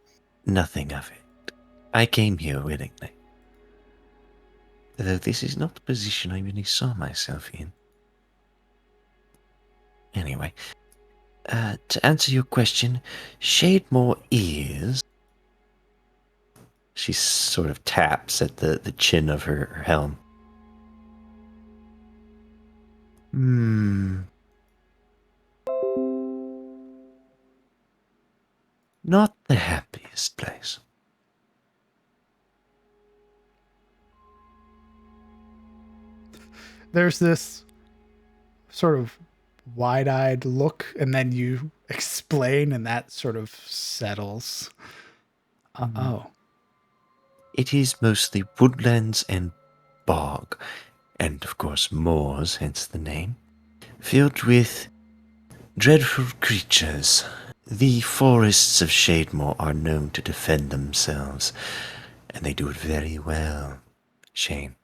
nothing of it. I came here willingly. Though this is not the position I really saw myself in. Anyway, to answer your question, Shademore is... She sort of taps at the chin of her helm. Not the happiest place. There's this sort of wide-eyed look, and then you explain, and that sort of settles. Oh. It is mostly woodlands and bog, and of course moors, hence the name, filled with dreadful creatures. The forests of Shademore are known to defend themselves, and they do it very well, Shane.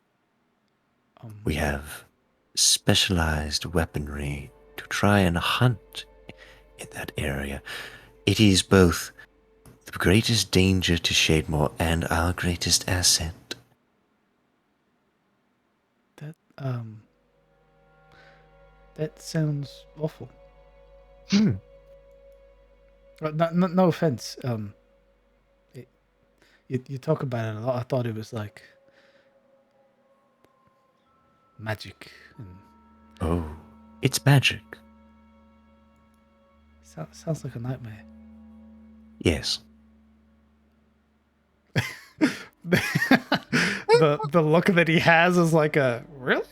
We have specialized weaponry to try and hunt in that area. It is both the greatest danger to Shademore and our greatest asset. That sounds awful. No offense. You talk about it a lot. I thought it was like magic. Oh, it's magic. Sounds like a nightmare. Yes. the look that he has is like a really.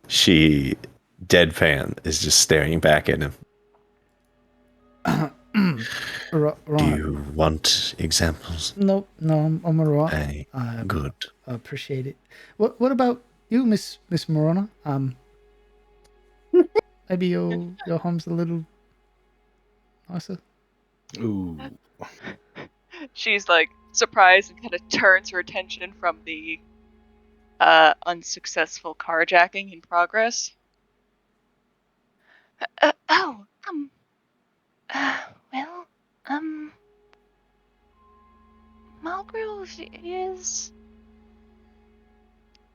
She, deadpan, is just staring back at him. Do you want examples? No, I'm alright. Good. I appreciate it. What about you, Miss Morona? Maybe your home's a little nicer. Ooh. She's like surprised and kind of turns her attention from the Unsuccessful carjacking in progress. Well, Malgrove is...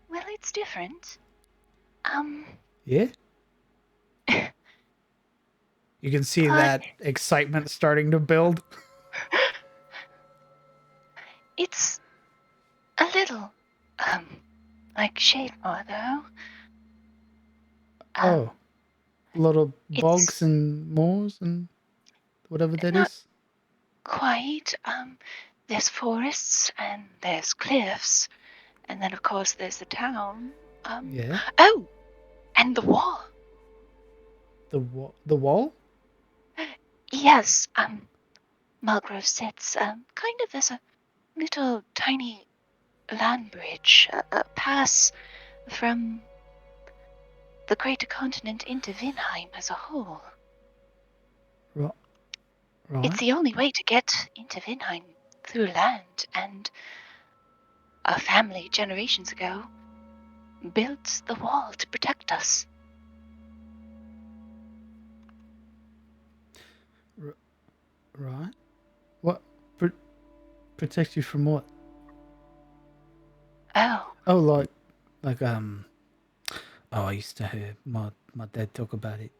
Well, it's different. Yeah? You can see But- that excitement starting to build. It's a little, like Shademore, though. Oh. Little bogs It's and moors and whatever that not is. quite. There's forests and there's cliffs, and then of course there's the town. Yeah. Oh, and the wall. The wall? Yes. Mulgrove sits kind of as a little tiny land bridge, a pass from the greater continent into Vinheim as a whole. Right. It's the only way to get into Vinheim through land, and our family generations ago built the wall to protect us. Right. What? Protect you from what? Oh, Oh, oh, I used to hear my dad talk about it.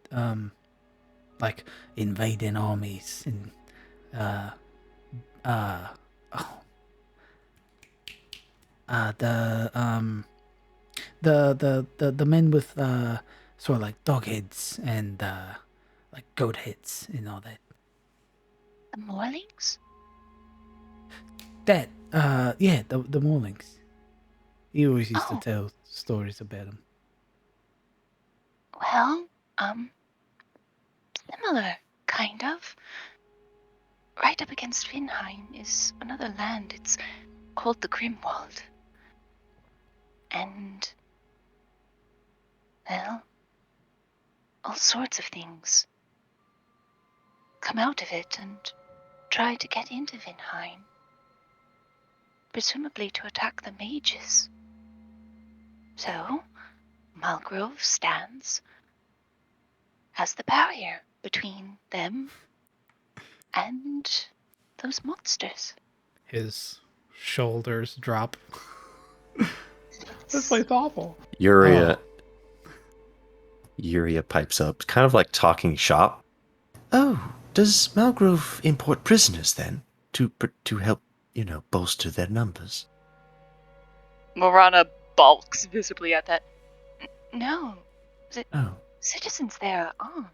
Like invading armies and uh oh the men with sort of like dog heads and like goat heads and all that. the Morlings? That yeah, the Morlings. He always used to Oh, tell stories about them. well, similar, kind of. Right up against Vinheim is another land. It's called the Grimwald. And, well, all sorts of things come out of it and try to get into Vinheim. Presumably to attack the mages. So, Malgrove stands as the barrier between them and those monsters. His shoulders drop. This place awful. Yuria pipes up, kind of like talking shop. Oh, does Malgrove import prisoners then to help, bolster their numbers? Morana balks visibly at that. No, the Oh, citizens there are armed.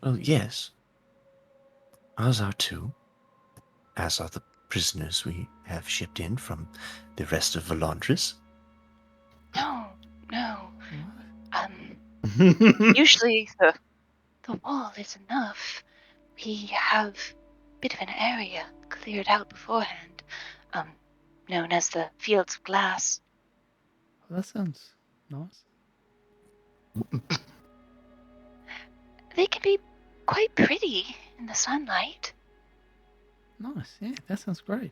well, yes. Ours are too, as are the prisoners we have shipped in from the rest of Valandris. No. What? Usually the wall is enough. We have a bit of an area cleared out beforehand, known as the Fields of Glass. Well, that sounds nice. They can be quite pretty in the sunlight. Nice, yeah, that sounds great.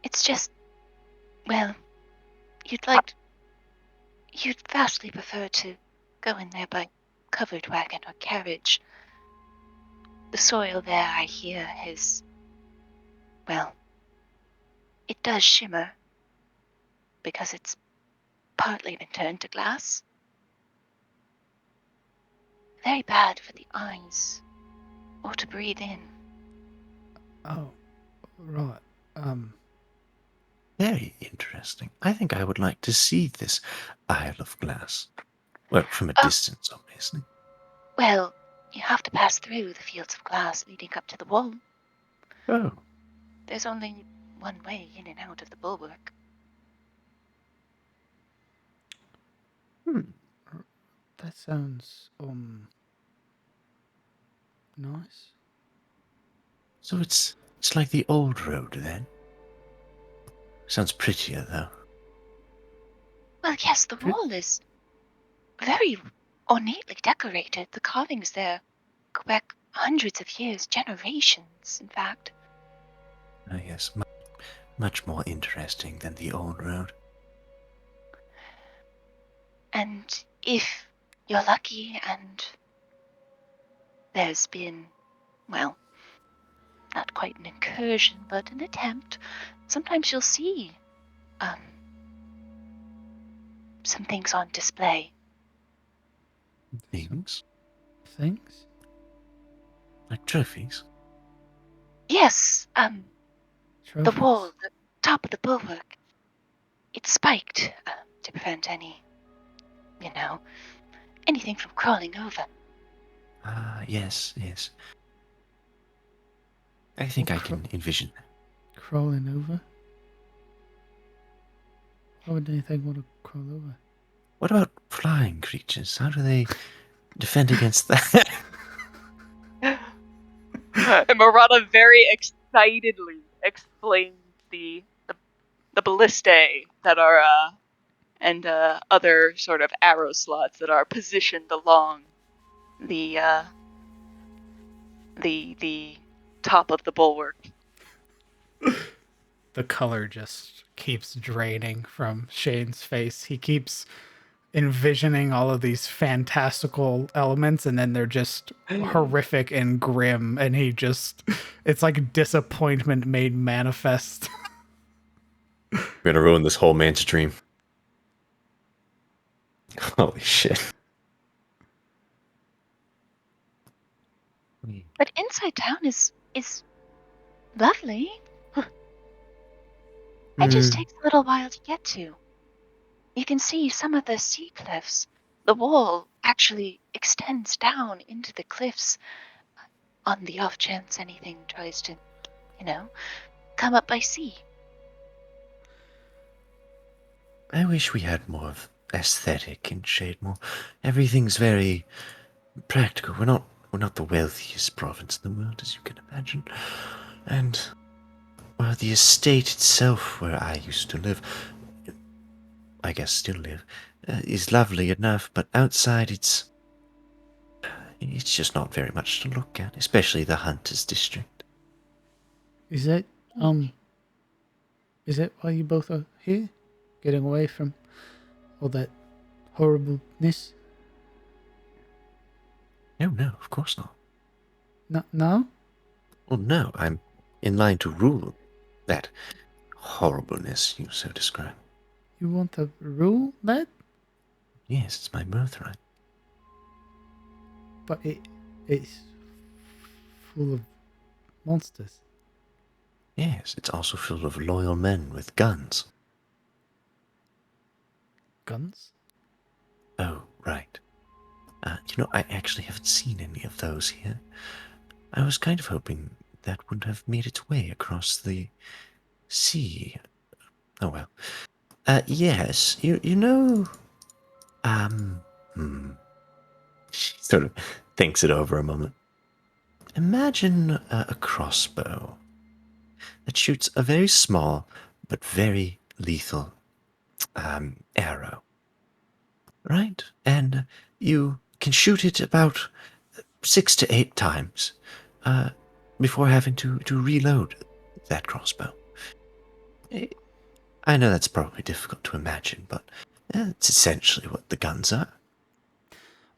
It's just, well, you'd vastly prefer to go in there by covered wagon or carriage. The soil there, I hear, is, well, it does shimmer because it's partly been turned to glass. Very bad for the eyes or to breathe in. Oh, right. Very interesting. I think I would like to see this Isle of Glass. Well, from a Oh. distance, obviously. Well, you have to pass through the Fields of Glass leading up to the wall. Oh, There's only one way in and out of the bulwark. That sounds nice. so it's like the old road then. Sounds prettier though. Well, yes, the wall is very ornately decorated. The carvings there go back hundreds of years, generations, in fact. Ah, yes. much more interesting than the old road. And if you're lucky and there's been, well, not quite an incursion, but an attempt, sometimes you'll see some things on display. Things? Things? Like trophies? Yes, the Trophies? wall, the top of the bulwark, it's spiked to prevent anything from crawling over. Ah, yes. I think I can envision that. Crawling over? Why would anything want to crawl over? What about flying creatures? How do they defend against that? And Marana very excitedly explains the ballistae that are and other sort of arrow slots that are positioned along the top of the bulwark. The color just keeps draining from Shane's face. He keeps envisioning all of these fantastical elements, and then they're just horrific and grim, and it's like disappointment made manifest. We're gonna ruin this whole man's dream. Holy shit. But inside town is lovely. It just takes a little while to get to. You can see some of the sea cliffs. The wall actually extends down into the cliffs on the off chance anything tries to, come up by sea. I wish we had more of aesthetic in Shademore. Everything's very practical. We're not the wealthiest province in the world, as you can imagine. And well, the estate itself, where I used to live, I guess still live, is lovely enough, but outside it's just not very much to look at, especially the Hunters District. Is that why you both are here? Getting away from all that horribleness? No, of course not. No? Well, no, I'm in line to rule that horribleness you so describe. You want to rule that? Yes, it's my birthright. But it's full of monsters. Yes, it's also full of loyal men with guns. Guns? Oh, right. I actually haven't seen any of those here. I was kind of hoping that would have made its way across the sea. Oh well. Yes, you know, She sort of thinks it over a moment. Imagine a crossbow that shoots a very small but very lethal arrow, right? And you can shoot it about 6 to 8 times before having to reload that crossbow. I know that's probably difficult to imagine, but it's essentially what the guns are.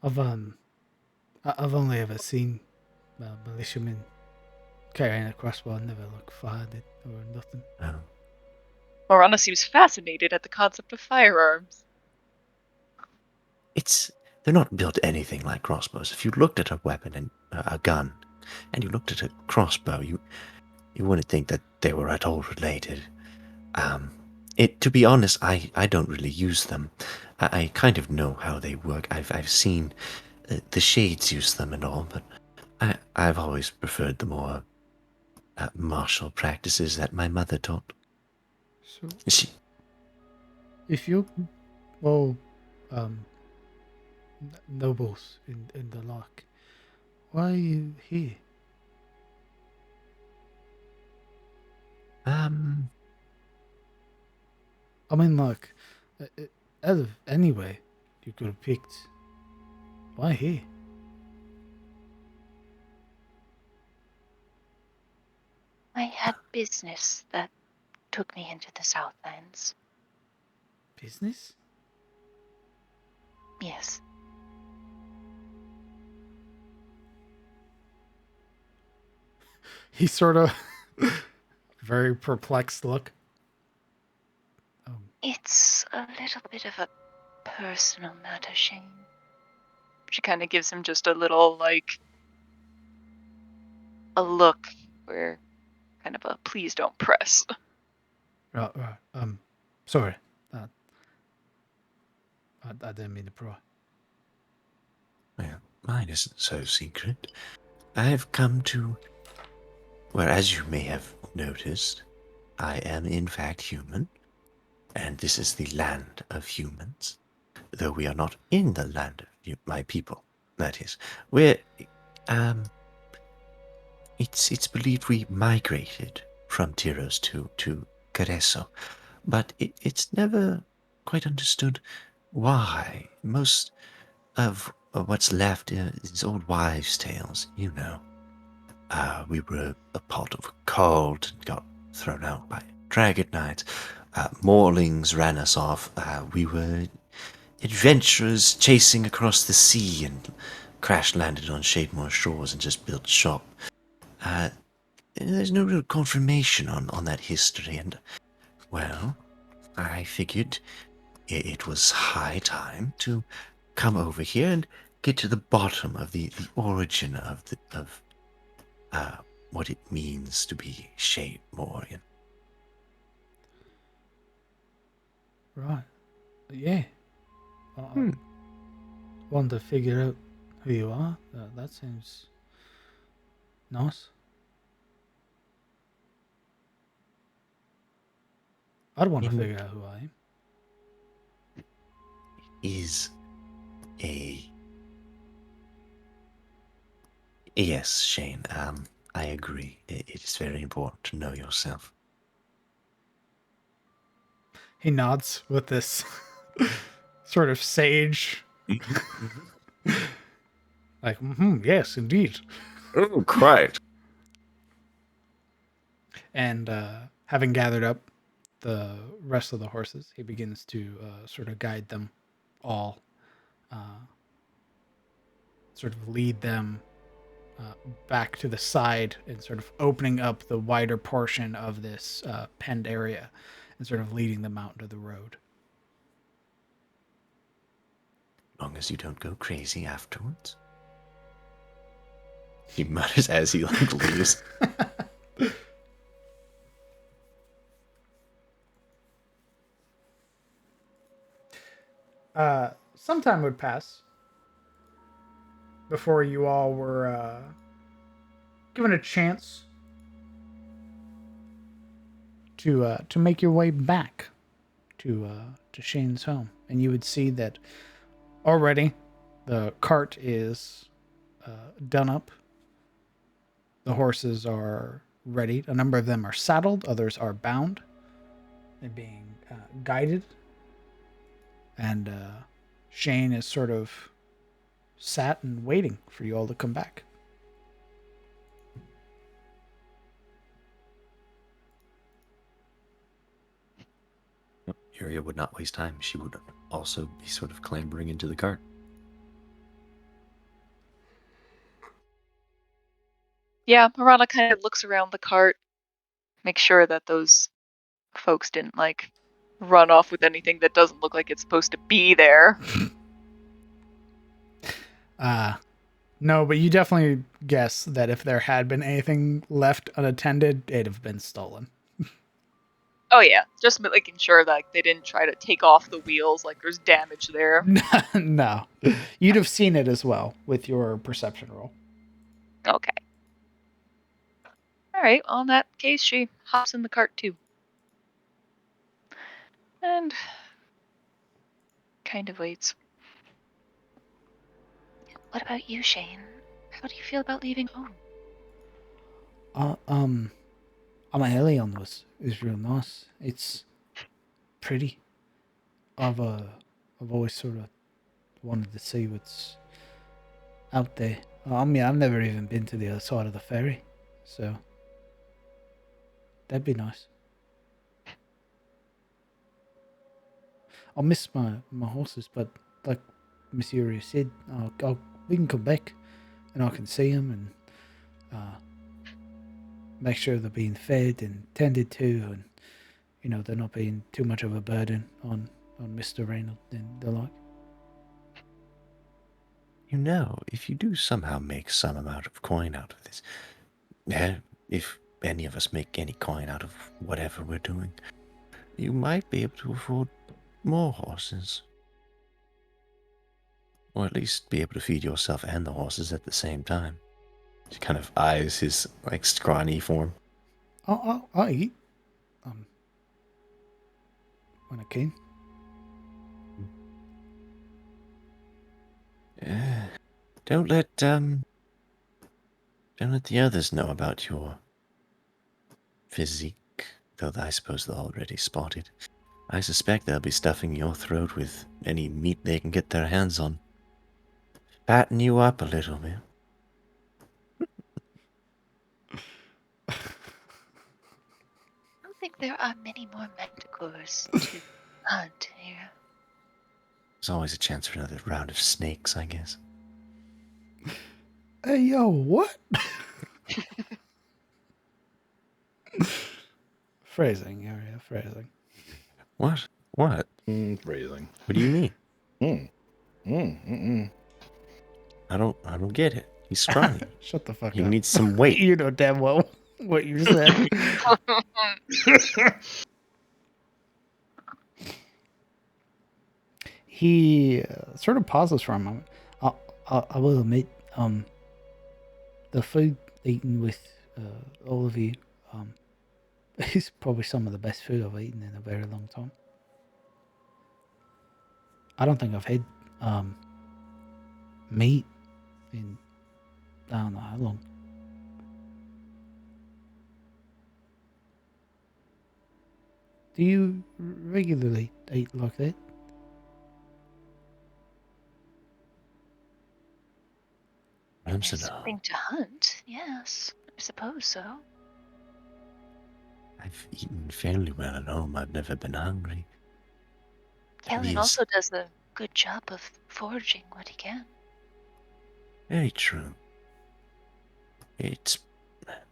I've only ever seen militiamen carrying a crossbow. I never fired it or nothing. Oh. Marana seems fascinated at the concept of firearms. They're not built anything like crossbows. If you looked at a weapon and a gun, and you looked at a crossbow, you wouldn't think that they were at all related. To be honest, I don't really use them. I kind of know how they work. I've seen the shades use them and all, but I've always preferred the more martial practices that my mother taught. So, if you're, nobles in the lock, why are you here? I mean, like, out of anyway, you could have picked. Why here? I had business that took me into the Southlands. Business? Yes. He sort of very perplexed look. It's a little bit of a personal matter, Shane. She kind of gives him just a little, a look where kind of a please don't press. Sorry. I didn't mean to pry. Well, mine isn't so secret. I've come to... Well, as you may have noticed, I am in fact human, and this is the land of humans, though we are not in the land of my people. That is, we're... It's believed we migrated from Tyros to Careso, but it's never quite understood why. Most of what's left is old wives' tales, you know. We were a part of a cult and got thrown out by dragon knights. Maulings ran us off. We were adventurers chasing across the sea and crash landed on Shademore shores and just built shop. There's no real confirmation on that history, and, well, I figured it was high time to come over here and get to the bottom of the origin of what it means to be Shademorian. Right. Yeah. I want to figure out who you are. That seems nice. I'd want to figure out who I am. Is a... Yes, Shane, I agree. It is very important to know yourself. He nods with this sort of sage. Like, yes, indeed. Oh, quite. And having gathered up the rest of the horses, he begins to sort of guide them all, sort of lead them back to the side and sort of opening up the wider portion of this penned area and sort of leading them out into the road. Long as you don't go crazy afterwards. He mutters as he leaves. Some time would pass before you all were given a chance to make your way back to Shane's home, and you would see that already the cart is done up. The horses are ready. A number of them are saddled, others are bound and being guided. And Shane is sort of sat and waiting for you all to come back. Yuria would not waste time. She would also be sort of clambering into the cart. Yeah, Marana kind of looks around the cart, make sure that those folks didn't, run off with anything that doesn't look like it's supposed to be there. No, but you definitely guess that if there had been anything left unattended, it'd have been stolen. Oh yeah, just making sure that they didn't try to take off the wheels, like there's damage there. No. You'd have seen it as well with your perception roll. Okay. Alright, well, in that case, she hops in the cart too. And kind of waits. What about you, Shane? How do you feel about leaving home? Amahelion is real nice. It's pretty. I've always sort of wanted to see what's out there. I mean, I've never even been to the other side of the ferry, so that'd be nice. I'll miss my horses, but like Monsieur said, we can come back and I can see them and make sure they're being fed and tended to, and they're not being too much of a burden on Mr. Reynolds and the like. If you do somehow make some amount of coin out of this, if any of us make any coin out of whatever we're doing, you might be able to afford more horses. Or at least be able to feed yourself and the horses at the same time. She kind of eyes his, scrawny form. I'll eat. When I can. Don't let the others know about your physique, though I suppose they'll already spot it. I suspect they'll be stuffing your throat with any meat they can get their hands on. Fatten you up a little bit. I don't think there are many more manticores to hunt here. There's always a chance for another round of snakes, I guess. Hey, yo, what? Phrasing, area phrasing. What? Phrasing. What do you mean? Mm. I don't get it. He's scrawny. Shut the fuck He up. needs some weight. You know damn well what you said. He sort of pauses for a moment. I will admit, the food eaten with all of you is probably some of the best food I've eaten in a very long time. I don't think I've had meat in I don't know how long. Do you regularly eat like that? Something to hunt, yes. I suppose so. I've eaten fairly well at home. I've never been hungry. Kellen also does a good job of foraging what he can. Very true.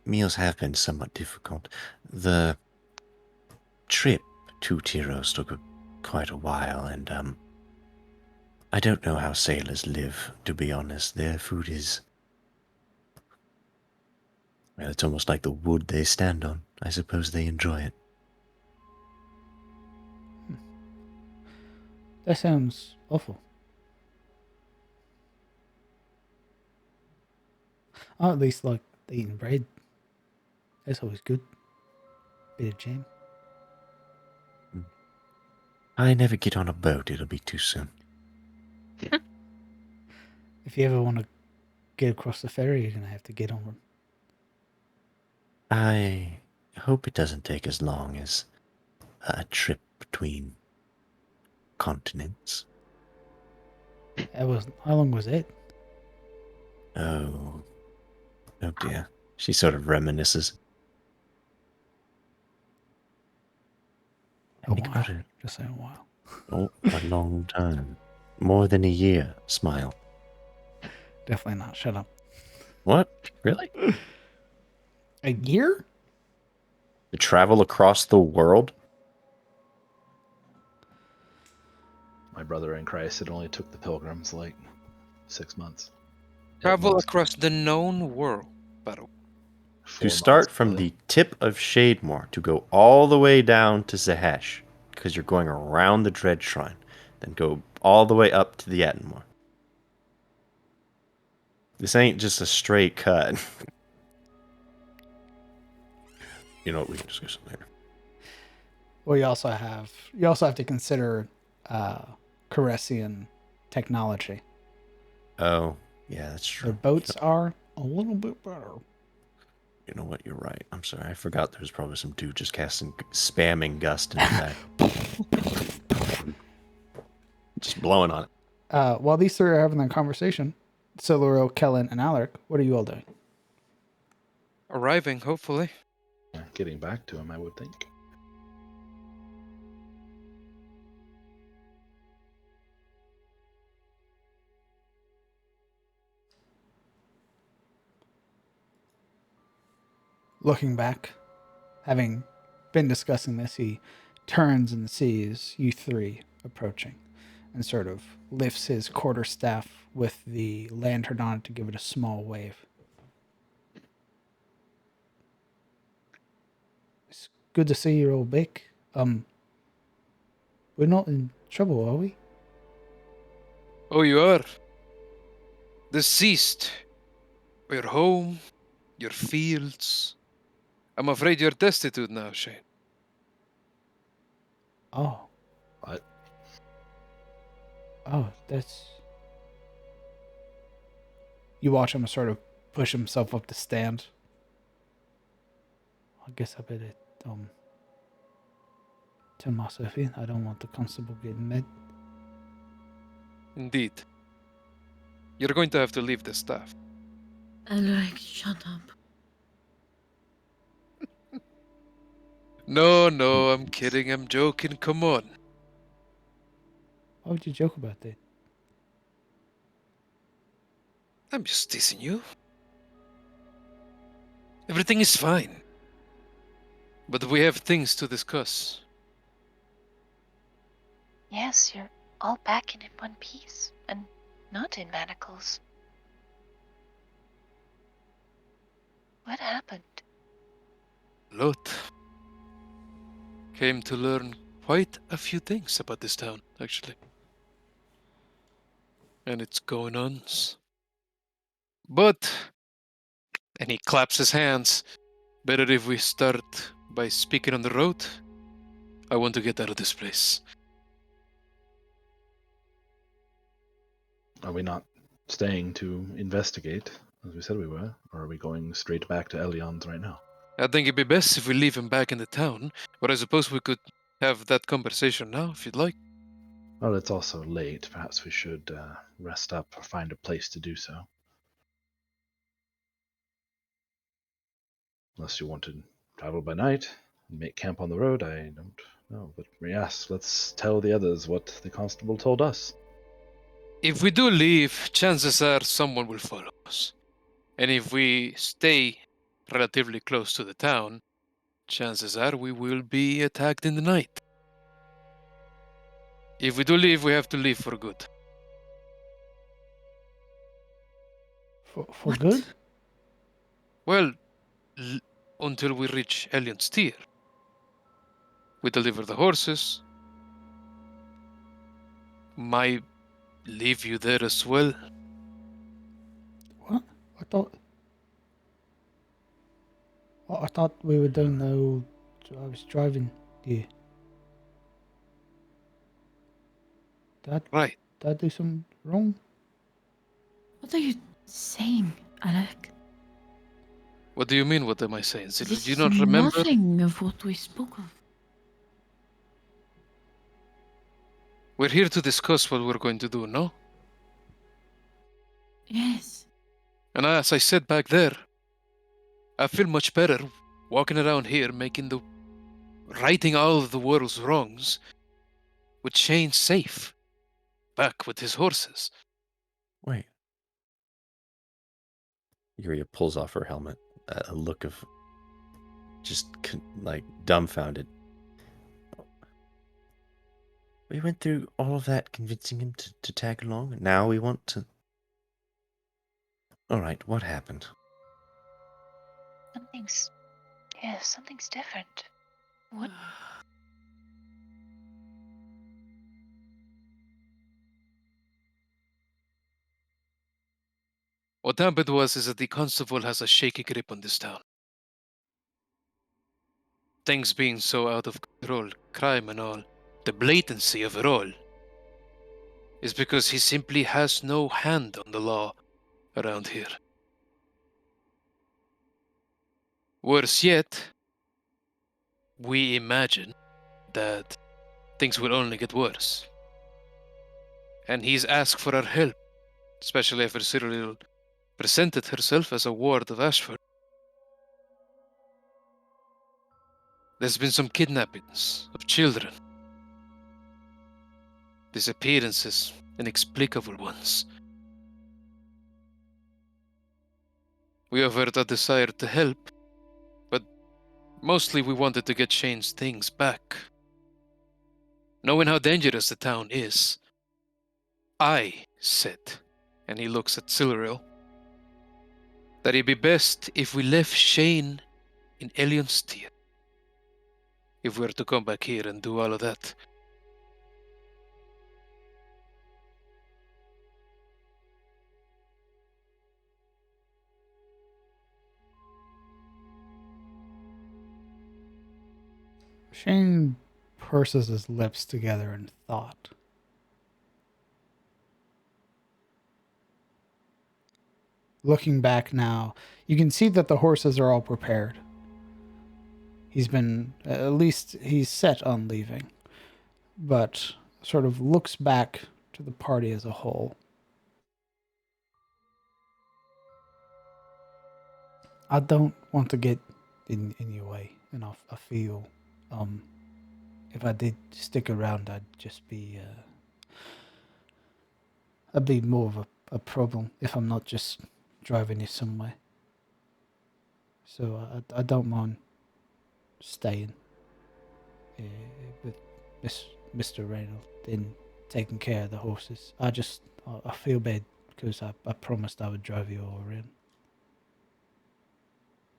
Meals have been somewhat difficult. The trip to Tyros took quite a while, and I don't know how sailors live, to be honest. Their food is, well, it's almost like the wood they stand on. I suppose they enjoy it. That sounds awful. I at least like eating bread. That's always good. Bit of jam. I never get on a boat. It'll be too soon. If you ever want to get across the ferry, you're going to have to get on one. I hope it doesn't take as long as a trip between continents. How long was it? Oh dear. She sort of reminisces. A while. Just say a while. Oh, a long time. More than a year. Smile. Definitely not. Shut up. What? Really? A year? To travel across the world? My brother in Christ, it only took the pilgrims 6 months. Travel across the known world. To start from the tip of Shademore to go all the way down to Zahesh, because you're going around the Dread Shrine, then go all the way up to the Attenmore. This ain't just a straight cut. You know what? We can discuss it later. Well, you also have to consider Caressian technology. Oh, yeah, that's true. Their boats are a little bit better. You know what? You're right. I'm sorry. I forgot there was probably some dude just spamming Gust in the back. Just blowing on it. While these three are having their conversation, Siluro, Kellen, and Alaric, what are you all doing? Arriving, hopefully. Getting back to him, I would think. Looking back, having been discussing this, he turns and sees you three approaching and sort of lifts his quarterstaff with the lantern on it to give it a small wave. It's good to see you're all back. We're not in trouble, are we? Oh, you are? Deceased. Your home, your fields. I'm afraid you're destitute now, Shane. Oh. What? Oh, that's... You watch him sort of push himself up to stand. I guess I better, turn myself in. I don't want the constable getting mad. Indeed. You're going to have to leave the staff. Alaric, shut up. No, I'm kidding. I'm joking. Come on. Why would you joke about that? I'm just teasing you. Everything is fine. But we have things to discuss. Yes, you're all back in one piece, and not in manacles. What happened? Lot. Came to learn quite a few things about this town, actually. And its going-ons. But, and he claps his hands, better if we start by speaking on the road. I want to get out of this place. Are we not staying to investigate, as we said we were? Or are we going straight back to Elion's right now? I think it'd be best if we leave him back in the town, but I suppose we could have that conversation now, if you'd like. Well, it's also late. Perhaps we should rest up or find a place to do so. Unless you want to travel by night and make camp on the road, I don't know. But yes, let's tell the others what the constable told us. If we do leave, chances are someone will follow us. And if we stay relatively close to the town, chances are we will be attacked in the night. If we do leave, we have to leave for good. For good? Well, until we reach Elion's Tier. We deliver the horses. Might leave you there as well. What? I thought we were doing the old... I was driving here. Right. Did I do something wrong? What are you saying, Alec? What do you mean, what am I saying? Do This you is not remember? nothing of what we spoke of. We're here to discuss what we're going to do, no? Yes. And as I said back there, I feel much better walking around here righting all of the world's wrongs with Shane safe, back with his horses. Wait. Yuria pulls off her helmet, a look of just like dumbfounded. We went through all of that convincing him to tag along, and now we want to... All right, what happened? Something's different. What? What happened is that the constable has a shaky grip on this town. Things being so out of control, crime and all, the blatancy of it all, is because he simply has no hand on the law around here. Worse yet, we imagine that things will only get worse. And he's asked for our help, especially after Cyril presented herself as a ward of Ashford. There's been some kidnappings of children. Disappearances, inexplicable ones. We offered a desire to help, but Mostly we wanted to get Shane's things back. Knowing how dangerous the town is, I said, and he looks at Silveril, that it'd be best if we left Shane in Elion's tier. If we were to come back here and do all of that. Shane purses his lips together in thought. Looking back now, you can see that the horses are all prepared. At least he's set on leaving, but sort of looks back to the party as a whole. I don't want to get in your way, and I feel, if I did stick around, I'd be more of a problem if I'm not just driving you somewhere. So I don't mind staying with Mr. Reynolds and taking care of the horses. I feel bad because I promised I would drive you all around.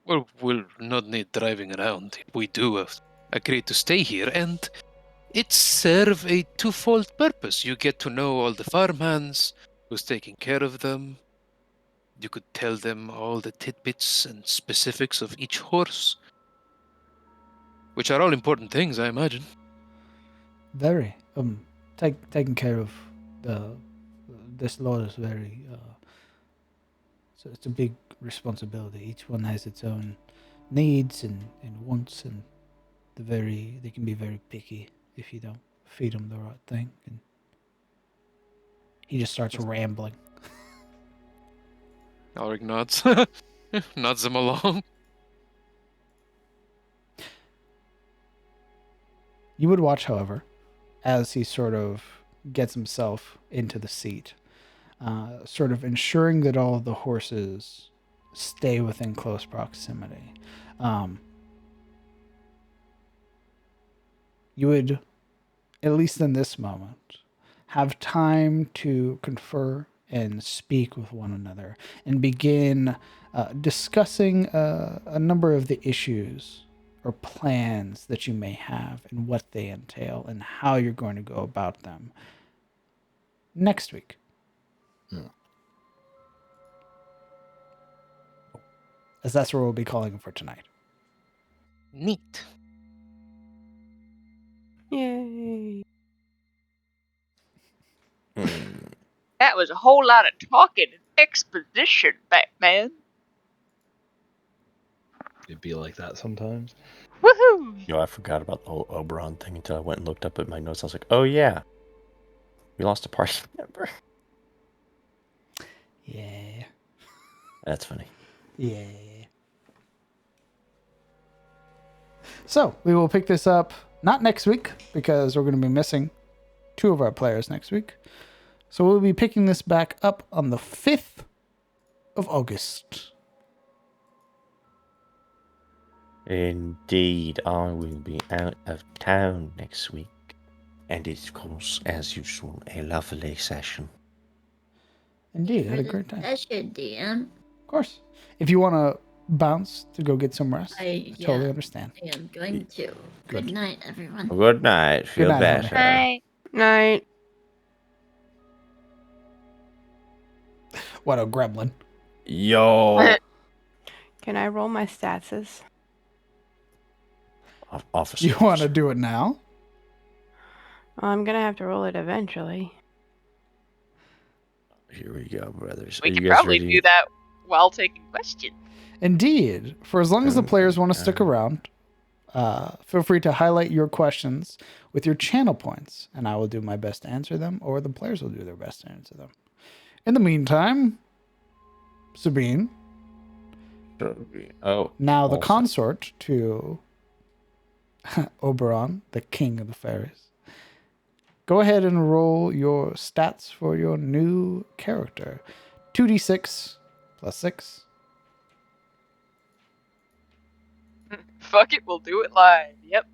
Well, we'll not need driving around. We do agree to stay here, and it serves a twofold purpose. You get to know all the farmhands, who's taking care of them. You could tell them all the tidbits and specifics of each horse, which are all important things, I imagine. Very. Taking care of this lot is very. So it's a big responsibility. Each one has its own needs and wants, and they can be very picky if you don't feed them the right thing. And he just starts rambling. Alric nods. Nods them along. You would watch, however, as he sort of gets himself into the seat, sort of ensuring that all of the horses stay within close proximity. You would, at least in this moment, have time to confer and speak with one another and begin discussing a number of the issues or plans that you may have and what they entail and how you're going to go about them next week. As that's what we'll be calling it for tonight. Neat. Yay. That was a whole lot of talking and exposition, Batman. It'd be like that sometimes. Woohoo! I forgot about the whole Oberon thing until I went and looked up at my notes. I was like, oh yeah, we lost a party member. Yeah. That's funny. Yeah. So we will pick this up not next week because we're going to be missing 2 of our players next week. So we'll be picking this back up on the 5th of August. Indeed, I will be out of town next week. And it's, of course, as usual, a lovely session. Indeed, I had a great time. Session, DM. Of course. If you want to bounce to go get some rest, I totally yeah, understand. I am going to. Good night, everyone. Good night. Feel Good night, better. Night. Night. What a gremlin. Yo. Can I roll my statses? Officer. You want to do it now? Well, I'm gonna have to roll it eventually. Here we go, brothers. We Are could you guys probably ready? do that while taking questions. Indeed. For as long as the players want to stick around, feel free to highlight your questions with your channel points, and I will do my best to answer them, or the players will do their best to answer them. In the meantime, Sabine, now the also. consort to Oberon, the king of the fairies. Go ahead and roll your stats for your new character. 2d6 plus 6. Fuck it, we'll do it live. Yep.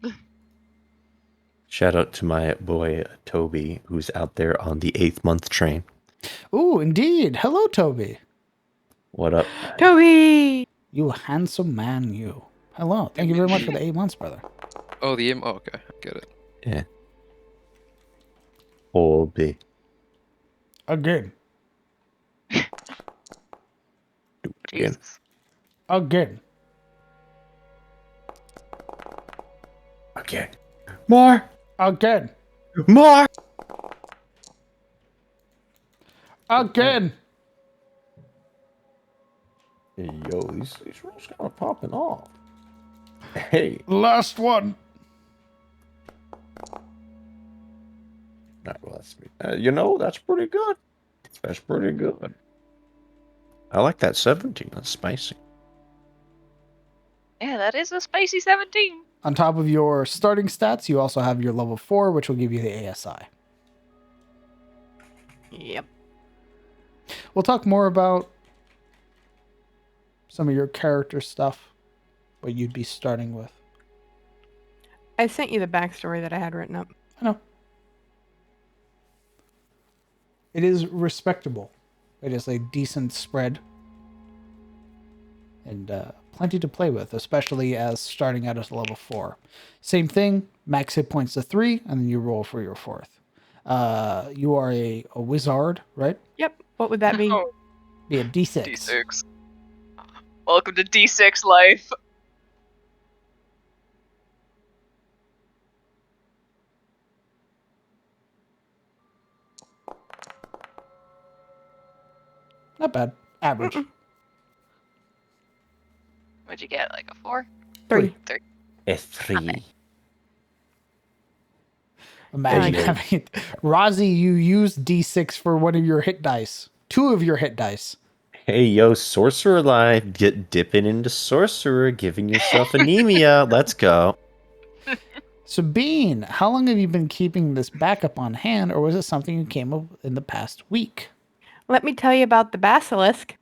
Shout out to my boy Toby, who's out there on the 8th month train. Ooh, indeed. Hello, Toby. What up? Toby! You handsome man, you. Hello. Thank you very much for the 8 months, brother. Oh, the oh, okay, I get it. Yeah. Toby. Again. Jesus. Again. Again. More. Again. More. Again. Hey, yo, these rolls kind of popping off. Hey. Last one. Not well, that's pretty good. That's pretty good. I like that 17. That's spicy. Yeah, that is a spicy 17. On top of your starting stats, you also have your level 4, which will give you the ASI. Yep. We'll talk more about some of your character stuff, what you'd be starting with. I sent you the backstory that I had written up. I know. It is respectable. It is a decent spread. And plenty to play with, especially as starting out as a level 4. Same thing, max hit points to 3, and then you roll for your 4th. You are a wizard, right? Yep. What would that be? Oh, Be a D6. D6. Welcome to D6 life. Not bad. Average. What'd you get? Like a 4? 3. 3. A 3. Okay. Imagine There you go. having Rozzy, you used D6 for one of your hit dice. 2 of your hit dice. Hey, yo, sorcerer life. Get dipping into sorcerer, giving yourself anemia. Let's go. Sabine, how long have you been keeping this backup on hand, or was it something you came up with in the past week? Let me tell you about the basilisk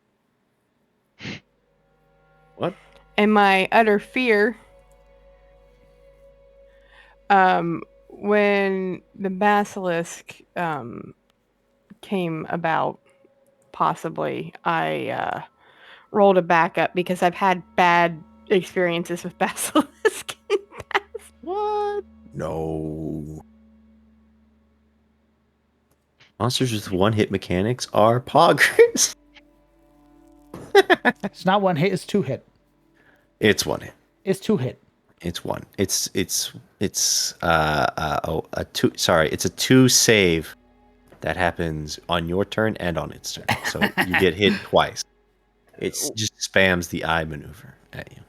What? and my utter fear. When the basilisk came about, possibly, I rolled a backup because I've had bad experiences with basilisk. What? No. Monsters with one-hit mechanics are poggers. It's not 1 hit, it's 2 hit. It's one hit. It's 2 hit. It's one. It's a 2. Sorry, it's a 2 save that happens on your turn and on its turn. So you get hit twice. It just spams the eye maneuver at you.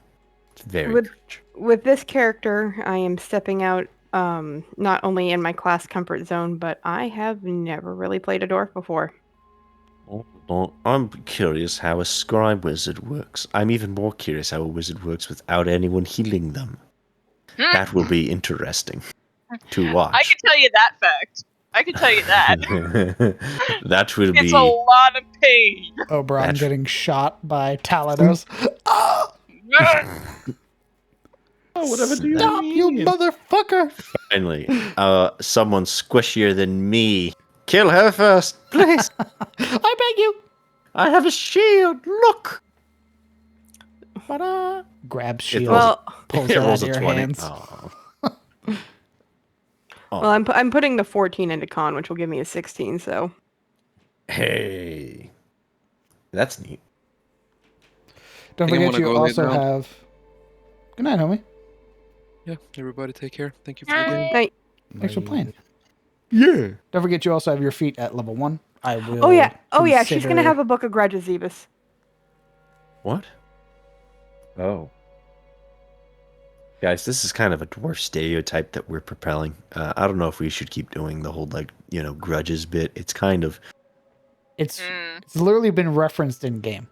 It's very With- cringe. With this character, I am stepping out not only in my class comfort zone, but I have never really played a dwarf before. Oh, I'm curious how a scribe wizard works. I'm even more curious how a wizard works without anyone healing them. That will be interesting to watch. I can tell you that fact. I can tell you that. That will It's be. a lot of pain. Oh, bro, I'm That's- getting shot by Talados. Oh, whatever do you Stop, you mean? motherfucker! Finally, someone squishier than me. Kill her first, please. I beg you! I have a shield. Look. Grab shield, Well, pulls it It out rolls of a your 20. hands. Oh. well, I'm putting the 14 into con, which will give me a 16. So Hey, that's neat. Don't Think I forget wanna you go lay also down. have... Good night, homie. Yeah, everybody take care. Thank you for the game. night. Thanks for playing. Yeah. Don't forget you also have your feet at level 1. I will Oh yeah, she's gonna consider- have a book of grudges, Zebus. What? Oh. Guys, this is kind of a dwarf stereotype that we're propelling. I don't know if we should keep doing the whole, grudges bit. It's kind of... It's literally been referenced in game.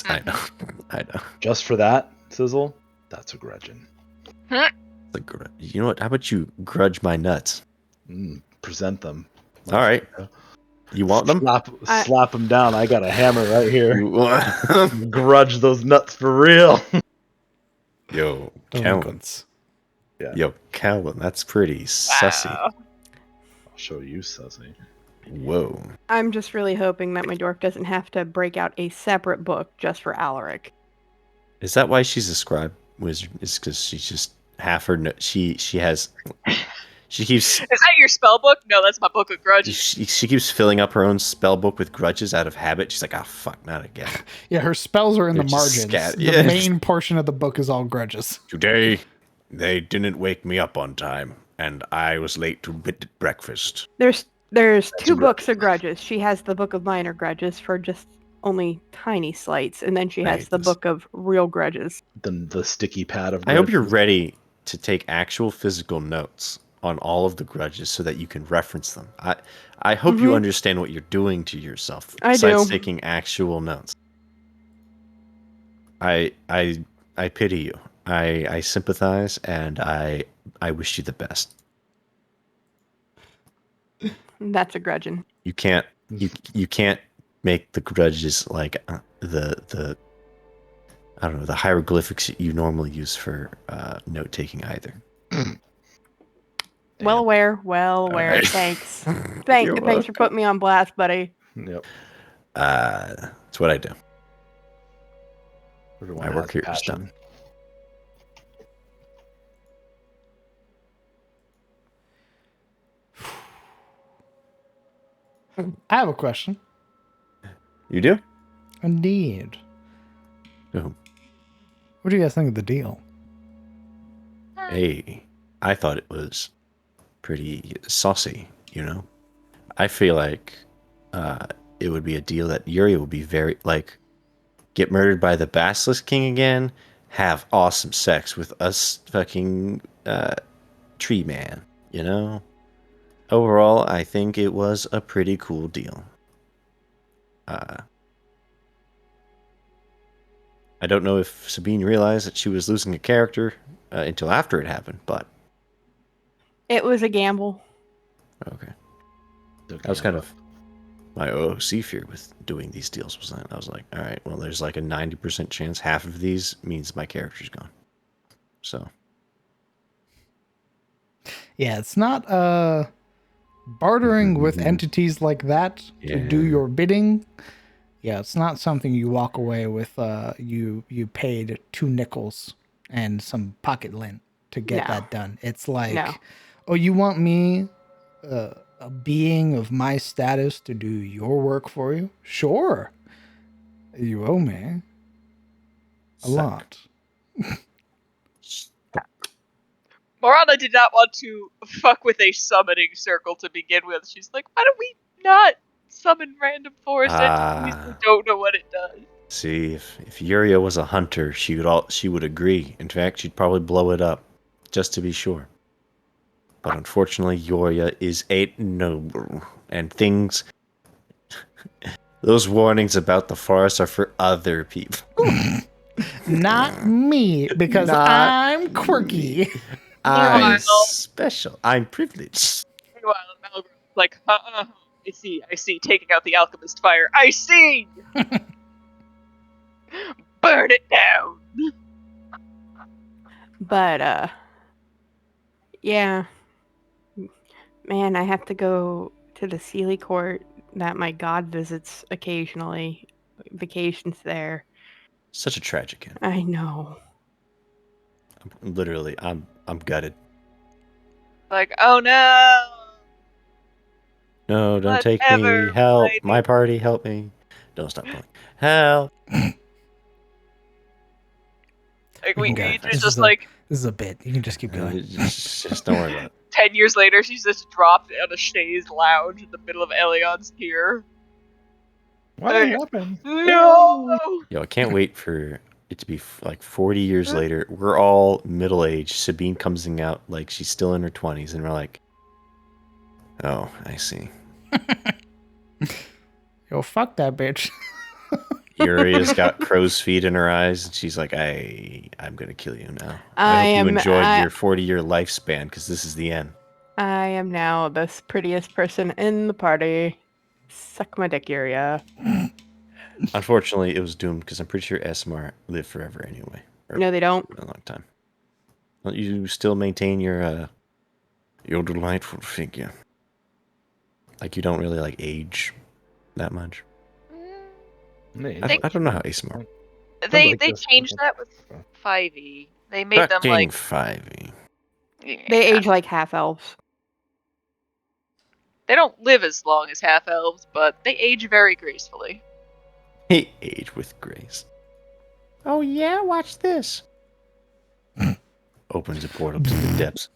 I know. I know. Just for that, Sizzle, that's a grudging. You know what? How about you grudge my nuts? Present them. All right. You want them? Slap them down. I got a hammer right here. You want- Grudge those nuts for real. Yo, Calvin. delinquents. Yeah. Yo, Calvin, that's pretty sussy. Wow. I'll show you, Sussy. Whoa. I'm just really hoping that my dwarf doesn't have to break out a separate book just for Alaric. Is that why she's a scribe wizard? Is because she's just half her. She keeps Is that your spell book? No, that's my book of grudges. she keeps filling up her own spell book with grudges out of habit. She's like, oh fuck, not again. Yeah, her spells are in They're the just margins. scat- yeah. The main portion of the book is all grudges. Today, they didn't wake me up on time, and I was late to breakfast. There's That's two a books of grudges. She has the book of minor grudges for just only tiny slights, and then she I has hate the this. book of real grudges. The sticky pad of I hope you're grudges. ready to take actual physical notes on all of the grudges so that you can reference them. I hope you understand what you're doing to yourself I besides do. taking actual notes. I pity you. I sympathize, and I wish you the best. That's a grudgin. You can't make the grudges like the I don't know, the hieroglyphics that you normally use for note taking either. Well aware. Alright. Thanks. You're Thanks for welcome. putting me on blast, buddy. Yep. That's what I do. Everyone My work has here is passion. done. I have a question. You do? Indeed. Oh. What do you guys think of the deal? Hey, I thought it was pretty saucy, you know? I feel like it would be a deal that Yuri would be very, like, get murdered by the Basilisk King again, have awesome sex with us fucking tree man, you know? Overall, I think it was a pretty cool deal. I don't know if Sabine realized that she was losing a character until after it happened, but It was a gamble. okay. Okay, That was kind of my OOC fear with doing these deals. Was that I was like, all right, well, there's like a 90% chance half of these means my character's gone. So Yeah, it's not bartering with entities like that to do Yeah. your bidding. Yeah, it's not something you walk away with. You paid 2 nickels and some pocket lint to get No. that done. It's like, No. oh, you want me, a being of my status, to do your work for you? Sure. You owe me a lot. Morana did not want to fuck with a summoning circle to begin with. She's like, why don't we not summon random forest entities who don't know what it does? See, if Yuria was a hunter, she would agree. In fact, she'd probably blow it up, just to be sure. But unfortunately, Yuria is a noble, and things. Those warnings about the forest are for other people. Not me, because Not I'm quirky. I'm Meanwhile- special. I'm privileged. Meanwhile, Malgrim's like, I see, taking out the alchemist fire. I see! Burn it down! But, yeah. Man, I have to go to the Sealy Court that my god visits occasionally. Vacations there. Such a tragic end. I know. Literally, I'm gutted. Like, oh no! No, don't take Whatever, me. Help. lady. My party, help me. Don't stop calling. Help. Like, We we can go. it's This just is a- like, This is a bit. You can just keep going. Just don't worry about it. 10 years later, she's just dropped on a chaise lounge in the middle of Elion's pier. What Hey. happened? No! Yo, I can't wait for it to be like 40 years later. We're all middle aged. Sabine comes out like she's still in her 20s, and we're like, oh, I see. Yo, fuck that bitch. Yuria's got crow's feet in her eyes, and she's like, I'm gonna kill you now. I hope am- you enjoyed I- your 40-year lifespan, because this is the end. I am now the prettiest person in the party. Suck my dick, Yuria. Unfortunately, it was doomed, because I'm pretty sure Esmar lived forever anyway. No, they don't. A long time. Don't you still maintain your delightful figure? Like you don't really like age that much. I don't know how ASMR. They changed that with 5e. They made them like 5e. They age like half elves. They don't live as long as half elves, but they age very gracefully. They age with grace. Oh yeah, watch this. Opens a portal to the depths.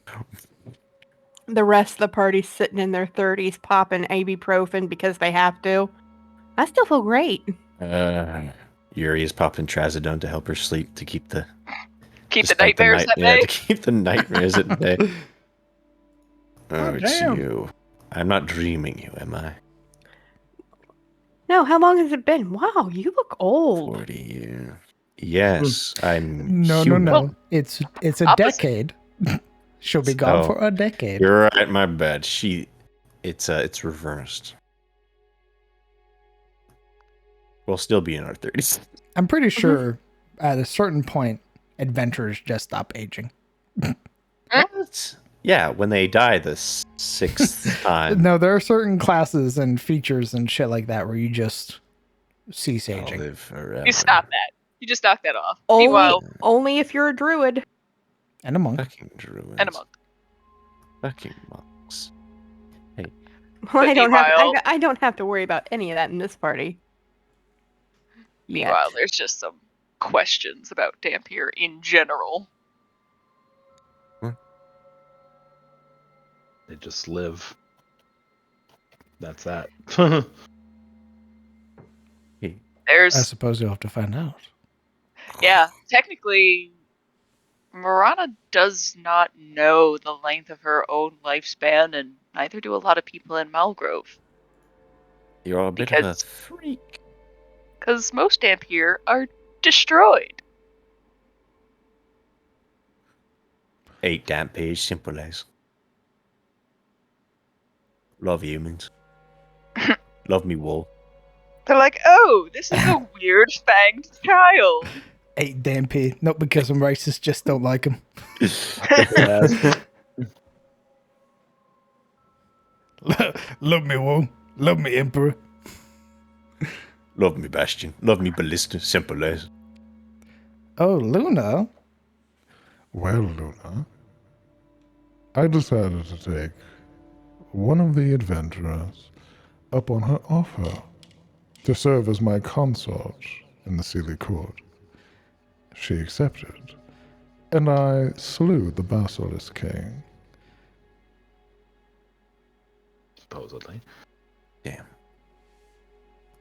The rest of the party's sitting in their 30s popping ibuprofen because they have to. I still feel great. Yuri is popping trazodone to help her sleep to keep the nightmares at bay. To keep the nightmares at bay. It's damn. you. I'm not dreaming you, am I? No, how long has it been? Wow, you look old. 40 years. Yes, I'm No, human. no. It's a opposite. decade. She'll be gone for a decade. You're right, my bad. It's reversed. We'll still be in our 30s. I'm pretty sure at a certain point, adventurers just stop aging. What? Yeah, when they die the sixth time. No, there are certain classes and features and shit like that where you just cease I'll aging. live forever. You stop that. You just knock that off. Only, Meanwhile, only if you're a druid. And a monk. Fucking druids. and a monk. Fucking monks. Hey, Well, meanwhile- I don't have to worry about any of that in this party. Meanwhile, Yet. there's just some questions about Dampier in general. They just live. That's that. I There's suppose you'll have to find out. yeah, technically Marana does not know the length of her own lifespan, and neither do a lot of people in Malgrove. you're a bit of a Because- freak. Because most Dampier are destroyed. 8 damp page, simple as. Love humans. Love me wool. They're like, oh, this is a weird fanged child. 8 damn P. Not because I'm racist, just don't like him. Love me, Wong. Love me, Emperor. Love me Bastion. Love me Ballista. Simple as. Oh, Luna. Well, Luna, I decided to take one of the adventurers up on her offer to serve as my consort in the Sealy Court. She accepted, and I slew the Basilisk King. Supposedly. Damn.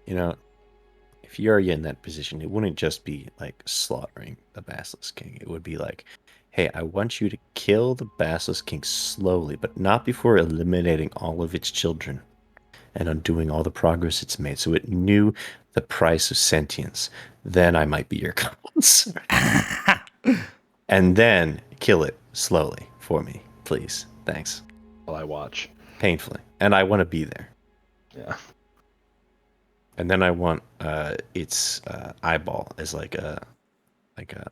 You know, if you're in that position, it wouldn't just be like slaughtering the Basilisk King. It would be like, hey, I want you to kill the Basilisk King slowly, but not before eliminating all of its children and undoing all the progress it's made, so it knew the price of sentience. Then I might be your consort. And then kill it slowly for me, please. Thanks. While I watch. Painfully. And I want to be there. Yeah. And then I want its eyeball as like a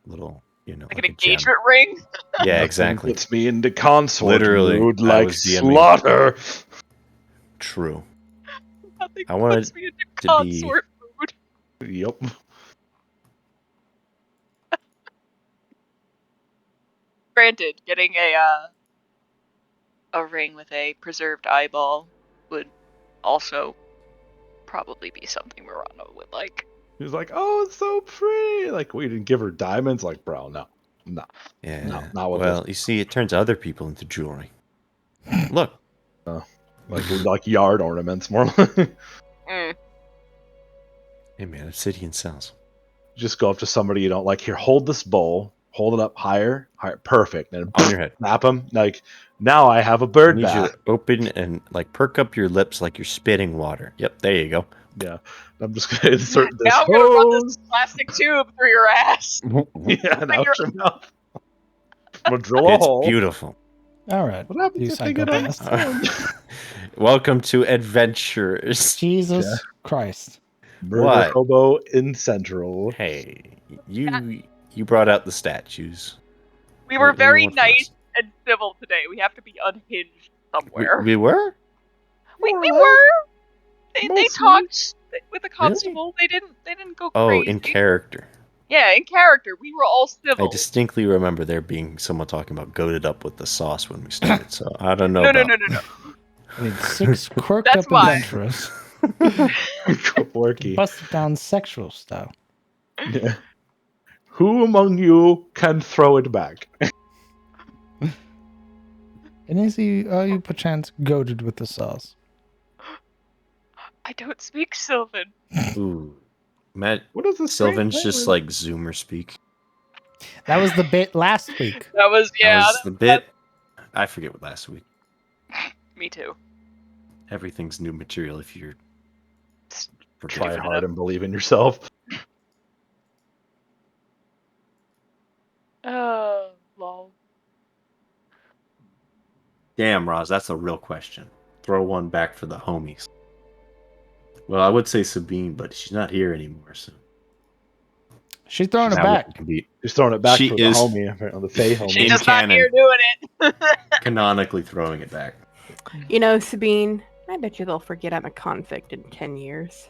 little, you know, Like like an a gem. engagement ring. Yeah, Nothing exactly. Puts me into consort Literally, mood I like was DMing. slaughter. True. Nothing I wanted puts me into to be- consort mood. Yep. Granted, getting a ring with a preserved eyeball would also probably be something Murano would like. He was like, "Oh, it's so pretty." Like, we didn't give her diamonds. Like, bro, no. Yeah. No, not with Well, you see, it turns other people into jewelry. Look. Like yard ornaments, more. Mm. Hey man, obsidian sells. Just go up to somebody you don't like. Here, hold this bowl. Hold it up higher. Perfect. And On your head. snap them. Like, now I have a I bird need you bath. to open and like perk up your lips like you're spitting water. Yep, there you go. Yeah. I'm just going to insert this. Now I'm gonna run this plastic tube through your ass. Yeah, and out your mouth. I'm going to drill a It's hole. beautiful. All right. What happens You if they get psychopaths. Welcome to Adventurers. Jesus Yeah. Christ. Murder What? hobo in Central. Hey, you You brought out the statues. We were What do you very want from nice us? and civil today. We have to be unhinged somewhere. We were? We More or less. were. They Mostly. talked with the Really? constable. They didn't go Oh, crazy. in character. Yeah, in character. We were all civil. I distinctly remember there being someone talking about goaded up with the sauce when we started, so I don't know No. I need 6 quirked That's up why. adventurers. Forky. Bust it down sexual style. Yeah. Who among you can throw it back? And are you perchance goaded with the sauce? I don't speak Sylvan. Ooh. Matt, What is this? Sylvan's just like Zoomer speak. That was the bit last week. That was That was the bit. I forget what last week. Me too. Everything's new material if you're Try forgetting. hard and believe in yourself. Oh, lol. Damn, Roz, that's a real question. Throw one back for the homies. Well, I would say Sabine, but she's not here anymore, so. She's throwing it Now back. we can be She's throwing it back She for is- the homie, apparently, the Fae homie. She's In just not canon. here doing it. canonically throwing it back. You know, Sabine, I bet you they'll forget I'm a convict in 10 years.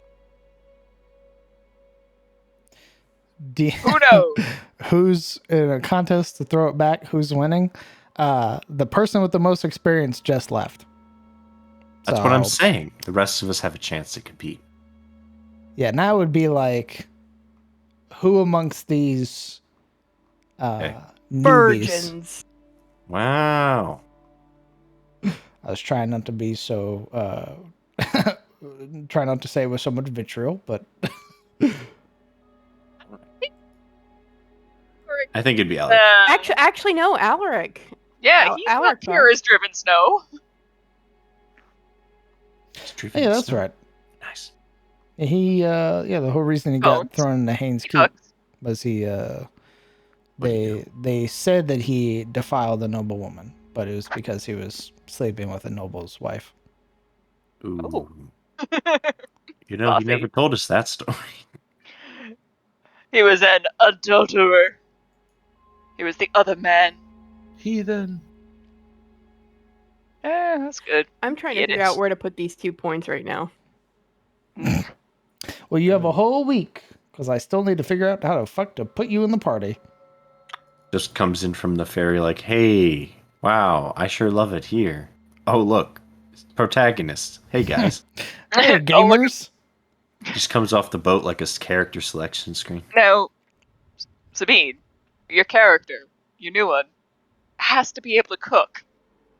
Who knows? Who's in a contest to throw it back? Who's winning? The person with the most experience just left. That's what I'm So, saying. The rest of us have a chance to compete. Yeah, now it would be like, who amongst these Okay. newbies? Virgins. Wow. I was trying not to be so, try not to say it with so much vitriol, but I think it'd be Alex. Actually, no, Alaric. Yeah, he's not Alaric pure as driven snow. yeah, that's right. Nice. He, the whole reason he got thrown into Haynes Keep was they said that he defiled a noble woman, but it was because he was sleeping with a noble's wife. Ooh. Oh. You know, he never told us that story. He was an adulterer. He was the other man. Heathen. That's good. I'm trying to figure out where to put these 2 points right now. Well, you have a whole week, because I still need to figure out how to put you in the party. Just comes in from the ferry like, hey, wow, I sure love it here. Oh, look, protagonist. Hey, guys. Hey, gamers. Just comes off the boat like a character selection screen. Now, Sabine, your character, your new one, has to be able to cook.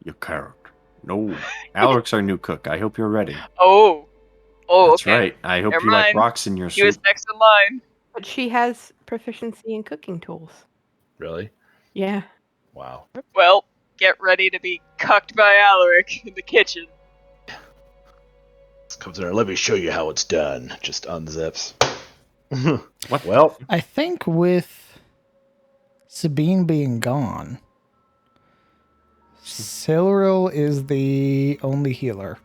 Your character. No. Alec's our new cook. I hope you're ready. Oh, That's okay. right. I hope Never you like mind. rocks in your He was soup. next in line. But she has proficiency in cooking tools. Really? Yeah. Wow. Well, get ready to be cucked by Alaric in the kitchen. Comes in there. Let me show you how it's done. Just unzips. What? Well, I think with Sabine being gone, Silril is the only healer.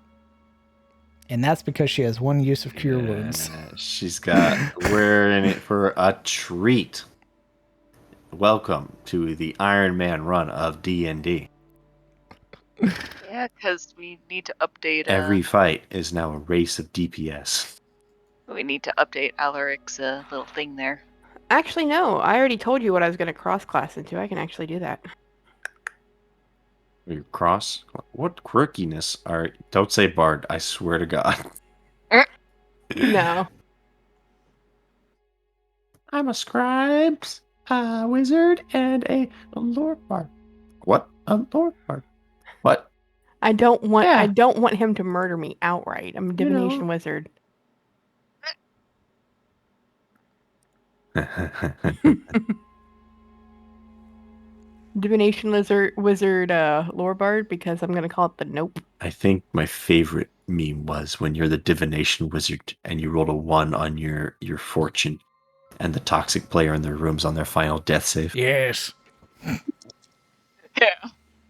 And that's because she has one use of cure wounds. We're in it for a treat. Welcome to the Iron Man run of D&D. Yeah, because we need to update. Every fight is now a race of DPS. We need to update Alaric's little thing there. Actually, no. I already told you what I was going to cross-class into. I can actually do that. Your cross? What quirkiness are... Don't say Bard, I swear to God. No. I'm a scribe, a wizard, and a lord bard. What? A lord bard? What? I don't want him to murder me outright. I'm a divination wizard. Divination wizard lore bard, because I'm gonna call it the nope. I think my favorite meme was when you're the divination wizard and you rolled a 1 on your fortune, and the toxic player in their room's on their final death save. Yes. Yeah.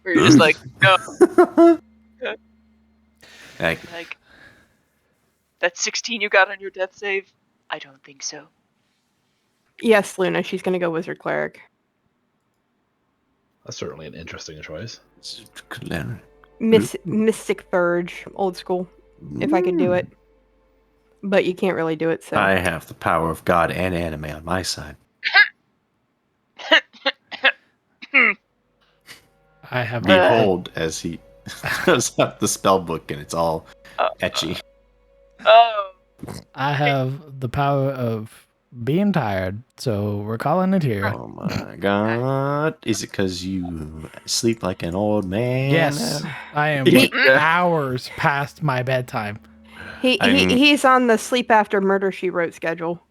Where you're just like, no. Like, that 16 you got on your death save? I don't think so. Yes, Luna. She's gonna go wizard cleric. That's certainly an interesting choice. Mystic Verge, old school. If I could do it, but you can't really do it. So I have the power of God and anime on my side. I have Behold, as he does up the spell book and it's all etchy. Oh. I have the power of being tired, so we're calling it here. Oh my god. Is it because you sleep like an old man? Yes, I am hours past my bedtime. He's on the sleep after murder she wrote schedule.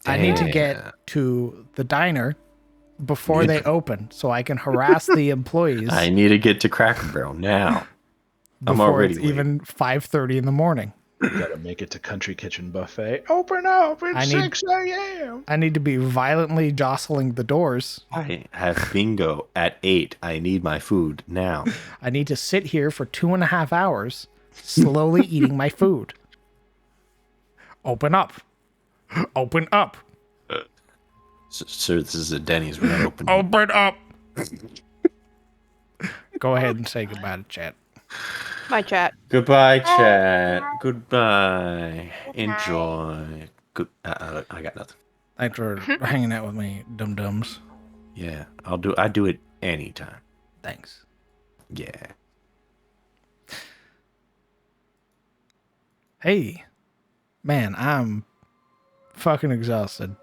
I need to get to the diner before they open so I can harass the employees. I need to get to Cracker Barrel now. I'm before already it's late. even 5:30 in the morning. You gotta make it to Country Kitchen Buffet. Open up at 6 a.m. I need to be violently jostling the doors. I have bingo at 8. I need my food now. I need to sit here for 2.5 hours, slowly eating my food. Open up. Open up. Sir, this is a Denny's. We're not open. Open up. Go ahead and say goodbye to chat. My chat. Goodbye, chat. Goodbye. Enjoy. Good. I got nothing. Thanks for hanging out with me, dum-dums. Yeah, I do it anytime. Thanks. Yeah. Hey, man, I'm fucking exhausted.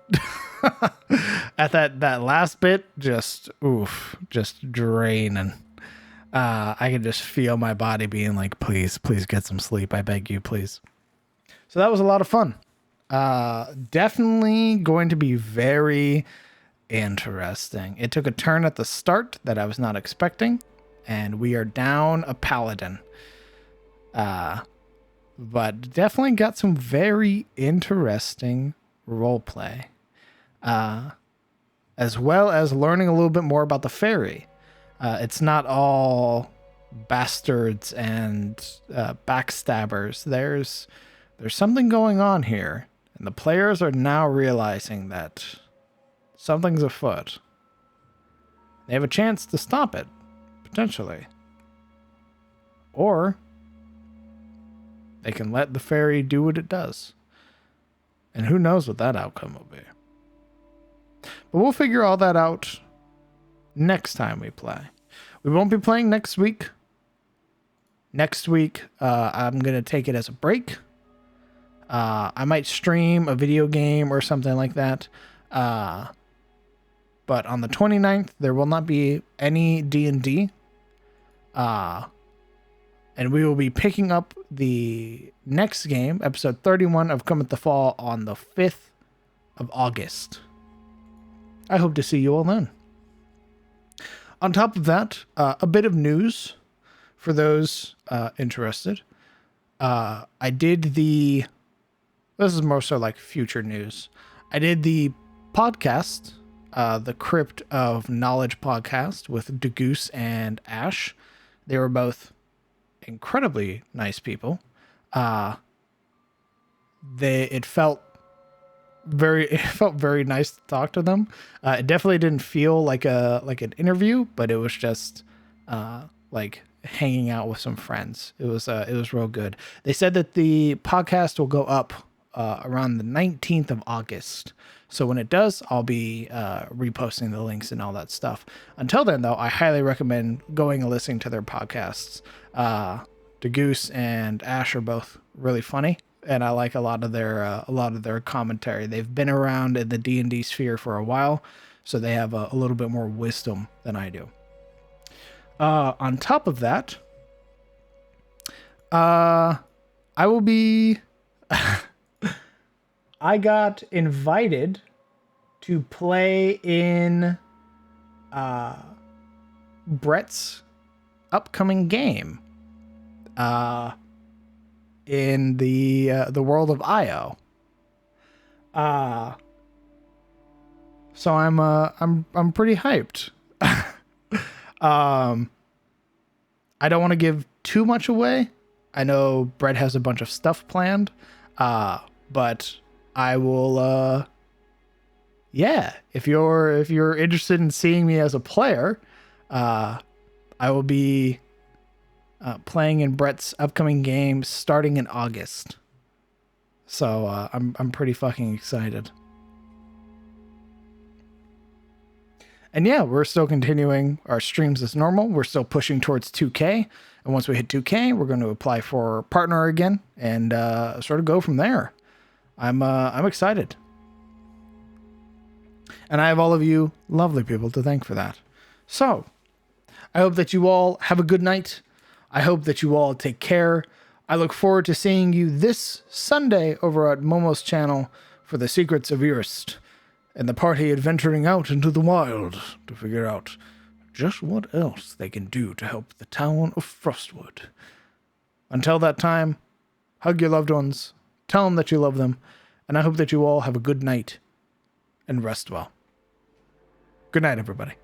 At that last bit, just draining. I can just feel my body being like, please get some sleep. I beg you, please. So that was a lot of fun. Definitely going to be very interesting. It took a turn at the start that I was not expecting, and we are down a paladin. But definitely got some very interesting roleplay. As well as learning a little bit more about the fairy. It's not all bastards and backstabbers. There's something going on here, and the players are now realizing that something's afoot. They have a chance to stop it, potentially. Or they can let the fairy do what it does. And who knows what that outcome will be. But we'll figure all that out next time we play. We won't be playing next week. Next week, I'm going to take it as a break. I might stream a video game or something like that. But on the 29th, there will not be any D&D. And we will be picking up the next game, episode 31 of Cometh the Fall, on the 5th of August. I hope to see you all then. On top of that, a bit of news for those interested. I did this is more so like future news. I did the podcast, the Crypt of Knowledge podcast with Degoose and Ash. They were both incredibly nice people. It felt very nice to talk to them. It definitely didn't feel like an interview, but it was just like hanging out with some friends. It was real good. They said that the podcast will go up around the 19th of August. So when it does, I'll be reposting the links and all that stuff. Until then, though, I highly recommend going and listening to their podcasts. Degoose and Ash are both really funny, and I like a lot of their commentary. They've been around in the D&D sphere for a while, so they have a little bit more wisdom than I do. On top of that, I will be... I got invited to play in Brett's upcoming game in the world of IO. So I'm pretty hyped. I don't want to give too much away. I know Brett has a bunch of stuff planned, but I will yeah, if you're interested in seeing me as a player, I will be playing in Brett's upcoming game starting in August. So I'm pretty fucking excited. And yeah, we're still continuing our streams as normal. We're still pushing towards 2K. And once we hit 2K, we're going to apply for partner again and sort of go from there. I'm excited. And I have all of you lovely people to thank for that. So, I hope that you all have a good night. I hope that you all take care. I look forward to seeing you this Sunday over at Momo's channel for the Secrets of Yrst and the party adventuring out into the wild to figure out just what else they can do to help the town of Frostwood. Until that time, hug your loved ones, tell them that you love them, and I hope that you all have a good night and rest well. Good night, everybody.